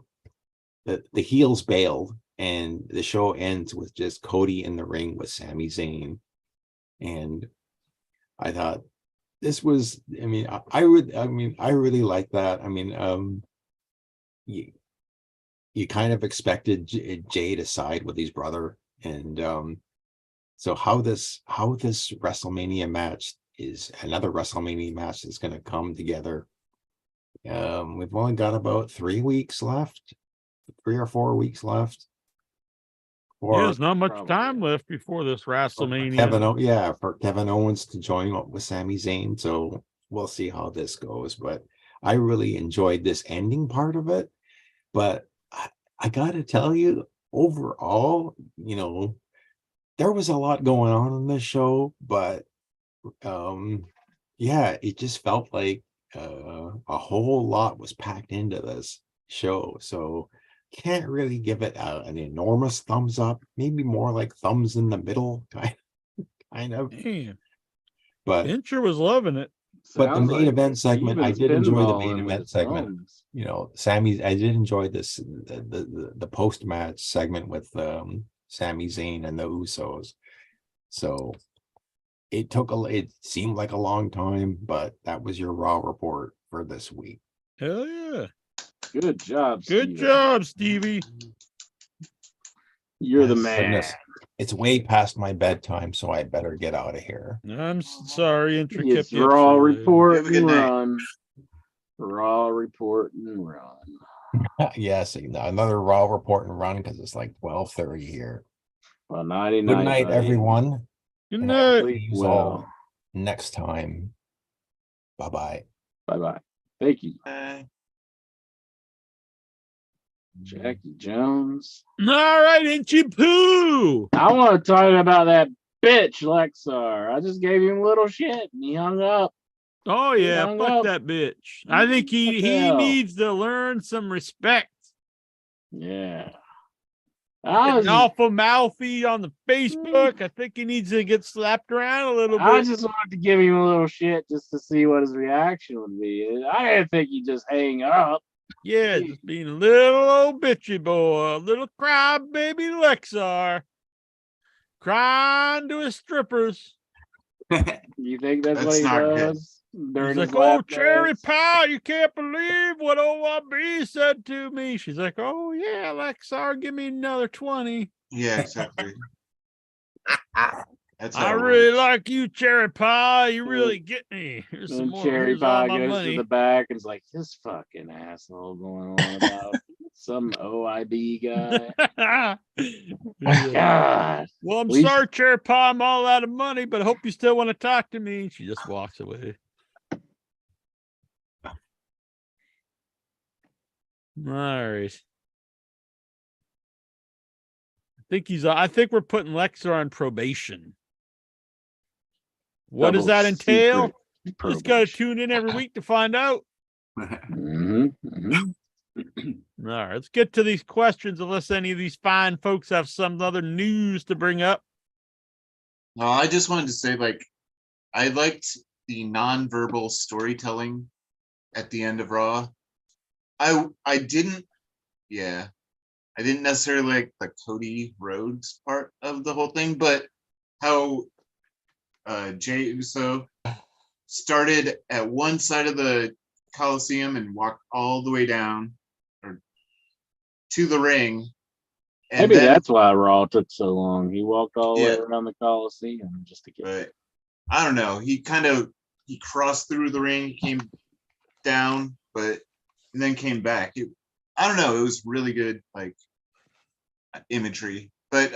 Speaker 10: the heels bailed, and the show ends with just Cody in the ring with Sami Zayn. And I thought this was, I really like that. You kind of expected Jay to side with his brother, and so how this WrestleMania match is another WrestleMania match that's going to come together. We've only got about 3 weeks left, 3 or 4 weeks left.
Speaker 1: There's not much time left before this WrestleMania.
Speaker 10: For Kevin Owens to join up with Sami Zayn. So we'll see how this goes. But I really enjoyed this ending part of it. But I got to tell you, overall, there was a lot going on in this show, but it just felt like a whole lot was packed into this show. So can't really give it an enormous thumbs up, maybe more like thumbs in the middle kind of.
Speaker 1: Damn.
Speaker 10: But
Speaker 1: Fincher was loving it.
Speaker 10: But the
Speaker 2: Sounds
Speaker 10: main
Speaker 2: like
Speaker 10: event segment, I
Speaker 2: Steven's
Speaker 10: did enjoy the
Speaker 2: pinballing
Speaker 10: main
Speaker 2: with
Speaker 10: event
Speaker 2: his
Speaker 10: segment.
Speaker 2: thumbs.
Speaker 10: You know, Sammy, I did enjoy this the post match segment with Sami Zayn and the Usos. So it seemed like a long time, but that was your Raw report for this week.
Speaker 1: Hell yeah.
Speaker 2: Good job,
Speaker 1: Good
Speaker 2: Steven.
Speaker 1: job, Stevie.
Speaker 2: You're the
Speaker 8: Yes.
Speaker 2: man.
Speaker 10: Goodness, it's way past my bedtime, so I better get out of here.
Speaker 1: I'm sorry,
Speaker 2: It's
Speaker 1: kept you up
Speaker 2: Raw
Speaker 1: so late.
Speaker 2: report
Speaker 8: Have a good
Speaker 2: and
Speaker 8: night.
Speaker 2: run. Raw report and run.
Speaker 10: Yes, another Raw report and run because it's like 12:30 here.
Speaker 2: Well, nighty
Speaker 10: Good
Speaker 2: night,
Speaker 10: night,
Speaker 2: buddy.
Speaker 10: everyone.
Speaker 1: Good
Speaker 10: And I will
Speaker 1: night.
Speaker 10: see you all next time. Bye-bye.
Speaker 2: Bye-bye. Thank you,
Speaker 8: Uh,
Speaker 2: Jackie Jones.
Speaker 1: All right, Inchy Poo.
Speaker 2: I want to talk about that bitch, Lexar. I just gave him a little shit and he hung up.
Speaker 1: Oh yeah,
Speaker 2: Hung
Speaker 1: fuck
Speaker 2: up.
Speaker 1: that bitch. I think
Speaker 2: What
Speaker 1: he
Speaker 2: the hell?
Speaker 1: needs to learn some respect.
Speaker 2: Yeah.
Speaker 1: Getting awful mouthy on the Facebook. I think he needs to get slapped around a little
Speaker 2: I
Speaker 1: bit.
Speaker 2: just wanted to give him a little shit just to see what his reaction would be. I didn't think he'd just hang up.
Speaker 1: Yeah, just being a little old bitchy boy, a little crybaby Lexar, crying to his strippers.
Speaker 2: You think that's what
Speaker 8: That's
Speaker 2: he
Speaker 8: not good.
Speaker 2: does during
Speaker 1: He's
Speaker 2: his
Speaker 1: like, "Oh,
Speaker 2: lap
Speaker 1: Cherry
Speaker 2: dance?
Speaker 1: Pie, you can't believe what OIB said to me." She's like, "Oh yeah, Lexar, give me another 20.
Speaker 8: yeah, exactly. That's how
Speaker 1: I
Speaker 8: it
Speaker 1: really
Speaker 8: works.
Speaker 1: like you, Cherry Pie. You really get me. Here's some
Speaker 2: Then
Speaker 1: more.
Speaker 2: Cherry
Speaker 1: Here's all
Speaker 2: Pie
Speaker 1: my
Speaker 2: goes
Speaker 1: money."
Speaker 2: to the back and is like, this fucking asshole going on about some OIB guy. God.
Speaker 1: Well, I'm
Speaker 2: We-
Speaker 1: sorry, Cherry Pie. I'm all out of money, but I hope you still want to talk to me. She just walks away. All right. I think we're putting Lexar on probation. What does
Speaker 2: Double
Speaker 1: that entail?
Speaker 2: secret
Speaker 1: You just got to
Speaker 2: probation.
Speaker 1: tune in every week to find out.
Speaker 2: Mhm, mhm.
Speaker 1: All right, let's get to these questions unless any of these fine folks have some other news to bring up.
Speaker 8: No, I just wanted to say, like, I liked the nonverbal storytelling at the end of Raw. I didn't necessarily like the Cody Rhodes part of the whole thing, but how Jey Uso started at one side of the Coliseum and walked all the way down or to the ring. And
Speaker 2: Maybe
Speaker 8: then,
Speaker 2: that's why Raw took so long. He walked all the way
Speaker 8: Yeah.
Speaker 2: around the Coliseum just to get
Speaker 8: but I don't know. He crossed through the ring, came down, and then came back. I don't know. It was really good, like imagery. But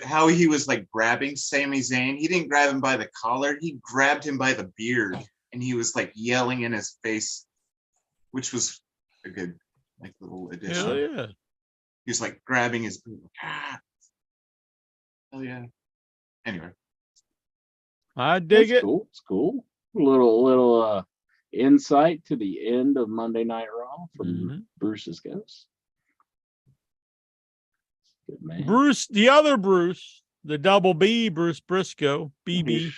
Speaker 8: how he was like grabbing Sami Zayn, he didn't grab him by the collar. He grabbed him by the beard, and he was like yelling in his face, which was a good like little addition.
Speaker 1: Hell yeah.
Speaker 8: He was like grabbing his beard. Hell yeah. Anyway.
Speaker 1: I dig
Speaker 2: That's
Speaker 1: it.
Speaker 2: cool. It's cool. Little insight to the end of Monday Night Raw from Bruce's Ghost. Good man.
Speaker 1: Bruce, the other Bruce, the double B, Bruce Briscoe, BB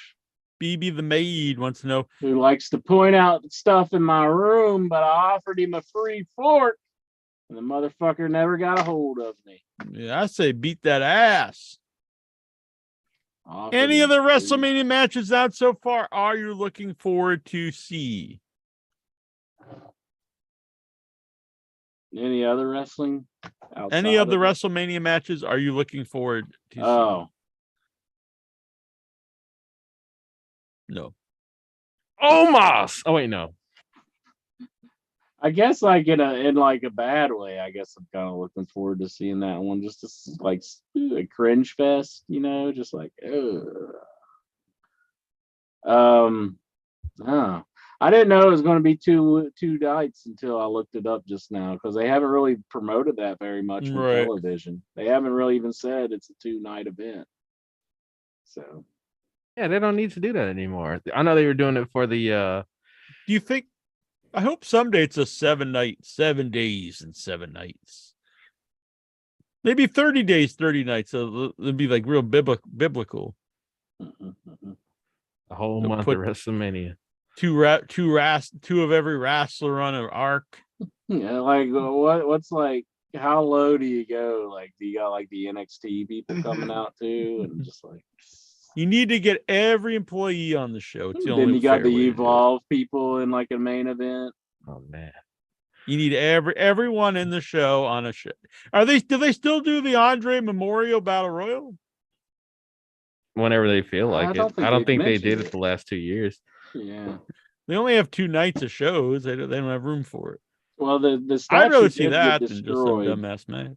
Speaker 1: the maid wants to know.
Speaker 2: Who likes to point out stuff in my room, but I offered him a free fork, and the motherfucker never got a hold of me.
Speaker 1: Yeah, I say beat that ass.
Speaker 2: Offered
Speaker 1: Any
Speaker 2: him
Speaker 1: of the
Speaker 2: free-
Speaker 1: WrestleMania matches out so far are you looking forward to see?
Speaker 2: Any other wrestling?
Speaker 1: Any of the
Speaker 2: it?
Speaker 1: WrestleMania matches are you looking forward to
Speaker 2: Oh,
Speaker 1: see? No.
Speaker 6: Omos. Oh wait, no.
Speaker 2: I guess like in a bad way. I guess I'm kind of looking forward to seeing that one. Just to, like a cringe fest, just like oh. I didn't know it was going to be two nights until I looked it up just now because they haven't really promoted that very much on
Speaker 1: Right.
Speaker 2: television. They haven't really even said it's a 2-night event. So
Speaker 6: Yeah, they don't need to do that anymore. I know they were doing it for the
Speaker 1: Do you think? I hope someday it's a 7 days and 7 nights. Maybe 30 days, 30 nights. So it'd be like real biblical.
Speaker 6: a whole
Speaker 1: They'll
Speaker 6: month
Speaker 1: put-
Speaker 6: of WrestleMania.
Speaker 1: two of every wrestler on an arc.
Speaker 2: Yeah, like what's like how low do you go? Like do you got like the NXT people coming out too, and just like
Speaker 1: you need to get every employee on the show. It's the
Speaker 2: then
Speaker 1: only
Speaker 2: you got
Speaker 1: fair way
Speaker 2: the
Speaker 1: to do it.
Speaker 2: Evolve people in like a main event.
Speaker 6: Oh man.
Speaker 1: You need everyone in the show on a show. Do they still do the Andre Memorial Battle Royal?
Speaker 6: Whenever they feel like it. I don't think they did
Speaker 2: mentioned
Speaker 6: it the last 2 years.
Speaker 2: Yeah.
Speaker 1: They only have 2 nights of shows. They don't have room for it.
Speaker 2: Well, the
Speaker 1: I'd rather
Speaker 2: statue
Speaker 1: see
Speaker 2: did
Speaker 1: that
Speaker 2: get
Speaker 1: than just a
Speaker 2: destroyed.
Speaker 1: dumbass match.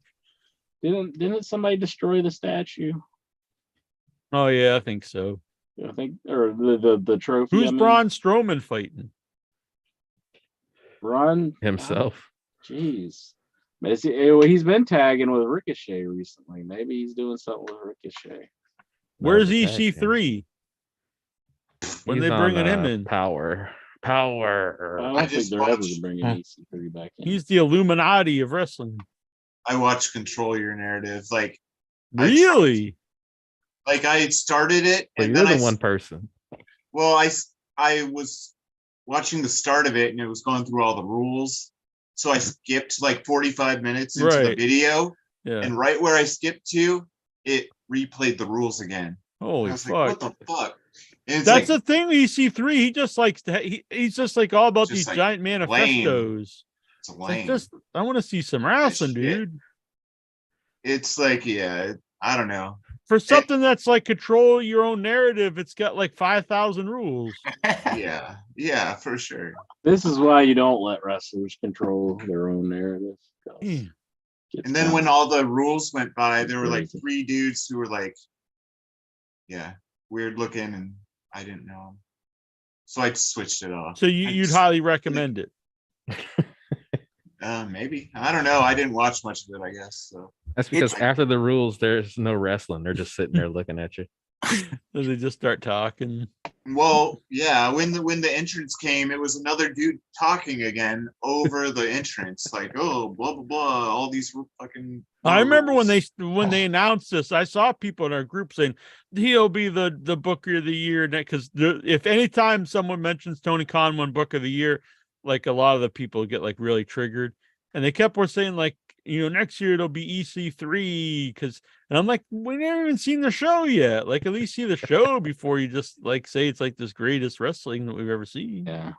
Speaker 2: Didn't somebody destroy the statue?
Speaker 1: Oh yeah, I think so.
Speaker 2: I think, or the trophy.
Speaker 1: Who's
Speaker 2: I mean,
Speaker 1: Braun Strowman fighting?
Speaker 2: Braun
Speaker 6: Himself.
Speaker 2: Jeez. He's been tagging with Ricochet recently. Maybe he's doing something with Ricochet.
Speaker 1: Where's
Speaker 6: the tag
Speaker 1: EC3? When
Speaker 6: He's
Speaker 1: they bringing him
Speaker 6: on,
Speaker 1: in?
Speaker 6: Power.
Speaker 2: I don't think
Speaker 8: just
Speaker 2: they're ever
Speaker 8: watched-
Speaker 2: bringing EC3 back in.
Speaker 1: He's the Illuminati of wrestling.
Speaker 8: I watched Control Your Narrative. Like
Speaker 1: Really?
Speaker 8: I started it,
Speaker 6: But
Speaker 8: and
Speaker 6: you're
Speaker 8: then
Speaker 6: the one person.
Speaker 8: Well, I was watching the start of it, and it was going through all the rules. So I skipped like 45 minutes into the
Speaker 1: Right.
Speaker 8: video,
Speaker 1: Yeah.
Speaker 8: and right where I skipped to, it replayed the rules again.
Speaker 1: Holy
Speaker 8: I was
Speaker 1: fuck.
Speaker 8: like, what the fuck? And it's
Speaker 1: That's
Speaker 8: like,
Speaker 1: the thing with EC3. He just likes to. He's just like all about
Speaker 8: Just
Speaker 1: these
Speaker 8: like
Speaker 1: giant manifestos.
Speaker 8: it's
Speaker 1: It's like
Speaker 8: lame.
Speaker 1: I want to see some wrestling,
Speaker 8: shit.
Speaker 1: dude.
Speaker 8: It's like, yeah, I don't know.
Speaker 1: For something that's like control your own narrative, it's got like 5,000 rules.
Speaker 8: Yeah, for sure.
Speaker 2: This is why you don't let wrestlers control their own narrative.
Speaker 1: Yeah.
Speaker 8: And then when all the rules went by, there were like
Speaker 2: Crazy.
Speaker 8: 3 dudes who were like, yeah, weird looking, and I didn't know them. So I switched it off.
Speaker 1: So you'd highly recommend it.
Speaker 8: Maybe. I don't know. I didn't watch much of it, I guess. So
Speaker 6: That's because after the rules, there's no wrestling. They're just sitting there looking at you.
Speaker 1: They just start talking.
Speaker 8: well, yeah, when the entrance came, it was another dude talking again over the entrance, like, oh, blah blah blah, all these fucking
Speaker 1: I remember when
Speaker 8: rules.
Speaker 1: they announced this, I saw people in our group saying he'll be the Booker of the Year, because if anytime someone mentions Tony Khan won Book of the Year, like a lot of the people get like really triggered, and they kept on saying like, next year it'll be EC3, and I'm like, we never even seen the show yet. Like, at least see the show before you just like say it's like this greatest wrestling that we've ever seen.
Speaker 2: Yeah.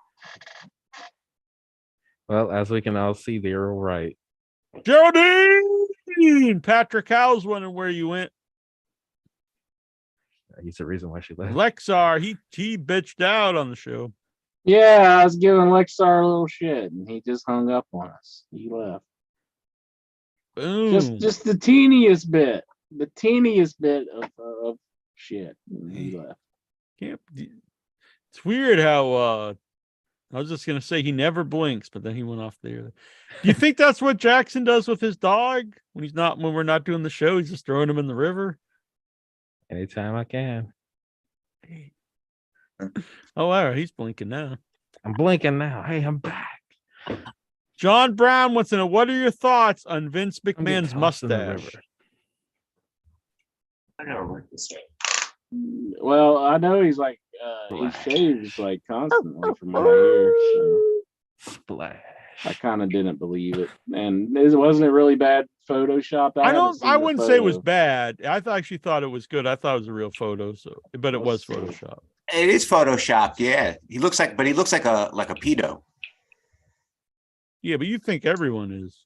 Speaker 6: Well, as we can all see, they're all right.
Speaker 1: Geraldine! Patrick Howell's wondering where you went.
Speaker 6: He's the reason why she left.
Speaker 1: Lexar, he bitched out on the show.
Speaker 2: Yeah, I was giving Lexar a little shit, and he just hung up on us. He left.
Speaker 1: Boom.
Speaker 2: Just the teeniest bit of shit. And he left.
Speaker 1: It's weird how I was just gonna say he never blinks, but then he went off there. Do you think that's what Jackson does with his dog when we're not doing the show? He's just throwing him in the river.
Speaker 6: Anytime I can.
Speaker 1: Oh, all right, he's blinking now.
Speaker 6: I'm blinking now. Hey, I'm back.
Speaker 1: John Brown wants to know, what are your thoughts on Vince
Speaker 6: I'm getting
Speaker 1: McMahon's
Speaker 6: tossed in the
Speaker 1: mustache?
Speaker 6: river.
Speaker 8: I gotta work this out.
Speaker 2: Well, I know he's like he shaves like constantly from what I hear, so
Speaker 6: Splash.
Speaker 2: I kind of didn't believe it. And wasn't it really bad Photoshop?
Speaker 1: I wouldn't say it was bad. I actually thought it was good. I thought it was a real photo, but it was Photoshop.
Speaker 9: It is photoshopped, yeah. He looks like a pedo.
Speaker 1: Yeah, but you think everyone is.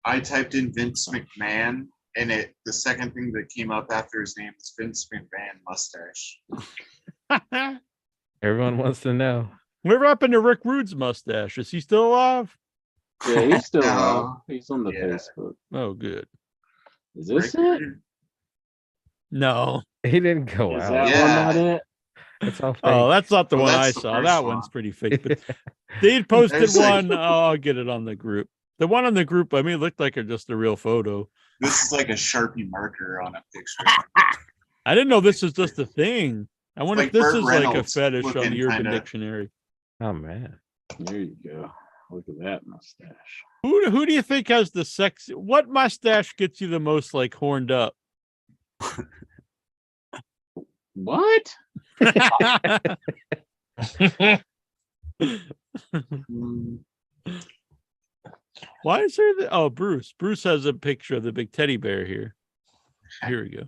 Speaker 8: I typed in Vince McMahon, and the second thing that came up after his name is Vince McMahon mustache.
Speaker 6: Everyone wants to know.
Speaker 1: Whatever happened to Rick Rude's mustache? Is he still alive?
Speaker 2: Yeah, he's still
Speaker 8: No.
Speaker 2: he's on the
Speaker 8: Yeah.
Speaker 2: Facebook.
Speaker 1: Oh, good.
Speaker 2: Is this
Speaker 8: Rick
Speaker 2: it?
Speaker 8: Rude.
Speaker 1: No.
Speaker 6: He didn't go
Speaker 2: Is
Speaker 6: out.
Speaker 2: that
Speaker 8: Yeah.
Speaker 2: one not it?
Speaker 6: It's all fake.
Speaker 1: Oh, that's not the
Speaker 8: Well,
Speaker 1: one I
Speaker 8: that's the
Speaker 1: saw.
Speaker 8: first
Speaker 1: That
Speaker 8: one.
Speaker 1: one's pretty fake. But they posted
Speaker 8: There's like-
Speaker 1: one. I'll get it on the group. The one on the group, I mean, it looked like just a real photo.
Speaker 8: This is like a Sharpie marker on a picture.
Speaker 1: I didn't know this was just a thing. I wonder if
Speaker 8: like
Speaker 1: this
Speaker 8: Burt
Speaker 1: is like a
Speaker 8: Reynolds
Speaker 1: fetish on
Speaker 8: looking
Speaker 1: the Urban
Speaker 8: kinda-
Speaker 1: Dictionary.
Speaker 6: Oh man.
Speaker 2: There you go. Look at that mustache.
Speaker 1: Who do you think has the sex? What mustache gets you the most like horned up?
Speaker 2: What?
Speaker 1: Why is there oh, Bruce. Bruce has a picture of the big teddy bear here. Here we go.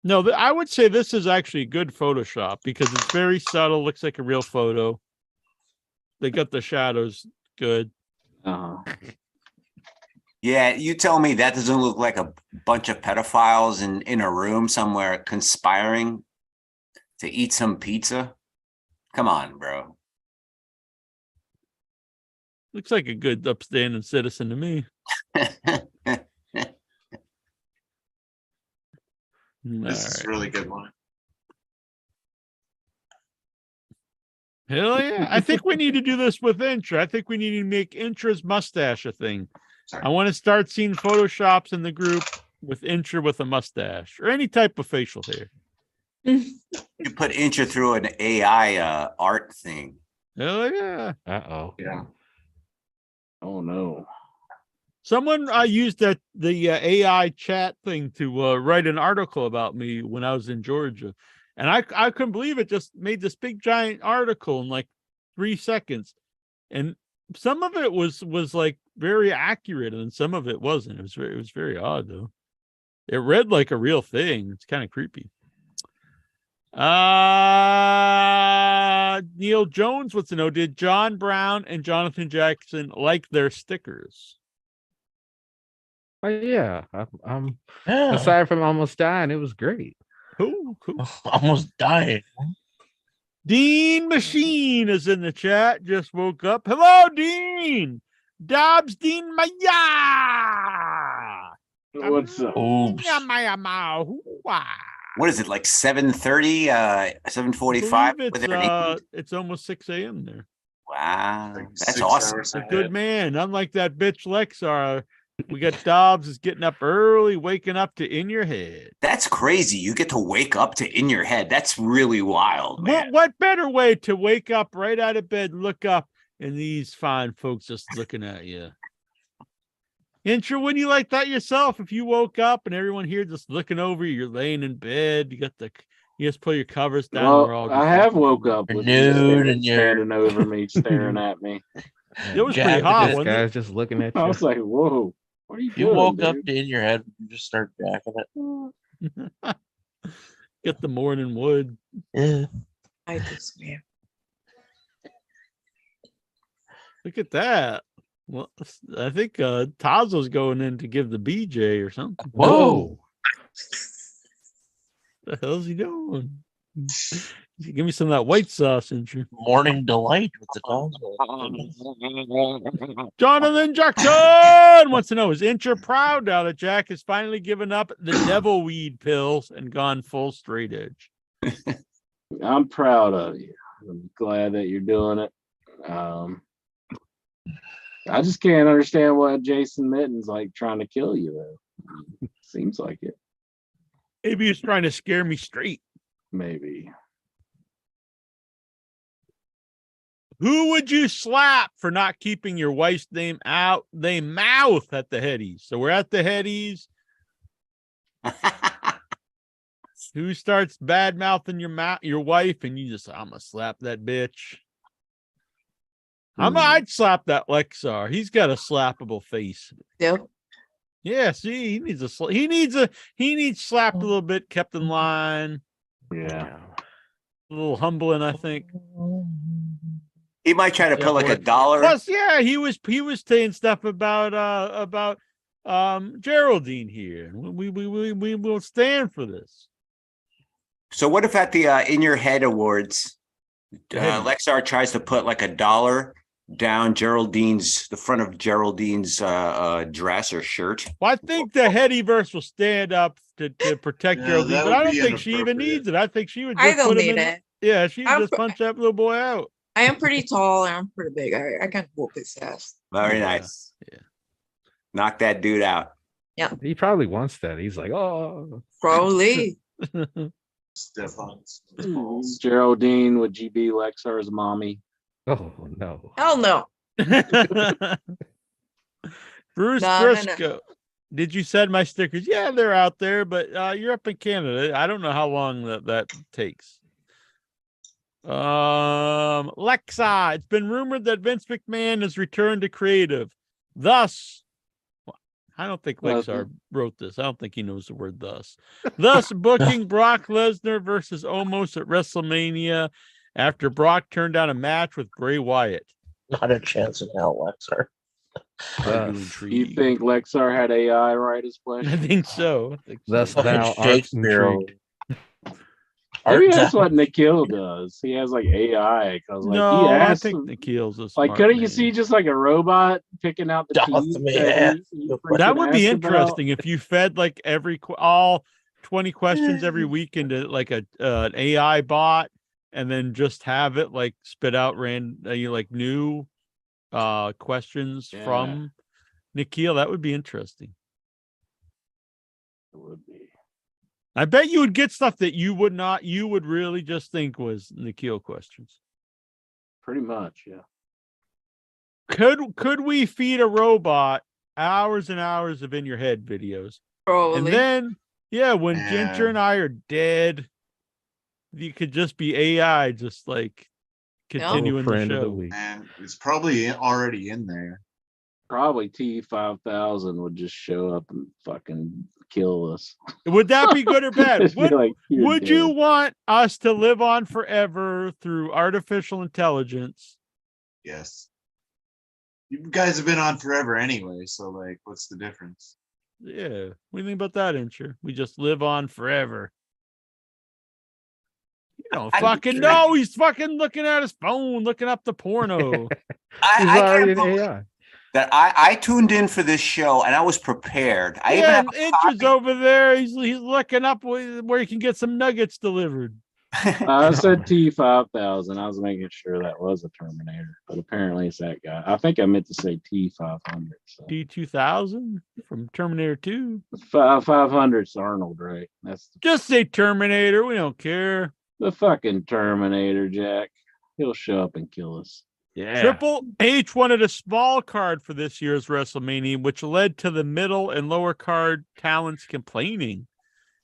Speaker 1: No, I would say this is actually good Photoshop because it's very subtle, looks like a real photo. They got the shadows good.
Speaker 9: Yeah, you tell me that doesn't look like a bunch of pedophiles in a room somewhere conspiring to eat some pizza? Come on, bro.
Speaker 1: Looks like a good upstanding citizen to me.
Speaker 8: This is a really good one.
Speaker 1: Hell yeah. I think we need to do this with Intra. I think we need to make Intra's mustache a thing.
Speaker 8: Sorry.
Speaker 1: I want to start seeing Photoshops in the group with Intra with a mustache or any type of facial hair.
Speaker 9: You put Incher through an AI art thing.
Speaker 1: Hell yeah.
Speaker 6: Uh-oh.
Speaker 8: Yeah.
Speaker 2: Oh no.
Speaker 1: Someone used the AI chat thing to write an article about me when I was in Georgia. And I couldn't believe it, just made this big giant article in like 3 seconds. And some of it was like very accurate and some of it wasn't. It was very odd though. It read like a real thing. It's kind of creepy. Neil Jones wants to know, did John Brown and Jonathan Jackson like their stickers?
Speaker 6: Oh, yeah. I'm
Speaker 4: Yeah.
Speaker 6: aside from almost dying, it was great.
Speaker 1: Cool.
Speaker 4: Almost dying.
Speaker 1: Dean Machine is in the chat. Just woke up. Hello, Dean. Dobbs Dean Maya.
Speaker 2: What's up?
Speaker 4: Oops.
Speaker 9: What is it, like 7:30, 7:45?
Speaker 1: It's almost 6 a.m. there.
Speaker 9: Wow,
Speaker 8: Like
Speaker 9: that's
Speaker 8: 6
Speaker 9: awesome.
Speaker 8: hours
Speaker 1: A
Speaker 8: ahead.
Speaker 1: good man. Unlike that bitch Lexar, we got Dobbs is getting up early, waking up to In Your Head.
Speaker 9: That's crazy. You get to wake up to In Your Head. That's really wild, man.
Speaker 1: What better way to wake up right out of bed, look up, and these fine folks just looking at you? Intro, wouldn't you like that yourself? If you woke up and everyone here just looking over you, you're laying in bed, you just pull your covers down.
Speaker 2: Well,
Speaker 1: we're all
Speaker 2: I have woke up
Speaker 4: You're
Speaker 2: with
Speaker 4: nude
Speaker 2: you
Speaker 4: and you're-
Speaker 2: standing over me, staring at me.
Speaker 1: It was pretty
Speaker 4: Jabbing
Speaker 1: hot,
Speaker 6: This
Speaker 1: wasn't it?
Speaker 6: guy's just looking at
Speaker 2: I
Speaker 6: you.
Speaker 2: was like, whoa, what are you
Speaker 4: You
Speaker 2: doing?
Speaker 4: woke up
Speaker 2: dude?
Speaker 4: to In Your Head, you just start jacking it.
Speaker 1: Get the morning wood.
Speaker 4: Yeah.
Speaker 5: I just, man.
Speaker 1: Look at that. Well, I think Tazo's going in to give the BJ or something.
Speaker 6: Whoa.
Speaker 1: What the hell's he doing? Give me some of that white sauce, Intro.
Speaker 4: Morning delight with the dogs.
Speaker 1: Jonathan Jackson wants to know, is Incher proud now that Jack has finally given up the devil weed pills and gone full straight edge?
Speaker 2: I'm proud of you. I'm glad that you're doing it. I just can't understand why Jason Mitten's like trying to kill you though. Seems like it.
Speaker 1: Maybe he's trying to scare me straight.
Speaker 2: Maybe.
Speaker 1: Who would you slap for not keeping your wife's name out they mouth at the Headies? So we're at the Headies. Who starts bad mouthing your wife and you just, I'm gonna slap that bitch. I'd slap that Lexar. He's got a slappable face.
Speaker 5: Yep.
Speaker 1: Yeah, see, he needs slapped a little bit, kept in line.
Speaker 2: Yeah.
Speaker 1: A little humbling, I think.
Speaker 9: He might try to put like $1.
Speaker 1: Plus, yeah, he was saying stuff about Geraldine here. We will stand for this.
Speaker 9: So what if at the In Your Head Awards, Lexar tries to put like $1 down the front of Geraldine's dress or shirt?
Speaker 1: Well, I think the Headyverse will stand up to protect
Speaker 8: Yeah,
Speaker 1: Geraldine,
Speaker 8: that
Speaker 1: but I
Speaker 8: would
Speaker 1: don't
Speaker 8: be
Speaker 1: think she even
Speaker 8: inappropriate.
Speaker 1: needs it. I think she would
Speaker 5: I
Speaker 1: just
Speaker 5: don't
Speaker 1: put him
Speaker 5: need
Speaker 1: in.
Speaker 5: it.
Speaker 1: Yeah, she would
Speaker 5: I'm
Speaker 1: just punch that little boy out.
Speaker 5: I am pretty tall and I'm pretty big. I can whoop his ass.
Speaker 9: Very nice.
Speaker 1: Yeah.
Speaker 9: Knock that dude out.
Speaker 6: He probably wants that. He's like, oh.
Speaker 5: Probably.
Speaker 8: Step on his
Speaker 2: Hmm.
Speaker 8: balls.
Speaker 2: Geraldine, would you be Lexar's mommy?
Speaker 6: Oh, no.
Speaker 5: Hell no.
Speaker 1: Bruce
Speaker 5: No.
Speaker 1: Briscoe. Did you send my stickers? Yeah, they're out there, but you're up in Canada. I don't know how long that takes. Lexa, it's been rumored that Vince McMahon has returned to creative. Thus, I don't think Lexar wrote this. I don't think he knows the word thus. Thus, booking Brock Lesnar versus Omos at WrestleMania after Brock turned down a match with Bray Wyatt.
Speaker 4: Not a chance in hell, Lexar.
Speaker 2: You think Lexar had AI write his flesh?
Speaker 1: I think so.
Speaker 6: Thus thou art
Speaker 4: Shakespeare.
Speaker 6: intrigued.
Speaker 2: Maybe that's what Nikhil does. He has like AI because like
Speaker 1: No,
Speaker 2: he
Speaker 1: I
Speaker 2: asks
Speaker 1: think
Speaker 2: him,
Speaker 1: Nikhil's a
Speaker 2: like
Speaker 1: smart
Speaker 2: couldn't you
Speaker 1: man.
Speaker 2: see just like a robot picking out the teeth
Speaker 1: That would be interesting if you fed like all 20 questions every week into like an AI bot, and then just have it like spit out new questions from Nikhil. That would be interesting.
Speaker 2: It would be.
Speaker 1: I bet you would get stuff that you would really just think was Nikhil questions.
Speaker 2: Pretty much, yeah.
Speaker 1: Could we feed a robot hours and hours of in your head videos?
Speaker 5: Probably.
Speaker 1: And then, when Ginger and I are dead, you could just be AI, just like continuing the show.
Speaker 8: And it's probably already in there.
Speaker 2: Probably T5000 would just show up and fucking kill us.
Speaker 1: Would that be good or bad?
Speaker 2: Just be like, "You're
Speaker 1: Would you
Speaker 2: dead."
Speaker 1: want us to live on forever through artificial intelligence?
Speaker 8: Yes. You guys have been on forever anyway, so like, what's the difference?
Speaker 1: Yeah. What do you think about that, Incher? We just live on forever. You don't fucking know. He's fucking looking at his phone, looking up the porno.
Speaker 9: I can't believe that I tuned in for this show and I was prepared. I even have
Speaker 1: Incher's over there. He's looking up where he can get some nuggets delivered.
Speaker 2: I said T5000. I was making sure that was a Terminator, but apparently it's that guy. I think I meant to say T500. So.
Speaker 1: T2000 from Terminator 2.
Speaker 2: 500's Arnold, right? That's
Speaker 1: just say Terminator. We don't care.
Speaker 2: The fucking Terminator, Jack. He'll show up and kill us.
Speaker 1: Yeah. Triple H wanted a small card for this year's WrestleMania, which led to the middle and lower card talents complaining.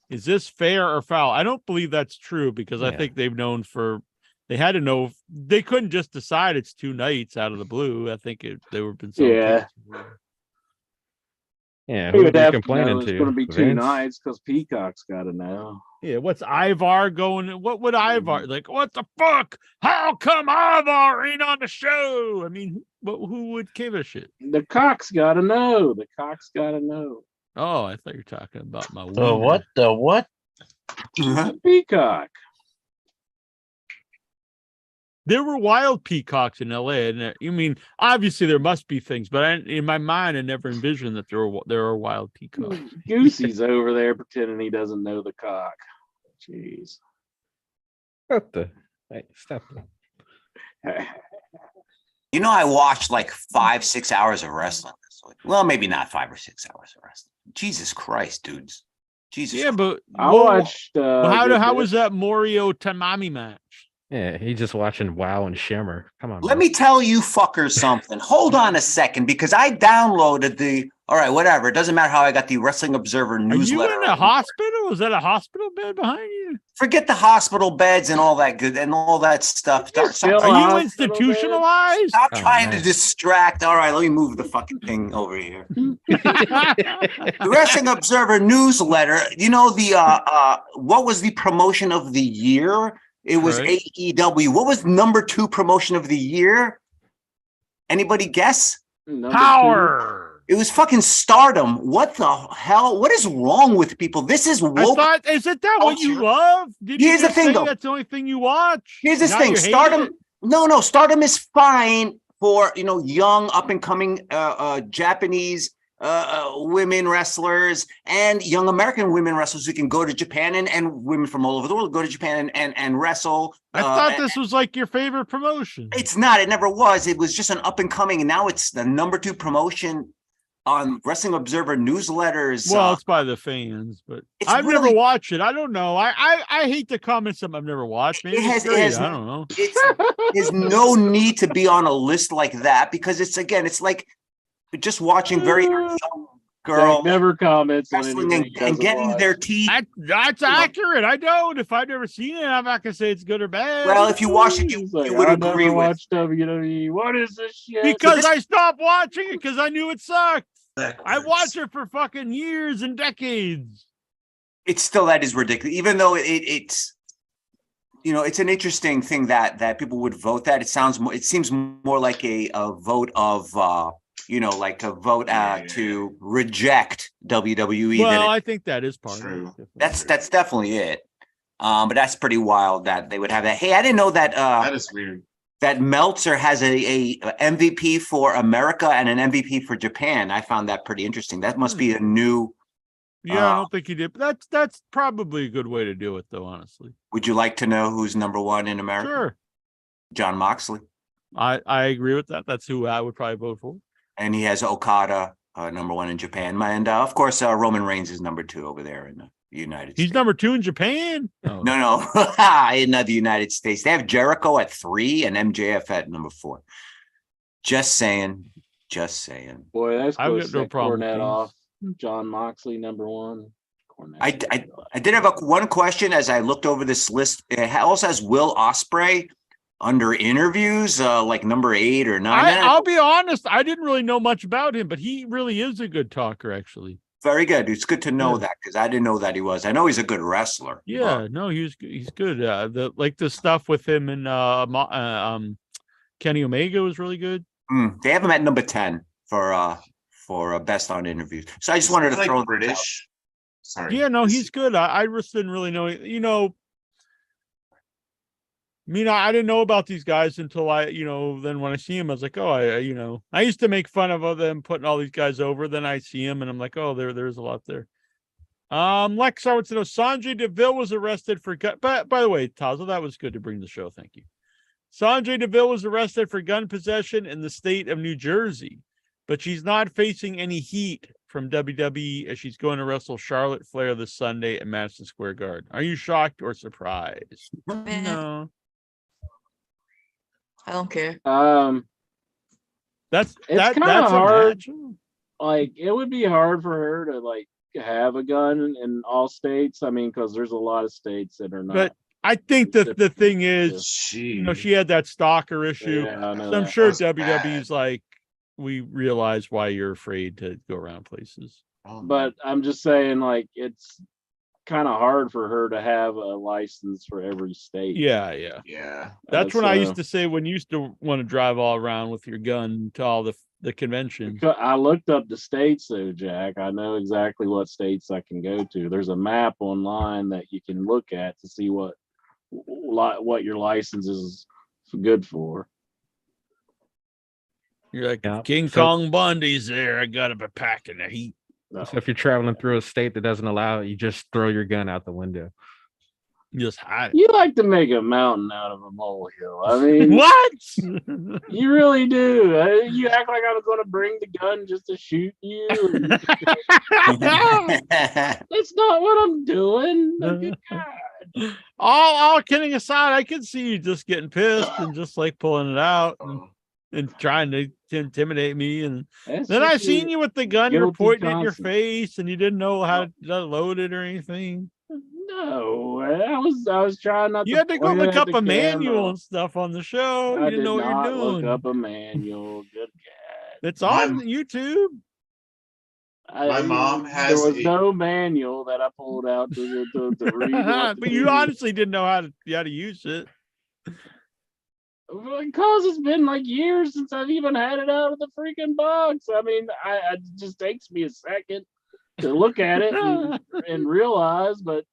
Speaker 1: Is this fair or foul? I don't believe that's true because I think they had to know. They couldn't just decide it's 2 nights out of the blue. I think they were been so
Speaker 6: Yeah, who are they complaining to?
Speaker 2: It's going to be 2
Speaker 6: Vince?
Speaker 2: nights because Peacock's got to know.
Speaker 1: Yeah, what's Ivar going? What would Ivar like? What the fuck? How come Ivar ain't on the show? I mean, who would give a shit?
Speaker 2: The cock's got to know. The cock's got to know.
Speaker 1: Oh, I thought you were talking about my
Speaker 4: what?
Speaker 2: Peacock.
Speaker 1: There were wild peacocks in LA, and you mean obviously there must be things, but in my mind I never envisioned that there are wild peacocks.
Speaker 2: Goosey's over there pretending he doesn't know the cock. Jeez.
Speaker 6: Stop.
Speaker 9: You know, I watched like 5-6 hours of wrestling. Well, maybe not 5 or 6 hours of wrestling. Jesus Christ, dudes. Jesus.
Speaker 1: Yeah, but
Speaker 2: I watched.
Speaker 1: How was that Morio Tamami match?
Speaker 6: Yeah, he's just watching WoW and Shimmer. Come on.
Speaker 9: Let me tell you fuckers something. Hold on a second, because I downloaded all right, whatever. It doesn't matter how I got the Wrestling Observer newsletter.
Speaker 1: Are you in a hospital? Is that a hospital bed behind you?
Speaker 9: Forget the hospital beds and all that good and all that stuff.
Speaker 1: Are you institutionalized?
Speaker 9: Stop trying to distract. All right, let me move the fucking thing over here. The Wrestling Observer newsletter. You know what was the promotion of the year? It was AEW. What was number 2 promotion of the year? Anybody guess?
Speaker 1: Power.
Speaker 9: It was fucking Stardom. What the hell? What is wrong with people? This is woke.
Speaker 1: Isn't that what you love?
Speaker 9: Here's the thing, though.
Speaker 1: That's the only thing you watch.
Speaker 9: Here's this thing. Stardom. No. Stardom is fine for young up and coming Japanese women wrestlers and young American women wrestlers who can go to Japan and women from all over the world go to Japan and wrestle.
Speaker 1: I thought this was like your favorite promotion.
Speaker 9: It's not. It never was. It was just an up and coming, and now it's the number 2 promotion on Wrestling Observer newsletters.
Speaker 1: Well, it's by the fans, but I've never watched it. I don't know. I hate to comment something I've never watched. Maybe I don't know.
Speaker 9: There's no need to be on a list like that because it's like just watching very young girl
Speaker 2: Zach never comments on
Speaker 9: wrestling
Speaker 2: anything.
Speaker 9: and,
Speaker 2: he doesn't
Speaker 9: getting
Speaker 2: watch.
Speaker 9: their teeth.
Speaker 1: That's accurate. I don't. If I've never seen it, I'm not gonna say it's good or bad.
Speaker 9: Well, if you watch it,
Speaker 2: He's like,
Speaker 9: you would
Speaker 2: I
Speaker 9: agree
Speaker 2: never
Speaker 9: with.
Speaker 2: watched WWE. What is this shit?
Speaker 1: because I stopped watching it because I knew it sucked. I
Speaker 8: Backwards.
Speaker 1: watched it for fucking years and decades.
Speaker 9: It's still that is ridiculous, even though it's it's an interesting thing that people would vote that. It seems more like a vote of like a vote to reject WWE.
Speaker 1: Well, I think that is part
Speaker 8: True.
Speaker 1: of it.
Speaker 9: That's definitely it. But that's pretty wild that they would have that. Hey, I didn't know that
Speaker 8: That is weird.
Speaker 9: that Meltzer has a MVP for America and an MVP for Japan. I found that pretty interesting. That must be a new.
Speaker 1: Yeah, I don't think he did. But that's probably a good way to do it, though. Honestly,
Speaker 9: Would you like to know who's number one in America?
Speaker 1: sure.
Speaker 9: John Moxley.
Speaker 1: I agree with that. That's who I would probably vote for.
Speaker 9: And he has Okada number one in Japan. And of course, Roman Reigns is number two over there in the United
Speaker 1: He's
Speaker 9: States.
Speaker 1: number 2 in Japan. Oh.
Speaker 9: No, in the United States. They have Jericho at 3 and MJF at number 4. Just saying.
Speaker 2: Boy, that's
Speaker 1: I've
Speaker 2: close
Speaker 1: got no
Speaker 2: to
Speaker 1: problem with
Speaker 2: Cornette
Speaker 1: these.
Speaker 2: off. John Moxley number 1. Cornette
Speaker 9: I did have one question as I looked over this list. It also has Will Ospreay under interviews, like number 8 or 9.
Speaker 1: I'll be honest. I didn't really know much about him, but he really is a good talker, actually.
Speaker 9: Very good. It's good to know
Speaker 1: Yeah.
Speaker 9: that because I didn't know that he was. I know he's a good wrestler.
Speaker 1: Yeah, no, he's good. The stuff with him and Kenny Omega was really good.
Speaker 9: They have him at number 10 for best on interviews. So I just wanted to
Speaker 8: Like
Speaker 9: throw
Speaker 8: British. Sorry.
Speaker 1: Yeah, no, he's good. I just didn't really know. I didn't know about these guys until then when I see him, I was like, oh, I used to make fun of them putting all these guys over. Then I see him and I'm like, oh, there's a lot there. Lex, I want to know Sanjay Deville was arrested for gun. But by the way, Tazo, that was good to bring the show. Thank you. Sanjay Deville was arrested for gun possession in the state of New Jersey, but she's not facing any heat from WWE as she's going to wrestle Charlotte Flair this Sunday at Madison Square Garden. Are you shocked or surprised? No.
Speaker 5: I don't care.
Speaker 1: That's
Speaker 2: It's kinda
Speaker 1: that's
Speaker 2: hard.
Speaker 1: imagine-
Speaker 2: Like, it would be hard for her to like have a gun in all states. I mean, because there's a lot of states that are not.
Speaker 1: But I think that the thing is,
Speaker 8: She.
Speaker 1: she had that stalker issue.
Speaker 2: Yeah, I know
Speaker 1: So I'm
Speaker 2: that.
Speaker 1: sure
Speaker 8: That was
Speaker 1: WWE's like, we realize why you're afraid to go around places.
Speaker 2: But I'm just saying, like, it's kind of hard for her to have a license for every state.
Speaker 1: Yeah.
Speaker 8: Yeah.
Speaker 1: That's what I used
Speaker 2: So-
Speaker 1: to say when you used to want to drive all around with your gun to all the conventions.
Speaker 2: I looked up the states though, Jack. I know exactly what states I can go to. There's a map online that you can look at to see what your license is good for.
Speaker 1: You're like,
Speaker 6: Yeah.
Speaker 1: King
Speaker 6: So-
Speaker 1: Kong Bundy's there. I gotta be packing the heat.
Speaker 2: No.
Speaker 6: So if you're traveling through a state that doesn't allow it, you just throw your gun out the window.
Speaker 1: Just hide it.
Speaker 2: You like to make a mountain out of a molehill. I mean,
Speaker 1: What?
Speaker 2: you really do. You act like I was going to bring the gun just to shoot you. That's not what I'm doing. Good God.
Speaker 1: all kidding aside, I can see you just getting pissed and just like pulling it out and trying to intimidate me. And
Speaker 2: That's
Speaker 1: then I
Speaker 2: just
Speaker 1: seen you with the gun, you're
Speaker 2: guilty
Speaker 1: pointing it in your
Speaker 2: conscience.
Speaker 1: face, and you didn't know how to load it or anything.
Speaker 2: No, I was trying not
Speaker 1: You
Speaker 2: to.
Speaker 1: had to go
Speaker 2: point it
Speaker 1: look
Speaker 2: at
Speaker 1: up
Speaker 2: the
Speaker 1: a manual
Speaker 2: camera.
Speaker 1: and stuff on the show.
Speaker 2: I
Speaker 1: You
Speaker 2: did
Speaker 1: didn't know what
Speaker 2: not
Speaker 1: you're
Speaker 2: look
Speaker 1: doing.
Speaker 2: up a manual. Good God.
Speaker 1: It's on YouTube.
Speaker 8: My mom has
Speaker 2: There was
Speaker 8: a-
Speaker 2: no manual that I pulled out to read. what to
Speaker 1: But you
Speaker 2: do.
Speaker 1: honestly didn't know how to use it.
Speaker 2: Because it's been like years since I've even had it out of the freaking box. I mean, it just takes me a second to look at it and realize, but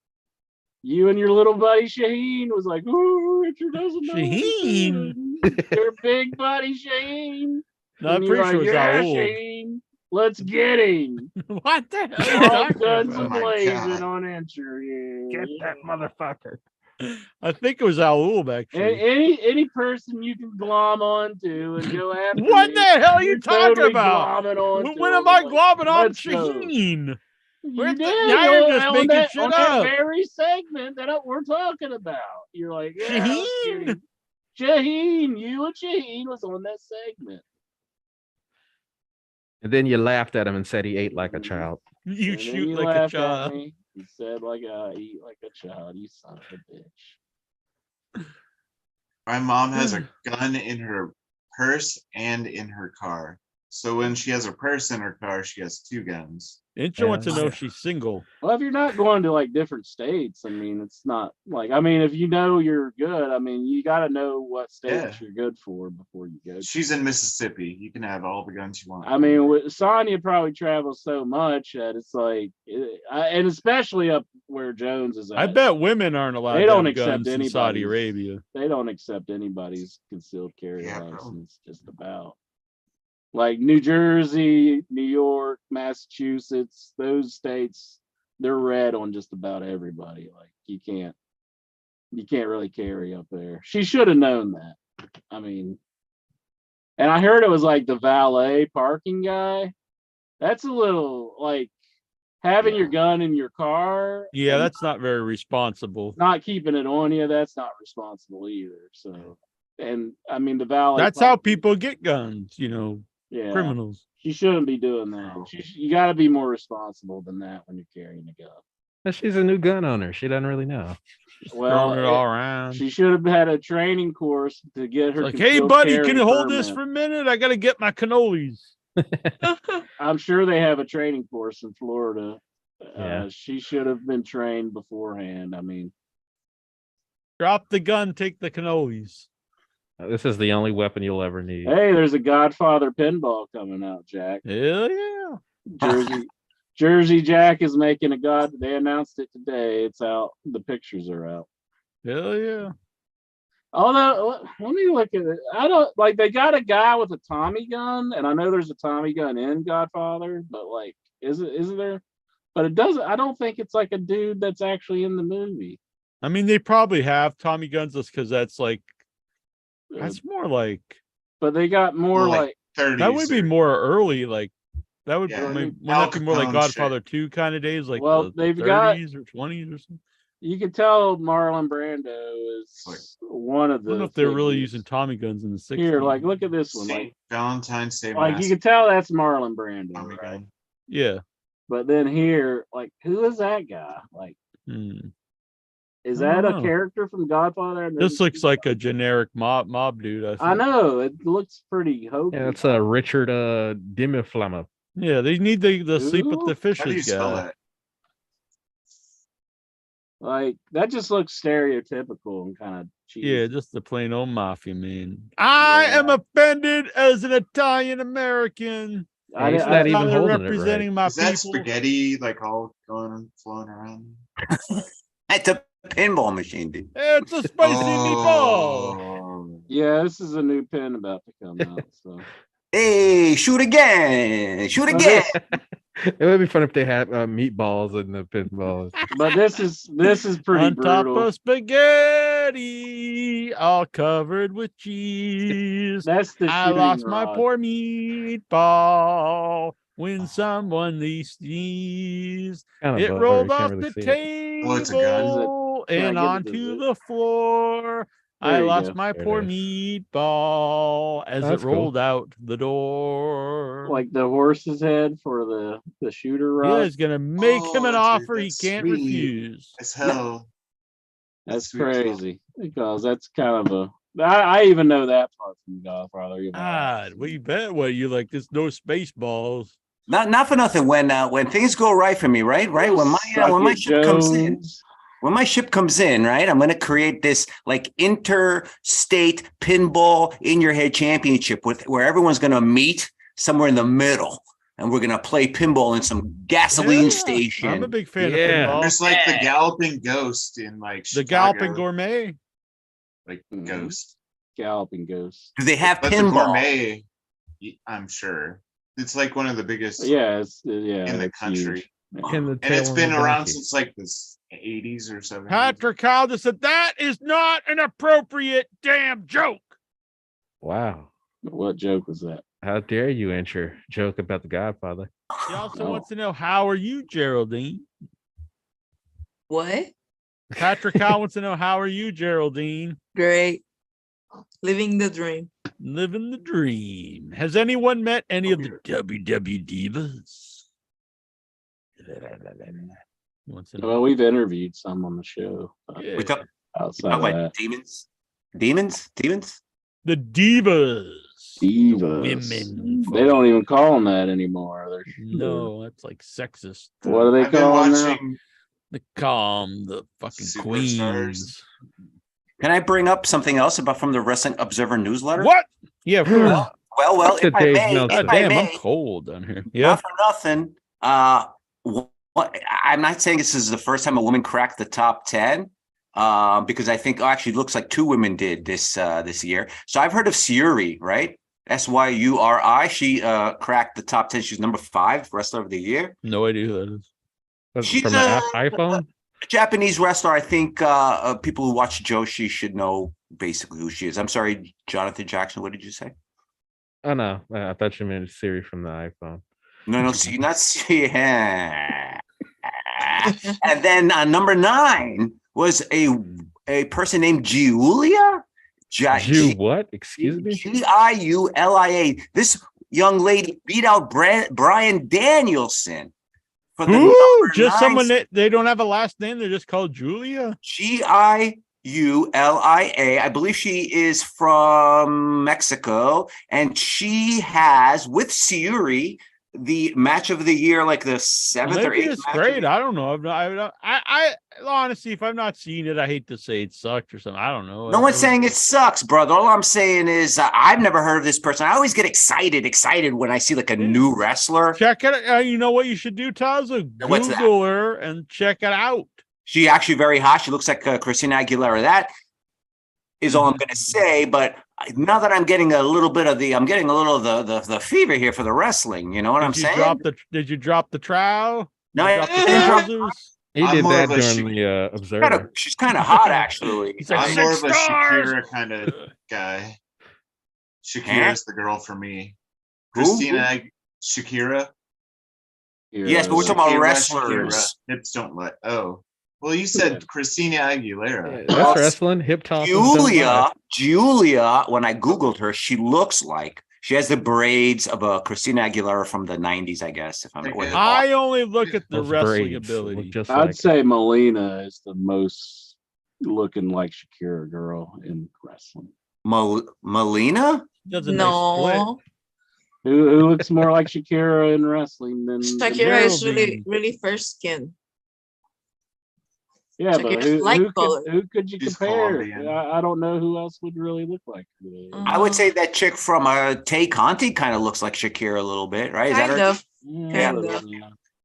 Speaker 2: you and your little buddy Shaheen was like, "Ooh, Richard doesn't know what he's
Speaker 1: Shaheen?
Speaker 2: doing." Your big buddy Shaheen.
Speaker 1: No, I'm
Speaker 2: And
Speaker 1: pretty
Speaker 2: you're
Speaker 1: sure it was
Speaker 2: yeah,
Speaker 1: Raul.
Speaker 2: Shaheen, let's get him.
Speaker 1: What the hell? are you
Speaker 2: All
Speaker 1: talking
Speaker 2: guns
Speaker 1: about?
Speaker 8: Oh my
Speaker 2: blazing
Speaker 8: God.
Speaker 2: on entry.
Speaker 1: Get that motherfucker. I think it was Raul back then.
Speaker 2: Any person you can glom onto and go after.
Speaker 1: What
Speaker 2: me,
Speaker 1: the hell are you
Speaker 2: you're
Speaker 1: talking
Speaker 2: totally
Speaker 1: about?
Speaker 2: glomming onto
Speaker 1: When
Speaker 2: him.
Speaker 1: am I
Speaker 2: Like,
Speaker 1: globbing on
Speaker 2: let's go.
Speaker 1: Shaheen?
Speaker 2: You
Speaker 1: Where's the-
Speaker 2: did.
Speaker 1: now you're
Speaker 2: on-
Speaker 1: just
Speaker 2: on
Speaker 1: making
Speaker 2: that,
Speaker 1: shit
Speaker 2: on that
Speaker 1: up.
Speaker 2: very segment that we're talking about. You're like, yeah, let's get
Speaker 1: Shaheen?
Speaker 2: him. Shaheen, you and Shaheen was on that segment.
Speaker 6: And then you laughed at him and said he ate like a child.
Speaker 1: You
Speaker 2: And then
Speaker 1: shoot
Speaker 2: you
Speaker 1: like a
Speaker 2: laughed at
Speaker 1: child.
Speaker 2: me. You said like eat like a child, you son of a bitch.
Speaker 8: My mom has a gun in her purse and in her car. So when she has a purse in her car, she has 2 guns.
Speaker 1: Incha wants to know if she's single.
Speaker 2: Well, if you're not going to like different states, I mean, it's not like, I mean, if you know you're good, I mean, you got to know what states you're good for before you go.
Speaker 8: She's in Mississippi. You can have all the guns you want.
Speaker 2: I mean, Sonya probably travels so much that it's like, and especially up where Jones is at.
Speaker 1: I bet women aren't allowed
Speaker 2: They
Speaker 1: to
Speaker 2: don't
Speaker 1: have
Speaker 2: accept
Speaker 1: guns in
Speaker 2: anybody's.
Speaker 1: Saudi Arabia.
Speaker 2: They don't accept anybody's concealed carry license. Just about. Like New Jersey, New York, Massachusetts, those states, they're red on just about everybody. Like you can't really carry up there. She should have known that. I mean, and I heard it was like the valet parking guy. That's a little like having your gun in your car.
Speaker 1: Yeah, that's not very responsible.
Speaker 2: Not keeping it on you, that's not responsible either. So, and I mean, the valet.
Speaker 1: That's how people get guns,
Speaker 2: Yeah,
Speaker 1: criminals.
Speaker 2: she shouldn't be doing that. You got to be more responsible than that when you're carrying a gun.
Speaker 6: But she's a new gun owner. She doesn't really know.
Speaker 1: Throwing it all around.
Speaker 2: She should have had a training course to get her.
Speaker 1: Like, hey, buddy, can you hold this for a minute? I got to get my cannolis.
Speaker 2: I'm sure they have a training course in Florida.
Speaker 6: Yeah.
Speaker 2: She should have been trained beforehand. I mean,
Speaker 1: drop the gun, take the cannolis.
Speaker 6: This is the only weapon you'll ever need.
Speaker 2: Hey, there's a Godfather pinball coming out, Jack.
Speaker 1: Hell yeah.
Speaker 2: Jersey Jack is making a God. They announced it today. It's out. The pictures are out.
Speaker 1: Hell yeah.
Speaker 2: Although, let me look at it. I don't like. They got a guy with a Tommy gun, and I know there's a Tommy gun in Godfather, but like, isn't there? But it doesn't. I don't think it's like a dude that's actually in the movie.
Speaker 1: I mean, they probably have Tommy guns just because that's like. That's more like.
Speaker 2: But they got more like
Speaker 8: 30s.
Speaker 1: That would be more early, like. That would
Speaker 8: Yeah.
Speaker 1: wouldn't that be more like Godfather 2 kind of days, like
Speaker 2: they've
Speaker 1: 30s
Speaker 2: got
Speaker 1: or 20s or something.
Speaker 2: You can tell Marlon Brando is one of the.
Speaker 1: I don't know if they're really using Tommy guns in the 60s.
Speaker 2: Here, like, look at this one. Like
Speaker 8: Valentine's Day.
Speaker 2: Like you can tell that's Marlon Brando,
Speaker 8: Tommy
Speaker 2: right?
Speaker 8: gun.
Speaker 1: Yeah.
Speaker 2: But then here, like, who is that guy? Like, is that a character from Godfather?
Speaker 1: This looks like a generic mob dude.
Speaker 2: I know it looks pretty hokey.
Speaker 6: Yeah, it's Richard Dimiflammer.
Speaker 1: Yeah, they need the sleep with the
Speaker 8: How do you
Speaker 1: fishes
Speaker 8: spell
Speaker 1: guy.
Speaker 8: that?
Speaker 2: Like that just looks stereotypical and kind of cheesy.
Speaker 1: Yeah, just the plain old mafia man. I am offended as an Italian American.
Speaker 6: He's not even holding
Speaker 1: representing
Speaker 6: it right.
Speaker 1: my
Speaker 8: Is that
Speaker 1: people.
Speaker 8: spaghetti like all going flowing around?
Speaker 9: That's a pinball machine, dude.
Speaker 1: It's a spicy meatball.
Speaker 8: Oh.
Speaker 2: Yeah, this is a new pin about to come out. So
Speaker 9: Hey, shoot again! Shoot again!
Speaker 6: It would be fun if they had meatballs in the pinballs.
Speaker 2: but this is pretty
Speaker 1: On top
Speaker 2: brutal.
Speaker 1: of spaghetti, all covered with cheese.
Speaker 2: That's the
Speaker 1: I
Speaker 2: shooting
Speaker 1: lost my
Speaker 2: rod.
Speaker 1: poor meatball when someone they sneezed.
Speaker 6: Kinda
Speaker 1: It
Speaker 6: bummer,
Speaker 1: rolled
Speaker 6: you can't
Speaker 1: off
Speaker 6: really
Speaker 1: the
Speaker 6: see it.
Speaker 1: table
Speaker 8: Oh, it's a gun.
Speaker 2: Can I
Speaker 1: and
Speaker 2: give it
Speaker 1: onto
Speaker 2: to
Speaker 1: the floor.
Speaker 2: There
Speaker 1: I
Speaker 2: you
Speaker 1: lost
Speaker 2: go.
Speaker 1: my
Speaker 6: There it
Speaker 1: poor
Speaker 6: is.
Speaker 1: meatball as
Speaker 6: That's
Speaker 1: it
Speaker 6: cool.
Speaker 1: rolled out the door.
Speaker 2: Like the horse's head for the shooter rod.
Speaker 1: Yeah, he's gonna make him an
Speaker 8: Oh, dude,
Speaker 1: offer he
Speaker 8: that's
Speaker 1: can't
Speaker 8: sweet.
Speaker 1: refuse.
Speaker 8: As hell.
Speaker 2: That's
Speaker 8: sweet as hell.
Speaker 2: crazy because that's kind of a. I even know that part from Godfather.
Speaker 1: God, what you bet? What you like? There's no space balls.
Speaker 9: Not for nothing. When things go right for me, right? When my ship comes in, right? I'm going to create this like interstate pinball in your head championship where everyone's going to meet somewhere in the middle, and we're going to play pinball in some gasoline
Speaker 1: Yeah,
Speaker 9: station.
Speaker 1: I'm a big fan
Speaker 6: Yeah.
Speaker 1: of pinball.
Speaker 8: There's like the galloping ghost in like
Speaker 1: The
Speaker 8: Chicago,
Speaker 1: Galloping Gourmet.
Speaker 8: like
Speaker 2: Mhm.
Speaker 8: ghost.
Speaker 2: Galloping Ghost.
Speaker 9: Do they have
Speaker 8: That's a
Speaker 9: pinball?
Speaker 8: gourmet. I'm sure it's like one of the biggest
Speaker 2: Yeah, in
Speaker 8: in the country,
Speaker 6: In the
Speaker 8: and it's
Speaker 6: tail
Speaker 8: been
Speaker 6: on the
Speaker 8: around
Speaker 6: donkey.
Speaker 8: since like the 80s or 70s.
Speaker 1: Patrick Calder said that is not an appropriate damn joke.
Speaker 6: Wow.
Speaker 2: What joke was that?
Speaker 6: How dare you enter joke about the Godfather?
Speaker 1: He also
Speaker 2: Oh.
Speaker 1: wants to know, how are you, Geraldine?
Speaker 5: What?
Speaker 1: Patrick Cal wants to know, how are you, Geraldine?
Speaker 5: Great. Living the dream.
Speaker 1: Living the dream. Has anyone met any of the WW divas? Wants to know.
Speaker 2: Well, we've interviewed some on the show.
Speaker 1: Yeah.
Speaker 9: We talk
Speaker 2: Outside of
Speaker 9: about
Speaker 2: that,
Speaker 9: demons.
Speaker 1: The divas. The
Speaker 2: divas.
Speaker 1: women.
Speaker 2: They don't even call them that anymore.
Speaker 1: No, that's like sexist.
Speaker 2: What do they
Speaker 8: I've been
Speaker 2: call them now?
Speaker 8: watching
Speaker 1: The calm, the fucking
Speaker 8: Superstars.
Speaker 1: queens.
Speaker 9: Can I bring up something else about from the Wrestling Observer newsletter?
Speaker 1: What? Yeah, of course.
Speaker 9: Well,
Speaker 6: Fuck the
Speaker 9: if I
Speaker 6: Dave
Speaker 9: may,
Speaker 6: Meltzer.
Speaker 9: if
Speaker 1: God
Speaker 9: I
Speaker 1: damn, I'm
Speaker 9: may,
Speaker 1: cold down here.
Speaker 9: not
Speaker 1: Yeah.
Speaker 9: for nothing. I'm not saying this is the first time a woman cracked the top 10, because I think actually it looks like two women did this year. So I've heard of Syuri, right? Syuri. She cracked the top 10. She's number 5 wrestler of the year.
Speaker 1: No idea who that is.
Speaker 6: That's
Speaker 9: She's
Speaker 6: from the iPhone.
Speaker 9: A Japanese wrestler. I think people who watch Joshi should know basically who she is. I'm sorry, Jonathan Jackson. What did you say?
Speaker 6: Oh no, I thought you meant Siri from the iPhone.
Speaker 9: No, see, not see. And then number 9 was a person named Giulia.
Speaker 6: Jew what? Excuse me?
Speaker 9: Giulia. This young lady beat out Bryan Danielson for the
Speaker 1: Who?
Speaker 9: number
Speaker 1: Just
Speaker 9: 9
Speaker 1: someone that they don't have a last name. They're just called Julia.
Speaker 9: Giulia. I believe she is from Mexico, and she has with Syuri the match of the year, like the 7th or
Speaker 1: Maybe
Speaker 9: 8th.
Speaker 1: it's
Speaker 9: match
Speaker 1: great. I don't know. I honestly, if I've not seen it, I hate to say it sucked or something. I don't know.
Speaker 9: No one's saying it sucks, brother. All I'm saying is I've never heard of this person. I always get excited when I see like a new wrestler.
Speaker 1: Check it. You know what you should do, Taza?
Speaker 9: What's that?
Speaker 1: Google her and check it out.
Speaker 9: She actually very hot. She looks like Christina Aguilera. That is all I'm going to say. But now that I'm getting a little of the fever here for the wrestling. You know what I'm saying?
Speaker 1: Did you drop the trowel?
Speaker 9: No,
Speaker 1: Did you drop the trousers?
Speaker 6: He
Speaker 8: I'm
Speaker 6: did
Speaker 8: more
Speaker 6: that
Speaker 8: of a
Speaker 6: during the Observer.
Speaker 9: She's kind of hot, actually.
Speaker 1: He's like,
Speaker 8: I'm more of a
Speaker 1: 6 stars!
Speaker 8: Shakira kind of guy. Shakira's the girl for me. Shakira.
Speaker 9: Yes, but we're talking about
Speaker 8: Shakira,
Speaker 9: wrestlers.
Speaker 8: Shakira. Hips don't let. Oh, well, you said Christina Aguilera.
Speaker 6: That's wrestling. Hip toss.
Speaker 9: Julia. When I googled her, she looks like she has the braids of a Christina Aguilera from the '90s, I guess. If I'm
Speaker 1: I only look at the
Speaker 6: Those
Speaker 1: wrestling
Speaker 6: braids
Speaker 1: ability.
Speaker 6: look just
Speaker 2: I'd
Speaker 6: like
Speaker 2: say Melina is the most looking like Shakira girl in wrestling.
Speaker 9: Melina?
Speaker 1: Does a nice split.
Speaker 5: No,
Speaker 2: Who looks more like Shakira in wrestling than
Speaker 5: Shakira is
Speaker 1: Geraldine.
Speaker 5: really fair skin.
Speaker 2: Yeah, but
Speaker 5: Shakira's light color.
Speaker 2: who could you
Speaker 8: She's
Speaker 2: compare?
Speaker 8: Colombian.
Speaker 2: I don't know who else would really look like her.
Speaker 9: I would say that chick from Tay Conti kind of looks like Shakira a little bit, right? Is that
Speaker 5: Kind
Speaker 9: her?
Speaker 5: of.
Speaker 2: Yeah,
Speaker 5: Kind of.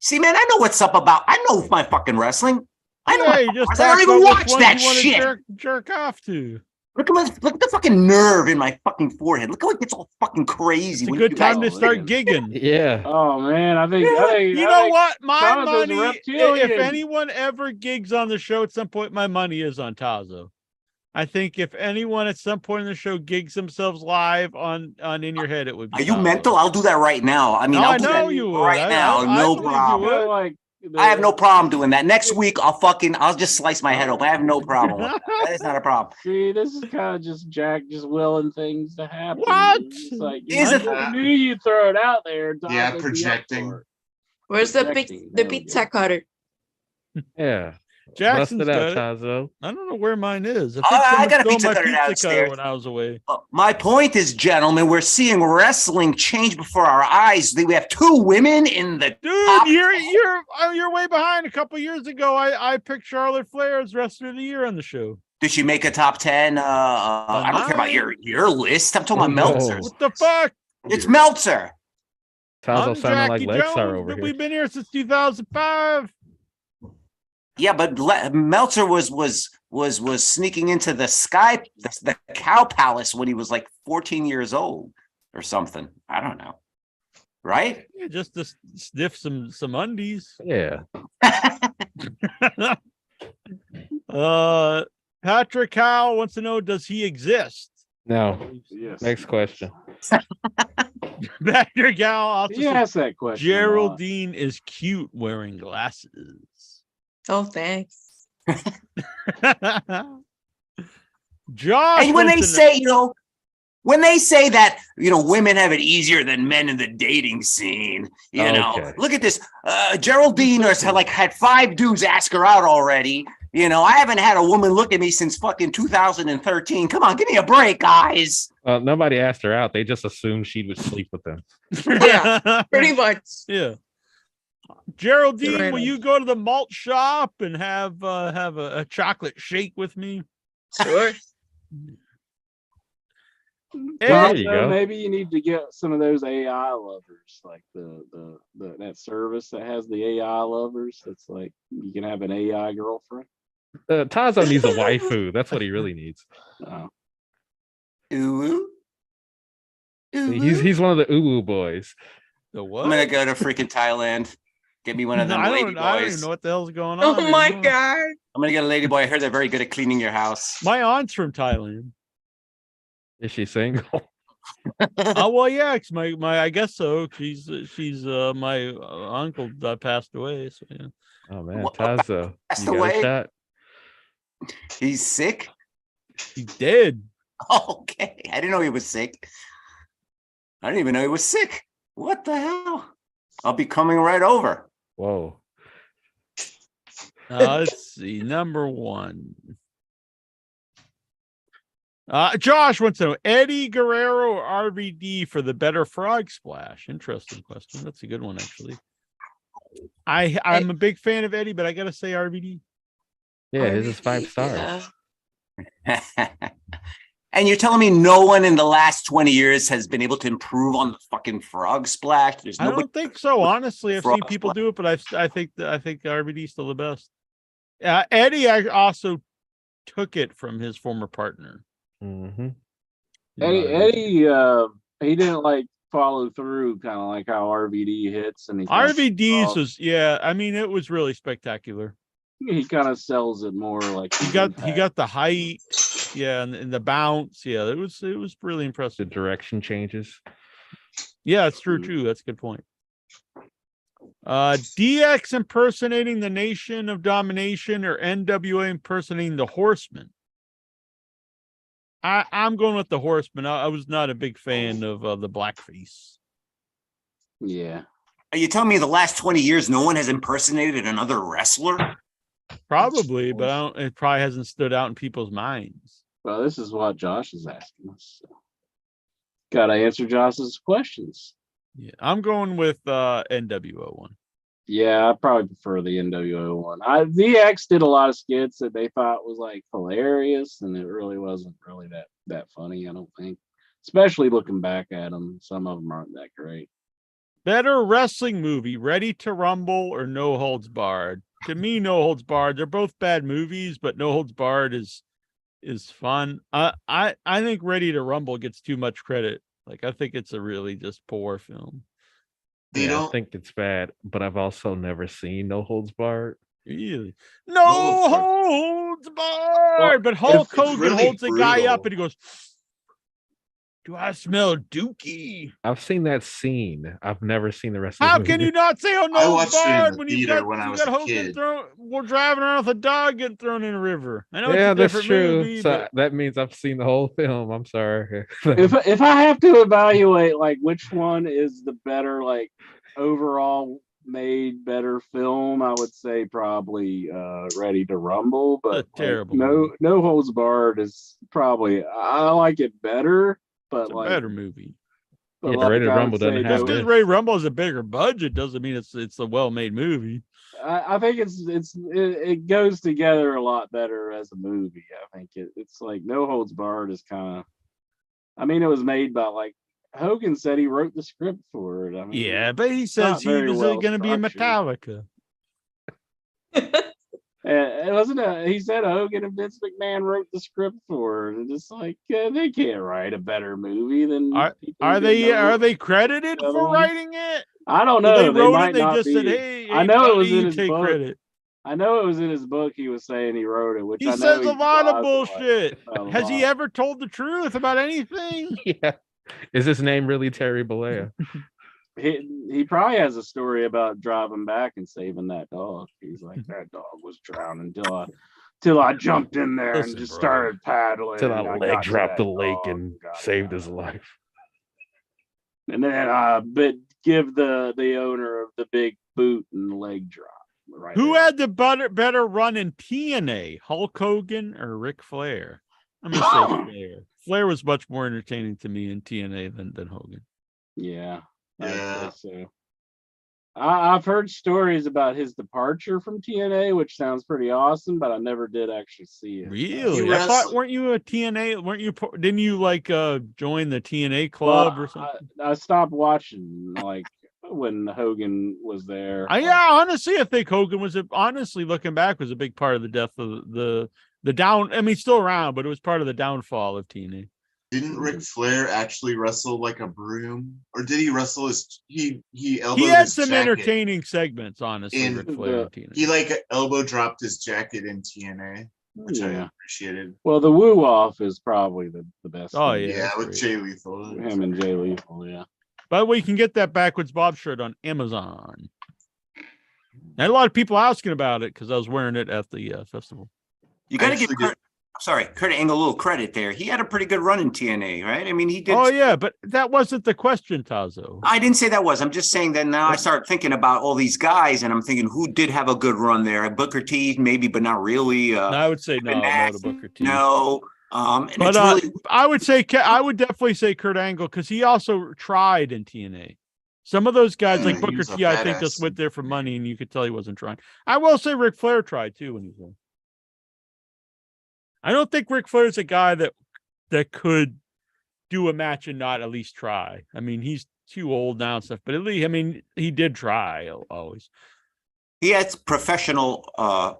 Speaker 9: See, man, I know what's up about. I know my fucking wrestling. I know.
Speaker 1: Yeah,
Speaker 9: my
Speaker 1: you
Speaker 9: fucking
Speaker 1: just
Speaker 9: wrestling. I don't
Speaker 1: talked
Speaker 9: even
Speaker 1: about which
Speaker 9: watch
Speaker 1: ones
Speaker 9: that
Speaker 1: you wanna
Speaker 9: shit.
Speaker 1: jerk off to.
Speaker 9: Look at the fucking nerve in my fucking forehead. Look how it gets all fucking crazy.
Speaker 1: It's a
Speaker 9: when
Speaker 1: good
Speaker 9: you guys-
Speaker 1: time to start gigging.
Speaker 6: Yeah.
Speaker 2: Oh man, I think
Speaker 1: You know what? My
Speaker 2: Tazo's a
Speaker 1: money, if
Speaker 2: reptilian.
Speaker 1: anyone ever gigs on the show at some point, my money is on Tazo. I think if anyone at some point in the show gigs themselves live on In Your Head, it would be
Speaker 9: Are you
Speaker 1: Tazo.
Speaker 9: mental? I'll do that right now. I mean,
Speaker 1: No,
Speaker 9: I'll
Speaker 1: I
Speaker 9: do
Speaker 1: know
Speaker 9: that
Speaker 1: you would.
Speaker 9: right now.
Speaker 1: I
Speaker 9: No
Speaker 1: believe you
Speaker 9: problem.
Speaker 1: would.
Speaker 2: like
Speaker 9: I have no problem doing that. Next week, I'll just slice my head open. I have no problem with that. That is not a problem.
Speaker 2: See, this is kind of just Jack just willing things to happen.
Speaker 1: What?
Speaker 2: It's like
Speaker 9: Is
Speaker 2: you
Speaker 9: it-
Speaker 2: knew you throw it out there. and
Speaker 8: Yeah,
Speaker 2: Tazo would be up
Speaker 8: projecting.
Speaker 2: for it.
Speaker 5: Where's the
Speaker 2: Projecting, there we
Speaker 5: pizza cutter?
Speaker 6: Yeah.
Speaker 1: Jackson's
Speaker 6: Bust it out,
Speaker 1: got it.
Speaker 6: Tazo.
Speaker 1: I don't know where mine is.
Speaker 9: I got a
Speaker 1: stole
Speaker 9: pizza
Speaker 1: my
Speaker 9: cutter
Speaker 1: pizza
Speaker 9: downstairs.
Speaker 1: when I was away.
Speaker 9: My point is, gentlemen, we're seeing wrestling change before our eyes. We have 2 women in the
Speaker 1: Dude,
Speaker 9: top.
Speaker 1: you're way behind. A couple years ago, I picked Charlotte Flair as wrestler of the year on the show.
Speaker 9: Did she make a top 10? I don't care about your list. I'm talking about
Speaker 6: No.
Speaker 9: Meltzer's.
Speaker 1: What the fuck?
Speaker 9: It's Meltzer.
Speaker 6: Tazo
Speaker 1: I'm
Speaker 6: sounding like
Speaker 1: Jackie
Speaker 6: Lexar
Speaker 1: Jones,
Speaker 6: over
Speaker 1: but
Speaker 6: here.
Speaker 1: we've been here since 2005.
Speaker 9: Yeah, but Meltzer was sneaking into the Cow Palace when he was like 14 years old or something. I don't know. Right?
Speaker 1: Yeah, just to sniff some undies.
Speaker 6: Yeah.
Speaker 1: Patrick Howell wants to know, does he exist?
Speaker 6: No.
Speaker 2: Yes.
Speaker 6: Next question.
Speaker 1: Patrick Howell also
Speaker 2: He
Speaker 1: said,
Speaker 2: asked that question. a lot.
Speaker 1: Geraldine is cute wearing glasses.
Speaker 5: Oh, thanks.
Speaker 1: Josh
Speaker 9: And when they
Speaker 1: wants to
Speaker 9: say, when they say that, women have it easier than men in the dating scene,
Speaker 6: Okay.
Speaker 9: look at this. Geraldine had 5 dudes ask her out already. I haven't had a woman look at me since fucking 2013. Come on, give me a break, guys.
Speaker 6: Nobody asked her out. They just assumed she would sleep with them.
Speaker 5: Yeah, pretty much.
Speaker 1: Yeah. Geraldine,
Speaker 5: Right
Speaker 1: will
Speaker 5: on.
Speaker 1: you go to the malt shop and have a chocolate shake with me?
Speaker 5: Sure.
Speaker 6: There
Speaker 1: Ed,
Speaker 6: you go.
Speaker 2: Maybe you need to get some of those AI lovers, like the that service that has the AI lovers. It's like you can have an AI girlfriend.
Speaker 6: Tazo needs a waifu. That's what he really needs.
Speaker 9: Ooh.
Speaker 6: He's one of the uwu boys.
Speaker 1: the what?
Speaker 9: I'm gonna go to freaking Thailand. Get me one of them
Speaker 1: I
Speaker 9: lady
Speaker 1: don't even
Speaker 9: boys.
Speaker 1: know what the hell's going on.
Speaker 5: Oh my
Speaker 1: anymore.
Speaker 5: God.
Speaker 9: I'm gonna get a lady boy. I heard they're very good at cleaning your house.
Speaker 1: My aunt's from Thailand.
Speaker 6: Is she single?
Speaker 1: Oh well, yeah. 'Cause my I guess so. She's my uncle that passed away. So yeah.
Speaker 6: Oh man,
Speaker 9: What?
Speaker 6: Tazo,
Speaker 9: That's
Speaker 6: you
Speaker 9: the
Speaker 6: got
Speaker 9: way.
Speaker 6: a shot?
Speaker 9: He's sick.
Speaker 1: He did.
Speaker 9: Okay, I didn't know he was sick. I didn't even know he was sick. What the hell? I'll be coming right over.
Speaker 6: Whoa.
Speaker 1: Let's see. Number 1. Josh wants to know Eddie Guerrero or RVD for the better frog splash. Interesting question. That's a good one, actually. I'm a big fan of Eddie, but I gotta say RVD.
Speaker 6: Yeah, his is 5 stars.
Speaker 5: Yeah.
Speaker 9: And you're telling me no one in the last 20 years has been able to improve on the fucking frog splash? There's
Speaker 1: I
Speaker 9: nobody.
Speaker 1: don't think so. Honestly, I've seen
Speaker 9: Frog
Speaker 1: people
Speaker 9: splash.
Speaker 1: do it, but I think RVD's still the best. Eddie also took it from his former partner.
Speaker 6: Mm-hmm.
Speaker 2: Eddie, he didn't like follow through, kind of like how RVD hits, and
Speaker 1: RVD's was I mean, it was really spectacular.
Speaker 2: he kind of sells it more like
Speaker 1: He got the height, and the bounce. Yeah, it was really
Speaker 6: The
Speaker 1: impressive.
Speaker 6: direction changes.
Speaker 1: Yeah, it's true too. That's a good point. DX impersonating the Nation of Domination or NWA impersonating the Horsemen. I'm going with the Horsemen. I was not a big fan of the blackface.
Speaker 2: Yeah.
Speaker 9: Are you telling me the last 20 years no one has impersonated another wrestler?
Speaker 1: Probably, but it probably hasn't stood out in people's minds.
Speaker 2: Well, this is what Josh is asking us. So. Got to answer Josh's questions.
Speaker 1: Yeah, I'm going with NWO one.
Speaker 2: Yeah, I probably prefer the NWO one. VX did a lot of skits that they thought was like hilarious, and it really wasn't really that funny. I don't think, especially looking back at them, some of them aren't that great.
Speaker 1: Better wrestling movie, Ready to Rumble or No Holds Barred? To me, No Holds Barred. They're both bad movies, but No Holds Barred is fun. I think Ready to Rumble gets too much credit. Like, I think it's a really just poor film.
Speaker 6: I think it's bad, but I've also never seen No Holds Barred.
Speaker 1: Really? No Holds Barred. But Hulk Hogan
Speaker 8: really
Speaker 1: holds the guy
Speaker 8: brutal.
Speaker 1: up and he goes, "Do I smell dookie?"
Speaker 6: I've seen that scene. I've never seen the rest of
Speaker 1: How
Speaker 6: the
Speaker 1: can
Speaker 6: movie.
Speaker 1: you not say oh
Speaker 8: I
Speaker 1: no
Speaker 8: watched it in
Speaker 1: Barred
Speaker 8: the
Speaker 1: when you
Speaker 8: theater
Speaker 1: got
Speaker 8: when I
Speaker 1: you
Speaker 8: was
Speaker 1: got
Speaker 8: a
Speaker 1: Hogan
Speaker 8: kid.
Speaker 1: we're driving around with a dog getting thrown in a river? I know
Speaker 6: Yeah,
Speaker 1: it's a
Speaker 6: that's
Speaker 1: different
Speaker 6: true.
Speaker 1: movie,
Speaker 6: So
Speaker 1: but
Speaker 6: that means I've seen the whole film. I'm sorry.
Speaker 2: If I have to evaluate like which one is the better like overall made better film, I would say probably Ready to Rumble. But
Speaker 1: It's a terrible
Speaker 2: no
Speaker 1: movie.
Speaker 2: No Holds Barred is probably I like it better, but
Speaker 1: it's a
Speaker 2: like
Speaker 1: better movie.
Speaker 2: but
Speaker 6: Yeah,
Speaker 2: like,
Speaker 6: Ready to
Speaker 2: I would
Speaker 6: Rumble doesn't
Speaker 2: say
Speaker 6: have
Speaker 1: Just
Speaker 2: no-
Speaker 1: because
Speaker 6: this.
Speaker 1: Ray Rumble has a bigger budget doesn't mean it's a well-made movie.
Speaker 2: I think it goes together a lot better as a movie. I think it's like No Holds Barred is kind of. I mean, it was made by like Hogan said he wrote the script for it. I mean,
Speaker 1: Yeah, but he
Speaker 2: not
Speaker 1: says he
Speaker 2: very
Speaker 1: was
Speaker 2: well
Speaker 1: going to be a
Speaker 2: structured.
Speaker 1: Metallica.
Speaker 2: And it wasn't he said Hogan and Vince McMahon wrote the script for it. And it's like they can't write a better movie than people
Speaker 1: Are
Speaker 2: who
Speaker 1: they
Speaker 2: didn't know
Speaker 1: are they credited
Speaker 2: the other
Speaker 1: for
Speaker 2: one.
Speaker 1: writing it?
Speaker 2: I don't
Speaker 1: So
Speaker 2: know.
Speaker 1: they wrote
Speaker 2: might
Speaker 1: it. They
Speaker 2: not
Speaker 1: just
Speaker 2: be.
Speaker 1: said, "Hey,
Speaker 2: I know it was
Speaker 1: buddy,
Speaker 2: in his
Speaker 1: take
Speaker 2: book.
Speaker 1: credit."
Speaker 2: I know it was in his book. He was saying he wrote it, which
Speaker 1: He
Speaker 2: I know
Speaker 1: says a
Speaker 2: he
Speaker 1: lot of
Speaker 2: lies
Speaker 1: bullshit.
Speaker 2: about a
Speaker 1: Has he
Speaker 2: lot.
Speaker 1: ever told the truth about anything?
Speaker 6: Yeah. Is his name really Terry Bollea?
Speaker 2: He probably has a story about driving back and saving that dog. He's like, that dog was drowned until I till I jumped in there
Speaker 1: Listen,
Speaker 2: and just
Speaker 1: bro.
Speaker 2: started paddling.
Speaker 6: Till I
Speaker 2: and I
Speaker 6: leg
Speaker 2: got to
Speaker 6: dropped
Speaker 2: that
Speaker 6: the lake
Speaker 2: dog
Speaker 6: and
Speaker 2: got it
Speaker 6: saved
Speaker 2: out.
Speaker 6: his life.
Speaker 2: And then give the owner of the big boot and leg drop. Right.
Speaker 1: Who
Speaker 2: there.
Speaker 1: had the better run in TNA, Hulk Hogan or Ric Flair? I'm gonna say Flair. Flair was much more entertaining to me in TNA than Hogan.
Speaker 2: Yeah. I'd
Speaker 8: Yeah.
Speaker 2: say so. I've heard stories about his departure from TNA, which sounds pretty awesome, but I never did actually see it.
Speaker 1: Really?
Speaker 8: He
Speaker 1: I thought
Speaker 8: wrestled-
Speaker 1: weren't you a TNA? Weren't you? Didn't you like join the TNA club or something?
Speaker 2: I stopped watching like when Hogan was there.
Speaker 1: Yeah, honestly, I think Hogan was honestly looking back was a big part of the death of the down. I mean, still around, but it was part of the downfall of TNA.
Speaker 8: Didn't Ric Flair actually wrestle like a broom, or did he wrestle his? He elbowed
Speaker 1: He had
Speaker 8: his
Speaker 1: some
Speaker 8: jacket
Speaker 1: entertaining segments, honestly.
Speaker 8: in
Speaker 1: Ric Flair in TNA.
Speaker 8: He like elbow dropped his jacket in TNA, which I
Speaker 2: Yeah.
Speaker 8: appreciated.
Speaker 2: Well, the woo off is probably the best.
Speaker 1: Oh,
Speaker 2: thing.
Speaker 1: yeah,
Speaker 8: Yeah,
Speaker 1: that's
Speaker 8: with
Speaker 1: great.
Speaker 8: Jay Lethal.
Speaker 2: Him and Jay Lethal, yeah.
Speaker 1: By the way, you can get that backwards Bob shirt on Amazon. I had a lot of people asking about it because I was wearing it at the festival.
Speaker 9: You got to
Speaker 8: Actually
Speaker 9: give Kurt Angle a little credit there. He had a pretty good run in TNA, right? I mean, he did.
Speaker 1: Oh yeah, but that wasn't the question, Tazo.
Speaker 9: I didn't say that was. I'm just saying that now I start thinking about all these guys, and I'm thinking who did have a good run there. Booker T, maybe, but not really.
Speaker 1: No, I would say no to Booker T.
Speaker 9: No. And
Speaker 1: But
Speaker 9: it's really
Speaker 1: I would say I would definitely say Kurt Angle because he also tried in TNA. Some of those guys
Speaker 8: Yeah,
Speaker 1: like
Speaker 8: he
Speaker 1: Booker
Speaker 8: was a
Speaker 1: T, I think just
Speaker 8: badass.
Speaker 1: went there for money, and you could tell he wasn't trying. I will say Ric Flair tried too when he was there. I don't think Ric Flair's a guy that could do a match and not at least try. I mean, he's too old now and stuff, but at least I mean he did try always.
Speaker 9: he has professional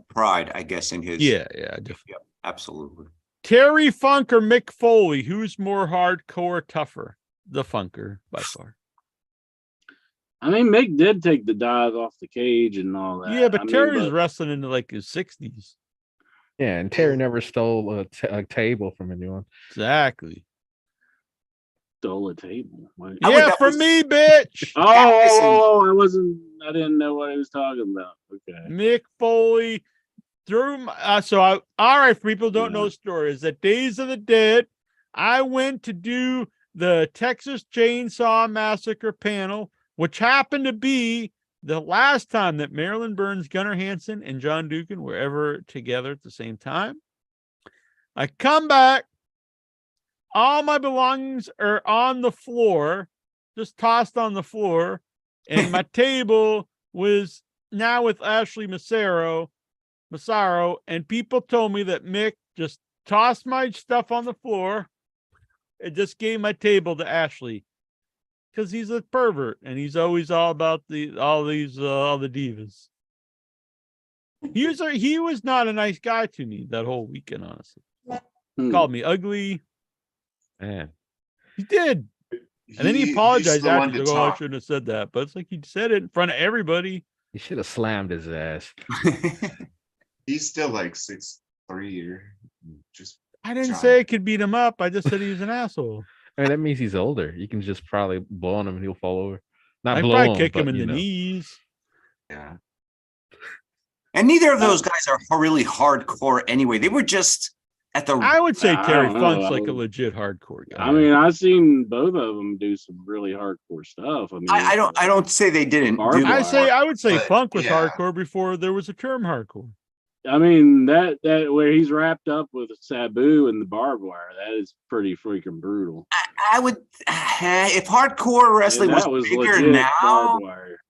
Speaker 9: pride, I guess, in his.
Speaker 1: Yeah, definitely.
Speaker 9: Yeah, absolutely.
Speaker 1: Terry Funk or Mick Foley, who's more hardcore, tougher? The Funker by far.
Speaker 2: I mean, Mick did take the dive off the cage and all that.
Speaker 1: Yeah, but
Speaker 2: I mean,
Speaker 1: Terry's wrestling into like his 60s.
Speaker 6: Yeah, and Terry never stole a table from anyone.
Speaker 1: Exactly.
Speaker 2: stole a table. What?
Speaker 1: Yeah, from me, bitch.
Speaker 2: Oh, I didn't know what he was talking about. Okay.
Speaker 1: Mick Foley threw all right, for people who don't know the story, is that Days of the Dead, I went to do the Texas Chainsaw Massacre panel, which happened to be the last time that Marilyn Burns, Gunnar Hansen, and John Dugan were ever together at the same time. I come back, all my belongings are on the floor, just tossed on the floor, and my table was now with Ashley Massaro, and people told me that Mick just tossed my stuff on the floor and just gave my table to Ashley because he's a pervert and he's always all about all the divas. He was not a nice guy to me that whole weekend, honestly. Called me ugly.
Speaker 6: Man,
Speaker 1: he did. And then he apologized after.
Speaker 8: to
Speaker 1: Like, I
Speaker 8: talk.
Speaker 1: shouldn't have said that. But it's like he said it in front of everybody.
Speaker 6: he should have slammed his ass.
Speaker 8: He's still like 6'3" or just.
Speaker 1: I didn't
Speaker 8: trying.
Speaker 1: say I could beat him up. I just said he was an asshole.
Speaker 6: I mean, that means he's older. You can just probably blow on him and he'll fall over. Not
Speaker 1: I'd
Speaker 6: blow
Speaker 1: probably
Speaker 6: him,
Speaker 1: kick him
Speaker 6: but,
Speaker 1: in
Speaker 6: you
Speaker 1: the
Speaker 6: know.
Speaker 1: knees.
Speaker 8: Yeah.
Speaker 9: And neither of those guys are really hardcore anyway. They were just at the.
Speaker 1: I would say
Speaker 2: I
Speaker 1: Terry
Speaker 2: don't know.
Speaker 1: Funk's like a legit hardcore guy.
Speaker 2: I mean, I've seen both of them do some really hardcore stuff. I mean,
Speaker 9: I don't say they didn't.
Speaker 2: Barbed
Speaker 9: do
Speaker 2: wire.
Speaker 1: I would say
Speaker 8: But,
Speaker 1: Funk was
Speaker 8: yeah.
Speaker 1: hardcore before there was a term hardcore.
Speaker 2: I mean that where he's wrapped up with Sabu and the barbed wire. That is pretty freaking brutal.
Speaker 9: I would, if hardcore wrestling
Speaker 2: And
Speaker 9: was,
Speaker 2: that was
Speaker 9: bigger
Speaker 2: legit
Speaker 9: now,
Speaker 2: barbed wire.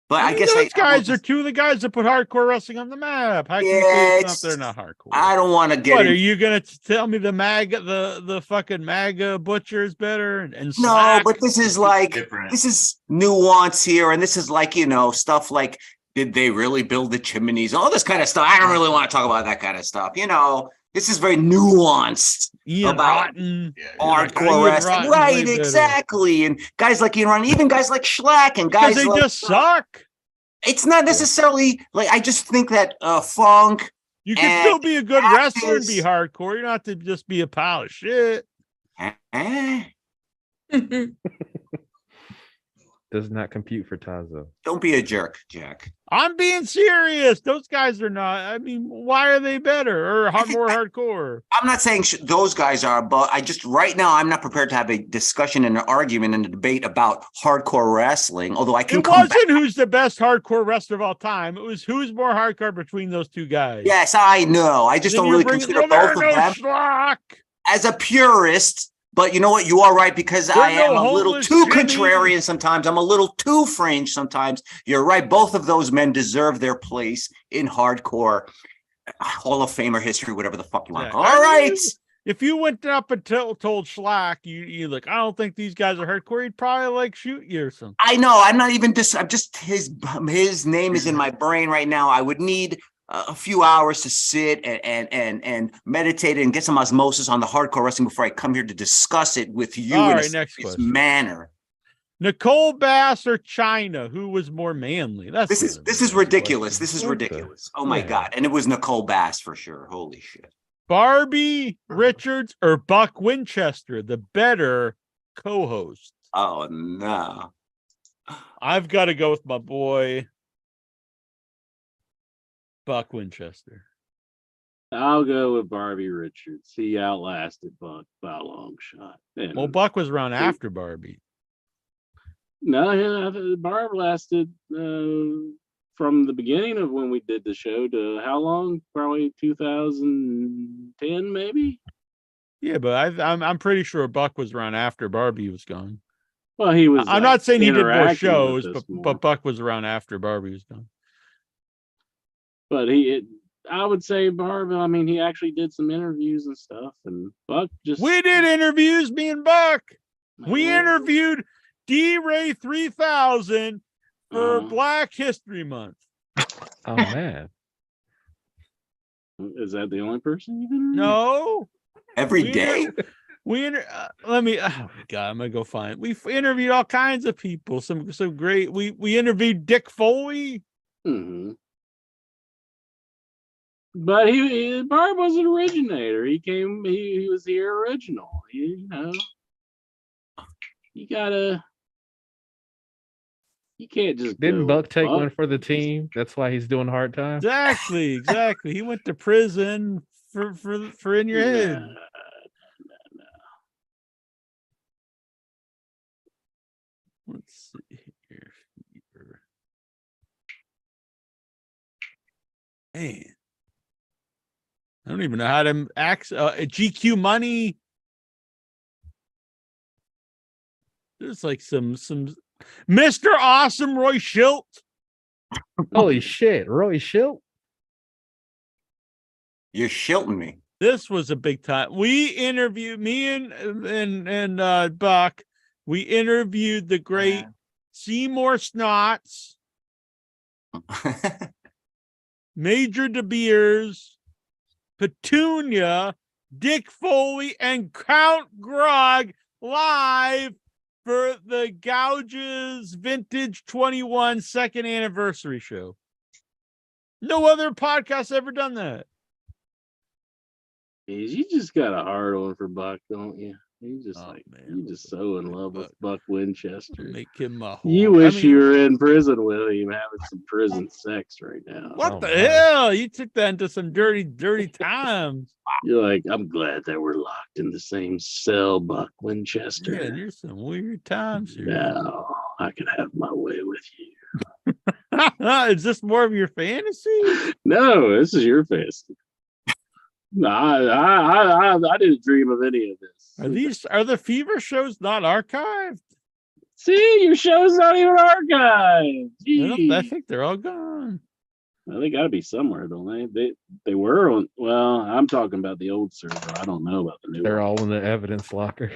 Speaker 9: but I guess
Speaker 1: those guys are two of the guys that put hardcore wrestling on the map. How can you say it's not, they're not hardcore?
Speaker 9: I don't want to get.
Speaker 1: What are you gonna tell me? The MAGA, the fucking MAGA butcher is better and
Speaker 9: No,
Speaker 1: Slack?
Speaker 9: but this is like
Speaker 8: different.
Speaker 9: this is nuance here, and this is like stuff like, did they really build the chimneys? All this kind of stuff. I don't really want to talk about that kind of stuff. This is very nuanced
Speaker 1: Ian
Speaker 9: about
Speaker 1: Rotten.
Speaker 9: hardcore
Speaker 1: Ian
Speaker 9: wrestling,
Speaker 1: Rotten's
Speaker 9: right?
Speaker 1: way better.
Speaker 9: Exactly. And guys like Ian Rotten, even guys like Schlack, and
Speaker 1: Because
Speaker 9: guys
Speaker 1: they
Speaker 9: like
Speaker 1: just suck.
Speaker 9: It's not necessarily like, I just think that Funk.
Speaker 1: You can
Speaker 9: and
Speaker 1: still be a good wrestler and
Speaker 9: Cactus-
Speaker 1: be hardcore. You don't have to just be a pile of shit.
Speaker 9: Eh?
Speaker 6: does not compute for Tazo.
Speaker 9: Don't be a jerk, Jack.
Speaker 1: I'm being serious. Those guys are not. I mean, why are they better or more hardcore?
Speaker 9: I'm not saying those guys are, but I just right now I'm not prepared to have a discussion and an argument and a debate about hardcore wrestling. Although I can
Speaker 1: It wasn't who's the best hardcore wrestler of all time. It was who's more hardcore between those two guys.
Speaker 9: Yes, I know. I just don't really consider both of them as a purist. But you know what? You are right, because I am a little too contrarian sometimes. I'm a little too fringe sometimes. You're right. Both of those men deserve their place in hardcore Hall of Famer history, whatever the fuck you want. All right.
Speaker 1: If you went up and told Schlack, you like, I don't think these guys are hardcore, he'd probably like shoot you or something.
Speaker 9: I know. I'm not even I'm just his name is in my brain right now. I would need a few hours to sit and meditate and get some osmosis on the hardcore wrestling before I come here to discuss it with you in a serious manner.
Speaker 1: Nicole Bass or China, who was more manly?
Speaker 9: This is ridiculous. This is ridiculous. Oh my God. And it was Nicole Bass for sure. Holy shit.
Speaker 1: Barbie Richards or Buck Winchester, the better co-host?
Speaker 9: Oh no.
Speaker 1: I've got to go with my boy Buck Winchester.
Speaker 2: I'll go with Barbie Richards. He outlasted Buck by a long shot. And
Speaker 1: well, Buck was around after Barbie.
Speaker 2: No, yeah, Barb lasted from the beginning of when we did the show to how long? Probably 2010, maybe.
Speaker 1: Yeah, but I'm pretty sure Buck was around after Barbie was gone.
Speaker 2: Well, he was.
Speaker 1: I'm not saying he did more shows, but Buck was around after Barbie was gone.
Speaker 2: But I would say Barb. I mean, he actually did some interviews and stuff, and Buck just.
Speaker 1: We did interviews, me and Buck. We interviewed D-Ray 3000 for Black History Month.
Speaker 6: Oh man,
Speaker 2: is that the only person you've interviewed?
Speaker 1: No,
Speaker 9: every day.
Speaker 1: Let me. Oh my God, I'm gonna go find. We interviewed all kinds of people. Some great. We interviewed Dick Foley.
Speaker 2: Mm-hmm. But Barb was an originator. He came. He was the original. You know, you can't just.
Speaker 6: Didn't Buck take one for the team? That's why he's doing hard time.
Speaker 1: Exactly. He went to prison for in your head.
Speaker 2: No.
Speaker 1: Let's see here. Man, I don't even know how to GQ money. There's like some Mr. Awesome Roy Schilt.
Speaker 6: Holy shit, Roy Schilt.
Speaker 9: You're shilting me.
Speaker 1: This was a big time. We interviewed me and Buck. We interviewed the great Seymour Snots, Major De Beers, Petunia, Dick Foley, and Count Grog live for the Gouges Vintage 21 second anniversary show. No other podcast ever done that.
Speaker 2: You just got a hard one for Buck, don't you? You just you're just so in love with Buck Winchester.
Speaker 1: Make him a whole.
Speaker 2: You wish you were in prison with him, having some prison sex right now.
Speaker 1: What the hell? You took that into some dirty times.
Speaker 2: You're like, I'm glad that we're locked in the same cell, Buck Winchester.
Speaker 1: Yeah, you're some weird times here.
Speaker 2: Now I can have my way with you.
Speaker 1: Is this more of your fantasy?
Speaker 2: No, this is your fantasy. No, I didn't dream of any of this.
Speaker 1: Are the Fever shows not archived?
Speaker 2: See, your show's not even archived.
Speaker 1: I think they're all gone.
Speaker 2: Well, they got to be somewhere, don't they? They were on. Well, I'm talking about the old server. I don't know about the new.
Speaker 6: They're all in the evidence locker.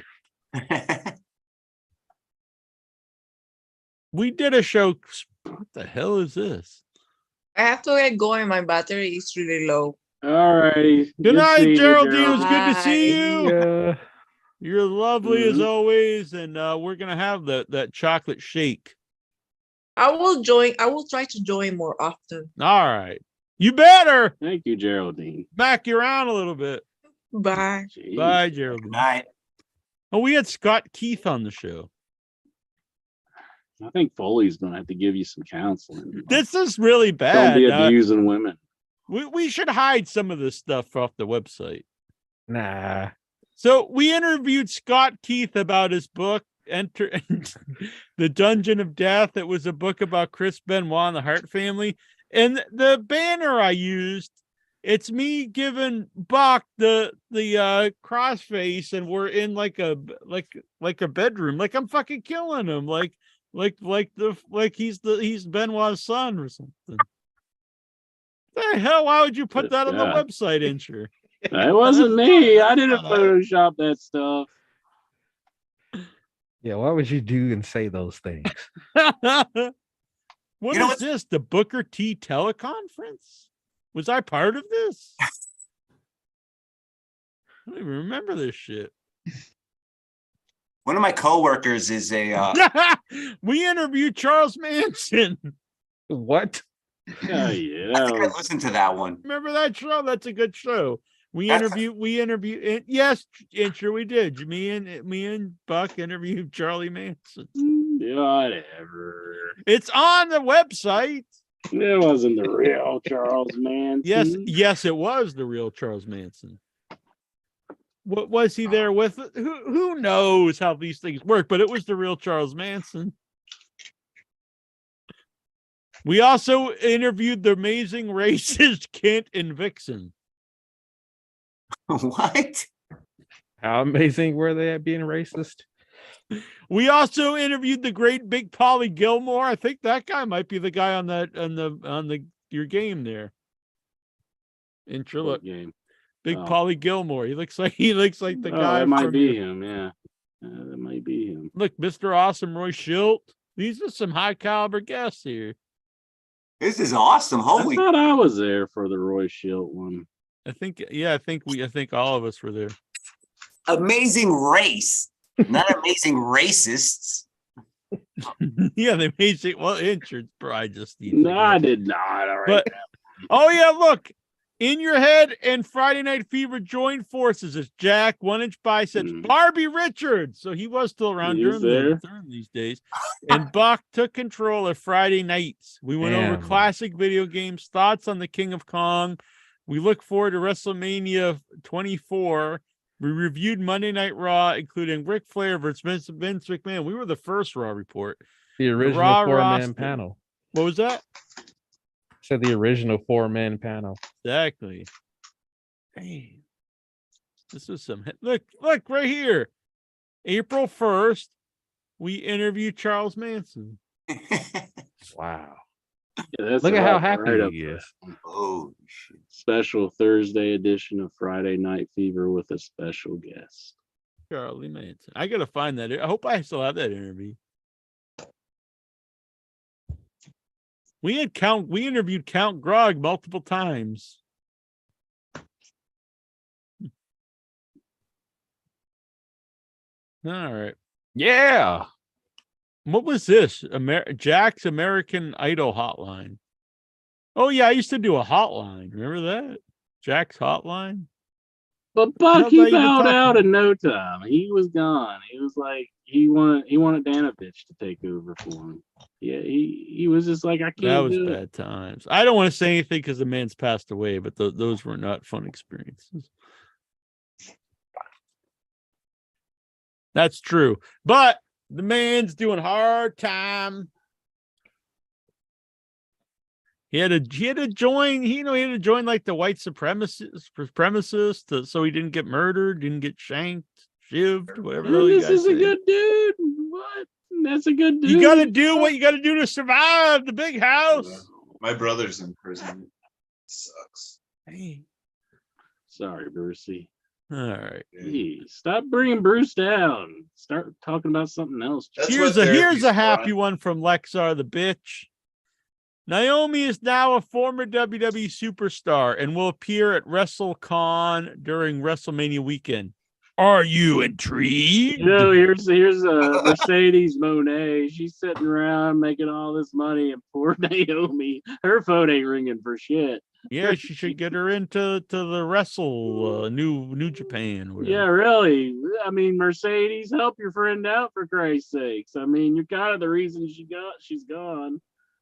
Speaker 1: We did a show. What the hell is this?
Speaker 5: I have to get going. My battery is really low.
Speaker 2: All right.
Speaker 1: Good night, Geraldine. It was good to see you.
Speaker 6: Yeah.
Speaker 1: You're lovely as always, and we're gonna have that chocolate shake.
Speaker 5: I will join. I will try to join more often.
Speaker 1: All right, you better.
Speaker 2: Thank you, Geraldine.
Speaker 1: Back you around a little bit.
Speaker 5: Bye.
Speaker 2: Jeez.
Speaker 1: Bye, Geraldine.
Speaker 9: Night.
Speaker 1: Oh, we had Scott Keith on the show.
Speaker 2: I think Foley's gonna have to give you some counseling.
Speaker 1: This is really
Speaker 2: Don't
Speaker 1: bad.
Speaker 2: be abusing women.
Speaker 1: We should hide some of this stuff off the website.
Speaker 6: Nah.
Speaker 1: So we interviewed Scott Keith about his book, Enter the Dungeon of Death. It was a book about Chris Benoit and the Hart family. And the banner I used, it's me giving Buck the crossface, and we're in like a bedroom, like I'm fucking killing him, like he's Benoit's son or something. The hell? Why would you put that on the website, Incher?
Speaker 2: It wasn't me. I didn't Photoshop that stuff.
Speaker 6: Yeah, why would you do and say those things?
Speaker 1: What is this? The Booker T teleconference? Was I part of this? I don't even remember this shit.
Speaker 9: One of my coworkers is a.
Speaker 1: We interviewed Charles Manson.
Speaker 6: What?
Speaker 2: Oh yeah,
Speaker 9: I think I listened to that one.
Speaker 1: Remember that show? That's a good show. We interviewed. Yes, and sure we did. Me and Buck interviewed Charlie Manson.
Speaker 2: Whatever.
Speaker 1: It's on the website.
Speaker 2: It wasn't the real Charles Manson.
Speaker 1: Yes, it was the real Charles Manson. What was he there with? Who knows how these things work? But it was the real Charles Manson. We also interviewed the amazing racist Kent and Vixen.
Speaker 9: What?
Speaker 6: How amazing were they at being racist?
Speaker 1: We also interviewed the great Big Polly Gilmore. I think that guy might be the guy on your game there. Intro look
Speaker 2: game.
Speaker 1: Big Polly Gilmore. He looks like the guy.
Speaker 2: That might be him. Yeah, that might be him.
Speaker 1: Look, Mr. Awesome Roy Schilt. These are some high caliber guests here.
Speaker 9: This is awesome. Holy!
Speaker 2: I thought I was there for the Roy Schilt one.
Speaker 1: I think all of us were there.
Speaker 9: Amazing race, not amazing racists.
Speaker 1: Yeah, the amazing. Well, insurance bride just.
Speaker 2: No, I did not. All right.
Speaker 1: Oh yeah, look. In Your Head and Friday Night Fever joined forces as Jack, 1-inch biceps, Barbie Richards. So he was still around during these days. And Buck took control of Friday nights. We went over classic video games, thoughts on the King of Kong. We look forward to WrestleMania 24. We reviewed Monday Night Raw, including Ric Flair versus Vince McMahon. We were the first Raw report.
Speaker 6: The original four-man panel.
Speaker 1: What was that?
Speaker 6: Said the original four-man panel.
Speaker 1: Exactly. Hey, this was some look right here. April 1st, we interviewed Charles Manson.
Speaker 6: Wow.
Speaker 2: Yeah,
Speaker 6: look at how happy he is.
Speaker 9: Oh shit.
Speaker 2: Special Thursday edition of Friday Night Fever with a special guest.
Speaker 1: Charlie Manson. I gotta find that. I hope I still have that interview. We interviewed Count Grog multiple times. All right.
Speaker 6: Yeah.
Speaker 1: What was this? Jack's American Idol hotline. Oh yeah, I used to do a hotline. Remember that? Jack's hotline.
Speaker 2: But Buck, he found out in no time. He was gone. He was like, he wanted Danovich to take over for him. Yeah, he was just like, I can't.
Speaker 1: That was bad times. I don't want to say anything because the man's passed away, but those were not fun experiences. That's true. But the man's doing hard time. He had to join, he had to join like the white supremacists so he didn't get murdered, didn't get shanked, shivved, whatever.
Speaker 2: This is a good dude. What? That's a good dude.
Speaker 1: You got to do what you got to do to survive the big house.
Speaker 8: My brother's in prison. It sucks.
Speaker 1: Hey.
Speaker 2: Sorry, Brucey.
Speaker 1: All right.
Speaker 2: Hey, stop bringing Bruce down. Start talking about something else.
Speaker 1: Here's a happy one from Lexar the bitch. Naomi is now a former WWE superstar and will appear at WrestleCon during WrestleMania weekend. Are you intrigued?
Speaker 2: No, here's a Mercedes Monet. She's sitting around making all this money, and poor Naomi, her phone ain't ringing for shit.
Speaker 1: Yeah, she should get her into the wrestle New Japan. Whatever.
Speaker 2: Yeah, really. I mean, Mercedes, help your friend out for Christ's sakes. I mean, you're kind of the reason she's gone.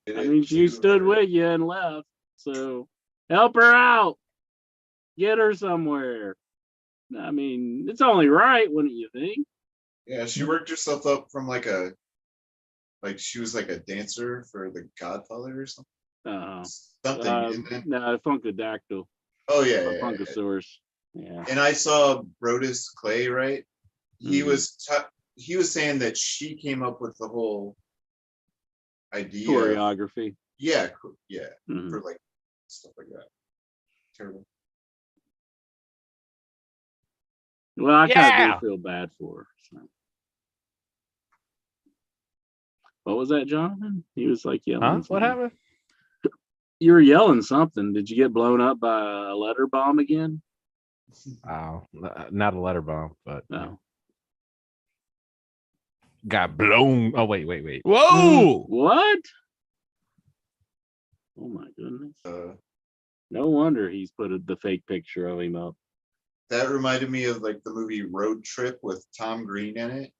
Speaker 2: I mean, she stood with you and left. So help her out. Get her somewhere. I mean, it's only right, wouldn't you think?
Speaker 8: Yeah, she worked herself up from like she was like a dancer for the Godfather or something. Something. And then,
Speaker 2: no, Funkadactyl.
Speaker 8: oh yeah,
Speaker 2: Or
Speaker 8: yeah,
Speaker 2: Funkasaurus. Yeah.
Speaker 8: And I saw Brodus Clay, right? He was saying that she came up with the whole idea.
Speaker 2: Choreography.
Speaker 8: Yeah, for like stuff like that. Terrible.
Speaker 2: Well, I kind of do feel bad for her. So. What was that, Jonathan? He was like yelling.
Speaker 6: What happened?
Speaker 2: You were yelling something. Did you get blown up by a letter bomb again?
Speaker 6: Oh, not a letter bomb, but
Speaker 2: no.
Speaker 6: Got blown. Oh, wait.
Speaker 1: Whoa!
Speaker 2: What? Oh my goodness. No wonder he's put the fake picture of him up.
Speaker 8: That reminded me of like the movie Road Trip with Tom Green in it.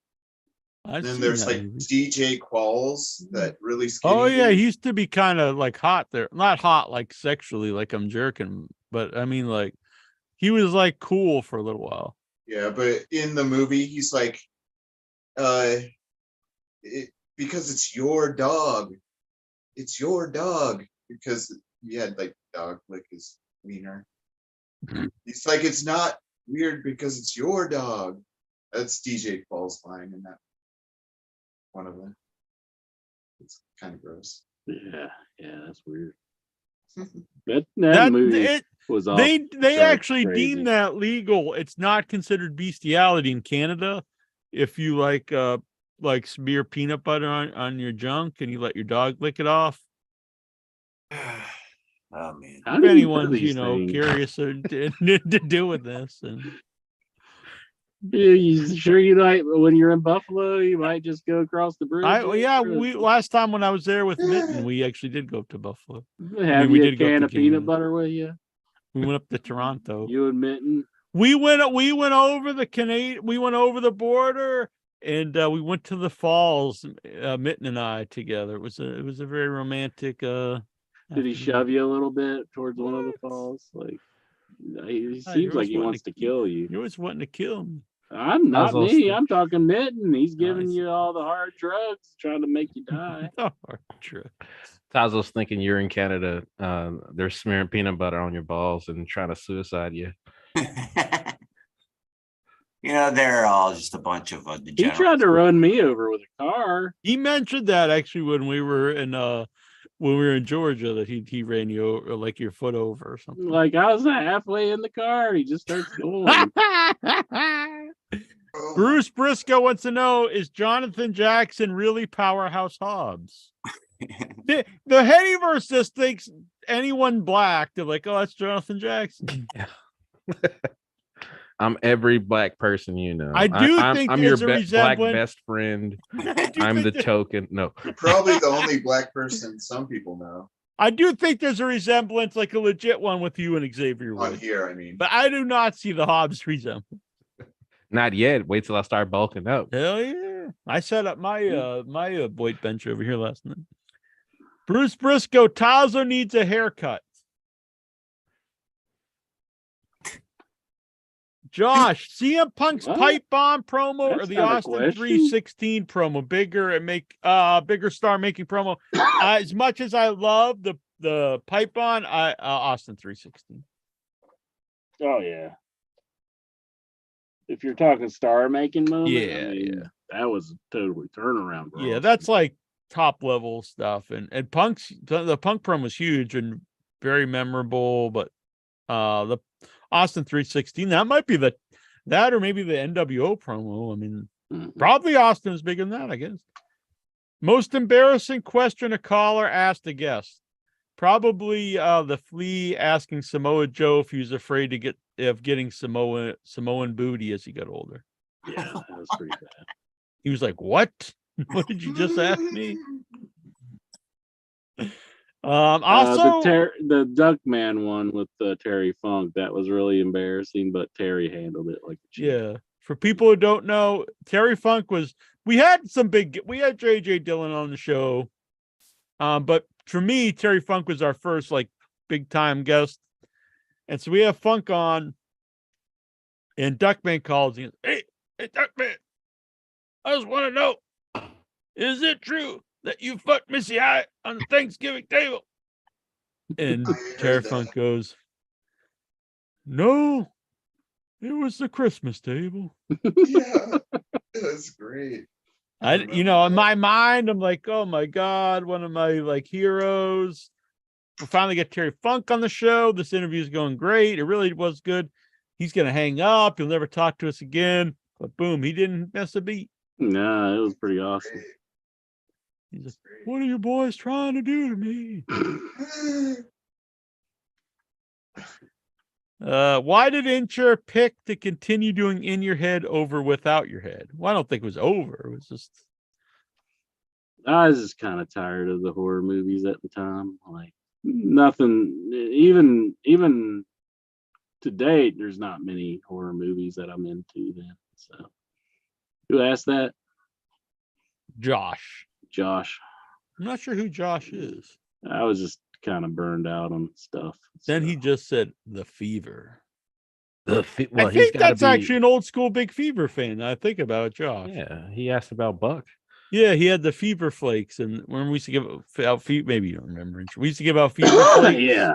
Speaker 1: And
Speaker 8: then there's like DJ Qualls, that really skinny.
Speaker 1: Oh yeah, he used to be kind of like hot there. Not hot like sexually, like I'm jerking, but I mean like he was like cool for a little while.
Speaker 8: Yeah, but in the movie he's like because it's your dog. It's your dog. Because he had like dog lick his wiener. He's like, it's not weird because it's your dog. That's DJ Qualls line in that one of them. It's kind of gross.
Speaker 2: Yeah, that's weird. that movie was off.
Speaker 1: They actually deem that legal. It's not considered bestiality in Canada if you like smear peanut butter on your junk and you let your dog lick it off.
Speaker 9: Oh man!
Speaker 1: If anyone's curious to do with this, and
Speaker 2: you sure you like when you're in Buffalo, you might just go across the bridge.
Speaker 1: We last time when I was there with Mitten, we actually did go up to Buffalo.
Speaker 2: We did a can of peanut butter with you.
Speaker 1: We went up to Toronto.
Speaker 2: You and Mitten.
Speaker 1: We went over the Canadian. We went over the border, and we went to the falls. Mitten and I together. It was a very romantic.
Speaker 2: Did he shove you a little bit towards one of the falls? Like he seems like he wants to kill you.
Speaker 1: You're always wanting to kill me.
Speaker 2: I'm not me. I'm talking Mitten. He's giving you all the hard drugs, trying to make you die.
Speaker 1: Hard drugs.
Speaker 6: I was thinking you're in Canada. They're smearing peanut butter on your balls and trying to suicide you.
Speaker 9: They're all just a bunch of degenerates.
Speaker 2: He tried to run me over with a car.
Speaker 1: He mentioned that actually when we were in Georgia, that he ran you over, like your foot over or something.
Speaker 2: Like I was halfway in the car, he just starts going.
Speaker 1: Bruce Briscoe wants to know: is Jonathan Jackson really Powerhouse Hobbs? the Headyverse just thinks anyone black, they're like, oh, that's Jonathan Jackson.
Speaker 6: I'm every black person you know.
Speaker 1: I do think
Speaker 6: I'm
Speaker 1: there's
Speaker 6: your
Speaker 1: a
Speaker 6: black best friend. I'm the token. No,
Speaker 8: you're probably the only black person some people know.
Speaker 1: I do think there's a resemblance, like a legit one, with you and Xavier Woods.
Speaker 8: On here, I mean.
Speaker 1: But I do not see the Hobbs resemblance.
Speaker 6: Not yet. Wait till I start bulking up.
Speaker 1: Hell yeah! I set up my weight bench over here last night. Bruce Briscoe, Tazo needs a haircut. Josh, CM Punk's pipe bomb promo or the Austin 316 promo? Bigger star making promo. As much as I love the pipe bomb, Austin 316.
Speaker 2: Oh yeah. If you're talking star making moment, that was totally turnaround. Bro.
Speaker 1: Yeah, that's like top level stuff, and the Punk promo was huge and very memorable. But the Austin 316, that might be that or maybe the NWO promo. I mean, probably Austin is bigger than that, I guess. Most embarrassing question a caller asked a guest. Probably the Flea asking Samoa Joe if he was afraid of getting Samoan booty as he got older.
Speaker 2: Yeah, that was pretty bad.
Speaker 1: He was like, "What? What did you just ask me?" Also,
Speaker 2: the Duckman one with Terry Funk, that was really embarrassing, but Terry handled it like a champ.
Speaker 1: yeah. For people who don't know, Terry Funk was. We had JJ Dillon on the show, but for me, Terry Funk was our first like big time guest, and so we have Funk on, and Duckman calls and hey Duckman, I just want to know, is it true that you fucked Missy Hyatt on the Thanksgiving table? And Terry Funk goes, no, it was the Christmas table.
Speaker 8: Yeah, that's great.
Speaker 1: In my mind, I'm like, oh my God, one of my like heroes. We finally get Terry Funk on the show. This interview is going great. It really was good. He's going to hang up. He'll never talk to us again. But boom, he didn't miss a beat.
Speaker 2: Nah, it was pretty awesome.
Speaker 1: He's like, what are you boys trying to do to me? Why did Incher pick to continue doing In Your Head over Without Your Head? Well, I don't think it was over. It was just.
Speaker 2: I was just kind of tired of the horror movies at the time. Like nothing, even to date, there's not many horror movies that I'm into then. So who asked that?
Speaker 1: Josh. I'm not sure who Josh is.
Speaker 2: I was just kind of burned out on stuff.
Speaker 1: Then he just said The Fever.
Speaker 6: Well,
Speaker 1: I think that's actually an old school Big Fever fan. I think about Josh.
Speaker 6: Yeah, he asked about Buck.
Speaker 1: Yeah, he had the Fever Flakes, and when we used to give out maybe you don't remember. We used to give out Fever Flakes.
Speaker 2: Yeah,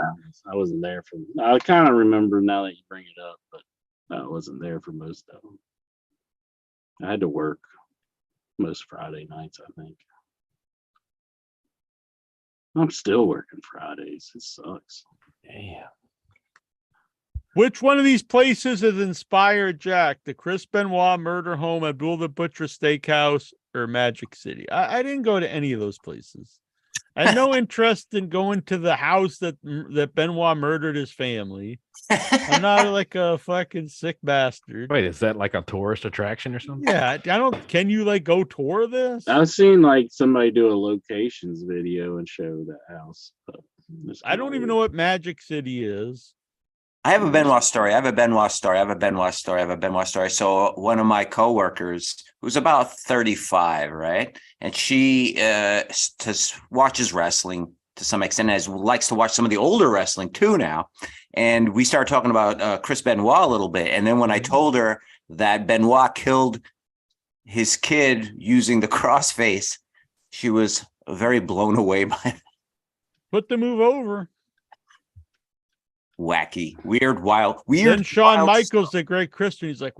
Speaker 2: I wasn't there for. I kind of remember now that you bring it up, but I wasn't there for most of them. I had to work most Friday nights, I think. I'm still working Fridays. It sucks.
Speaker 6: Damn.
Speaker 1: Which one of these places has inspired Jack? The Chris Benoit Murder Home, Abdul the Butcher Steakhouse, or Magic City? I didn't go to any of those places. I had no interest in going to the house that Benoit murdered his family. I'm not like a fucking sick bastard.
Speaker 6: Wait, is that like a tourist attraction or something?
Speaker 1: Yeah, I don't. Can you like go tour this?
Speaker 2: I've seen like somebody do a locations video and show that house. But
Speaker 1: I don't even know what Magic City is.
Speaker 9: I have a Benoit story. So one of my coworkers, who's about 35, right? And she watches wrestling to some extent, likes to watch some of the older wrestling too now. And we started talking about Chris Benoit a little bit. And then when I told her that Benoit killed his kid using the crossface, she was very blown away by it.
Speaker 1: Put the move over.
Speaker 9: Wacky, weird, wild.
Speaker 1: Then Shawn Michaels, the great Christian, he's like,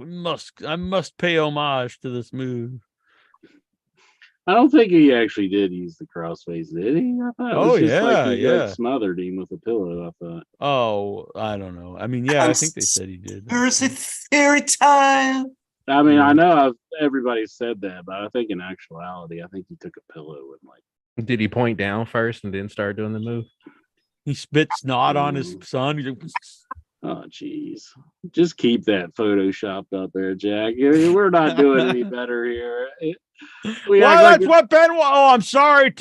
Speaker 1: I must pay homage to this move.
Speaker 2: I don't think he actually did use the crossface, did he? I thought it was just like he like smothered him with a pillow, I thought.
Speaker 1: Oh, I don't know. I mean, yeah, I think they said he did.
Speaker 9: Conspiracy theory time.
Speaker 2: I mean, I know everybody said that, but I think in actuality, I think he took a pillow and like.
Speaker 6: Did he point down first and then start doing the move?
Speaker 1: He spit snot on his son.
Speaker 2: Oh, jeez. Just keep that photoshopped up there, Jack. We're not doing any better here.
Speaker 1: That's what Benoit. Oh, I'm sorry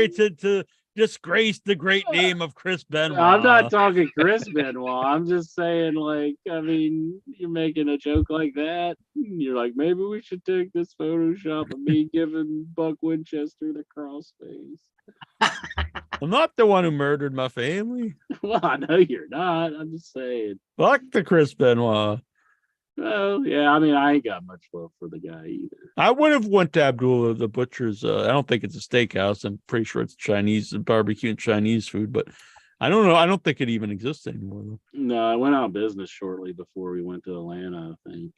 Speaker 1: to disgrace the great name of Chris Benoit.
Speaker 2: I'm not talking Chris Benoit. I'm just saying, like, I mean, you're making a joke like that. You're like, maybe we should take this Photoshop of me giving Buck Winchester the crossface.
Speaker 1: I'm not the one who murdered my family.
Speaker 2: Well, I know you're not. I'm just saying.
Speaker 1: Fuck the Chris Benoit.
Speaker 2: Well, yeah, I mean, I ain't got much love for the guy either.
Speaker 1: I would have went to Abdullah the Butcher's. I don't think it's a steakhouse. I'm pretty sure it's Chinese barbecue and Chinese food, but I don't know. I don't think it even exists anymore, though.
Speaker 2: No, I went out of business shortly before we went to Atlanta, I think.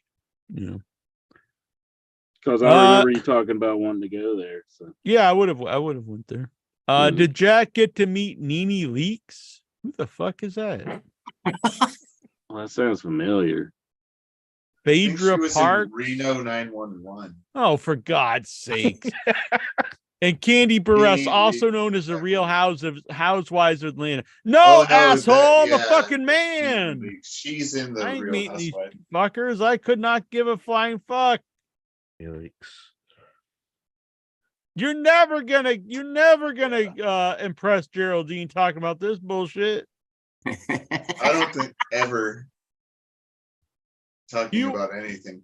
Speaker 1: Yeah.
Speaker 2: Because I remember you talking about wanting to go there. So
Speaker 1: yeah, I would have went there. Did Jack get to meet Nene Leakes? Who the fuck is that?
Speaker 2: Well, that sounds familiar.
Speaker 1: Phaedra Park,
Speaker 8: Reno 911.
Speaker 1: Oh, for God's sake! And Candy Burress, also known as the Real Housewives of Atlanta. No, asshole, I'm a fucking man.
Speaker 8: She's in the
Speaker 1: I ain't
Speaker 8: Real
Speaker 1: meeting these
Speaker 8: Housewives.
Speaker 1: fuckers. I could not give a flying fuck.
Speaker 6: Felix.
Speaker 1: You're never gonna impress Geraldine talking about this bullshit.
Speaker 8: I don't think ever talking about anything.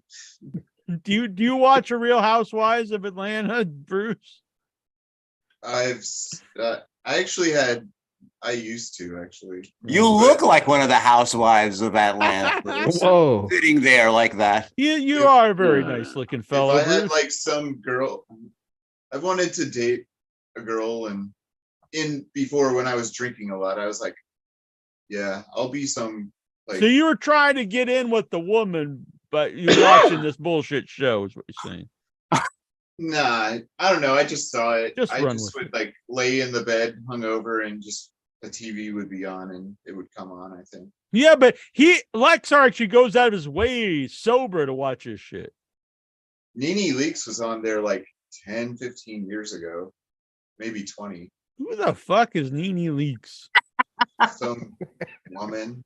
Speaker 1: Do you watch a Real Housewives of Atlanta, Bruce?
Speaker 8: I used to actually.
Speaker 9: You look like one of the housewives of Atlanta.
Speaker 6: Whoa.
Speaker 9: Sitting there like that.
Speaker 1: You are a very nice looking fellow.
Speaker 8: If I had
Speaker 1: Bruce.
Speaker 8: like some girl, I wanted to date a girl, and before when I was drinking a lot, I was like, yeah, I'll be some like.
Speaker 1: So you were trying to get in with the woman, but you're watching this bullshit show, is what you're saying.
Speaker 8: Nah, I don't know. I just saw it. I
Speaker 1: run
Speaker 8: just
Speaker 1: with
Speaker 8: would like lay in the bed, hungover, and just the TV would be on, and it would come on. I think.
Speaker 1: Yeah, but Lexar actually goes out of his way sober to watch his shit.
Speaker 8: Nene Leakes was on there like 10, 15 years ago, maybe 20.
Speaker 1: Who the fuck is Nene Leakes?
Speaker 8: Some woman.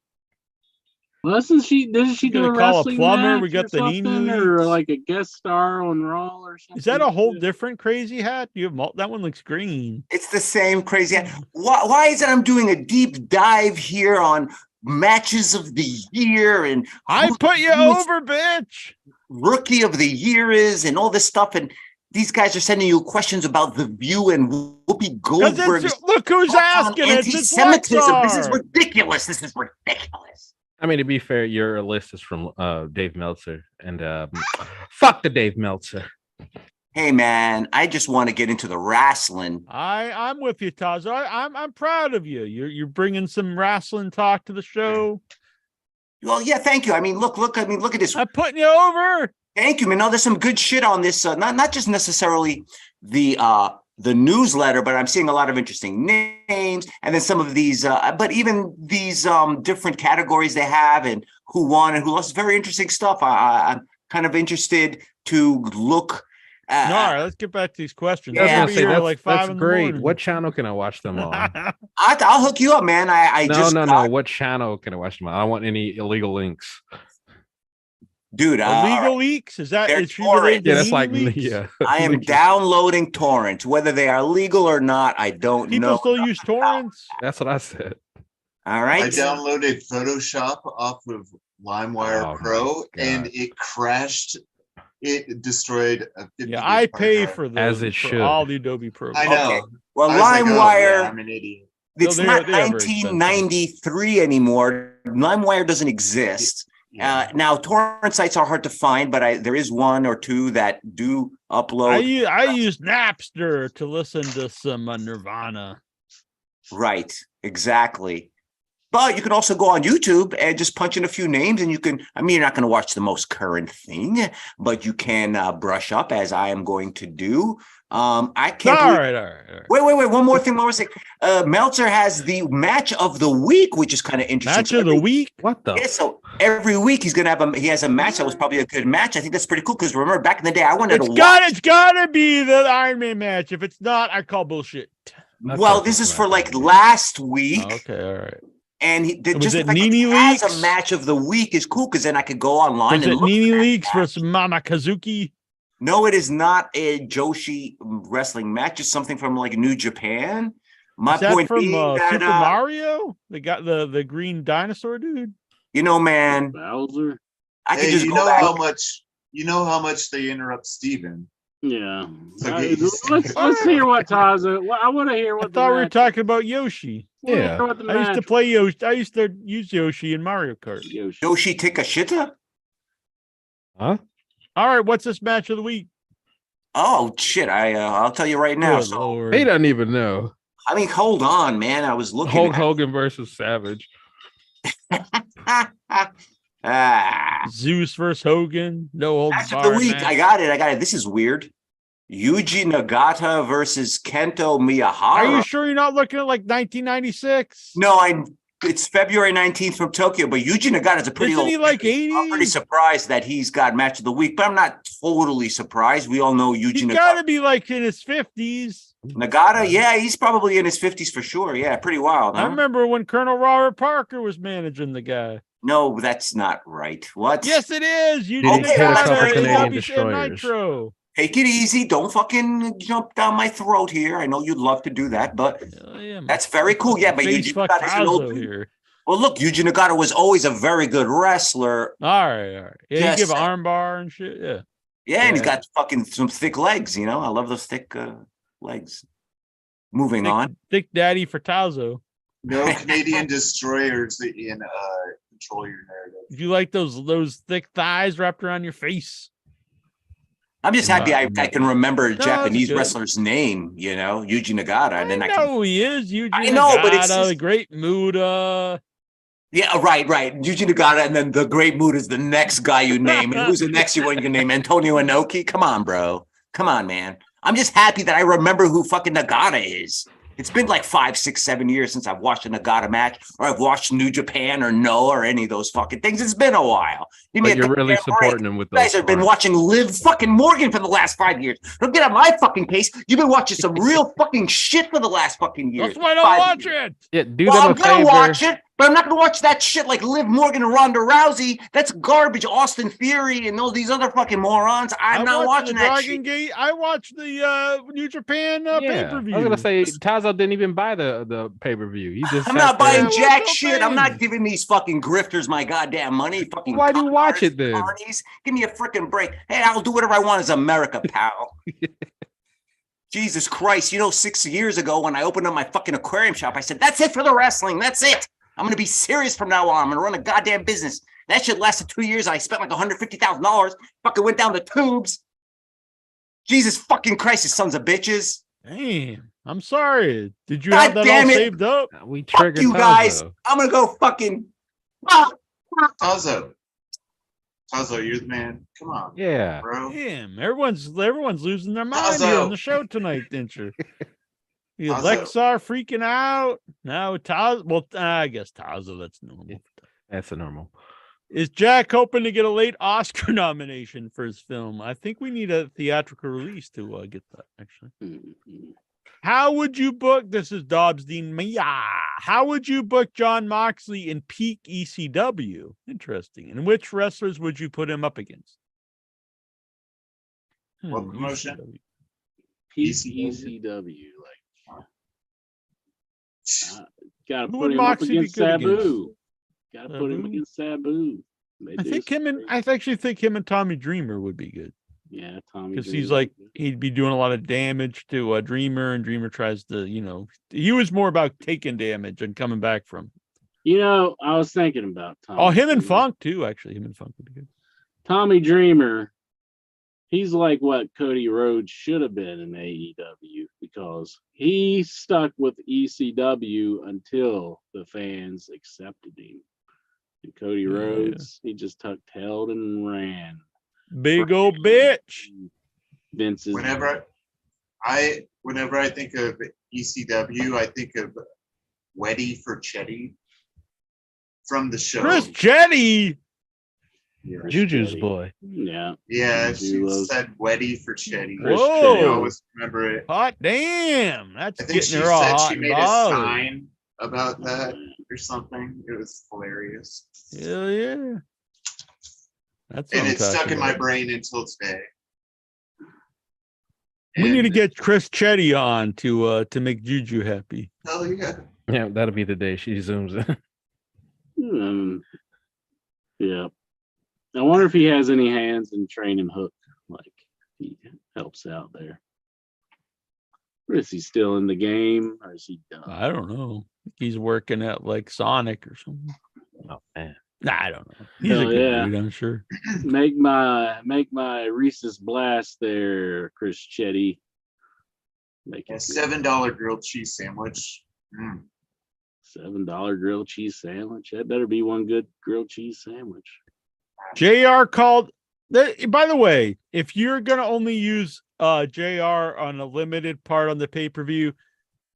Speaker 2: Doesn't she do a
Speaker 1: Gonna call a
Speaker 2: wrestling
Speaker 1: plumber,
Speaker 2: match
Speaker 1: we got
Speaker 2: or
Speaker 1: the Nene
Speaker 2: something, or
Speaker 1: Leakes.
Speaker 2: like a guest star on Raw or something?
Speaker 1: Is that a whole different crazy hat? You have that one looks green.
Speaker 9: It's the same crazy. Why is it I'm doing a deep dive here on matches of the year and
Speaker 1: I put you over, bitch.
Speaker 9: Rookie of the year is and all this stuff, and these guys are sending you questions about The View and Whoopi Goldberg.
Speaker 1: Look who's asking it. It's
Speaker 9: Anti-Semitism. This is
Speaker 1: Lexar.
Speaker 9: ridiculous. This is ridiculous.
Speaker 6: I mean, to be fair, your list is from Dave Meltzer, and fuck the Dave Meltzer.
Speaker 9: Hey man, I just want to get into the wrestling.
Speaker 1: I'm with you, Tazo. I'm proud of you. You're bringing some wrestling talk to the show.
Speaker 9: Well, yeah, thank you. I mean, look at this.
Speaker 1: I'm putting you over.
Speaker 9: Thank you, man. No, there's some good shit on this. Not just necessarily the newsletter, but I'm seeing a lot of interesting names, and then some of these, but even these different categories they have, and who won and who lost. Very interesting stuff. I'm kind of interested to look.
Speaker 1: All right, let's get back to these questions.
Speaker 9: Yeah,
Speaker 1: I'll be here like 5 in the
Speaker 6: great.
Speaker 1: morning.
Speaker 6: What channel can I watch them on?
Speaker 9: I'll hook you up, man.
Speaker 6: No. What channel can I watch them on? I don't want any illegal links.
Speaker 9: Dude,
Speaker 1: illegal leaks? Is that
Speaker 9: They're
Speaker 1: is she related to
Speaker 6: Yeah, that's like
Speaker 1: leaks?
Speaker 6: yeah.
Speaker 9: I am downloading torrents, whether they are legal or not. I don't
Speaker 1: People
Speaker 9: know.
Speaker 1: still use torrents.
Speaker 6: That's what I said.
Speaker 9: All
Speaker 8: I
Speaker 9: right.
Speaker 8: downloaded Photoshop off of LimeWire
Speaker 6: Oh,
Speaker 8: Pro,
Speaker 6: my
Speaker 8: and
Speaker 6: God.
Speaker 8: it crashed. It destroyed a 50
Speaker 1: Yeah, I
Speaker 8: gig hard
Speaker 1: pay
Speaker 8: drive.
Speaker 1: for those.
Speaker 6: As it
Speaker 1: for
Speaker 6: should.
Speaker 1: all the Adobe
Speaker 8: I
Speaker 1: programs.
Speaker 8: know.
Speaker 9: Okay. Well,
Speaker 8: I was like, oh,
Speaker 9: LimeWire.
Speaker 8: yeah, I'm an idiot.
Speaker 9: It's
Speaker 1: No,
Speaker 9: not
Speaker 1: they are very expensive.
Speaker 9: 1993 anymore. LimeWire doesn't exist.
Speaker 8: Yeah.
Speaker 9: Now, torrent sites are hard to find, but there is one or two that do upload.
Speaker 1: I use Napster to listen to some Nirvana.
Speaker 9: Right, exactly. But you can also go on YouTube and just punch in a few names, and you can. I mean, you're not going to watch the most current thing, but you can brush up, as I am going to do. I can't.
Speaker 1: All
Speaker 9: believe-
Speaker 1: right.
Speaker 9: Wait. One more thing, Laura. Meltzer has the match of the week, which is kind of interesting.
Speaker 1: Match of the week?
Speaker 6: What the?
Speaker 9: Yeah, so every week he's gonna have he has a match that was probably a good match. I think that's pretty cool because remember back in the day I wanted to watch.
Speaker 1: It's gotta be the Iron Man match. If it's not, I call bullshit.
Speaker 9: Well, this is for like last week.
Speaker 1: Okay, all right.
Speaker 9: And
Speaker 1: Was
Speaker 9: just
Speaker 1: it
Speaker 9: the fact that he
Speaker 1: Nene
Speaker 9: has
Speaker 1: Leakes?
Speaker 9: a match of the week is cool because then I could go online
Speaker 1: Was
Speaker 9: and
Speaker 1: it
Speaker 9: look.
Speaker 1: Nene Leakes versus Mama Kazuki?
Speaker 9: No, it is not a Joshi wrestling match. It's something from like New Japan. My
Speaker 1: Is that
Speaker 9: point
Speaker 1: from
Speaker 9: being that
Speaker 1: Super Mario? They got the green dinosaur dude.
Speaker 9: you know, man,
Speaker 2: Bowser.
Speaker 9: I could
Speaker 8: Hey,
Speaker 9: just
Speaker 8: you
Speaker 9: go
Speaker 8: know
Speaker 9: back.
Speaker 8: how much they interrupt Steven.
Speaker 2: Yeah.
Speaker 8: So
Speaker 2: Let's hear what Taza. I want to hear
Speaker 1: I
Speaker 2: what.
Speaker 1: thought we were talking about Yoshi.
Speaker 6: Yeah.
Speaker 1: I used to play Yoshi. I used to use Yoshi in Mario Kart.
Speaker 9: Yoshi Takashita?
Speaker 6: Huh?
Speaker 1: All right, what's this match of the week?
Speaker 9: Oh shit! I'll tell you right now.
Speaker 1: Good
Speaker 9: So
Speaker 1: Lord.
Speaker 6: He doesn't even know.
Speaker 9: I mean, hold on, man. I was looking.
Speaker 6: Hulk
Speaker 9: at-
Speaker 6: Hogan versus Savage.
Speaker 1: Zeus versus Hogan. No holds
Speaker 9: Match of the
Speaker 1: barred
Speaker 9: week.
Speaker 1: match.
Speaker 9: I got it. This is weird. Yuji Nagata versus Kento Miyahara.
Speaker 1: Are you sure you're not looking at like 1996?
Speaker 9: No, it's February 19th from Tokyo, but Yuji Nagata is a pretty
Speaker 1: Isn't
Speaker 9: old.
Speaker 1: he like 80?
Speaker 9: I'm pretty surprised that he's got match of the week, but I'm not totally surprised. We all know Yuji
Speaker 1: He's
Speaker 9: Nagata.
Speaker 1: got to be like in his 50s.
Speaker 9: Nagata, yeah, he's probably in his 50s for sure. Yeah, pretty wild.
Speaker 1: I
Speaker 9: Huh?
Speaker 1: remember when Colonel Robert Parker was managing the guy.
Speaker 9: No, that's not right. What?
Speaker 1: Yes, it is. You
Speaker 6: Did he
Speaker 1: did
Speaker 9: hit a
Speaker 1: that
Speaker 9: couple
Speaker 1: at
Speaker 6: Canadian
Speaker 1: AEW
Speaker 6: destroyers?
Speaker 1: Nitro.
Speaker 9: Take it easy. Don't fucking jump down my throat here. I know you'd love to do that, but that's very cool. Yeah, but
Speaker 1: face
Speaker 9: Yuji
Speaker 1: fuck
Speaker 9: Nagata is an old
Speaker 1: Tazo
Speaker 9: dude.
Speaker 1: here.
Speaker 9: Well, look, Yuji Nagata was always a very good wrestler.
Speaker 1: All right. Yeah,
Speaker 9: Just
Speaker 1: you give
Speaker 9: saying.
Speaker 1: arm bar and shit. Yeah.
Speaker 9: Yeah, and he's got fucking some thick legs, you know? I love those thick legs. Moving on.
Speaker 1: Thick daddy for Tazo.
Speaker 8: No Canadian destroyers in control your narrative.
Speaker 1: If you like those thick thighs wrapped around your face.
Speaker 9: I'm just happy I can remember a
Speaker 1: No,
Speaker 9: Japanese
Speaker 1: that's good.
Speaker 9: wrestler's name, you know, Yuji Nagata. And then
Speaker 1: I
Speaker 9: I can,
Speaker 1: know he is. Yuji
Speaker 9: I know, but it's
Speaker 1: Nagata,
Speaker 9: just-
Speaker 1: the great Muda.
Speaker 9: yeah, right. Yuji Nagata, and then the Great Mood is the next guy you name. And who's the next one you can name? Antonio Inoki? Come on, bro. Come on, man. I'm just happy that I remember who fucking Nagata is. It's been like 5, 6, 7 years since I've watched a Nagata match, or I've watched New Japan or Noah or any of those fucking things. It's been a while. Give me
Speaker 6: But
Speaker 9: a
Speaker 6: you're really
Speaker 9: goddamn break.
Speaker 6: supporting him with
Speaker 9: You guys
Speaker 6: those.
Speaker 9: have been
Speaker 6: parts.
Speaker 9: watching Liv fucking Morgan for the last 5 years. Don't get on my fucking case. You've been watching some real fucking shit for the last fucking year.
Speaker 1: That's why I don't
Speaker 9: 5
Speaker 1: watch
Speaker 9: years.
Speaker 1: it.
Speaker 6: Yeah, do
Speaker 9: Well,
Speaker 6: them
Speaker 9: I'm
Speaker 6: a
Speaker 9: gonna
Speaker 6: favor.
Speaker 9: watch it, but I'm not gonna watch that shit like Liv Morgan and Ronda Rousey. That's garbage. Austin Theory and all these other fucking morons. I'm not watching
Speaker 1: the
Speaker 9: that
Speaker 1: Dragon
Speaker 9: shit.
Speaker 1: Gate. I watched the New Japan pay-per-view.
Speaker 6: I was gonna say Tazo didn't even buy the pay-per-view. He just
Speaker 9: I'm
Speaker 6: sat
Speaker 9: not buying
Speaker 6: there.
Speaker 9: jack
Speaker 1: what's
Speaker 9: shit.
Speaker 1: open?
Speaker 9: I'm not giving these fucking grifters my goddamn money. Fucking
Speaker 6: Why do you
Speaker 9: con
Speaker 6: watch
Speaker 9: artists,
Speaker 6: it then?
Speaker 9: carnies. Give me a freaking break. Hey, I'll do whatever I want as America, pal. Jesus Christ. You know, 6 years ago when I opened up my fucking aquarium shop, I said, that's it for the wrestling. That's it. I'm going to be serious from now on. I'm going to run a goddamn business. That shit lasted 2 years. I spent like $150,000. Fucking went down the tubes. Jesus fucking Christ, you sons of bitches.
Speaker 1: Damn. I'm sorry. Did you
Speaker 9: God
Speaker 1: have that all
Speaker 9: damn it.
Speaker 1: saved up?
Speaker 6: We
Speaker 9: Fuck
Speaker 6: triggered
Speaker 9: you guys.
Speaker 6: Tazo.
Speaker 9: I'm going to go fucking.
Speaker 8: Tazo, you're the man. Come on,
Speaker 6: Yeah.
Speaker 8: bro.
Speaker 1: Damn. Everyone's losing their mind here on the show tonight, didn't you? The
Speaker 8: Tazo.
Speaker 1: Alexar freaking out. Now Tazo. Well, I guess Tazo, that's normal.
Speaker 6: That's a normal.
Speaker 1: Is Jack hoping to get a late Oscar nomination for his film? I think we need a theatrical release to get that, actually. How would you book? This is Dobbs Dean Mia. How would you book John Moxley in peak ECW? Interesting. And which wrestlers would you put him up against?
Speaker 8: What promotion?
Speaker 2: ECW. Gotta
Speaker 1: Who
Speaker 2: put
Speaker 1: would
Speaker 2: him up
Speaker 1: Moxley be
Speaker 2: against
Speaker 1: good against?
Speaker 2: Sabu. Gotta put him
Speaker 1: Sabu?
Speaker 2: against Sabu.
Speaker 1: I actually think him and Tommy Dreamer would be good.
Speaker 2: Yeah, Tommy.
Speaker 1: Because he's like, he'd be doing a lot of damage to Dreamer, and Dreamer tries to, he was more about taking damage and coming back from.
Speaker 2: I was thinking about Tommy.
Speaker 1: Oh, him and
Speaker 2: Dreamer.
Speaker 1: Funk too, actually. Him and Funk would be good.
Speaker 2: Tommy Dreamer, he's like what Cody Rhodes should have been in AEW because he stuck with ECW until the fans accepted him. And Cody Rhodes, he just tucked tailed and ran.
Speaker 1: Big old bitch.
Speaker 2: Vince's
Speaker 8: Whenever I think of ECW, I think of Weddy for Chetty from the show.
Speaker 1: Chris Jetty.
Speaker 8: Yeah.
Speaker 6: Juju's boy.
Speaker 2: Yeah.
Speaker 8: Yeah,
Speaker 2: Juju
Speaker 8: she
Speaker 2: loves-
Speaker 8: said Weddy for Chetty.
Speaker 1: Whoa.
Speaker 8: I always remember it.
Speaker 1: Hot damn. That's
Speaker 8: I think she
Speaker 1: getting her all
Speaker 8: said
Speaker 1: hot
Speaker 8: she
Speaker 1: and
Speaker 8: made a
Speaker 1: bothered.
Speaker 8: sign about that or something. It was hilarious.
Speaker 1: Hell yeah. That's what
Speaker 8: And
Speaker 1: I'm
Speaker 8: it's stuck
Speaker 1: talking
Speaker 8: in my
Speaker 1: about.
Speaker 8: brain until today.
Speaker 1: We need to
Speaker 8: And-
Speaker 1: get Chris Chetty on to make Juju happy.
Speaker 8: Oh yeah.
Speaker 6: Yeah, that'll be the day she zooms in.
Speaker 2: Yeah. I wonder if he has any hands in training Hook. Like he helps out there. Or is he still in the game? Or is he done?
Speaker 1: I don't know. He's working at like Sonic or something.
Speaker 6: Oh man.
Speaker 1: Nah, I don't know. He's a
Speaker 2: Hell
Speaker 1: good
Speaker 2: yeah.
Speaker 1: dude, I'm sure.
Speaker 2: Make my Reese's Blast there, Chris Chetty. Make
Speaker 8: A
Speaker 2: it
Speaker 8: $7 grilled cheese sandwich. Mm.
Speaker 2: $7 grilled cheese sandwich. That better be one good grilled cheese sandwich.
Speaker 1: JR called. By the way, if you're gonna only use JR on a limited part on the pay-per-view,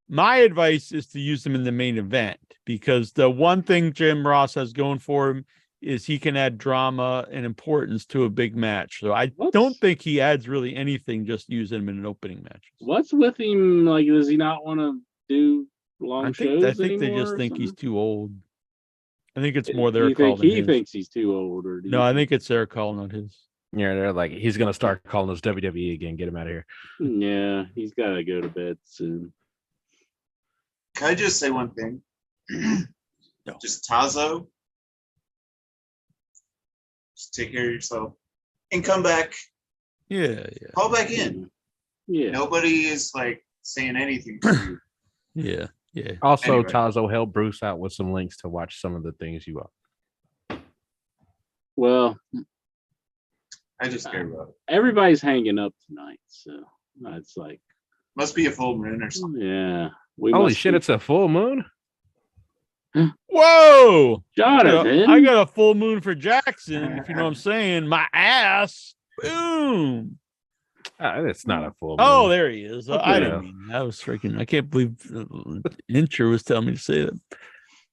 Speaker 1: my advice is to use him in the main event, because the one thing Jim Ross has going for him is he can add drama and importance to a big match. So I don't think he adds really anything just using him in an opening match.
Speaker 2: What's with him? Like, does he not want to do long
Speaker 1: I
Speaker 2: shows
Speaker 1: think they
Speaker 2: anymore
Speaker 1: just
Speaker 2: or
Speaker 1: think he's
Speaker 2: something?
Speaker 1: too old. I think it's
Speaker 2: Do
Speaker 1: more their
Speaker 2: you
Speaker 1: call
Speaker 2: think
Speaker 1: than
Speaker 2: he
Speaker 1: his.
Speaker 2: thinks he's too old, or do
Speaker 1: No,
Speaker 2: you
Speaker 1: I think it's their call, not his.
Speaker 6: Yeah, they're like, he's gonna start calling us WWE again. Get him out of here.
Speaker 2: Yeah, he's got to go to bed soon.
Speaker 8: Can I just say one thing? Just Tazo. Just take care of yourself and come back.
Speaker 1: Yeah.
Speaker 8: Call back in.
Speaker 2: Yeah.
Speaker 8: Nobody is like saying anything to you.
Speaker 1: Yeah.
Speaker 6: Also,
Speaker 8: Anyway.
Speaker 6: Tazo helped Bruce out with some links to watch some of the things you want.
Speaker 2: Well,
Speaker 8: I just care about it.
Speaker 2: everybody's hanging up tonight, so it's like,
Speaker 8: Must be a full moon or something.
Speaker 2: yeah.
Speaker 6: Holy shit, it's a full moon.
Speaker 1: Whoa!
Speaker 2: Jonathan.
Speaker 1: I got a full moon for Jackson, if you know what I'm saying. My ass. Boom.
Speaker 6: It's not a full moon.
Speaker 1: Oh, there he is. I
Speaker 6: Yeah.
Speaker 1: didn't mean that. I was freaking. I can't believe intro was telling me to say that.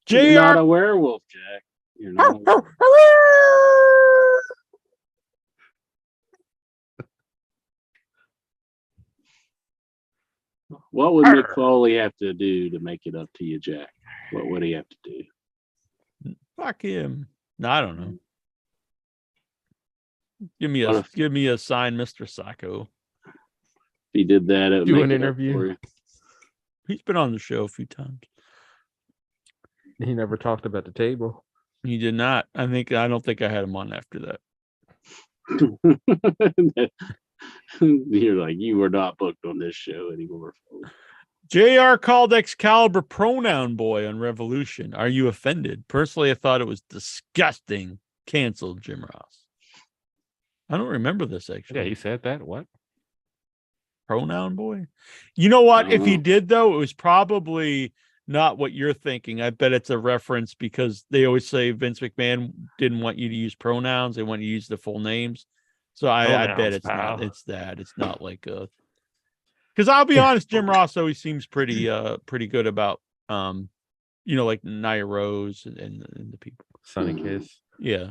Speaker 2: You're not
Speaker 1: JR.
Speaker 2: a werewolf, Jack. You're not. A werewolf. What would Mick Foley have to do to make it up to you, Jack? What would he have to do?
Speaker 1: Fuck him. No, I don't know. Give me a sign, Mr. Sacco.
Speaker 2: If he did that, it would
Speaker 6: Do
Speaker 2: make
Speaker 6: an
Speaker 2: it up
Speaker 6: interview.
Speaker 2: for you.
Speaker 1: He's been on the show a few times.
Speaker 6: He never talked about the table.
Speaker 1: He did not. I don't think I had him on after that.
Speaker 2: You're like, you were not booked on this show anymore.
Speaker 1: JR called Excalibur pronoun boy on Revolution. Are you offended? Personally, I thought it was disgusting. Canceled, Jim Ross. I don't remember this actually.
Speaker 6: Yeah, he said that. What?
Speaker 1: Pronoun boy? You know what? If he
Speaker 2: know.
Speaker 1: did, though, it was probably not what you're thinking. I bet it's a reference because they always say Vince McMahon didn't want you to use pronouns. They want you to use the full names. So I bet
Speaker 6: Pronouns,
Speaker 1: it's
Speaker 6: pal.
Speaker 1: not. It's that. It's not like a. Because I'll be honest, Jim Ross always seems pretty good about like Nia Rose and the people.
Speaker 6: Sonny Kiss.
Speaker 1: Yeah.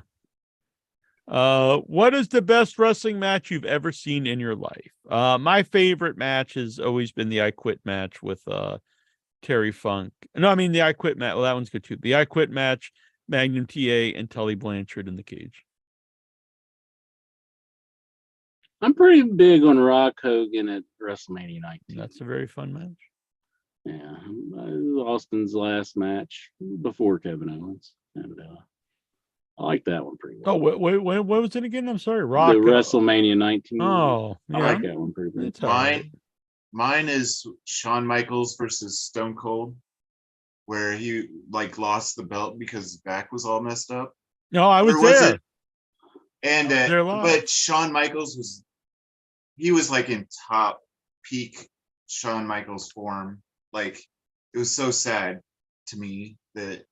Speaker 1: What is the best wrestling match you've ever seen in your life? My favorite match has always been the I Quit match with Terry Funk. No, I mean the I Quit match. Well, that one's good too. The I Quit match, Magnum TA and Tully Blanchard in the cage.
Speaker 2: I'm pretty big on Rock Hogan at WrestleMania 19.
Speaker 1: That's a very fun match.
Speaker 2: Yeah, it was Austin's last match before Kevin Owens, and I like that one pretty well.
Speaker 1: Oh, wait, what was it again? I'm sorry, Rock.
Speaker 2: The WrestleMania 19.
Speaker 1: Oh,
Speaker 2: I like that one pretty much.
Speaker 1: It's all right.
Speaker 8: Mine is Shawn Michaels versus Stone Cold, where he like lost the belt because his back was all messed up.
Speaker 1: No, I was
Speaker 8: Or was
Speaker 1: there.
Speaker 8: it- And
Speaker 1: They're live.
Speaker 8: but Shawn Michaels was like in top peak Shawn Michaels form. Like it was so sad to me that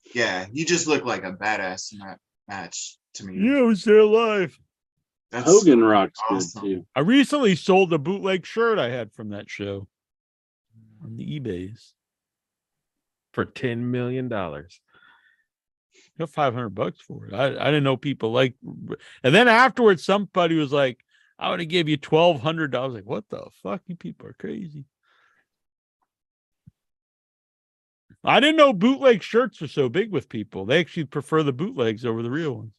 Speaker 8: he just looked like a badass in that match to me.
Speaker 1: Yeah, I was there live.
Speaker 8: That's
Speaker 2: Hogan Rock's
Speaker 8: awesome.
Speaker 2: good too.
Speaker 1: I recently sold a bootleg shirt I had from that show on the eBays.
Speaker 6: For $10 million.
Speaker 1: Got $500 for it. I didn't know people like. And then afterwards, somebody was like, "I would have give you $1,200." I was like, "What the fuck? You people are crazy." I didn't know bootleg shirts are so big with people. They actually prefer the bootlegs over the real ones.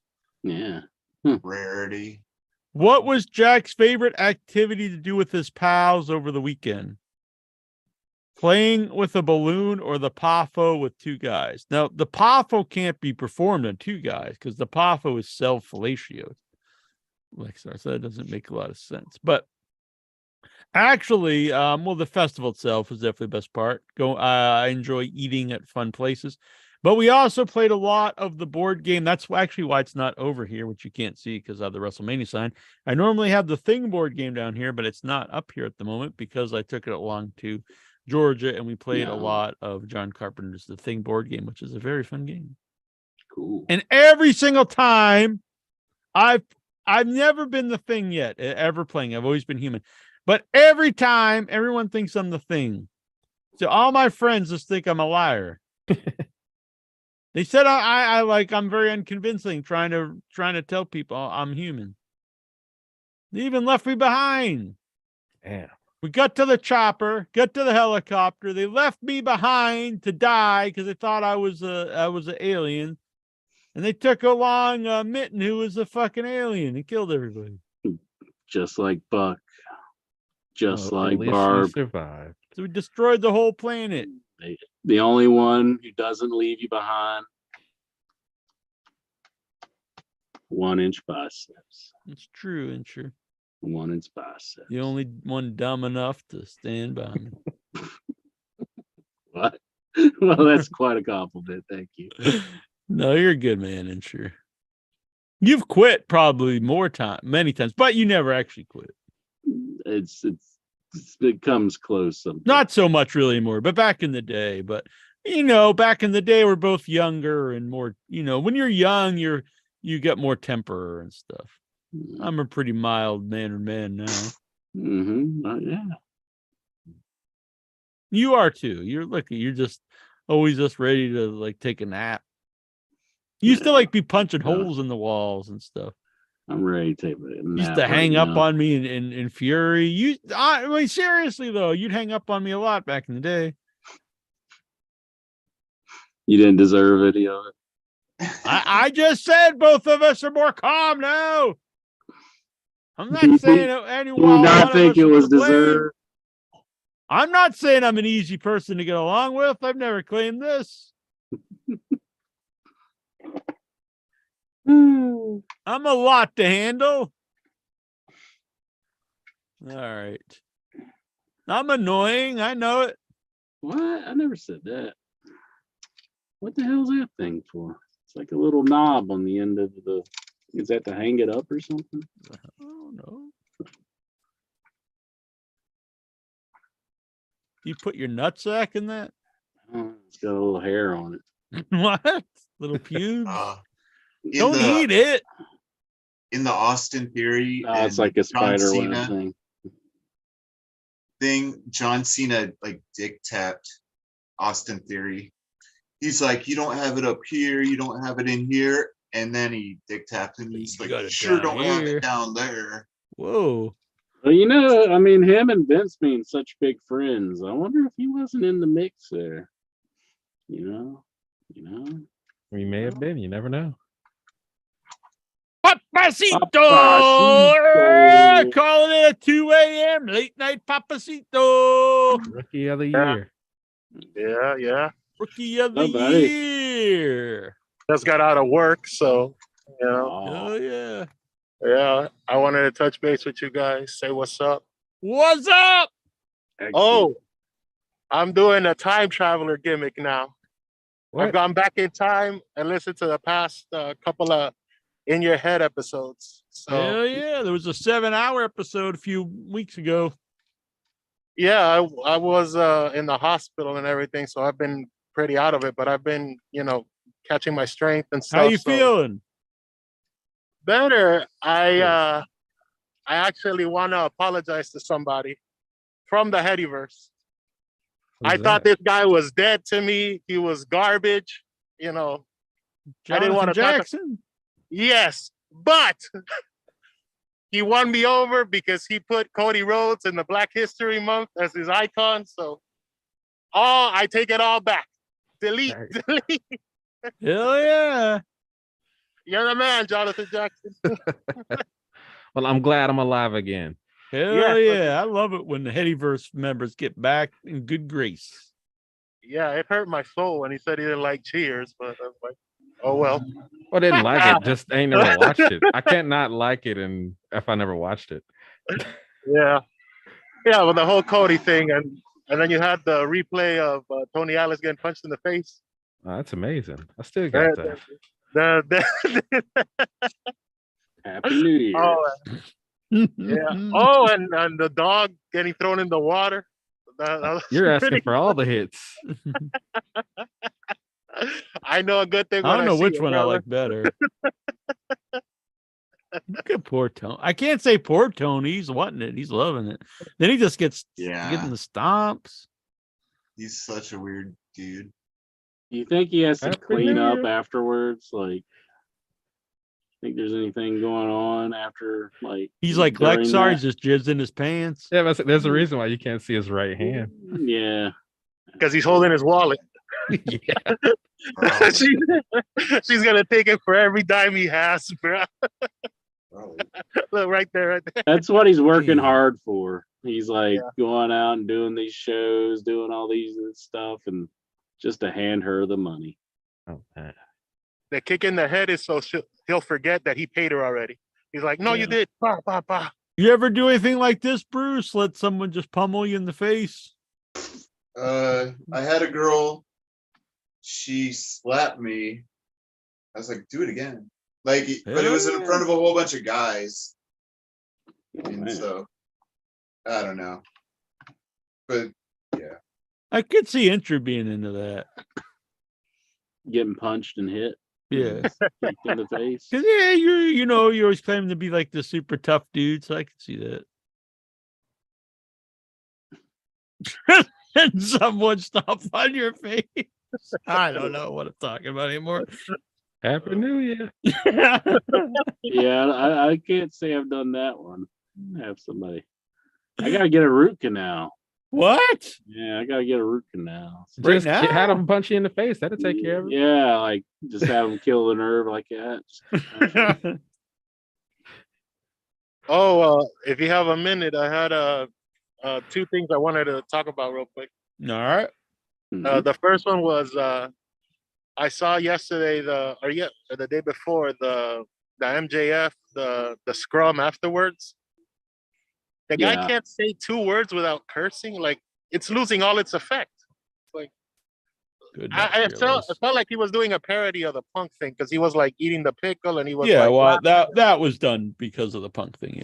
Speaker 2: Yeah.
Speaker 8: Rarity.
Speaker 1: What was Jack's favorite activity to do with his pals over the weekend? Playing with a balloon or the PAFO with two guys? Now, the PAFO can't be performed on two guys because the PAFO is self-fellatio. So that doesn't make a lot of sense. But actually, the festival itself was definitely the best part. I enjoy eating at fun places. But we also played a lot of the board game. That's actually why it's not over here, which you can't see because I have the WrestleMania sign. I normally have the Thing board game down here, but it's not up here at the moment because I took it along to Georgia and we played a lot of John Carpenter's The Thing board game, which is a very fun game.
Speaker 2: Cool.
Speaker 1: And every single time I've never been the Thing yet, ever playing. I've always been human. But every time everyone thinks I'm the Thing. So all my friends just think I'm a liar. They said I'm very unconvincing trying to tell people I'm human. They even left me behind.
Speaker 6: Yeah.
Speaker 1: We got to the chopper, got to the helicopter. They left me behind to die because they thought I was an alien. And they took along Mitten, who was a fucking alien, and killed everybody.
Speaker 2: Just like Buck. Just
Speaker 6: Oh, at
Speaker 2: like
Speaker 6: least you
Speaker 2: Barb.
Speaker 6: survived.
Speaker 1: So we destroyed the whole planet.
Speaker 2: The only one who doesn't leave you behind. 1-inch biceps.
Speaker 1: It's true, and sure.
Speaker 2: 1-inch biceps.
Speaker 1: The only one dumb enough to stand by me.
Speaker 2: What? Well, that's quite a compliment. Thank you.
Speaker 1: No, you're a good man, and sure. You've quit probably many times, but you never actually quit.
Speaker 2: It comes close sometimes.
Speaker 1: Not so much really anymore, but back in the day. But back in the day, we're both younger and more. When you're young, you get more temper and stuff. I'm a pretty mild mannered man now.
Speaker 2: Yeah.
Speaker 1: You are too. You're lucky. You're just always just ready to like take a nap. You used to like be punching holes in the walls and stuff.
Speaker 2: I'm ready to take a nap.
Speaker 1: You used to hang up on me in fury. I mean, seriously though, you'd hang up on me a lot back in the day.
Speaker 2: You didn't deserve any of it.
Speaker 1: I just said both of us are more calm now. I'm not saying anyone.
Speaker 2: Do not think it was deserved.
Speaker 1: I'm not saying I'm an easy person to get along with. I've never claimed this. I'm a lot to handle. All right. I'm annoying. I know it.
Speaker 2: What? I never said that. What the hell is that thing for? It's like a little knob on the end of the. Is that to hang it up or something?
Speaker 1: Oh no. You put your nutsack in that?
Speaker 2: Oh, it's got a little hair on it.
Speaker 1: What? Little pubes?
Speaker 8: Don't
Speaker 1: eat it.
Speaker 8: In the Austin Theory,
Speaker 2: It's like a spider web
Speaker 8: thing. John Cena like dick tapped Austin Theory. He's like, you don't have it up here, you don't have it in here, and then he dick tapped him. He's like, sure don't have it down there.
Speaker 1: Whoa.
Speaker 2: Well, I mean, him and Vince being such big friends. I wonder if he wasn't in the mix there.
Speaker 6: We may have been. You never know.
Speaker 1: Papacito! Calling it a 2 a.m. late night Papacito.
Speaker 6: Rookie of the year.
Speaker 11: Yeah.
Speaker 1: Rookie of the
Speaker 2: buddy.
Speaker 1: year.
Speaker 11: Just got out of work, so
Speaker 1: Oh yeah.
Speaker 11: Yeah. I wanted to touch base with you guys, say what's up.
Speaker 1: What's up?
Speaker 2: Excellent.
Speaker 11: Oh, I'm doing a time traveler gimmick now.
Speaker 6: What?
Speaker 11: I've gone back in time and listened to the past couple of In Your Head episodes. So
Speaker 1: Hell yeah. There was a 7-hour episode a few weeks ago.
Speaker 11: yeah, I was in the hospital and everything, so I've been pretty out of it, but I've been, catching my strength and stuff.
Speaker 1: How you
Speaker 11: so
Speaker 1: feeling?
Speaker 11: better. I actually want to apologize to somebody from the Headyverse. I thought this guy was dead to me. He was garbage. I didn't want to
Speaker 1: Jackson.
Speaker 11: Yes, but he won me over because he put Cody Rhodes in the Black History Month as his icon. So, I take it all back. Delete.
Speaker 1: Hell yeah.
Speaker 11: You're the man, Jonathan Jackson.
Speaker 6: Well, I'm glad I'm alive again.
Speaker 1: Hell yeah. I love it when the Headyverse members get back in good grace.
Speaker 11: Yeah, it hurt my soul when he said he didn't like Cheers, but I was like, oh well.
Speaker 6: I didn't like it. Just ain't never watched it. I can't not like it, and if I never watched it.
Speaker 11: Yeah, well, the whole Cody thing, and then you had the replay of Tony Atlas getting punched in the face.
Speaker 6: Oh, that's amazing. I still got that.
Speaker 2: Happy New Year.
Speaker 11: Yeah. Oh, and the dog getting thrown in the water. That was
Speaker 6: You're asking
Speaker 11: pretty-
Speaker 6: for all the hits.
Speaker 11: I know a good thing.
Speaker 1: I don't
Speaker 11: when
Speaker 1: know
Speaker 11: see
Speaker 1: which
Speaker 11: it,
Speaker 1: one I
Speaker 11: brother.
Speaker 1: like better. Look at poor Tony. I can't say poor Tony. He's wanting it. He's loving it. Then he just gets getting the stomps.
Speaker 8: He's such a weird dude.
Speaker 2: You think he has to
Speaker 6: Happy
Speaker 2: clean
Speaker 6: New
Speaker 2: up
Speaker 6: Year.
Speaker 2: afterwards? Like, think there's anything going on after, like,
Speaker 1: He's like
Speaker 2: during
Speaker 1: Lexar.
Speaker 2: that?
Speaker 1: He's just jizz in his pants.
Speaker 6: Yeah, but there's a reason why you can't see his right hand.
Speaker 2: Yeah.
Speaker 11: Because he's holding his wallet.
Speaker 6: Yeah.
Speaker 11: she, she's gonna take it for every dime he has, bro. Look right there, right there.
Speaker 2: That's what he's working
Speaker 1: Gee.
Speaker 2: hard for. He's like
Speaker 11: Yeah.
Speaker 2: going out and doing these shows, doing all these stuff, and just to hand her the money.
Speaker 6: Oh, man.
Speaker 11: The kick in the head is so he'll forget that he paid her already. He's like, no, you
Speaker 2: Yeah.
Speaker 11: did. Bah, bah, bah.
Speaker 1: You ever do anything like this, Bruce? Let someone just pummel you in the face?
Speaker 8: I had a girl, she slapped me. I was like, do it again. Like, but it was in front of a whole bunch of guys. And
Speaker 2: man.
Speaker 8: so, I don't know. But yeah.
Speaker 1: I could see Entry being into that.
Speaker 2: Getting punched and hit.
Speaker 1: Yeah.
Speaker 2: Kicked in the face.
Speaker 1: Cause yeah, you always claim to be like the super tough dude, so I can see that. And someone stomp on your face. I don't know what I'm talking about anymore.
Speaker 6: Happy New Year.
Speaker 2: Yeah, I can't say I've done that one. Have somebody. I gotta get a root canal.
Speaker 1: What?
Speaker 2: Yeah, I gotta get a root canal.
Speaker 1: Right
Speaker 6: Just
Speaker 1: now?
Speaker 6: had him punch you in the face. That'll take care of it.
Speaker 2: Yeah, like just have them kill the nerve like that.
Speaker 11: Oh, if you have a minute, I had two things I wanted to talk about real quick.
Speaker 1: All right.
Speaker 11: The first one was I saw yesterday the day before the MJF the scrum afterwards. The guy
Speaker 2: Yeah.
Speaker 11: can't say 2 words without cursing. Like it's losing all its effect. Like
Speaker 1: Good.
Speaker 11: I felt like he was doing a parody of the Punk thing because he was like eating the pickle and he was
Speaker 1: Yeah,
Speaker 11: like,
Speaker 1: well, that was done because of the Punk thing.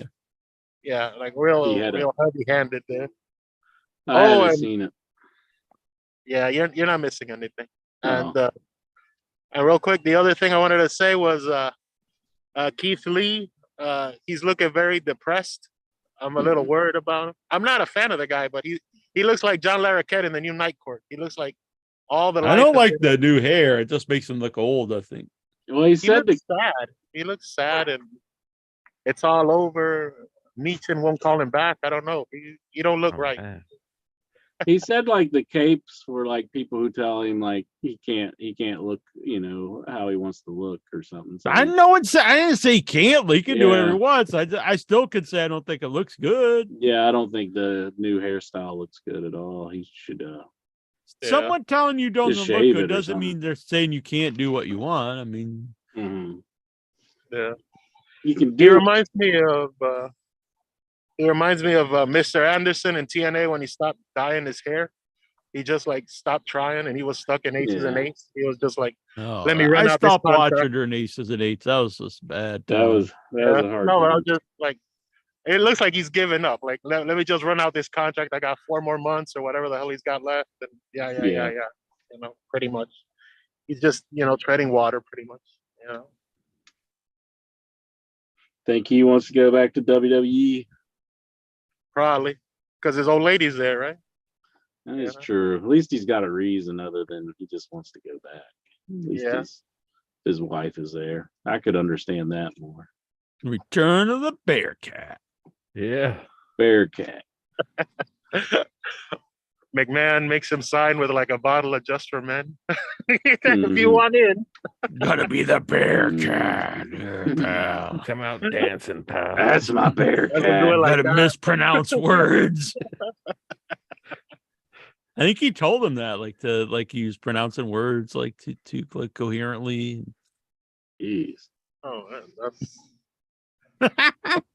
Speaker 1: Yeah.
Speaker 11: like real
Speaker 2: He had
Speaker 11: real heavy handed there.
Speaker 2: I haven't
Speaker 11: and
Speaker 2: seen it.
Speaker 11: yeah, you're not missing anything.
Speaker 2: Oh.
Speaker 11: And real quick, the other thing I wanted to say was Keith Lee. He's looking very depressed. I'm a little worried about him. I'm not a fan of the guy, but he looks like John Larroquette in the new Night Court. He looks like all the.
Speaker 1: I don't like the new hair. It just makes him look old, I think.
Speaker 2: Well, he said
Speaker 11: looks sad. He looks sad, and it's all over. Meechin won't call him back. I don't know. He don't look right.
Speaker 6: Man.
Speaker 2: he said like the capes were like people who tell him like he can't look, how he wants to look or something. So
Speaker 1: I know I didn't say he can't. He can do whatever
Speaker 2: Yeah.
Speaker 1: he wants. I still could say I don't think it looks good.
Speaker 2: yeah, I don't think the new hairstyle looks good at all. He should
Speaker 1: Someone telling you don't
Speaker 2: Just
Speaker 1: look
Speaker 2: shave
Speaker 1: good
Speaker 2: it or
Speaker 1: doesn't mean they're saying you can't do what you want. I mean,
Speaker 11: Yeah.
Speaker 2: you can
Speaker 11: He
Speaker 2: do it.
Speaker 11: reminds me of Mr. Anderson in TNA when he stopped dyeing his hair. He just like stopped trying and he was stuck in aces and
Speaker 2: Yeah.
Speaker 11: eights. He was just like,
Speaker 1: no,
Speaker 11: let me run
Speaker 1: I
Speaker 11: out this
Speaker 1: stopped
Speaker 11: contract.
Speaker 1: watching during Aces and Eights. That was just bad.
Speaker 2: That was a hard
Speaker 11: no, but I
Speaker 2: time.
Speaker 11: was just like, it looks like he's giving up. Like, let me just run out this contract. I got 4 more months or whatever the hell he's got left. And yeah. Pretty much. He's just, treading water pretty much.
Speaker 2: Think he wants to go back to WWE.
Speaker 11: Probably. Because his old lady's there, right?
Speaker 2: That is true. At least he's got a reason other than he just wants to go back. At least his wife is there. I could understand that more.
Speaker 1: Return of the Bearcat.
Speaker 6: Yeah.
Speaker 2: Bearcat.
Speaker 11: McMahon makes him sign with like a bottle of Just for Men. If
Speaker 2: Mhm.
Speaker 11: you want in.
Speaker 1: Gotta be the Bearcat. Yeah, pal.
Speaker 6: Come out dancing, pal.
Speaker 2: That's my Bearcat.
Speaker 1: Gotta mispronounce words. I think he told him that, like he was pronouncing words like to like coherently.
Speaker 2: Jeez.
Speaker 11: Oh, that's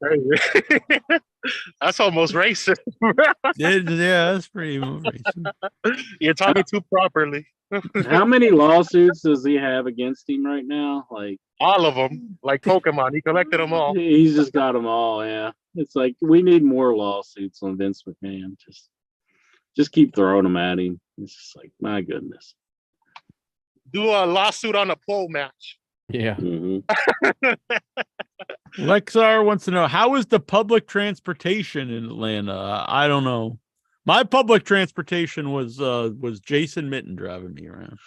Speaker 11: crazy. That's almost racist.
Speaker 1: Yeah, that's pretty racist.
Speaker 11: You're talking too properly.
Speaker 2: How many lawsuits does he have against him right now? Like
Speaker 11: All of them, like Pokemon. He collected them all.
Speaker 2: he's just got them all. Yeah, it's like we need more lawsuits on Vince McMahon. Just keep throwing them at him. It's just like, my goodness.
Speaker 11: Do a lawsuit on a pole match.
Speaker 6: Yeah.
Speaker 2: Mhm.
Speaker 1: Lexar wants to know, how is the public transportation in Atlanta? I don't know. My public transportation was Jason Mitten driving me around.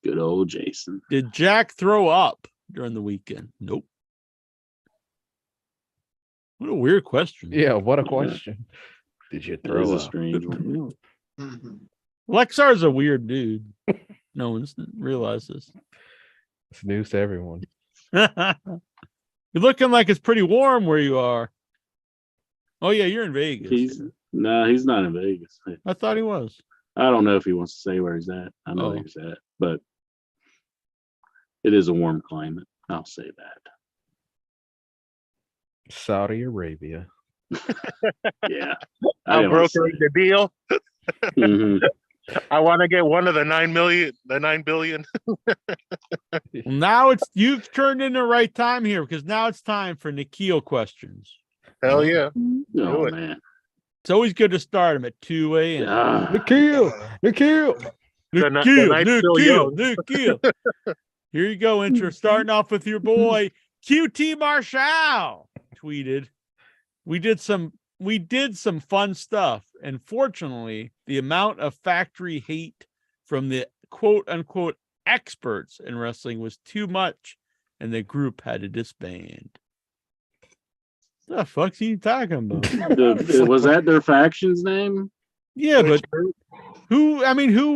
Speaker 2: Good old Jason.
Speaker 1: Did Jack throw up during the weekend? Nope. What a weird question.
Speaker 6: Yeah. What a question. Did you
Speaker 2: That was
Speaker 6: throw
Speaker 2: a
Speaker 6: up?
Speaker 2: strange one.
Speaker 1: Lexar's a weird dude. No one's realized this.
Speaker 6: It's news to everyone.
Speaker 1: You're looking like it's pretty warm where you are. Oh yeah, you're in Vegas.
Speaker 2: No, he's not in Vegas.
Speaker 1: I thought he was.
Speaker 2: I don't know if he wants to say where he's at. I know where he's at, but it is a warm climate. I'll say that.
Speaker 6: Saudi Arabia.
Speaker 2: Yeah.
Speaker 11: I'm brokering the deal.
Speaker 2: Mhm.
Speaker 11: I want to get one of the 9 billion.
Speaker 1: Now you've turned in the right time here because now it's time for Nikhil questions.
Speaker 11: Hell yeah.
Speaker 2: Oh man.
Speaker 1: It's always good to start them at 2 a.m.
Speaker 6: Nikhil.
Speaker 1: Nikhil. Here you go, intro. Starting off with your boy QT Marshall tweeted, We did some fun stuff, and fortunately, the amount of factory hate from the quote unquote experts in wrestling was too much, and the group had to disband. The fuck's he talking about?
Speaker 2: Was that their faction's name?
Speaker 1: Yeah, but who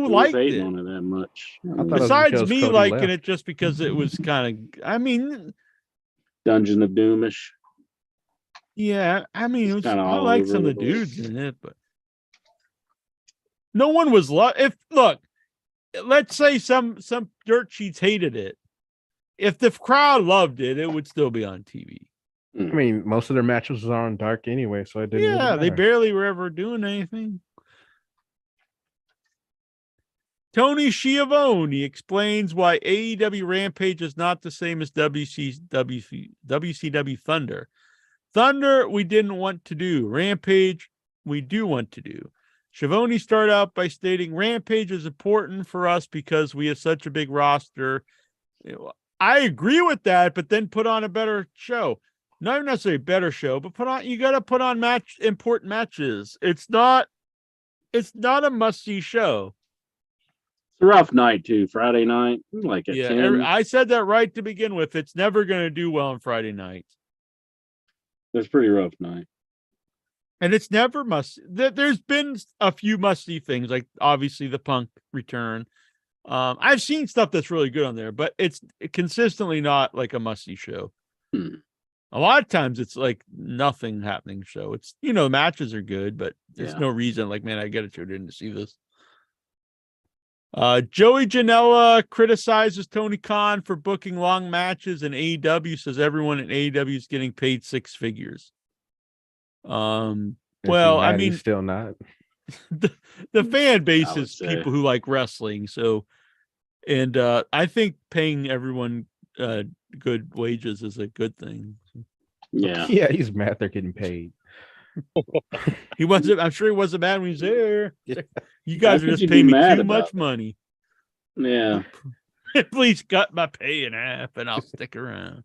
Speaker 1: liked
Speaker 2: hating
Speaker 1: it?
Speaker 2: on it that much?
Speaker 1: Besides me liking it just because it was kind of,
Speaker 2: Dungeon of Doomish.
Speaker 1: Yeah, I
Speaker 2: all
Speaker 1: like
Speaker 2: over
Speaker 1: some of
Speaker 2: the
Speaker 1: the
Speaker 2: place.
Speaker 1: dudes in it, but no one was let's say some dirt sheets hated it. If the crowd loved it, it would still be on TV.
Speaker 6: I mean, most of their matches are on dark anyway, so it didn't.
Speaker 1: Yeah,
Speaker 6: really
Speaker 1: they
Speaker 6: matter.
Speaker 1: barely were ever doing anything. Tony Schiavone explains why AEW Rampage is not the same as WCW Thunder. Thunder, we didn't want to do. Rampage, we do want to do. Schiavone started out by stating Rampage is important for us because we have such a big roster. I agree with that, but then put on a better show. Not even necessarily a better show, but you got to put on important matches. It's not a must-see show.
Speaker 2: It's a rough night too. Friday night, like at 10.
Speaker 1: I said that right to begin with. It's never going to do well on Friday night.
Speaker 2: It's a pretty rough night.
Speaker 1: And it's never there's been a few must-see things, like obviously the Punk return. I've seen stuff that's really good on there, but it's consistently not like a must-see show. A lot of times it's like nothing happening show. It's, matches are good, but there's no reason like, man, I got to tune in to see this. Joey Janela criticizes Tony Khan for booking long matches in AEW, says everyone in AEW is getting paid six figures. Well, I mean,
Speaker 6: still not.
Speaker 1: The fan base is people who like wrestling. So, and I think paying everyone good wages is a good thing.
Speaker 2: Yeah.
Speaker 6: Yeah, he's mad they're getting paid.
Speaker 1: I'm sure he wasn't mad when he was there. You guys are just paying me too much money.
Speaker 2: Yeah.
Speaker 1: Please cut my pay in half and I'll stick around.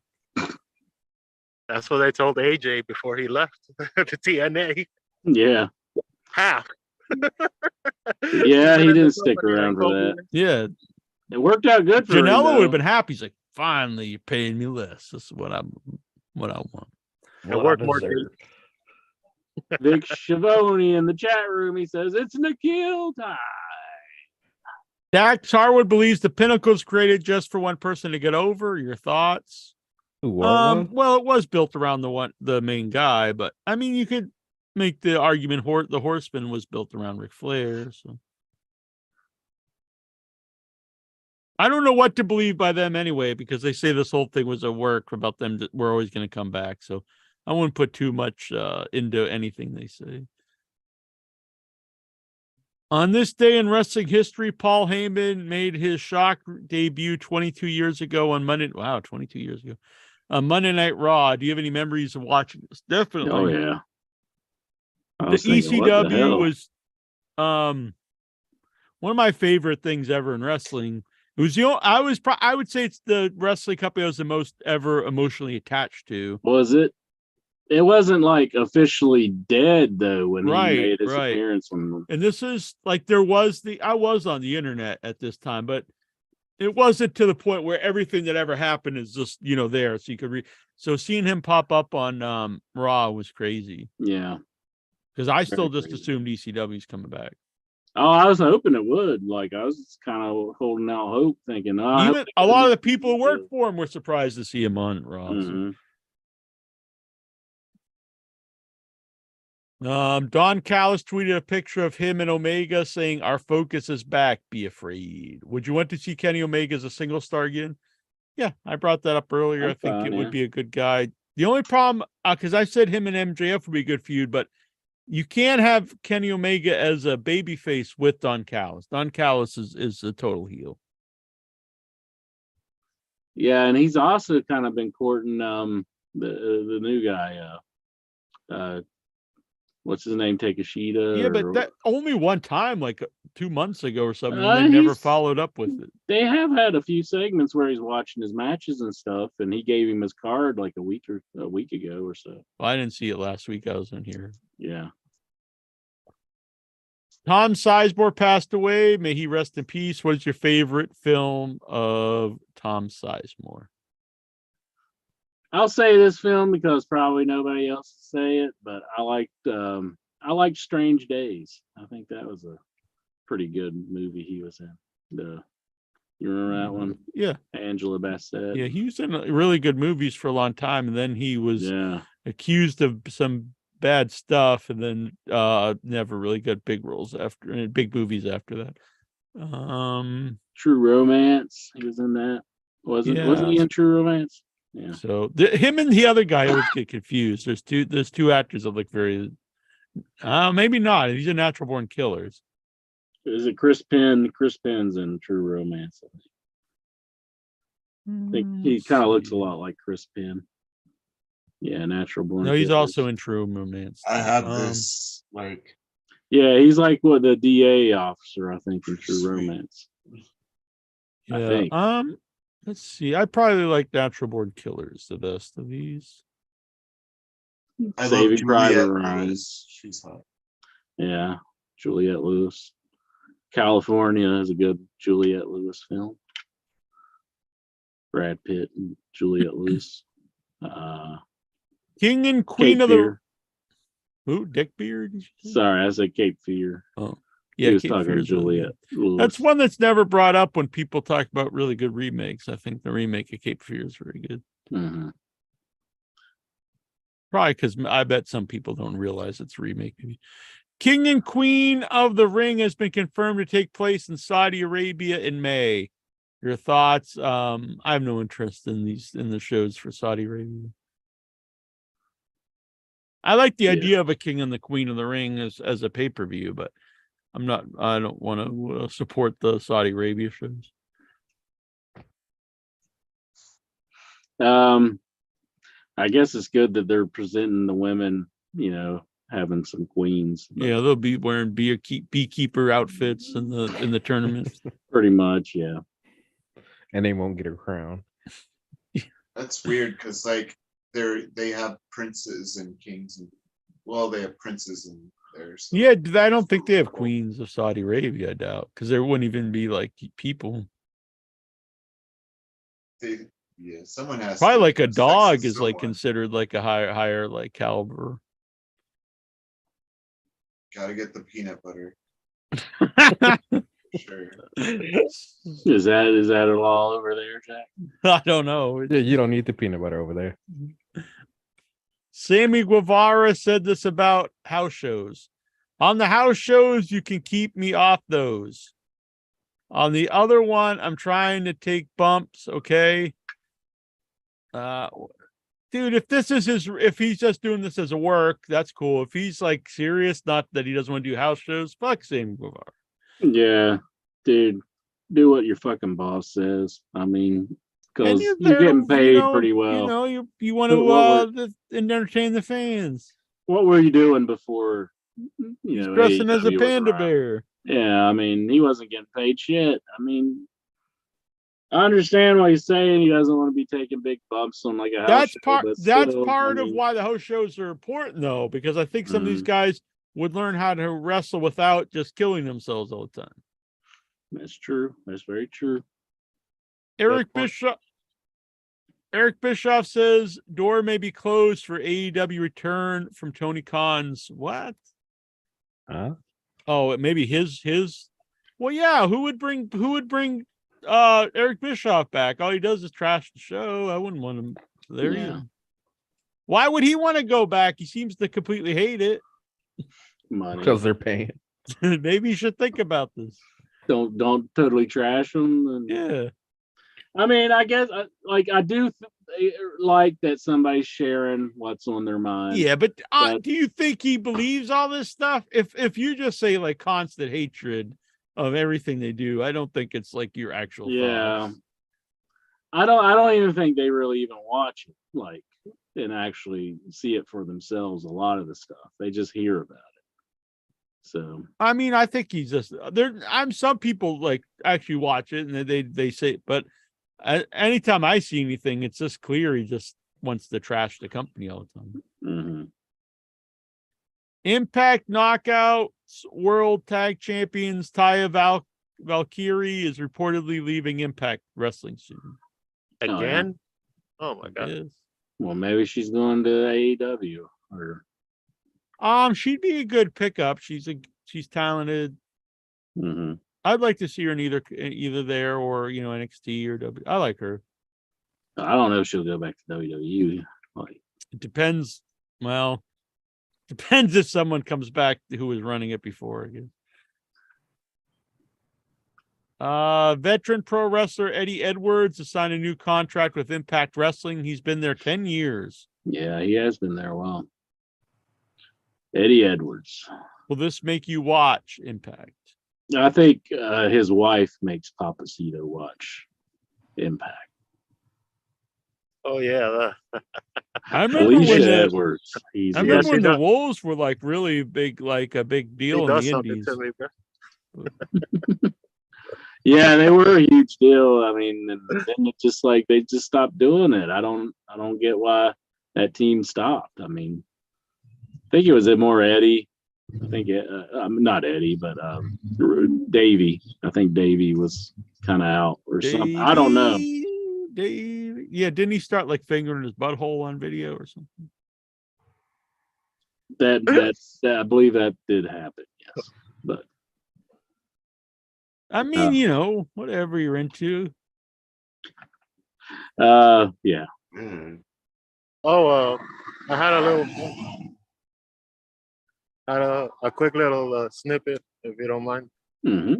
Speaker 11: That's what they told AJ before he left to TNA.
Speaker 2: Yeah.
Speaker 11: Half.
Speaker 2: Yeah, he didn't stick around for that.
Speaker 1: Yeah.
Speaker 2: It worked out good for him.
Speaker 1: Janela would have been happy. He's like, finally, you're paying me less. This is what I want.
Speaker 11: It worked more.
Speaker 2: Vic Schiavone in the chat room, he says, it's Nikhil time.
Speaker 1: Dax Harwood believes the Pinnacle is created just for one person to get over. Your thoughts? Well, it was built around the main guy, but I mean, you could make the argument the Horseman was built around Ric Flair. So I don't know what to believe by them anyway, because they say this whole thing was a work about them. We're always going to come back. So I wouldn't put too much into anything they say. On this day in wrestling history, Paul Heyman made his shock debut 22 years ago on Monday. Wow, 22 years ago. On Monday Night Raw. Do you have any memories of watching this? Definitely.
Speaker 2: Oh, yeah.
Speaker 1: The ECW was one of my favorite things ever in wrestling. It was I would say it's the wrestling company I was the most ever emotionally attached to.
Speaker 2: Was it? It wasn't like officially dead though when he made his appearance.
Speaker 1: And this is like I was on the internet at this time, but it wasn't to the point where everything that ever happened is just there, so you could read. So seeing him pop up on Raw was crazy.
Speaker 2: Yeah,
Speaker 1: because I still just assumed ECW's coming back.
Speaker 2: Oh, I was hoping it would. Like I was kind of holding out hope, thinking, oh, I hope
Speaker 1: Even
Speaker 2: they
Speaker 1: a
Speaker 2: go
Speaker 1: lot of
Speaker 2: to
Speaker 1: the people who work for him were surprised to see him on Raw.
Speaker 2: Mhm.
Speaker 1: Don Callis tweeted a picture of him and Omega saying, "Our focus is back. Be afraid." Would you want to see Kenny Omega as a single star again? Yeah, I brought that up earlier.
Speaker 2: I'm
Speaker 1: I think
Speaker 2: fine,
Speaker 1: it
Speaker 2: yeah.
Speaker 1: would be a good guy. The only problem, because I said him and MJF would be a good feud, but you can't have Kenny Omega as a babyface with Don Callis. Don Callis is a total heel.
Speaker 2: Yeah, and he's also kind of been courting the new guy. What's his name? Takeshita.
Speaker 1: Yeah, but
Speaker 2: or-
Speaker 1: that only one time, like 2 months ago or something.
Speaker 2: Uh,
Speaker 1: They never
Speaker 2: he's-
Speaker 1: followed up with it.
Speaker 2: They have had a few segments where he's watching his matches and stuff, and he gave him his card like a week ago or so.
Speaker 1: Well, I didn't see it last week. I was in here.
Speaker 2: Yeah.
Speaker 1: Tom Sizemore passed away. May he rest in peace. What is your favorite film of Tom Sizemore?
Speaker 2: I'll say this film because probably nobody else will say it, but I liked Strange Days. I think that was a pretty good movie he was in. You remember that one?
Speaker 1: Yeah.
Speaker 2: Angela Bassett.
Speaker 1: Yeah, he was in really good movies for a long time, and then he was accused of some bad stuff, and then never really got big roles after big movies after that.
Speaker 2: True Romance. He was in that. Wasn't he in True Romance? Yeah.
Speaker 1: So him and the other guy always get confused. There's two actors that look very maybe not. These are Natural Born Killers.
Speaker 2: Is it Chris Penn? Chris Penn's in True Romance. I think he kind of looks a lot like Chris Penn. Yeah, Natural Born.
Speaker 1: No, he's
Speaker 2: Killers.
Speaker 1: also in True Romance.
Speaker 8: I have this like.
Speaker 2: Yeah, he's like the DA officer, I think, in True Romance.
Speaker 1: Yeah.
Speaker 2: I think.
Speaker 1: Let's see. I probably like Natural Born Killers the best of these.
Speaker 8: I
Speaker 2: Saving
Speaker 8: love
Speaker 2: Private
Speaker 8: Juliette
Speaker 2: Ryan.
Speaker 8: Lewis. She's hot.
Speaker 2: Yeah, Juliette Lewis. California is a good Juliette Lewis film. Brad Pitt and Juliette Lewis.
Speaker 1: King and Queen
Speaker 2: Cape
Speaker 1: of
Speaker 2: Fear.
Speaker 1: the Who? Dick Beard?
Speaker 2: Sorry, I said Cape Fear.
Speaker 1: Oh,
Speaker 2: He
Speaker 1: yeah.
Speaker 2: was
Speaker 1: Cape
Speaker 2: talking
Speaker 1: Fear's really
Speaker 2: Juliette
Speaker 1: good.
Speaker 2: Lewis.
Speaker 1: That's one that's never brought up when people talk about really good remakes. I think the remake of Cape Fear is very good.
Speaker 2: Mhm.
Speaker 1: Probably because I bet some people don't realize it's a remake. Maybe. King and Queen of the Ring has been confirmed to take place in Saudi Arabia in May. Your thoughts? I have no interest in the shows for Saudi Arabia. I like the idea of a King and the Queen of the Ring as a pay-per-view, but I don't want to support the Saudi Arabia shows.
Speaker 2: I guess it's good that they're presenting the women, having some queens.
Speaker 1: Yeah, they'll be wearing beekeeper outfits in the tournament.
Speaker 2: Pretty much, yeah.
Speaker 6: And they won't get a crown.
Speaker 8: That's weird because like they have princes and kings and they have princes in there. So.
Speaker 1: Yeah, I don't think they have queens of Saudi Arabia. I doubt because there wouldn't even be like people.
Speaker 8: Someone has
Speaker 1: probably
Speaker 8: to
Speaker 1: like a
Speaker 8: sex
Speaker 1: dog
Speaker 8: with
Speaker 1: is like
Speaker 8: someone.
Speaker 1: considered like a higher like caliber.
Speaker 8: Gotta get the peanut butter. Sure.
Speaker 2: Is that a law over there, Jack?
Speaker 1: I don't know.
Speaker 6: Yeah, you don't need the peanut butter over there.
Speaker 1: Sammy Guevara said this about house shows. On the house shows, you can keep me off those. On the other one, I'm trying to take bumps. Okay. Dude, if he's just doing this as a work, that's cool. If he's like serious, not that he doesn't want to do house shows, fuck Sammy Guevara.
Speaker 2: Yeah, dude, do what your fucking boss says. I mean, because
Speaker 1: And
Speaker 2: you're getting paid pretty well.
Speaker 1: You want to entertain the fans.
Speaker 2: What were you doing before?
Speaker 1: Dressing as a
Speaker 2: AEW was
Speaker 1: panda
Speaker 2: around?
Speaker 1: bear.
Speaker 2: Yeah, I mean, he wasn't getting paid shit. I mean, I understand what he's saying. He doesn't want to be taking big bumps on like a house
Speaker 1: That's
Speaker 2: show,
Speaker 1: part.
Speaker 2: but
Speaker 1: That's
Speaker 2: still,
Speaker 1: part
Speaker 2: I
Speaker 1: of
Speaker 2: mean,
Speaker 1: why the host shows are important, though, because I think some of these
Speaker 2: Mhm.
Speaker 1: guys would learn how to wrestle without just killing themselves all the time.
Speaker 2: That's true. That's very true.
Speaker 1: Eric
Speaker 2: point.
Speaker 1: Bischoff. Eric Bischoff says door may be closed for AEW return from Tony Khan's what?
Speaker 6: Huh?
Speaker 1: Oh, maybe his. Well, yeah. Who would bring Eric Bischoff back? All he does is trash the show. I wouldn't want him there either. Why would he want to go back? He seems to completely hate it.
Speaker 2: Money.
Speaker 6: Because they're paying.
Speaker 1: Maybe you should think about this.
Speaker 2: Don't totally trash them. And,
Speaker 1: Yeah.
Speaker 2: I mean, I guess I do like that somebody's sharing what's on their mind.
Speaker 1: Yeah, but do you think he believes all this stuff? If you just say like constant hatred of everything they do, I don't think it's like your actual thoughts.
Speaker 2: I don't even think they really even watch it like and actually see it for themselves. A lot of the stuff they just hear about it. So
Speaker 1: I mean, I think he's just there. Some people like actually watch it and they say, but anytime I see anything, it's just clear he just wants to trash the company all the time.
Speaker 2: Mm-hmm.
Speaker 1: Impact Knockouts World Tag Champions Taya Valkyrie is reportedly leaving Impact Wrestling soon.
Speaker 11: Again? Oh my god.
Speaker 1: Yes.
Speaker 2: Well, maybe she's going to AEW or.
Speaker 1: She'd be a good pickup. She's talented.
Speaker 2: Mm-hmm.
Speaker 1: I'd like to see her in either there or NXT or W. I like her.
Speaker 2: I don't know if she'll go back to WWE.
Speaker 1: It depends. Well, depends if someone comes back who was running it before. I guess. Veteran pro wrestler Eddie Edwards has signed a new contract with Impact Wrestling. He's been there 10 years.
Speaker 2: Yeah, he has been there a while. Eddie Edwards.
Speaker 1: Will this make you watch Impact?
Speaker 2: I think his wife makes Papacito watch Impact.
Speaker 11: Oh yeah.
Speaker 1: I remember
Speaker 2: Alicia Edwards.
Speaker 1: I remember when the Wolves were like really big, like a big deal in the Indies.
Speaker 2: Yeah, they were a huge deal. I mean, and then it just like they just stopped doing it. I don't get why that team stopped. I mean, I think it was more Eddie. I think not Eddie, but Davey. I think Davey was kind of out or something. I don't know.
Speaker 1: Davey. Yeah, didn't he start like fingering his butthole on video or something?
Speaker 2: That I believe that did happen. Yes, but
Speaker 1: I mean, whatever you're into.
Speaker 2: Yeah.
Speaker 11: Oh, I had a quick little snippet, if you don't mind.
Speaker 2: Mm-hmm.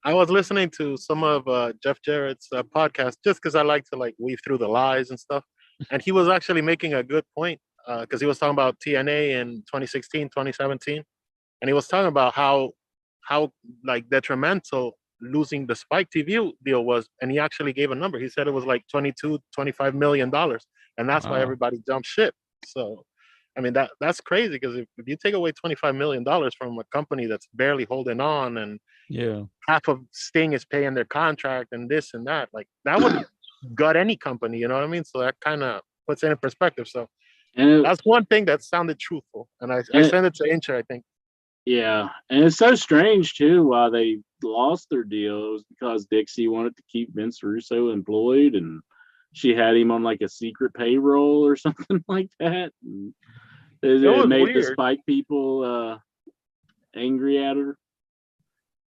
Speaker 11: I was listening to some of Jeff Jarrett's podcast just because I like to like weave through the lies and stuff. And he was actually making a good point because he was talking about TNA in 2016, 2017. And he was talking about how like detrimental losing the Spike TV deal was. And he actually gave a number. He said it was like $25 million. And that's why everybody jumped ship. So, I mean, that's crazy because if you take away $25 million from a company that's barely holding on and half of Sting is paying their contract and this and that, like that would gut any company, you know what I mean? So that kind of puts it in perspective. So that's one thing that sounded truthful. And I sent it to Incher, I think.
Speaker 2: Yeah. And it's so strange too why they lost their deal. It was because Dixie wanted to keep Vince Russo employed and she had him on like a secret payroll or something like that. And it made weird. The Spike people angry at her.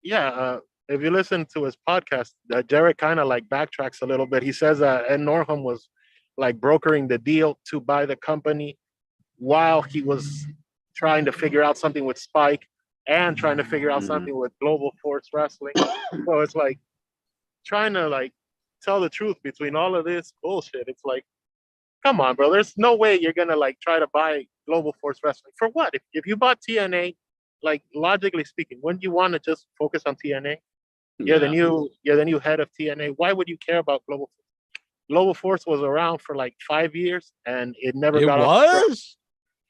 Speaker 11: Yeah, if you listen to his podcast, Jarrett kind of like backtracks a little bit. He says that Ed Norham was like brokering the deal to buy the company while he was trying to figure out something with Spike and trying to figure out something with Global Force Wrestling. So it's like trying to like tell the truth between all of this bullshit. It's like, come on, bro. There's no way you're gonna like try to buy Global Force Wrestling for what? If you bought TNA, like logically speaking, wouldn't you want to just focus on TNA? You're the new head of TNA. Why would you care about Global Force? Global Force was around for like 5 years and it never got off.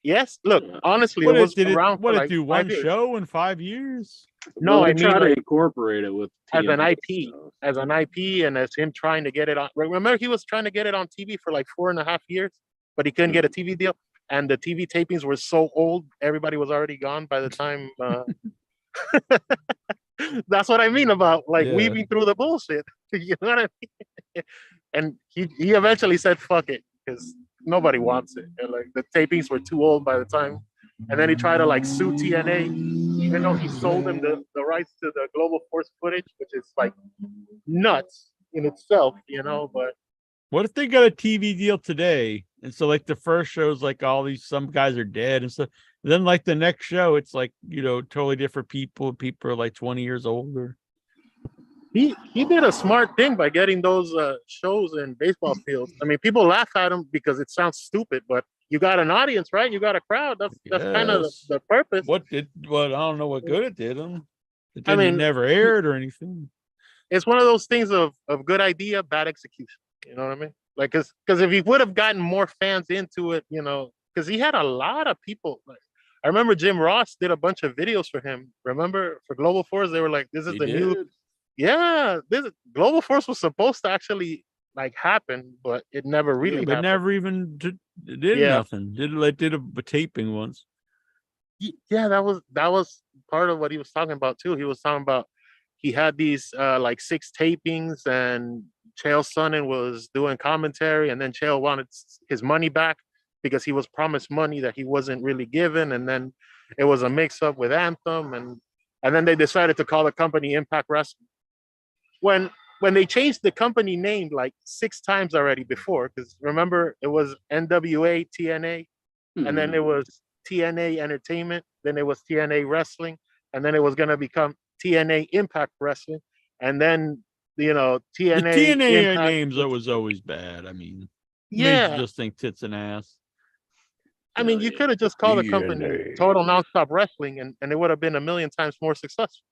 Speaker 11: Yes. Look, honestly, it was around for like
Speaker 1: do one show in 5 years?
Speaker 11: No, I mean
Speaker 2: try to
Speaker 11: like,
Speaker 2: incorporate it with
Speaker 11: as an
Speaker 2: IP,
Speaker 11: and as him trying to get it on. Remember, he was trying to get it on TV for like 4.5 years, but he couldn't get a TV deal. And the TV tapings were so old, everybody was already gone by the time. That's what I mean about like weaving through the bullshit. You know what I mean? And he eventually said, "Fuck it," because nobody wants it. And like the tapings were too old by the time and then he tried to like sue TNA, even though he sold him the rights to the Global Force footage, which is like nuts in itself, you know. But
Speaker 1: what if they got a TV deal today? And so like the first show's like all these, some guys are dead and stuff. And then like the next show, it's like, you know, totally different people. People are like 20 years older.
Speaker 11: he did a smart thing by getting those shows in baseball fields. I mean, people laugh at him because it sounds stupid, but you got an audience, right? You got a crowd. That's kind of
Speaker 1: Yes.
Speaker 11: the purpose.
Speaker 1: Well, I don't know what good it did them. It
Speaker 11: I
Speaker 1: didn't,
Speaker 11: mean,
Speaker 1: never aired or anything.
Speaker 11: It's one of those things of good idea, bad execution. You know what I mean? Like, because if he would have gotten more fans into it, you know, because he had a lot of people. Like, I remember Jim Ross did a bunch of videos for him. Remember for Global Force, they were like, "This is
Speaker 1: He
Speaker 11: the
Speaker 1: did?
Speaker 11: new." Yeah, this Global Force was supposed to actually like happen, but it never really
Speaker 1: Yeah, but
Speaker 11: happened.
Speaker 1: never even did
Speaker 11: Yeah.
Speaker 1: nothing. Did a taping once.
Speaker 11: Yeah, that was part of what he was talking about too. He was talking about he had these like 6 tapings, and Chael Sonnen was doing commentary, and then Chael wanted his money back because he was promised money that he wasn't really given, and then it was a mix-up with Anthem, and then they decided to call the company Impact Wrestling. When they changed the company name like 6 times already before, because remember it was NWA TNA, and then it was TNA Entertainment, then it was TNA Wrestling, and then it was going to become TNA Impact Wrestling, and then you know
Speaker 1: The
Speaker 11: TNA
Speaker 1: TNA
Speaker 11: Impact,
Speaker 1: names was always bad. I mean, made
Speaker 11: yeah.
Speaker 1: you just think tits and ass.
Speaker 11: I mean, you could have just called the company Total Nonstop Wrestling, and it would have been a million times more successful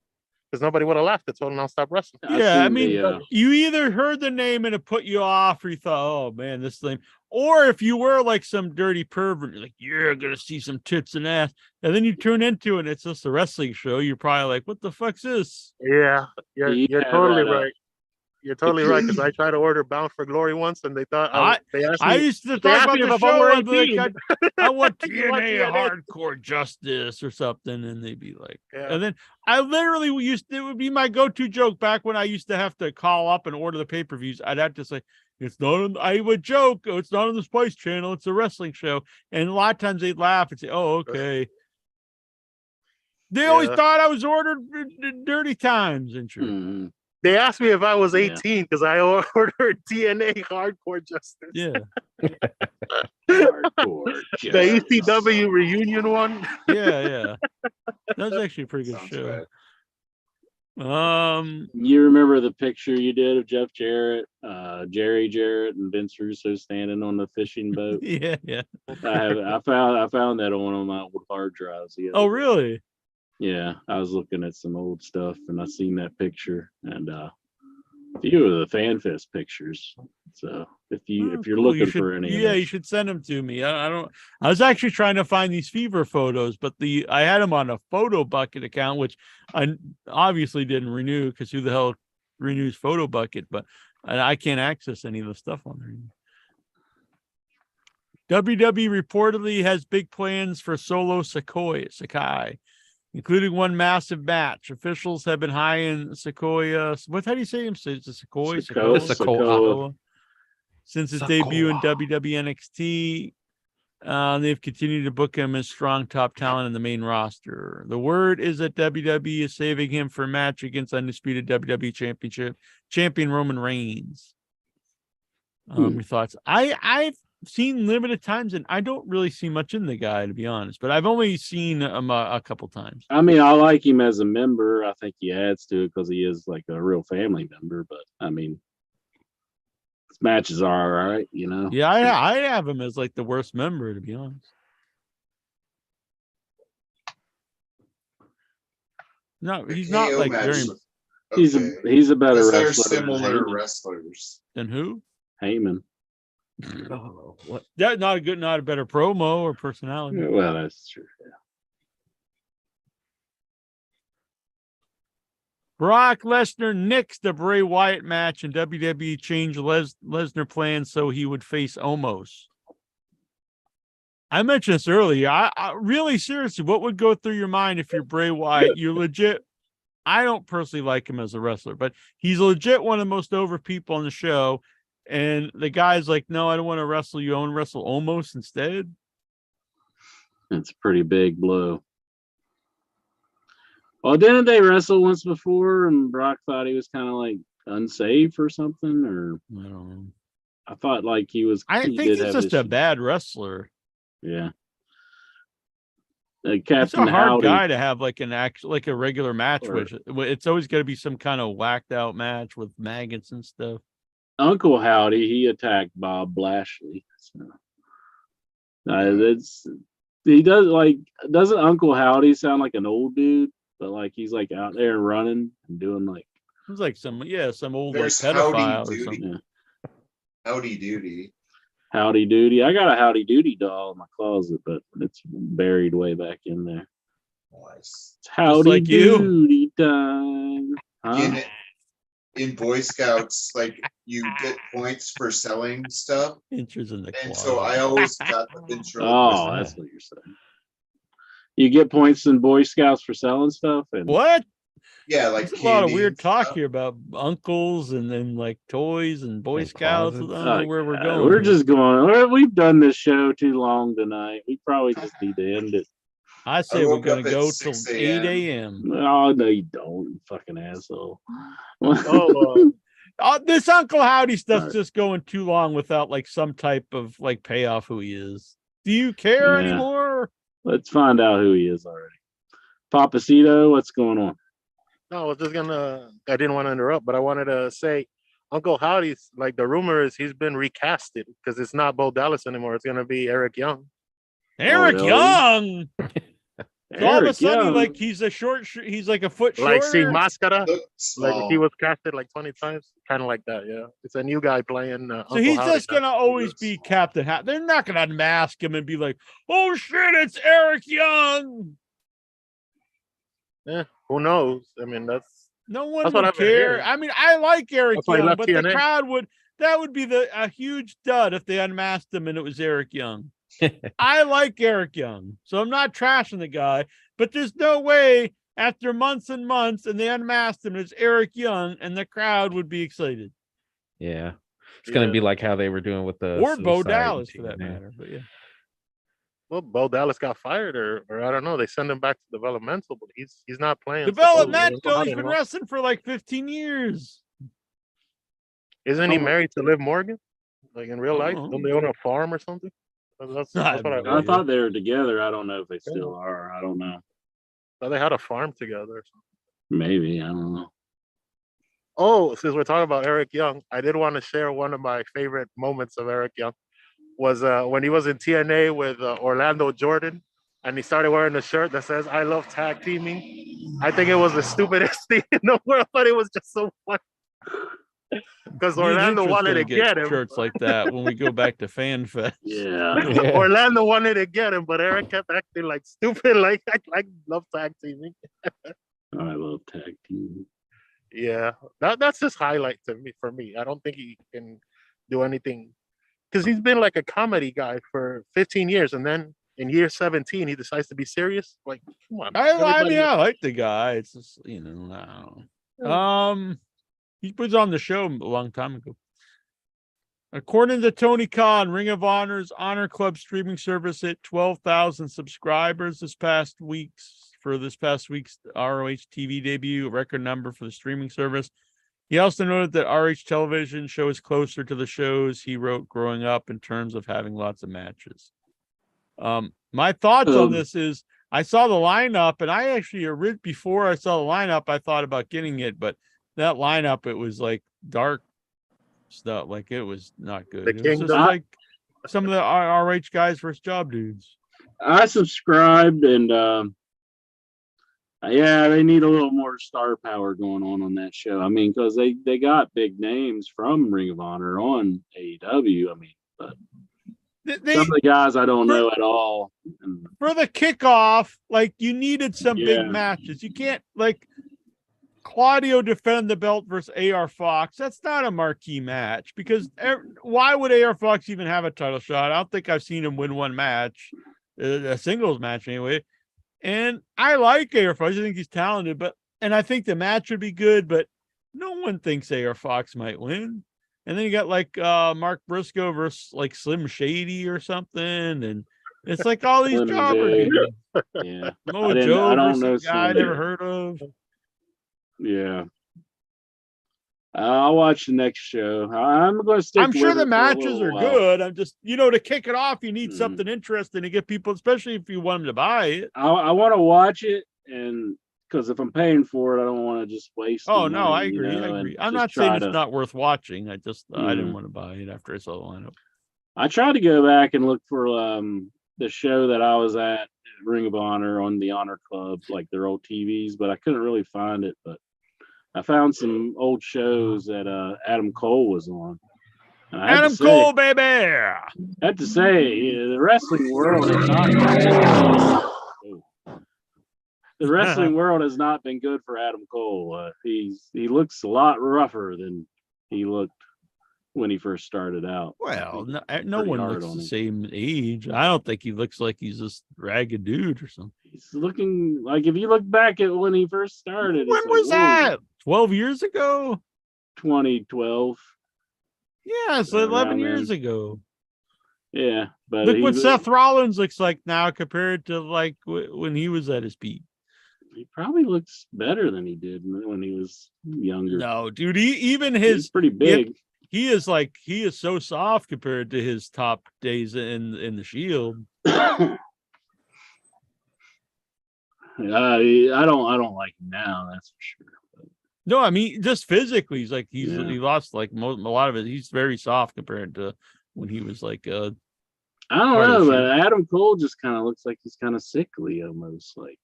Speaker 11: because nobody would have laughed at Total Nonstop Wrestling.
Speaker 1: Yeah, I mean, you either heard the name and it put you off, or you thought, "Oh man, this thing," or if you were like some dirty pervert, you're like, "You're gonna see some tits and ass," and then you tune into it, and it's just a wrestling show. You're probably like, "What the fuck's this?"
Speaker 11: Yeah, you're
Speaker 2: Yeah,
Speaker 11: totally
Speaker 2: that,
Speaker 11: right. You're totally right, because I tried to order Bound for Glory once, and they thought they asked me.
Speaker 1: I used to
Speaker 11: they
Speaker 1: talk
Speaker 11: asked
Speaker 1: about
Speaker 11: me
Speaker 1: the
Speaker 11: if I'm
Speaker 1: show.
Speaker 11: over
Speaker 1: I'd be
Speaker 11: 18.
Speaker 1: like, I want
Speaker 11: You want
Speaker 1: TNA
Speaker 11: TNA?
Speaker 1: Hardcore Justice or something, and they'd be like,
Speaker 11: Yeah.
Speaker 1: and then I literally it would be my go-to joke back when I used to have to call up and order the pay-per-views. I'd have to say, "It's not on," I would joke, "Oh, it's not on the Spice Channel, it's a wrestling show," and a lot of times they'd laugh and say, "Oh, okay." They always
Speaker 11: Yeah.
Speaker 1: thought I was ordered Dirty Times and shit.
Speaker 11: They asked me if I was 18 because I ordered TNA Hardcore Justice.
Speaker 1: Yeah.
Speaker 2: Hardcore
Speaker 11: The ECW reunion one.
Speaker 1: Yeah. That was actually a pretty good show.
Speaker 2: You remember the picture you did of Jeff Jarrett, Jerry Jarrett, and Vince Russo standing on the fishing boat?
Speaker 1: Yeah.
Speaker 2: I found that on one of my old hard drives.
Speaker 1: Oh, really?
Speaker 2: Yeah, I was looking at some old stuff and I seen that picture and a few of the FanFest pictures. So if you're
Speaker 1: cool.
Speaker 2: looking for any,
Speaker 1: you should send them to me. I was actually trying to find these Fever photos, but I had them on a Photo Bucket account, which I obviously didn't renew because who the hell renews Photo Bucket? But I can't access any of the stuff on there. WWE reportedly has big plans for Solo Sakai, including one massive match. Officials have been high in Sequoia. How do you say him? It's a Sequoia.
Speaker 2: Sikoa.
Speaker 1: Since his debut in WWE NXT, they've continued to book him as strong top talent in the main roster. The word is that WWE is saving him for a match against undisputed WWE champion Roman Reigns. Your thoughts? I've seen limited times, and I don't really see much in the guy, to be honest. But I've only seen him a couple times.
Speaker 2: I mean, I like him as a member. I think he adds to it because he is like a real family member. But I mean, his matches are all right, you know.
Speaker 1: Yeah, I have him as like the worst member, to be honest. No, he's not
Speaker 8: KO
Speaker 1: like
Speaker 8: match.
Speaker 2: very. He's a better
Speaker 8: They're
Speaker 2: wrestler than
Speaker 8: similar
Speaker 2: Heyman.
Speaker 8: wrestlers.
Speaker 1: Than who?
Speaker 2: Heyman.
Speaker 6: Oh, what?
Speaker 1: That not a better promo or personality.
Speaker 2: Yeah, well, that's true. Yeah.
Speaker 1: Brock Lesnar nixed the Bray Wyatt match, and WWE changed Lesnar plans so he would face Omos. I mentioned this earlier. I really seriously, what would go through your mind if you're Bray Wyatt? You're legit. I don't personally like him as a wrestler, but he's legit one of the most over people on the show. And the guy's like, "No, I don't want to wrestle you. I want to wrestle Omos instead."
Speaker 2: It's a pretty big blow. Well, didn't they wrestle once before and Brock thought he was kind of like unsafe or something? Or
Speaker 1: I don't know.
Speaker 2: I thought like he was.
Speaker 1: I
Speaker 2: he
Speaker 1: think
Speaker 2: did
Speaker 1: he's
Speaker 2: have
Speaker 1: just a
Speaker 2: issues.
Speaker 1: bad wrestler.
Speaker 2: Yeah.
Speaker 1: He's
Speaker 2: Captain
Speaker 1: a hard
Speaker 2: Howdy.
Speaker 1: guy to have like like a regular match
Speaker 2: Or-
Speaker 1: with. It's always got to be some kind of whacked out match with maggots and stuff.
Speaker 2: Uncle Howdy, he attacked Bob Lashley. So he does like doesn't Uncle Howdy sound like an old dude, but like he's like out there running and doing like
Speaker 1: It's like some old
Speaker 8: There's
Speaker 1: like
Speaker 8: Howdy
Speaker 1: pedophile or
Speaker 8: Doody.
Speaker 1: something.
Speaker 8: Howdy doody.
Speaker 2: Howdy Doody. I got a Howdy Doody doll in my closet, but it's buried way back in there.
Speaker 8: Nice.
Speaker 2: It's Howdy
Speaker 1: like you.
Speaker 2: Doody time. Huh?
Speaker 8: In Boy Scouts, like you get points for selling stuff,
Speaker 1: Inches in the
Speaker 8: and
Speaker 1: closet.
Speaker 8: so I always got the intro.
Speaker 2: Oh, that's what you're saying. You get points in Boy Scouts for selling stuff, and
Speaker 1: What?
Speaker 8: Yeah, like
Speaker 1: There's a lot of
Speaker 8: candy
Speaker 1: weird
Speaker 8: and
Speaker 1: talk
Speaker 8: stuff.
Speaker 1: here about uncles and then like toys and Boy
Speaker 6: And
Speaker 1: Scouts. I don't
Speaker 6: closets.
Speaker 1: know where we're
Speaker 2: God,
Speaker 1: going.
Speaker 2: We're
Speaker 1: here.
Speaker 2: just going. We've done this show too long tonight. We probably just need to end it.
Speaker 1: I say we're
Speaker 8: woke
Speaker 1: gonna
Speaker 8: up at
Speaker 1: go till
Speaker 8: 6
Speaker 1: 8
Speaker 8: a.m.
Speaker 1: a.m.
Speaker 2: Oh no, you don't, you fucking asshole.
Speaker 1: This Uncle Howdy stuff's
Speaker 2: Sorry.
Speaker 1: just going too long without like some type of like payoff who he is. Do you care
Speaker 2: Yeah.
Speaker 1: anymore?
Speaker 2: Let's find out who he is already. Papacito, what's going on?
Speaker 11: No, I was just gonna. I didn't want to interrupt, but I wanted to say, Uncle Howdy's like the rumor is he's been recasted because it's not Bo Dallas anymore. It's gonna be Eric Young.
Speaker 1: Eric
Speaker 2: really?
Speaker 1: Young. So all of a
Speaker 2: Eric
Speaker 1: sudden,
Speaker 2: Young.
Speaker 1: like he's he's like a foot
Speaker 11: Like Sin
Speaker 1: shorter.
Speaker 11: Mascara.
Speaker 8: Look
Speaker 11: Like
Speaker 8: small.
Speaker 11: he was casted like 20 times, kind of like that. Yeah, it's a new guy playing.
Speaker 1: So
Speaker 11: Uncle
Speaker 1: he's
Speaker 11: Howdy
Speaker 1: just
Speaker 11: now.
Speaker 1: gonna always be Captain Howdy. They're not gonna unmask him and be like, "Oh shit, it's Eric Young."
Speaker 11: Yeah, who knows? I mean,
Speaker 1: No one
Speaker 11: That's what
Speaker 1: would
Speaker 11: I've been
Speaker 1: care.
Speaker 11: hearing.
Speaker 1: I mean, I like Eric
Speaker 11: That's why he
Speaker 1: Young,
Speaker 11: left
Speaker 1: but the
Speaker 11: TNA.
Speaker 1: crowd would. That would be a huge dud if they unmasked him and it was Eric Young. I like Eric Young, so I'm not trashing the guy, but there's no way after months and months and they unmasked him, it's Eric Young, and the crowd would be excited.
Speaker 6: Yeah. It's gonna be like how they were doing with the
Speaker 1: Or Bo
Speaker 6: Suicide
Speaker 1: Dallas for
Speaker 6: team
Speaker 1: that
Speaker 6: there.
Speaker 1: matter. But yeah.
Speaker 11: well, Bo Dallas got fired, or I don't know. They send him back to developmental, but he's not playing.
Speaker 1: Developmental,
Speaker 11: supposedly.
Speaker 1: he's been wrestling for like 15 years.
Speaker 11: Isn't he married to Liv Morgan? Like in real life?
Speaker 1: Oh.
Speaker 11: Don't they own a farm or something? That's
Speaker 1: I
Speaker 11: what I
Speaker 1: have no
Speaker 11: heard.
Speaker 2: I thought they were together. I don't know if they still are. I don't know.
Speaker 11: Thought they had a farm together. Or something.
Speaker 2: Maybe. I don't know.
Speaker 11: Oh, since we're talking about Eric Young, I did want to share one of my favorite moments of Eric Young was when he was in TNA with Orlando Jordan, and he started wearing a shirt that says "I love tag teaming." I think it was the stupidest thing in the world, but it was just so funny because
Speaker 1: Me and
Speaker 11: Orlando
Speaker 1: Inch was
Speaker 11: wanted
Speaker 1: gonna
Speaker 11: to get him.
Speaker 1: shirts like that when we go back to Fan Fest.
Speaker 2: Yeah.
Speaker 11: Orlando wanted to get him, but Eric kept acting like stupid. Like I love tag teaming.
Speaker 2: I love tag team.
Speaker 11: Yeah, that's his highlight for me. I don't think he can do anything because he's been like a comedy guy for 15 years, and then in year 17 he decides to be serious. Like, come on.
Speaker 1: I
Speaker 11: everybody-
Speaker 1: mean, I like the guy. It's just, I don't know. He was on the show a long time ago. According to Tony Khan, Ring of Honor's Honor Club streaming service hit 12,000 subscribers this past week's ROH TV debut, a record number for the streaming service. He also noted that RH television show is closer to the shows he wrote growing up in terms of having lots of matches. My thoughts on this is I saw the lineup, and I actually before I saw the lineup, I thought about getting it, but that lineup, it was like dark stuff, like it was not good. It was just like some of the RH guys versus job dudes.
Speaker 2: I subscribed, and yeah, they need a little more star power going on that show. I mean, because they got big names from Ring of Honor on AEW. I mean, but some of the guys I don't know at all. And
Speaker 1: for the kickoff, like you needed some
Speaker 2: Yeah.
Speaker 1: big matches. You can't like Claudio defend the belt versus AR Fox. That's not a marquee match because why would AR Fox even have a title shot? I don't think I've seen him win one match, a singles match anyway. And I like AR Fox. I think he's talented, and I think the match would be good, but no one thinks AR Fox might win. And then you got like Mark Briscoe versus like Slim Shady or something, and It's like all these
Speaker 2: Slim
Speaker 1: jobber
Speaker 2: J.
Speaker 1: dudes.
Speaker 2: Yeah.
Speaker 1: Mo
Speaker 2: I
Speaker 1: Joe
Speaker 2: don't
Speaker 1: versus
Speaker 2: know
Speaker 1: a guy I
Speaker 2: Slim
Speaker 1: never
Speaker 2: J.
Speaker 1: heard of.
Speaker 2: Yeah. I'll watch the next show. I'm going to stick
Speaker 1: I'm sure
Speaker 2: with
Speaker 1: the
Speaker 2: it for a
Speaker 1: matches
Speaker 2: little
Speaker 1: are
Speaker 2: while.
Speaker 1: good. I'm just, to kick it off, you need
Speaker 2: Mhm.
Speaker 1: something interesting to get people, especially if you want them to buy it.
Speaker 2: I want to watch it, and because if I'm paying for it, I don't want to just waste.
Speaker 1: Oh,
Speaker 2: my
Speaker 1: no,
Speaker 2: money,
Speaker 1: I agree. I
Speaker 2: and
Speaker 1: agree. I'm
Speaker 2: just
Speaker 1: not saying
Speaker 2: try
Speaker 1: it's
Speaker 2: to-
Speaker 1: not worth watching. I just, I didn't
Speaker 2: Mhm.
Speaker 1: want to buy it after I saw the lineup.
Speaker 2: I tried to go back and look for the show that I was at Ring of Honor on the Honor Club, like their old TVs, but I couldn't really find it. But I found some old shows that Adam Cole was on. And I
Speaker 1: Adam Cole, baby.
Speaker 2: I have to say, the wrestling world has not. The wrestling world has not been good for Adam Cole. He looks a lot rougher than he looked when he first started out.
Speaker 1: Well, no
Speaker 2: pretty
Speaker 1: one
Speaker 2: hard
Speaker 1: looks
Speaker 2: on
Speaker 1: the
Speaker 2: him.
Speaker 1: same age. I don't think he looks like he's this ragged dude or something.
Speaker 2: He's looking like, if you look back at when he first started,
Speaker 1: When
Speaker 2: it's
Speaker 1: was
Speaker 2: like, whoa,
Speaker 1: that? 12 years ago?
Speaker 2: 2012.
Speaker 1: Yeah, it's
Speaker 2: Around
Speaker 1: 11 years
Speaker 2: then.
Speaker 1: ago.
Speaker 2: Yeah, but
Speaker 1: Look
Speaker 2: he
Speaker 1: what
Speaker 2: was-
Speaker 1: Seth Rollins looks like now compared to like when he was at his peak.
Speaker 2: He probably looks better than he did when he was younger.
Speaker 1: No, dude, even
Speaker 2: He's
Speaker 1: his
Speaker 2: pretty big.
Speaker 1: he is so soft compared to his top days in the Shield.
Speaker 2: I don't like him now, that's for sure.
Speaker 1: No, I mean just physically, he's like he
Speaker 2: Yeah.
Speaker 1: lost like a lot of it. He's very soft compared to when he was like
Speaker 2: I don't
Speaker 1: part of
Speaker 2: know,
Speaker 1: the
Speaker 2: but
Speaker 1: Shield.
Speaker 2: Adam Cole just kind of looks like he's kind of sickly almost. Like,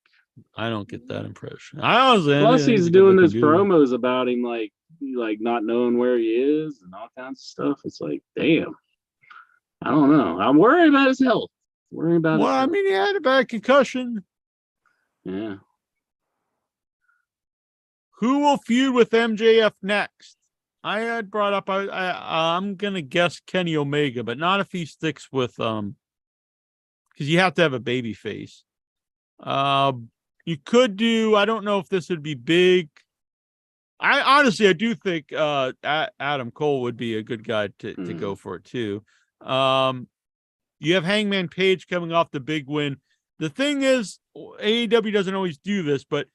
Speaker 1: I don't get that impression. I honestly,
Speaker 2: plus
Speaker 1: think
Speaker 2: he's
Speaker 1: a
Speaker 2: doing
Speaker 1: good-looking
Speaker 2: those
Speaker 1: dude.
Speaker 2: promos about him like not knowing where he is and all kinds of stuff. It's like, damn, I don't know. I'm worried about his health. Worried about
Speaker 1: Well,
Speaker 2: his
Speaker 1: I
Speaker 2: health.
Speaker 1: mean, he had a bad concussion.
Speaker 2: Yeah.
Speaker 1: Who will feud with MJF next? I had brought up. I'm gonna guess Kenny Omega, but not if he sticks with because you have to have a baby face. You could do. I don't know if this would be big. I do think Adam Cole would be a good guy to go for it too. You have Hangman Page coming off the big win. The thing is, AEW doesn't always do this, but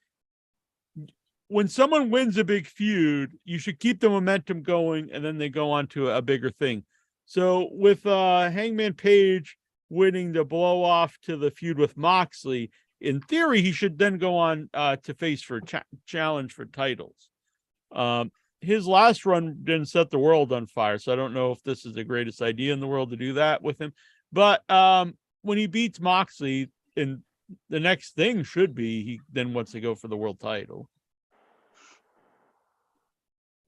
Speaker 1: when someone wins a big feud, you should keep the momentum going, and then they go on to a bigger thing. So with Hangman Page winning the blow off to the feud with Moxley, in theory, he should then go on to face for challenge for titles. His last run didn't set the world on fire, so I don't know if this is the greatest idea in the world to do that with him. But when he beats Moxley, and the next thing should be he then wants to go for the world title.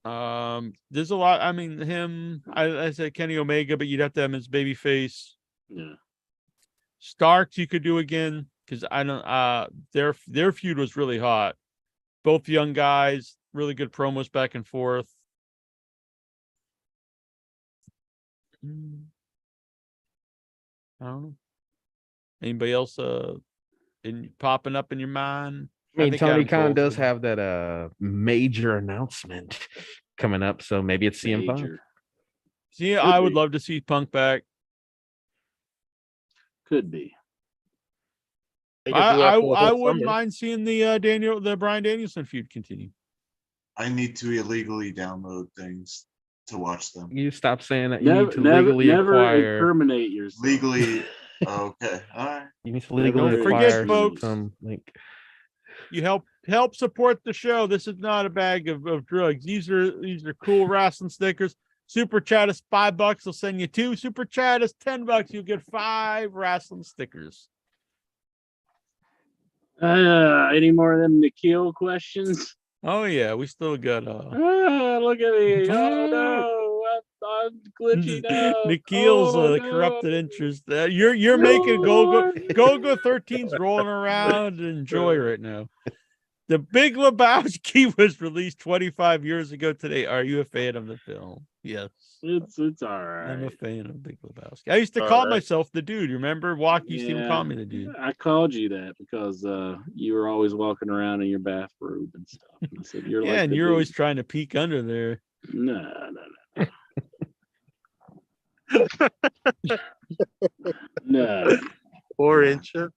Speaker 1: There's a lot. I mean, I said Kenny Omega, but you'd have to have him as babyface.
Speaker 2: Yeah.
Speaker 1: Starks you could do again because I don't. Their feud was really hot. Both young guys, really good promos back and forth. I don't know. Anybody else popping up in your mind?
Speaker 6: I mean,
Speaker 1: think
Speaker 6: Tony
Speaker 1: Adam
Speaker 6: Khan
Speaker 1: Cole's
Speaker 6: does
Speaker 1: gonna-
Speaker 6: have that major announcement coming up, so maybe it's CM Punk.
Speaker 2: Major.
Speaker 1: See,
Speaker 2: Could
Speaker 1: I would
Speaker 2: be.
Speaker 1: love to see Punk back.
Speaker 2: Could be.
Speaker 1: I wouldn't mind seeing the Bryan Danielson feud continue.
Speaker 8: I need to illegally download things to watch them.
Speaker 6: You stop saying that. You need to legally
Speaker 2: never
Speaker 6: acquire.
Speaker 2: incriminate yourself.
Speaker 8: Legally, okay, all right.
Speaker 6: You need to legally
Speaker 1: Don't forget,
Speaker 6: acquire
Speaker 1: folks.
Speaker 6: some like.
Speaker 1: You help support the show. This is not a bag of drugs. These are cool wrestling stickers. Super chat is $5. They'll send you 2. Super chat is $10. You'll get 5 wrestling stickers.
Speaker 2: Any more of them Nikhil questions?
Speaker 1: Oh yeah, we still got
Speaker 2: Look at me. Oh no, I'm glitchy now.
Speaker 1: Nikhil's
Speaker 2: Oh, no.
Speaker 1: corrupted interest. You're making Gogo 13's rolling around and enjoy right now. The Big Lebowski was released 25 years ago today. Are you a fan of the film? Yes.
Speaker 2: It's all right.
Speaker 1: I'm a fan of Big Lebowski. I used to call myself the dude. Remember? Walk used to even call me the dude.
Speaker 2: I called you that because you were always walking around in your bathrobe and stuff. And I said, you're
Speaker 1: Yeah,
Speaker 2: like
Speaker 1: and
Speaker 2: the
Speaker 1: you're
Speaker 2: dude.
Speaker 1: always trying to peek under there.
Speaker 2: No. No.
Speaker 11: 4 inches.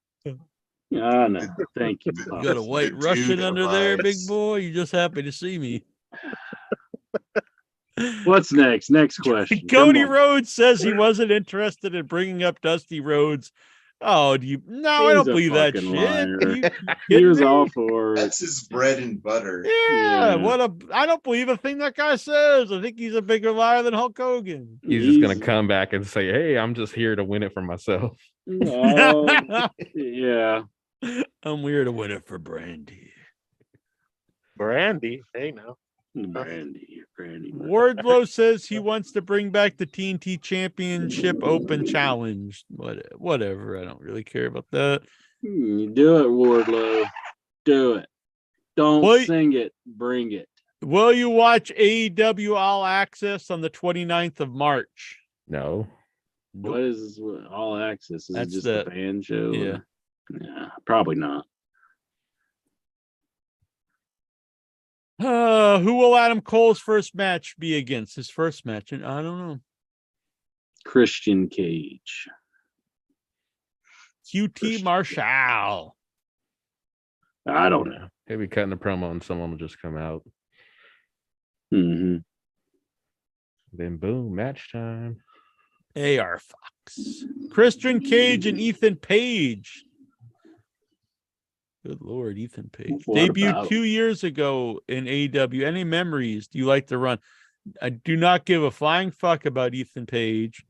Speaker 2: I know. Thank you.
Speaker 1: You
Speaker 2: Pop.
Speaker 1: got a white
Speaker 8: The
Speaker 1: Russian
Speaker 8: dude
Speaker 1: under there, big
Speaker 8: arrives.
Speaker 1: boy. You just happy to see me.
Speaker 2: What's next? Next question.
Speaker 1: Cody
Speaker 2: Come on.
Speaker 1: Rhodes says he wasn't interested in bringing up Dusty Rhodes. Oh, do you? No, I
Speaker 2: He's
Speaker 1: don't
Speaker 2: a
Speaker 1: believe that
Speaker 2: fucking
Speaker 1: shit.
Speaker 2: liar.
Speaker 1: You
Speaker 2: He
Speaker 1: kidding
Speaker 2: was
Speaker 1: me?
Speaker 2: all for it.
Speaker 8: That's his bread and butter.
Speaker 1: Yeah,
Speaker 2: Yeah.
Speaker 1: I don't believe a thing that guy says. I think he's a bigger liar than Hulk Hogan.
Speaker 6: He's just gonna come back and say, "Hey, I'm just here to win it for myself."
Speaker 2: Oh, yeah.
Speaker 1: I'm here to win it for Brandy.
Speaker 11: Brandy. Hey, now.
Speaker 2: Brandy.
Speaker 1: Wardlow says he wants to bring back the TNT Championship Open Challenge. Whatever. I don't really care about that.
Speaker 2: You do it, Wardlow. Do it. Don't
Speaker 1: Well,
Speaker 2: sing it. Bring it.
Speaker 1: Will you watch AEW All Access on the 29th of March?
Speaker 6: No.
Speaker 1: Nope.
Speaker 2: What is All Access? Is
Speaker 1: That's
Speaker 2: it just
Speaker 1: the-
Speaker 2: a band show?
Speaker 1: yeah.
Speaker 2: Yeah, probably not.
Speaker 1: Who will Adam Cole's first match be against? His first match? And I don't know.
Speaker 2: Christian Cage.
Speaker 1: QT Marshall.
Speaker 2: I don't know.
Speaker 6: He'll be cutting a promo and someone will just come out.
Speaker 2: Mm-hmm.
Speaker 6: Then boom, match time.
Speaker 1: AR Fox. Christian Cage and Ethan Page. Good Lord, Ethan Page.
Speaker 2: What
Speaker 1: Debuted
Speaker 2: about
Speaker 1: 2 years ago in AEW. Any memories? Do you like to run? I do not give a flying fuck about Ethan Page.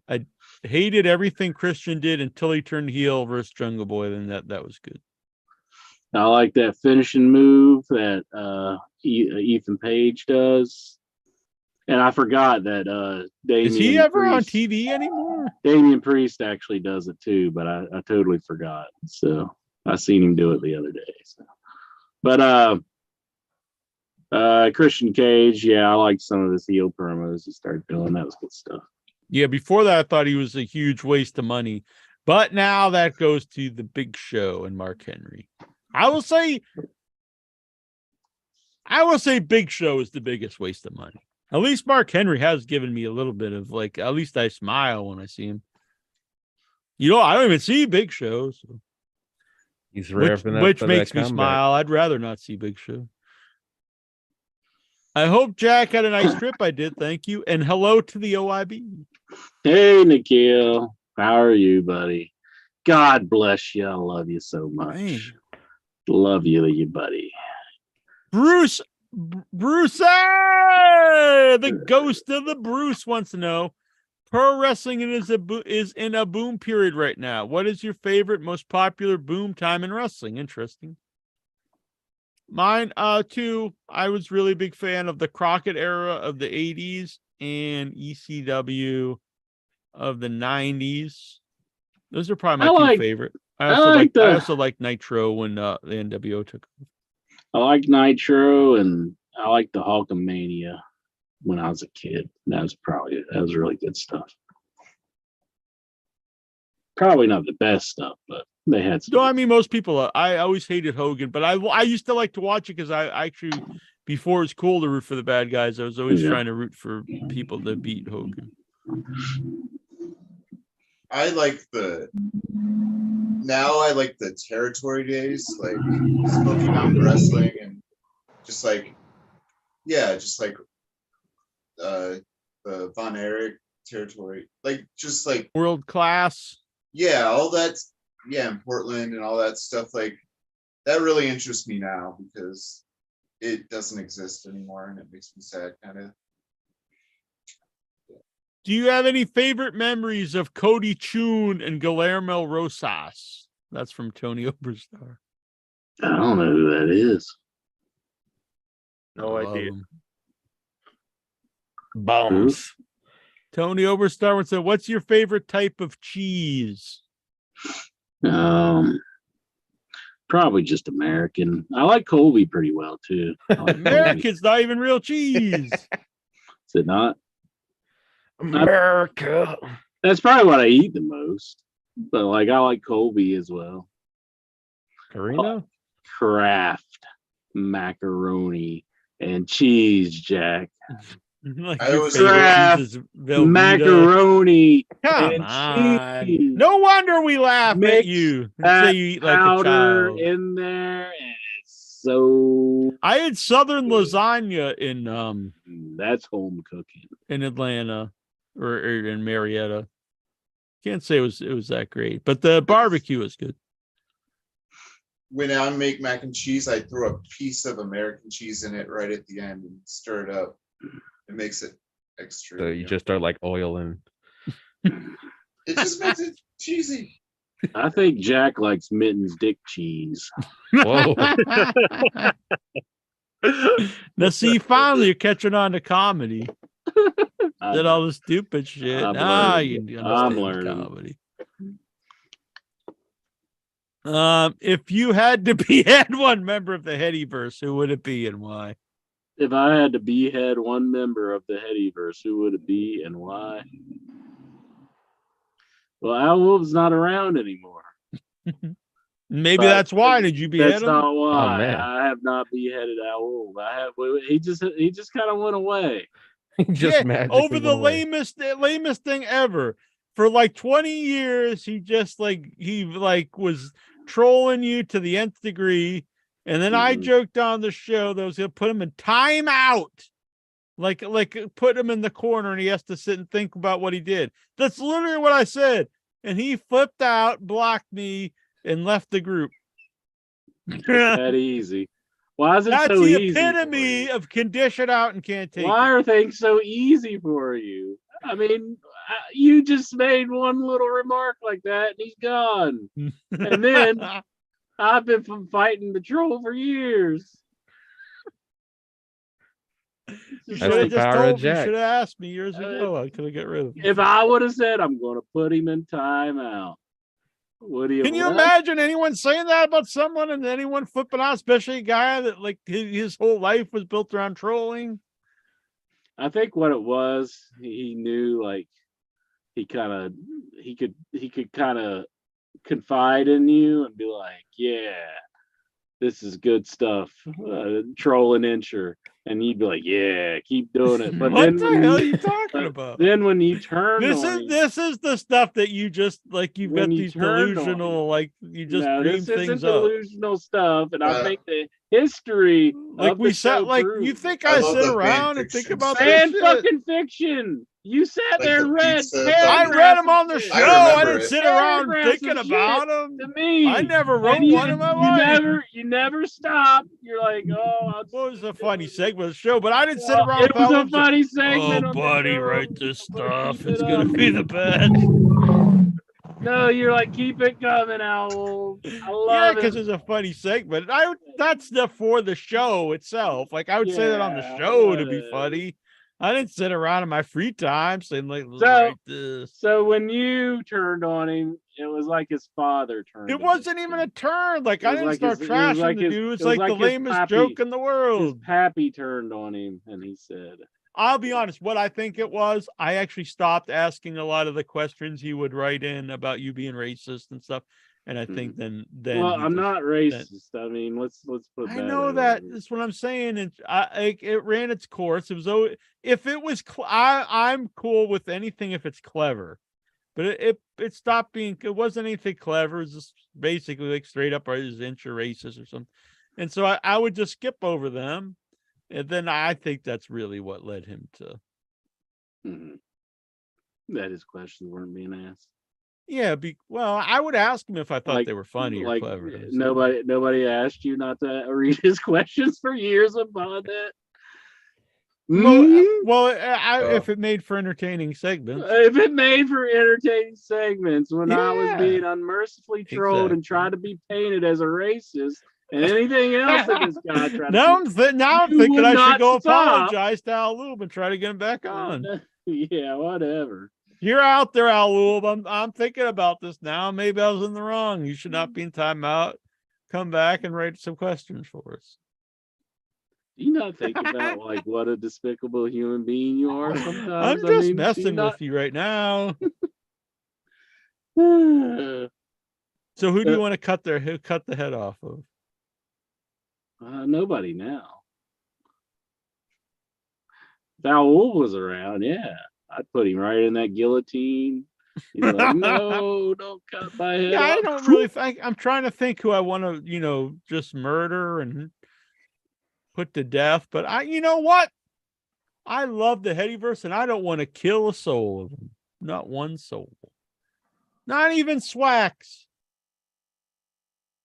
Speaker 1: I hated everything Christian did until he turned heel versus Jungle Boy. Then that was good.
Speaker 2: I like that finishing move that Ethan Page does. And I forgot that Damian
Speaker 1: Is he ever on
Speaker 2: Priest,
Speaker 1: TV anymore?
Speaker 2: Damian Priest actually does it too, but I totally forgot. So I seen him do it the other day. So. But Christian Cage, yeah, I liked some of his heel promos he started doing. That was good stuff.
Speaker 1: Yeah, before that, I thought he was a huge waste of money. But now that goes to the Big Show and Mark Henry. I will say Big Show is the biggest waste of money. At least Mark Henry has given me a little bit of like, at least I smile when I see him. You know, I don't even see Big Show. So.
Speaker 6: He's revving up
Speaker 1: Which
Speaker 6: for
Speaker 1: makes
Speaker 6: that
Speaker 1: me
Speaker 6: comeback.
Speaker 1: smile. I'd rather not see Big Show. I hope Jack had a nice trip. I did. Thank you. And hello to the OIB.
Speaker 2: Hey, Nikhil. How are you, buddy? God bless you. I love you so much.
Speaker 1: Man.
Speaker 2: Love you, buddy.
Speaker 1: Bruce, the ghost of the Bruce wants to know, pro wrestling is in a boom period right now. What is your favorite, most popular boom time in wrestling? Interesting. Mine, too. I was really a big fan of the Crockett era of the 80s and ECW of the 90s. Those are probably my two favorite. I also like Nitro when the NWO took over.
Speaker 2: I like Nitro and I like the Hulkamania when I was a kid. That was really good stuff. Probably not the best stuff, but they had some.
Speaker 1: No, I mean, most people, I always hated Hogan, but I used to like to watch it because I actually, before it was cool to root for the bad guys, I was always trying to root for people to beat Hogan.
Speaker 8: I like the territory days, like Smoky Mountain Wrestling and the Von Erich territory,
Speaker 1: World Class.
Speaker 8: Yeah, all that. Yeah, in Portland and all that stuff, like that really interests me now because it doesn't exist anymore and it makes me sad, kind of.
Speaker 1: Do you have any favorite memories of Cody Chun and Guillermo Rosas? That's from Tony Oberstar.
Speaker 2: I don't know who that is.
Speaker 11: No idea.
Speaker 6: Bombs.
Speaker 1: Tony Oberstar would say, "What's your favorite type of cheese?"
Speaker 2: Probably just American. I like Colby pretty well too.
Speaker 1: American's not even real cheese.
Speaker 2: Is it not?
Speaker 6: America.
Speaker 2: That's probably what I eat the most. But like I like Colby as well.
Speaker 6: Carino?
Speaker 2: Kraft macaroni and cheese, Jack.
Speaker 1: Like
Speaker 8: I
Speaker 1: your
Speaker 8: was
Speaker 1: favorite
Speaker 2: Kraft
Speaker 1: cheese is Velveeta.
Speaker 2: macaroni
Speaker 1: Come
Speaker 2: and
Speaker 1: on.
Speaker 2: cheese.
Speaker 1: No wonder we laugh at
Speaker 2: Mix
Speaker 1: you and
Speaker 2: that
Speaker 1: say you eat like a
Speaker 2: powder
Speaker 1: child.
Speaker 2: in there, and it's so.
Speaker 1: I had Southern
Speaker 2: good.
Speaker 1: lasagna
Speaker 2: That's home cooking.
Speaker 1: in Atlanta or in Marietta. Can't say it was that great, but the barbecue was good.
Speaker 8: When I make mac and cheese, I throw a piece of American cheese in it right at the end and stir it up. It makes it extra.
Speaker 6: So you just start like oil and
Speaker 8: It just makes it cheesy.
Speaker 2: I think Jack likes Mitten's dick cheese.
Speaker 6: whoa.
Speaker 1: Now, see, finally you're catching on to comedy. Did all the stupid shit.
Speaker 2: I'm
Speaker 1: Now
Speaker 2: learning.
Speaker 1: you
Speaker 2: I'm
Speaker 1: understand the
Speaker 2: learning.
Speaker 1: comedy. If you had to behead one member of the Headyverse, who would it be and why?
Speaker 2: If I had to behead one member of the Headyverse, who would it be and why? Well, Al Wolf's not around anymore.
Speaker 1: Maybe
Speaker 2: But
Speaker 1: that's why. Did you behead
Speaker 2: That's
Speaker 1: him?
Speaker 2: not why.
Speaker 6: man.
Speaker 2: I have not beheaded Al Wolf. He just kind of went away.
Speaker 6: Just
Speaker 1: Yeah,
Speaker 6: magically
Speaker 1: over the
Speaker 6: went away.
Speaker 1: lamest thing ever. For like 20 years, he was trolling you to the nth degree. And then I
Speaker 2: Mhm.
Speaker 1: joked on the show that was gonna put him in timeout. Like put him in the corner and he has to sit and think about what he did. That's literally what I said. And he flipped out, blocked me, and left the group.
Speaker 2: That easy. Why is it
Speaker 1: That's
Speaker 2: so
Speaker 1: the
Speaker 2: easy?
Speaker 1: epitome of can dish it out and can't take
Speaker 2: Why
Speaker 1: it.
Speaker 2: are things so easy for you? I mean, you just made one little remark like that and he's gone. And then I've been fighting the troll for years.
Speaker 1: You
Speaker 2: Just
Speaker 1: should have
Speaker 2: like,
Speaker 1: just
Speaker 6: power of
Speaker 1: told me. You
Speaker 6: Jack.
Speaker 1: should have asked me years ago. I could have got rid of him.
Speaker 2: if I would have said I'm going to put him in timeout, would he have
Speaker 1: Can you
Speaker 2: left?
Speaker 1: imagine anyone saying that about someone and anyone flipping out, especially a guy that like his whole life was built around trolling?
Speaker 2: I think what it was, he knew like he could kind of confide in you and be like, yeah, this is good stuff, trolling incher, and you'd be like, yeah, keep doing it. But
Speaker 1: What
Speaker 2: then
Speaker 1: the
Speaker 2: when
Speaker 1: hell are
Speaker 2: you
Speaker 1: you talking about?
Speaker 2: then when you turn
Speaker 1: This
Speaker 2: on
Speaker 1: is
Speaker 2: him,
Speaker 1: this is the stuff that you just like you've
Speaker 2: When
Speaker 1: got
Speaker 2: you
Speaker 1: these
Speaker 2: turned on
Speaker 1: delusional like you just
Speaker 2: no,
Speaker 1: dream
Speaker 2: this isn't
Speaker 1: things up.
Speaker 2: delusional stuff, and I think the history
Speaker 1: Like
Speaker 2: of
Speaker 1: we
Speaker 2: the show
Speaker 1: sat like
Speaker 2: proves
Speaker 1: you
Speaker 2: it.
Speaker 1: think
Speaker 8: I
Speaker 1: I
Speaker 8: love
Speaker 1: sit
Speaker 8: the fan
Speaker 1: around and think
Speaker 8: fiction
Speaker 1: about
Speaker 8: stuff.
Speaker 1: this
Speaker 2: Fan
Speaker 1: shit?
Speaker 2: fucking fiction. You sat
Speaker 8: Like
Speaker 2: there
Speaker 8: the
Speaker 2: and read
Speaker 8: pizza,
Speaker 1: I
Speaker 8: fucking-
Speaker 1: read them on the
Speaker 2: shit.
Speaker 1: show.
Speaker 8: I
Speaker 1: I
Speaker 8: remember
Speaker 1: didn't
Speaker 8: it.
Speaker 1: sit around
Speaker 2: Paragraphs
Speaker 1: thinking
Speaker 2: of
Speaker 1: about
Speaker 2: shit
Speaker 1: them.
Speaker 2: to me.
Speaker 1: I never wrote
Speaker 2: And
Speaker 1: one in my life.
Speaker 2: You never stop. You're like, oh,
Speaker 1: It was a funny segment of the show, but I didn't sit around
Speaker 2: it
Speaker 1: with
Speaker 2: was
Speaker 1: Al
Speaker 2: a
Speaker 1: Wolf saying,
Speaker 2: funny segment.
Speaker 1: "Oh,
Speaker 2: on the
Speaker 1: buddy,
Speaker 2: show.
Speaker 1: write this
Speaker 2: But
Speaker 1: stuff.
Speaker 2: keep
Speaker 1: It's
Speaker 2: it
Speaker 1: gonna
Speaker 2: up.
Speaker 1: be the best."
Speaker 2: No, you're like, keep it coming, Owl. I
Speaker 1: Yeah,
Speaker 2: love
Speaker 1: because
Speaker 2: it.
Speaker 1: it's a funny segment. That's for the show itself. Like I would say that on the
Speaker 2: Yeah,
Speaker 1: show to be
Speaker 2: whatever.
Speaker 1: funny. I didn't sit around in my free time saying like, "Let's
Speaker 2: So-
Speaker 1: write this."
Speaker 2: So when you turned on him, it was like his father turned.
Speaker 1: It wasn't even a turn. Like
Speaker 2: It
Speaker 1: I
Speaker 2: was
Speaker 1: didn't
Speaker 2: like
Speaker 1: start
Speaker 2: his- it was
Speaker 1: trashing
Speaker 2: like
Speaker 1: the
Speaker 2: his-
Speaker 1: dude. It's
Speaker 2: it was
Speaker 1: like the
Speaker 2: like his
Speaker 1: lamest
Speaker 2: pappy-
Speaker 1: joke in the
Speaker 2: His
Speaker 1: world.
Speaker 2: pappy turned on him, and he said,
Speaker 1: I'll be honest. What I think it was, I actually stopped asking a lot of the questions he would write in about you being racist and stuff. And I think then
Speaker 2: "Well,
Speaker 1: he
Speaker 2: I'm
Speaker 1: just-
Speaker 2: not racist. I mean, let's put
Speaker 1: I
Speaker 2: that."
Speaker 1: know
Speaker 2: out
Speaker 1: that.
Speaker 2: there.
Speaker 1: That's what I'm saying. And it ran its course. It was if it was, I'm cool with anything if it's clever. But it stopped being. It wasn't anything clever. It was just basically like straight up is inch or racist or something. And so I would just skip over them. And then I think that's really what led him to.
Speaker 2: Mhm. That his questions weren't being asked.
Speaker 1: Yeah, well, I would ask him if I thought
Speaker 2: Like-
Speaker 1: they were funny or
Speaker 2: Like
Speaker 1: clever.
Speaker 2: nobody asked you not to read his questions for years about that.
Speaker 1: Well, if it made for entertaining segments.
Speaker 2: If it made for entertaining segments when I was
Speaker 1: Yeah.
Speaker 2: being unmercifully trolled and tried to be painted as a racist and anything else that this guy tried
Speaker 1: Now
Speaker 2: to
Speaker 1: I'm
Speaker 2: You
Speaker 1: thinking
Speaker 2: would
Speaker 1: I should
Speaker 2: not
Speaker 1: go
Speaker 2: stop.
Speaker 1: apologize to Al Lube and try to get him back on.
Speaker 2: Yeah, whatever.
Speaker 1: You're out there, Al Lube. I'm thinking about this now. Maybe I was in the wrong. You should not be in timeout. Come back and write some questions for us.
Speaker 2: Do you not think about like what a despicable human being you are sometimes?
Speaker 1: I'm just
Speaker 2: I mean, do
Speaker 1: messing
Speaker 2: not-
Speaker 1: with you right now.
Speaker 2: Uh,
Speaker 1: So who do you want to cut the head off of?
Speaker 2: nobody now. Saul was around, yeah, I'd put him right in that guillotine. He's like, no, don't cut my head
Speaker 1: Yeah, I
Speaker 2: off.
Speaker 1: don't really think. I'm trying to think who I want to, just murder and put to death. But you know what? I love the Headyverse, and I don't want to kill a soul of them. Not one soul. Not even Swax.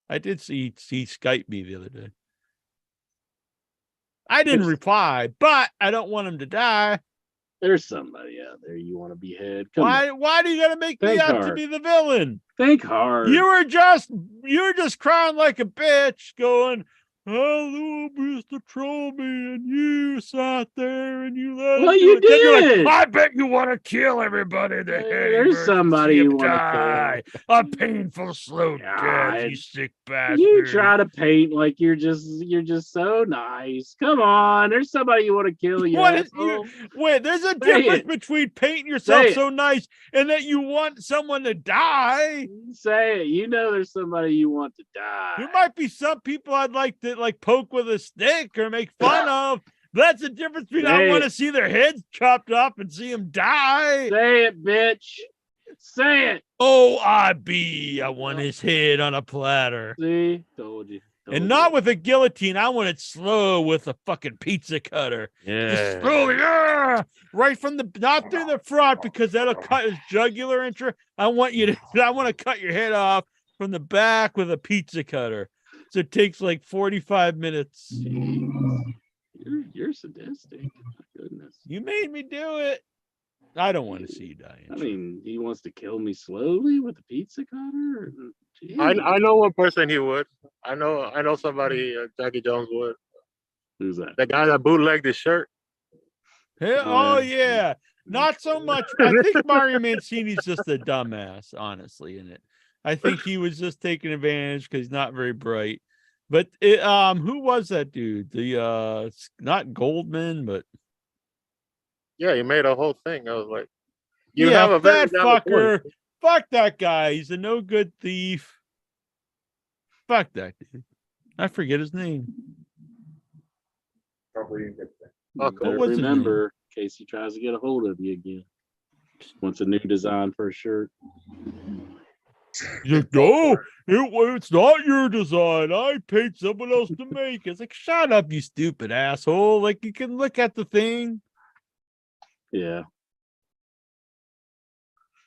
Speaker 1: I did see he Skyped me the other day. I didn't reply, but I don't want him to die.
Speaker 2: There's somebody out there you want to behead. Come on.
Speaker 1: Why do you gotta make me
Speaker 2: Think
Speaker 1: out to
Speaker 2: hard.
Speaker 1: be the villain?
Speaker 2: Think hard.
Speaker 1: You were just crying like a bitch, going, "Hello, Mr. Trollman." You sat there and you let
Speaker 2: Well,
Speaker 1: him do
Speaker 2: you
Speaker 1: it. Then you're
Speaker 2: did.
Speaker 1: like, I bet you want to kill everybody in the head.
Speaker 2: There's somebody you want to
Speaker 1: kill. A painful, slow death, you sick bastard.
Speaker 2: You try to paint like you're just so nice. Come on, there's somebody you want to kill.
Speaker 1: Wait, there's a difference between painting yourself so nice and that you want someone to die.
Speaker 2: Say it. You know there's somebody you want to die.
Speaker 1: There might be some people I'd like to poke with a stick or make fun of. That's the difference between I want to see their heads chopped up and see them die.
Speaker 2: Say it, bitch. Say it.
Speaker 1: I want his head on a platter.
Speaker 2: See? Told you.
Speaker 1: And not with a guillotine. I want it slow with a fucking pizza cutter.
Speaker 6: Yeah.
Speaker 1: Just slowly, right from not through the front, because that'll cut his jugular intro. I want to cut your head off from the back with a pizza cutter. So it takes like 45 minutes.
Speaker 2: You're sadistic. My goodness.
Speaker 1: You made me do it. I don't want to see you die.
Speaker 2: I mean, he wants to kill me slowly with a pizza cutter.
Speaker 11: I know one person he would. I know somebody Jackie Jones would.
Speaker 2: Who's that?
Speaker 11: The guy that bootlegged his shirt.
Speaker 1: Yeah. Not so much. I think Mario Mancini's just a dumbass, honestly, in it. I think he was just taking advantage because he's not very bright. But who was that dude? The not Goldman, but
Speaker 11: yeah, he made a whole thing. I was like,
Speaker 1: that fucker. Fuck that guy. He's a no good thief. Fuck that dude. I forget his name.
Speaker 2: Remember, in case he tries to get a hold of you again. Wants a new design for a shirt.
Speaker 1: He's like, no, it's not your design. I paid someone else to make it. It's like, shut up, you stupid asshole. Like, you can look at the thing.
Speaker 2: Yeah.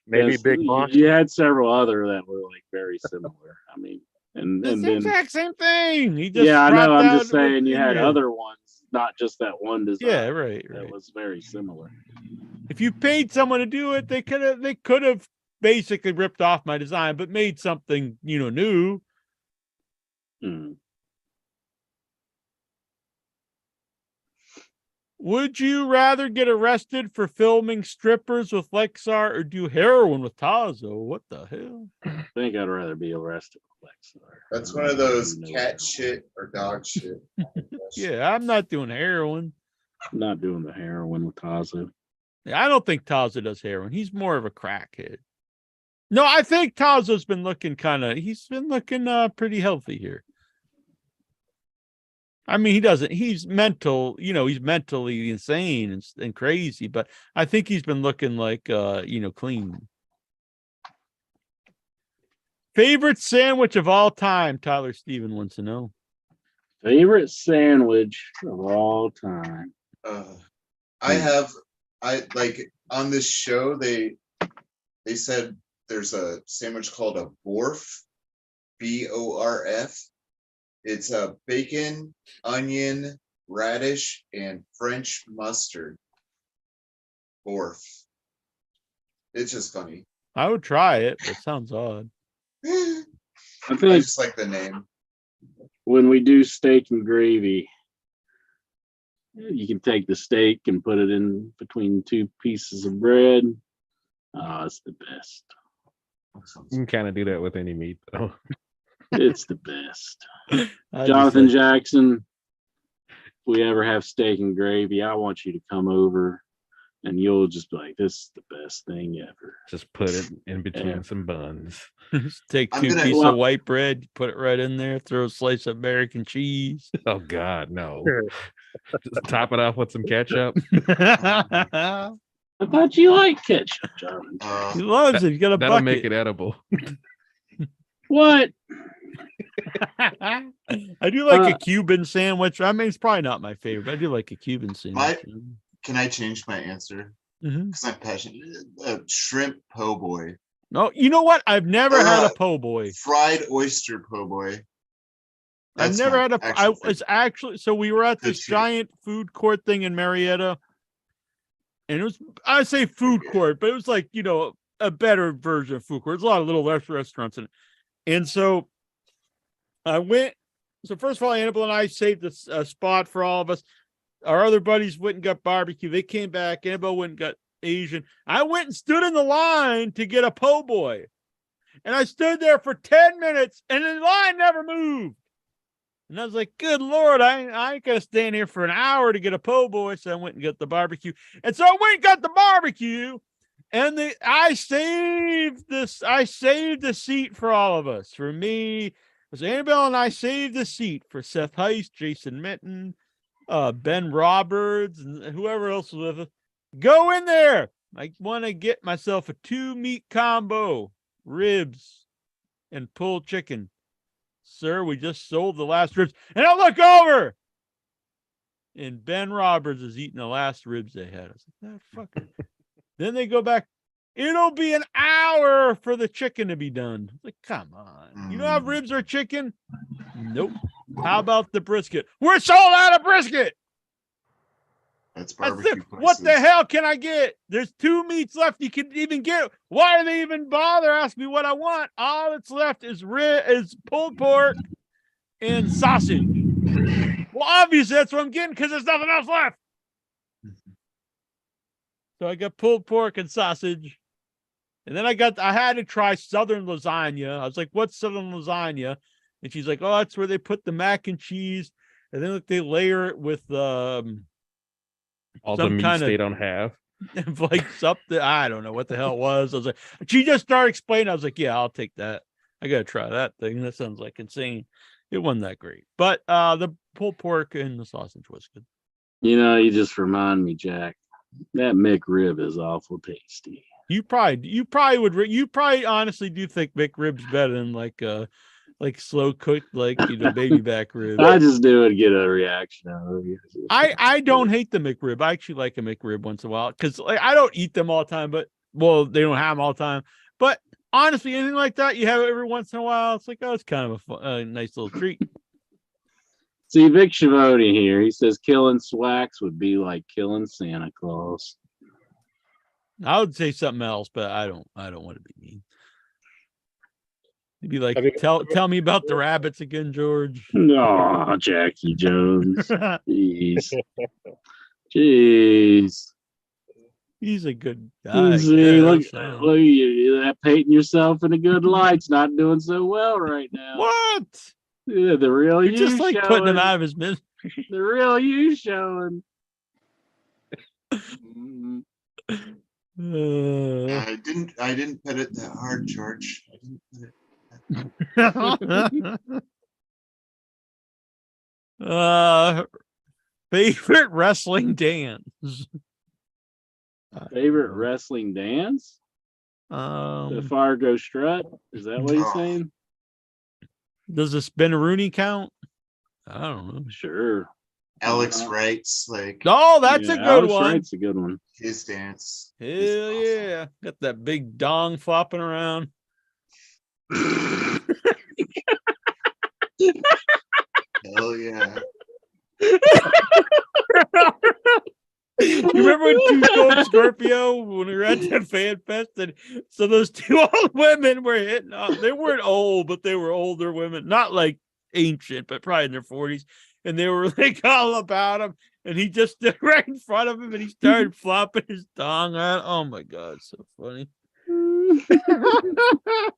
Speaker 11: Maybe Big Boss.
Speaker 2: You had several other that were like very similar. I mean, and
Speaker 1: It's the
Speaker 2: then
Speaker 1: exact same thing. He just
Speaker 2: I know. I'm
Speaker 1: dropped
Speaker 2: just
Speaker 1: out
Speaker 2: saying you had
Speaker 1: yeah.
Speaker 2: other ones, not just that one design.
Speaker 1: Yeah, right.
Speaker 2: That was very similar.
Speaker 1: If you paid someone to do it, they could have basically ripped off my design, but made something, new. Would you rather get arrested for filming strippers with Lexar or do heroin with Tazo? What the hell?
Speaker 2: I think I'd rather be arrested with Lexar.
Speaker 8: That's one of those cat shit or dog shit.
Speaker 1: Yeah, I'm not doing heroin.
Speaker 2: I'm not doing the heroin with Tazo.
Speaker 1: Yeah, I don't think Tazo does heroin. He's more of a crackhead. No, I think Tazo's been looking pretty healthy here. I mean, he's he's mentally insane and crazy, but I think he's been looking like, clean. Favorite sandwich of all time? Tyler Steven wants to know.
Speaker 2: Favorite sandwich of all time.
Speaker 8: I like on this show, they said there's a sandwich called a Borf, BORF. It's a bacon, onion, radish, and French mustard. Borf. It's just funny.
Speaker 1: I would try it, but it sounds odd.
Speaker 2: I
Speaker 8: just like the name.
Speaker 2: When we do steak and gravy, you can take the steak and put it in between two pieces of bread. Oh, it's the best.
Speaker 6: You can kind of do that with any meat, though.
Speaker 2: It's the best. Jonathan Jackson, if we ever have steak and gravy, I want you to come over and you'll just be like, this is the best thing ever.
Speaker 6: Just put it in between some buns.
Speaker 1: Just take two pieces of white bread, put it right in there, throw a slice of American cheese.
Speaker 6: Oh, God, no. Just top it off with some ketchup.
Speaker 2: I thought you liked ketchup, John.
Speaker 1: He loves it. You got a
Speaker 6: That'll
Speaker 1: bucket.
Speaker 6: make it edible.
Speaker 2: What?
Speaker 1: I do like a Cuban sandwich. I mean, it's probably not my favorite, but I do like a Cuban sandwich.
Speaker 8: Can I change my answer? Because I'm passionate. Shrimp po' boy.
Speaker 1: No, you know what? I've never had a po' boy.
Speaker 8: Fried oyster po' boy.
Speaker 1: I've never had a. I was actually so we were at this giant food court thing in Marietta, and it was I say food court, but it was like a better version of food court. There's a lot of little restaurants in it, and so I went. So first of all, Annabelle and I saved a spot for all of us. Our other buddies went and got barbecue. They came back. Annabelle went and got Asian. I went and stood in the line to get a po' boy, and I stood there for 10 minutes, and the line never moved. And I was like, good Lord, I ain't gonna stand here for an hour to get a po' boy. So I went and got the barbecue. And so I went and got the barbecue. And I saved the seat for all of us. For me, it was Annabelle and I saved the seat for Seth Heist, Jason Minton, Ben Roberts, and whoever else was with us. Go in there. I want to get myself a 2-meat combo, ribs and pulled chicken. Sir, we just sold the last ribs. And I look over, and Ben Roberts is eating the last ribs they had. I was like, that fucker. Then they go back. It'll be an hour for the chicken to be done. I was like, come on. You don't have ribs or chicken? Nope. How about the brisket? We're sold out of brisket.
Speaker 8: That's barbecue.
Speaker 1: What the hell can I get? There's 2 meats left. You can even get. Why do they even bother asking me what I want? All that's left is pulled pork and sausage. Well, obviously that's what I'm getting because there's nothing else left. So I got pulled pork and sausage, and then I had to try Southern lasagna. I was like, "What's Southern lasagna?" And she's like, "Oh, that's where they put the mac and cheese, and then they layer it with
Speaker 6: all the meats they don't have."
Speaker 1: Like something, I don't know what the hell it was. I was like, she just started explaining. I was like, yeah, I'll take that. I gotta try that thing. That sounds like insane. It wasn't that great, but the pulled pork and the sausage was good.
Speaker 2: You just remind me, Jack. That McRib is awful tasty.
Speaker 1: You probably honestly do think McRib's better than like slow cooked, baby back rib.
Speaker 2: I just do it to get a reaction out of you.
Speaker 1: I don't hate the McRib. I actually like a McRib once in a while because I don't eat them all the time, but they don't have them all the time. But honestly, anything like that, you have it every once in a while. It's like, oh, it's kind of a nice little treat.
Speaker 2: See, Vic Schiavone here, he says killing Swax would be like killing Santa Claus.
Speaker 1: I would say something else, but I don't want to be mean. You'd be like, tell me about the rabbits again, George.
Speaker 2: No, Jackie Jones. Jeez.
Speaker 1: He's a good guy.
Speaker 2: See, look, that painting yourself in a good light's not doing so well right now.
Speaker 1: What?
Speaker 2: Yeah, the real
Speaker 1: You're just like putting him out of his misery.
Speaker 2: The real you showing.
Speaker 8: I didn't put it that hard, George. I didn't put it.
Speaker 1: Favorite wrestling dance.
Speaker 2: Favorite wrestling dance? The Fargo Strut. Is that what he's saying?
Speaker 1: Does the Spinaroonie count? I don't know.
Speaker 2: Sure.
Speaker 8: Alex Wright's like.
Speaker 1: Oh, that's a good
Speaker 2: Alex
Speaker 1: one.
Speaker 2: Wright's a good one.
Speaker 8: His dance.
Speaker 1: Hell yeah. Got that big dong flopping around.
Speaker 8: Hell yeah.
Speaker 1: You remember when Two Stone Scorpio when we were at the fan fest, and so those 2 old women were hitting off. They weren't old, but they were older women, not like ancient, but probably in their 40s, and they were like all about him, and he just stood right in front of him and he started flopping his tongue out. Oh my god, so funny.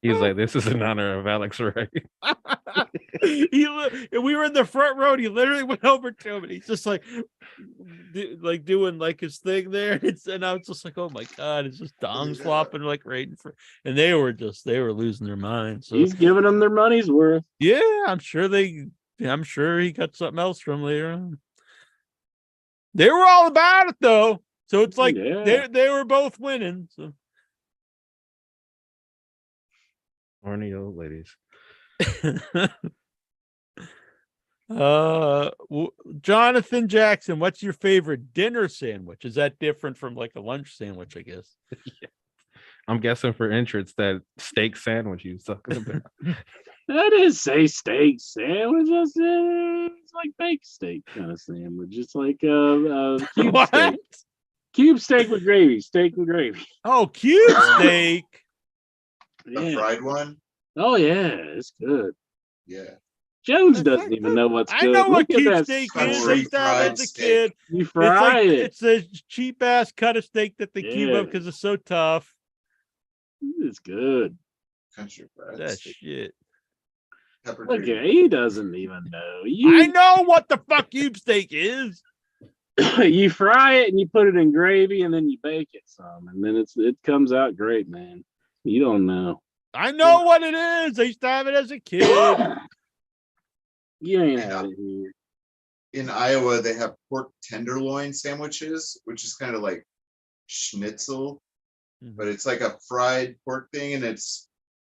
Speaker 6: He's like, this is in honor of Alex Wright.
Speaker 1: We were in the front row, and he literally went over to him, and he's just like doing like his thing there. And I was just like, oh my god, it's just dongs flopping like right in front. And they were losing their minds. So
Speaker 2: he's giving them their money's worth.
Speaker 1: Yeah, I'm sure he got something else from later on. They were all about it though. So it's like
Speaker 2: Yeah.
Speaker 1: they were both winning. So
Speaker 6: Horny old ladies.
Speaker 1: Jonathan Jackson, what's your favorite dinner sandwich? Is that different from like a lunch sandwich, I guess?
Speaker 6: Yeah. I'm guessing for entrance that steak sandwich you was talking about.
Speaker 2: That is say steak sandwich. It's like baked steak kind of sandwich. It's like cube
Speaker 1: What?
Speaker 2: steak. Cube steak with gravy. Steak with gravy.
Speaker 1: Oh, cube steak.
Speaker 8: The
Speaker 2: Yeah.
Speaker 8: fried one.
Speaker 2: Oh yeah, it's good.
Speaker 8: Yeah.
Speaker 2: Jones
Speaker 1: That's
Speaker 2: doesn't
Speaker 1: like-
Speaker 2: even know what's
Speaker 1: I
Speaker 2: good.
Speaker 1: know what
Speaker 2: Look at
Speaker 1: cube
Speaker 2: that
Speaker 1: steak
Speaker 8: country
Speaker 1: is. I used to have it
Speaker 8: fried
Speaker 1: as a
Speaker 8: steak.
Speaker 1: kid.
Speaker 2: You
Speaker 1: It's
Speaker 2: fry
Speaker 1: like
Speaker 2: it.
Speaker 1: it's a cheap ass cut of steak that they cube
Speaker 2: Yeah.
Speaker 1: up because it's so tough.
Speaker 2: It's good.
Speaker 8: Country fried
Speaker 1: That
Speaker 8: steak.
Speaker 1: shit.
Speaker 8: Pepper
Speaker 2: Look
Speaker 8: gravy.
Speaker 2: at he doesn't even know.
Speaker 1: I
Speaker 2: You
Speaker 1: know what the fuck cube steak is.
Speaker 2: you fry it and you put it in gravy and then you bake it some and then it comes out great, man. You don't know.
Speaker 1: I know what it is. I used to have it as a kid.
Speaker 2: You ain't had it here.
Speaker 8: In Iowa, they have pork tenderloin sandwiches, which is kind of like schnitzel, but it's like a fried pork thing, and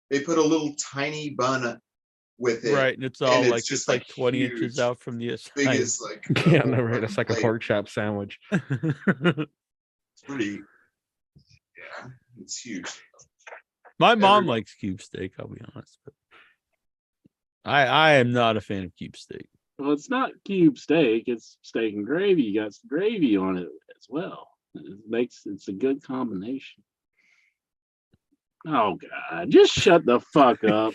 Speaker 8: they put a little tiny bun with it.
Speaker 1: Right, and it's all
Speaker 8: and
Speaker 1: like just like 20
Speaker 8: huge,
Speaker 1: inches out from the
Speaker 8: big
Speaker 1: side.
Speaker 8: as like
Speaker 6: Yeah,
Speaker 8: a
Speaker 6: no, right.
Speaker 8: fucking
Speaker 6: It's like a
Speaker 8: plate.
Speaker 6: pork chop sandwich.
Speaker 8: It's pretty. Yeah, it's huge.
Speaker 1: My mom
Speaker 8: Everyone-
Speaker 1: likes cube steak, I'll be honest. But I am not a fan of cube steak.
Speaker 2: Well, it's not cube steak, it's steak and gravy. You got some gravy on it as well. It's a good combination. Oh God, just shut the fuck up.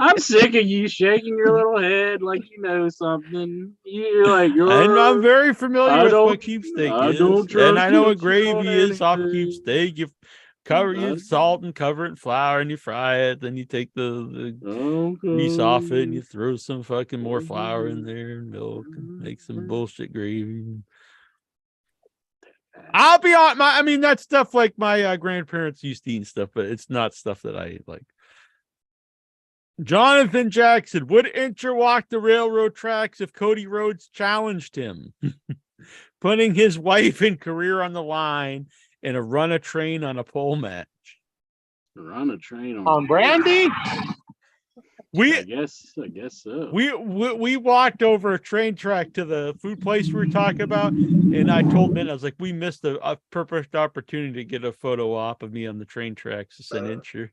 Speaker 2: I'm sick of you shaking your little head like you know something. You're like,
Speaker 1: I'm very familiar
Speaker 2: I
Speaker 1: with
Speaker 2: don't-
Speaker 1: what cube steak
Speaker 2: I
Speaker 1: is.
Speaker 2: don't
Speaker 1: And
Speaker 2: trust
Speaker 1: I know
Speaker 2: you
Speaker 1: what
Speaker 2: to cheat on
Speaker 1: gravy is off cube
Speaker 2: anything.
Speaker 1: steak. You salt and cover it in flour and you fry it. Then you take the grease off it and you throw some fucking more flour in there and milk and make some bullshit gravy. I'll be on I mean, that's stuff like my grandparents used to eat and stuff, but it's not stuff that I like. Jonathan Jackson would Incher walk the railroad tracks if Cody Rhodes challenged him, putting his wife and career on the line in a run a train on a pole match.
Speaker 2: Run a train
Speaker 11: On Brandy?
Speaker 2: I guess so.
Speaker 1: We walked over a train track to the food place we were talking about, and I told Mint, I was like, we missed a perfect opportunity to get a photo op of me on the train tracks to send Incher.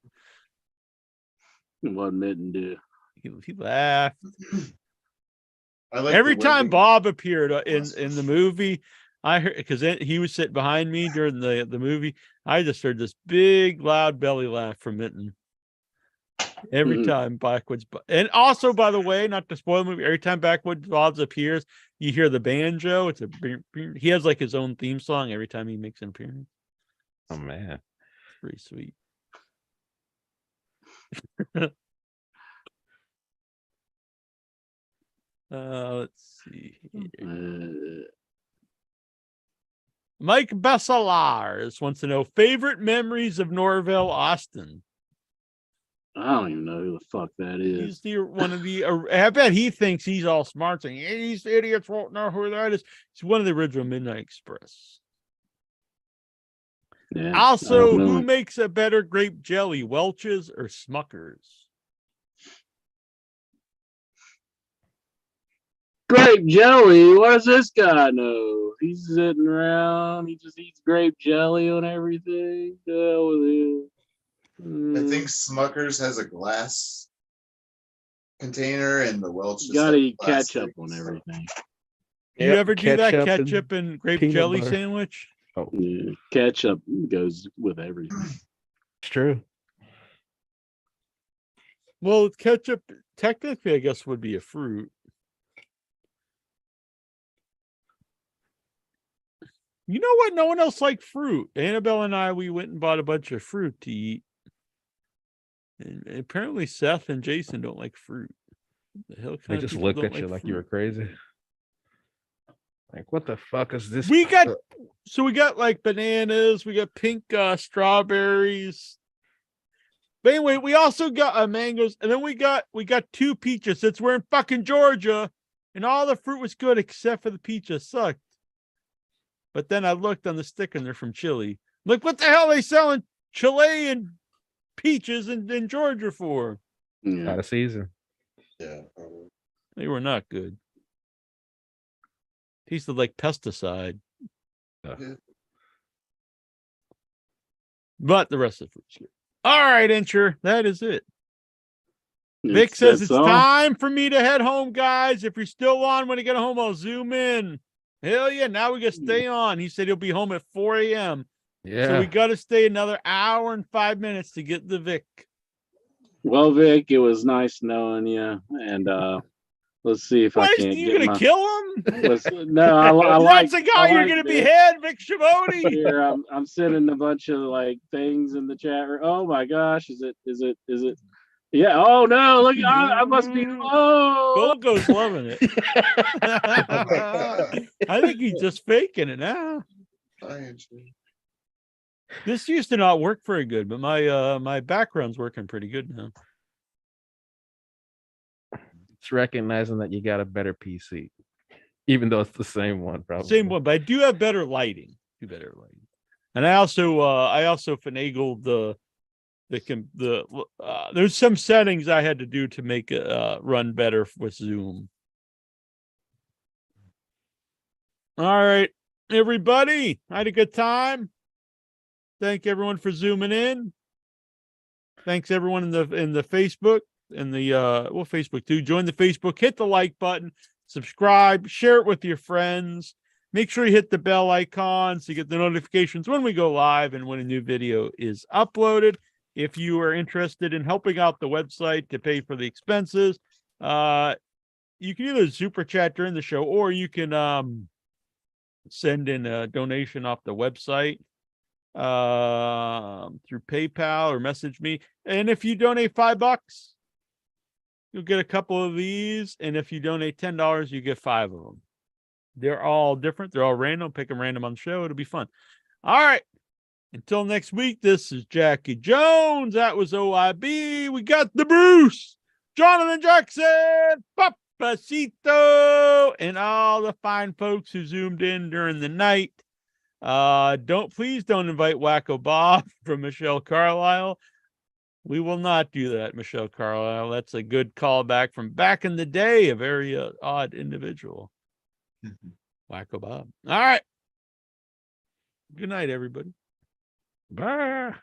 Speaker 2: What Mitten do?
Speaker 1: He laughed.
Speaker 8: I like
Speaker 1: Every
Speaker 8: the
Speaker 1: time
Speaker 8: wedding-
Speaker 1: Bob appeared in the movie, I heard, because he was sitting behind me during the movie, I just heard this big loud belly laugh from Mitten. Every time Backwoods, and also, by the way, not to spoil the movie, every time Backwoods Bob's appears, you hear the banjo. It's he has like his own theme song every time he makes an appearance.
Speaker 6: Oh man,
Speaker 1: It's pretty sweet. Let's see here. Mike Besselars wants to know favorite memories of Norville Austin.
Speaker 2: I don't even know who the fuck that is.
Speaker 1: He's one of the. I bet he thinks he's all smart, saying these idiots won't know who that is. He's one of the original Midnight Express.
Speaker 2: Yeah, I
Speaker 1: Also,
Speaker 2: don't know.
Speaker 1: who makes a better grape jelly, Welch's or Smucker's?
Speaker 2: Grape jelly. What does this guy know? He's sitting around. He just eats grape jelly on everything. The hell with him.
Speaker 8: I think Smucker's has a glass container and the Welch.
Speaker 2: You
Speaker 8: is
Speaker 2: gotta
Speaker 8: like
Speaker 2: eat
Speaker 8: plastic,
Speaker 2: ketchup on everything.
Speaker 1: You ever do that
Speaker 6: ketchup and
Speaker 1: ketchup and grape
Speaker 6: peanut
Speaker 1: jelly
Speaker 6: butter.
Speaker 1: sandwich?
Speaker 6: Oh,
Speaker 2: Yeah, ketchup goes with everything.
Speaker 6: it's true.
Speaker 1: Well, ketchup technically, I guess, would be a fruit. You know what? No one else liked fruit. Annabelle and I, we went and bought a bunch of fruit to eat. And apparently Seth and Jason don't like fruit. The hell
Speaker 6: They
Speaker 1: kind of
Speaker 6: just
Speaker 1: people
Speaker 6: looked
Speaker 1: don't
Speaker 6: at you
Speaker 1: like
Speaker 6: like you were
Speaker 1: fruit?
Speaker 6: crazy. Like, what the fuck is this?
Speaker 1: We got like bananas, we got pink strawberries. But anyway, we also got mangoes, and then we got 2 peaches. Since we're in fucking Georgia, and all the fruit was good except for the peaches sucked. But then I looked on the sticker and they're from Chile. Like, what the hell are they selling Chilean peaches in Georgia for?
Speaker 2: Yeah.
Speaker 6: Out of season.
Speaker 8: Yeah.
Speaker 1: They were not good. Tasted like pesticide.
Speaker 8: Yeah.
Speaker 1: But the rest of the fruit's good. All right, Incher, that is it. Vic says it's
Speaker 2: all.
Speaker 1: time for me to head home, guys. If you're still on when I get home, I'll zoom in. Hell yeah, now we got to stay on. He said he'll be home at 4 a.m.
Speaker 6: Yeah.
Speaker 1: So we got to stay another hour and 5 minutes to get the Vic.
Speaker 2: Well, Vic, it was nice knowing you, and let's see if I
Speaker 1: What,
Speaker 2: can't
Speaker 1: you
Speaker 2: get
Speaker 1: gonna
Speaker 2: my.
Speaker 1: kill him?
Speaker 2: No, I like.
Speaker 1: That's the guy you're gonna behead, Vic Shimoni.
Speaker 2: Here, I'm sending a bunch of like things in the chat room. Oh my gosh, is it? Yeah. Oh no! Look, I must be. Oh,
Speaker 1: Golgo's loving it. I think he's just faking it now. This used to not work very good, but my background's working pretty good now.
Speaker 6: It's recognizing that you got a better PC, even though it's the same one, probably.
Speaker 1: Same one, but I do have better lighting. And I also finagled there's some settings I had to do to make it run better with Zoom. All right, everybody, I had a good time. Thank everyone for zooming in. Thanks everyone in the Facebook and the Facebook too. Join the Facebook, hit the like button, subscribe, share it with your friends. Make sure you hit the bell icon so you get the notifications when we go live and when a new video is uploaded. If you are interested in helping out the website to pay for the expenses, you can either super chat during the show or you can send in a donation off the website through PayPal or message me. And if you donate $5, you'll get a couple of these. And if you donate $10, you get 5 of them. They're all different. They're all random. Pick them random on the show. It'll be fun. All right. Until next week, this is Jackie Jones. That was OIB. We got the Bruce, Jonathan Jackson, Papacito, and all the fine folks who zoomed in during the night. Please don't invite Wacko Bob from Michelle Carlisle. We will not do that, Michelle Carlisle. That's a good callback from back in the day, a very odd individual. Wacko Bob. All right. Good night, everybody. Bye.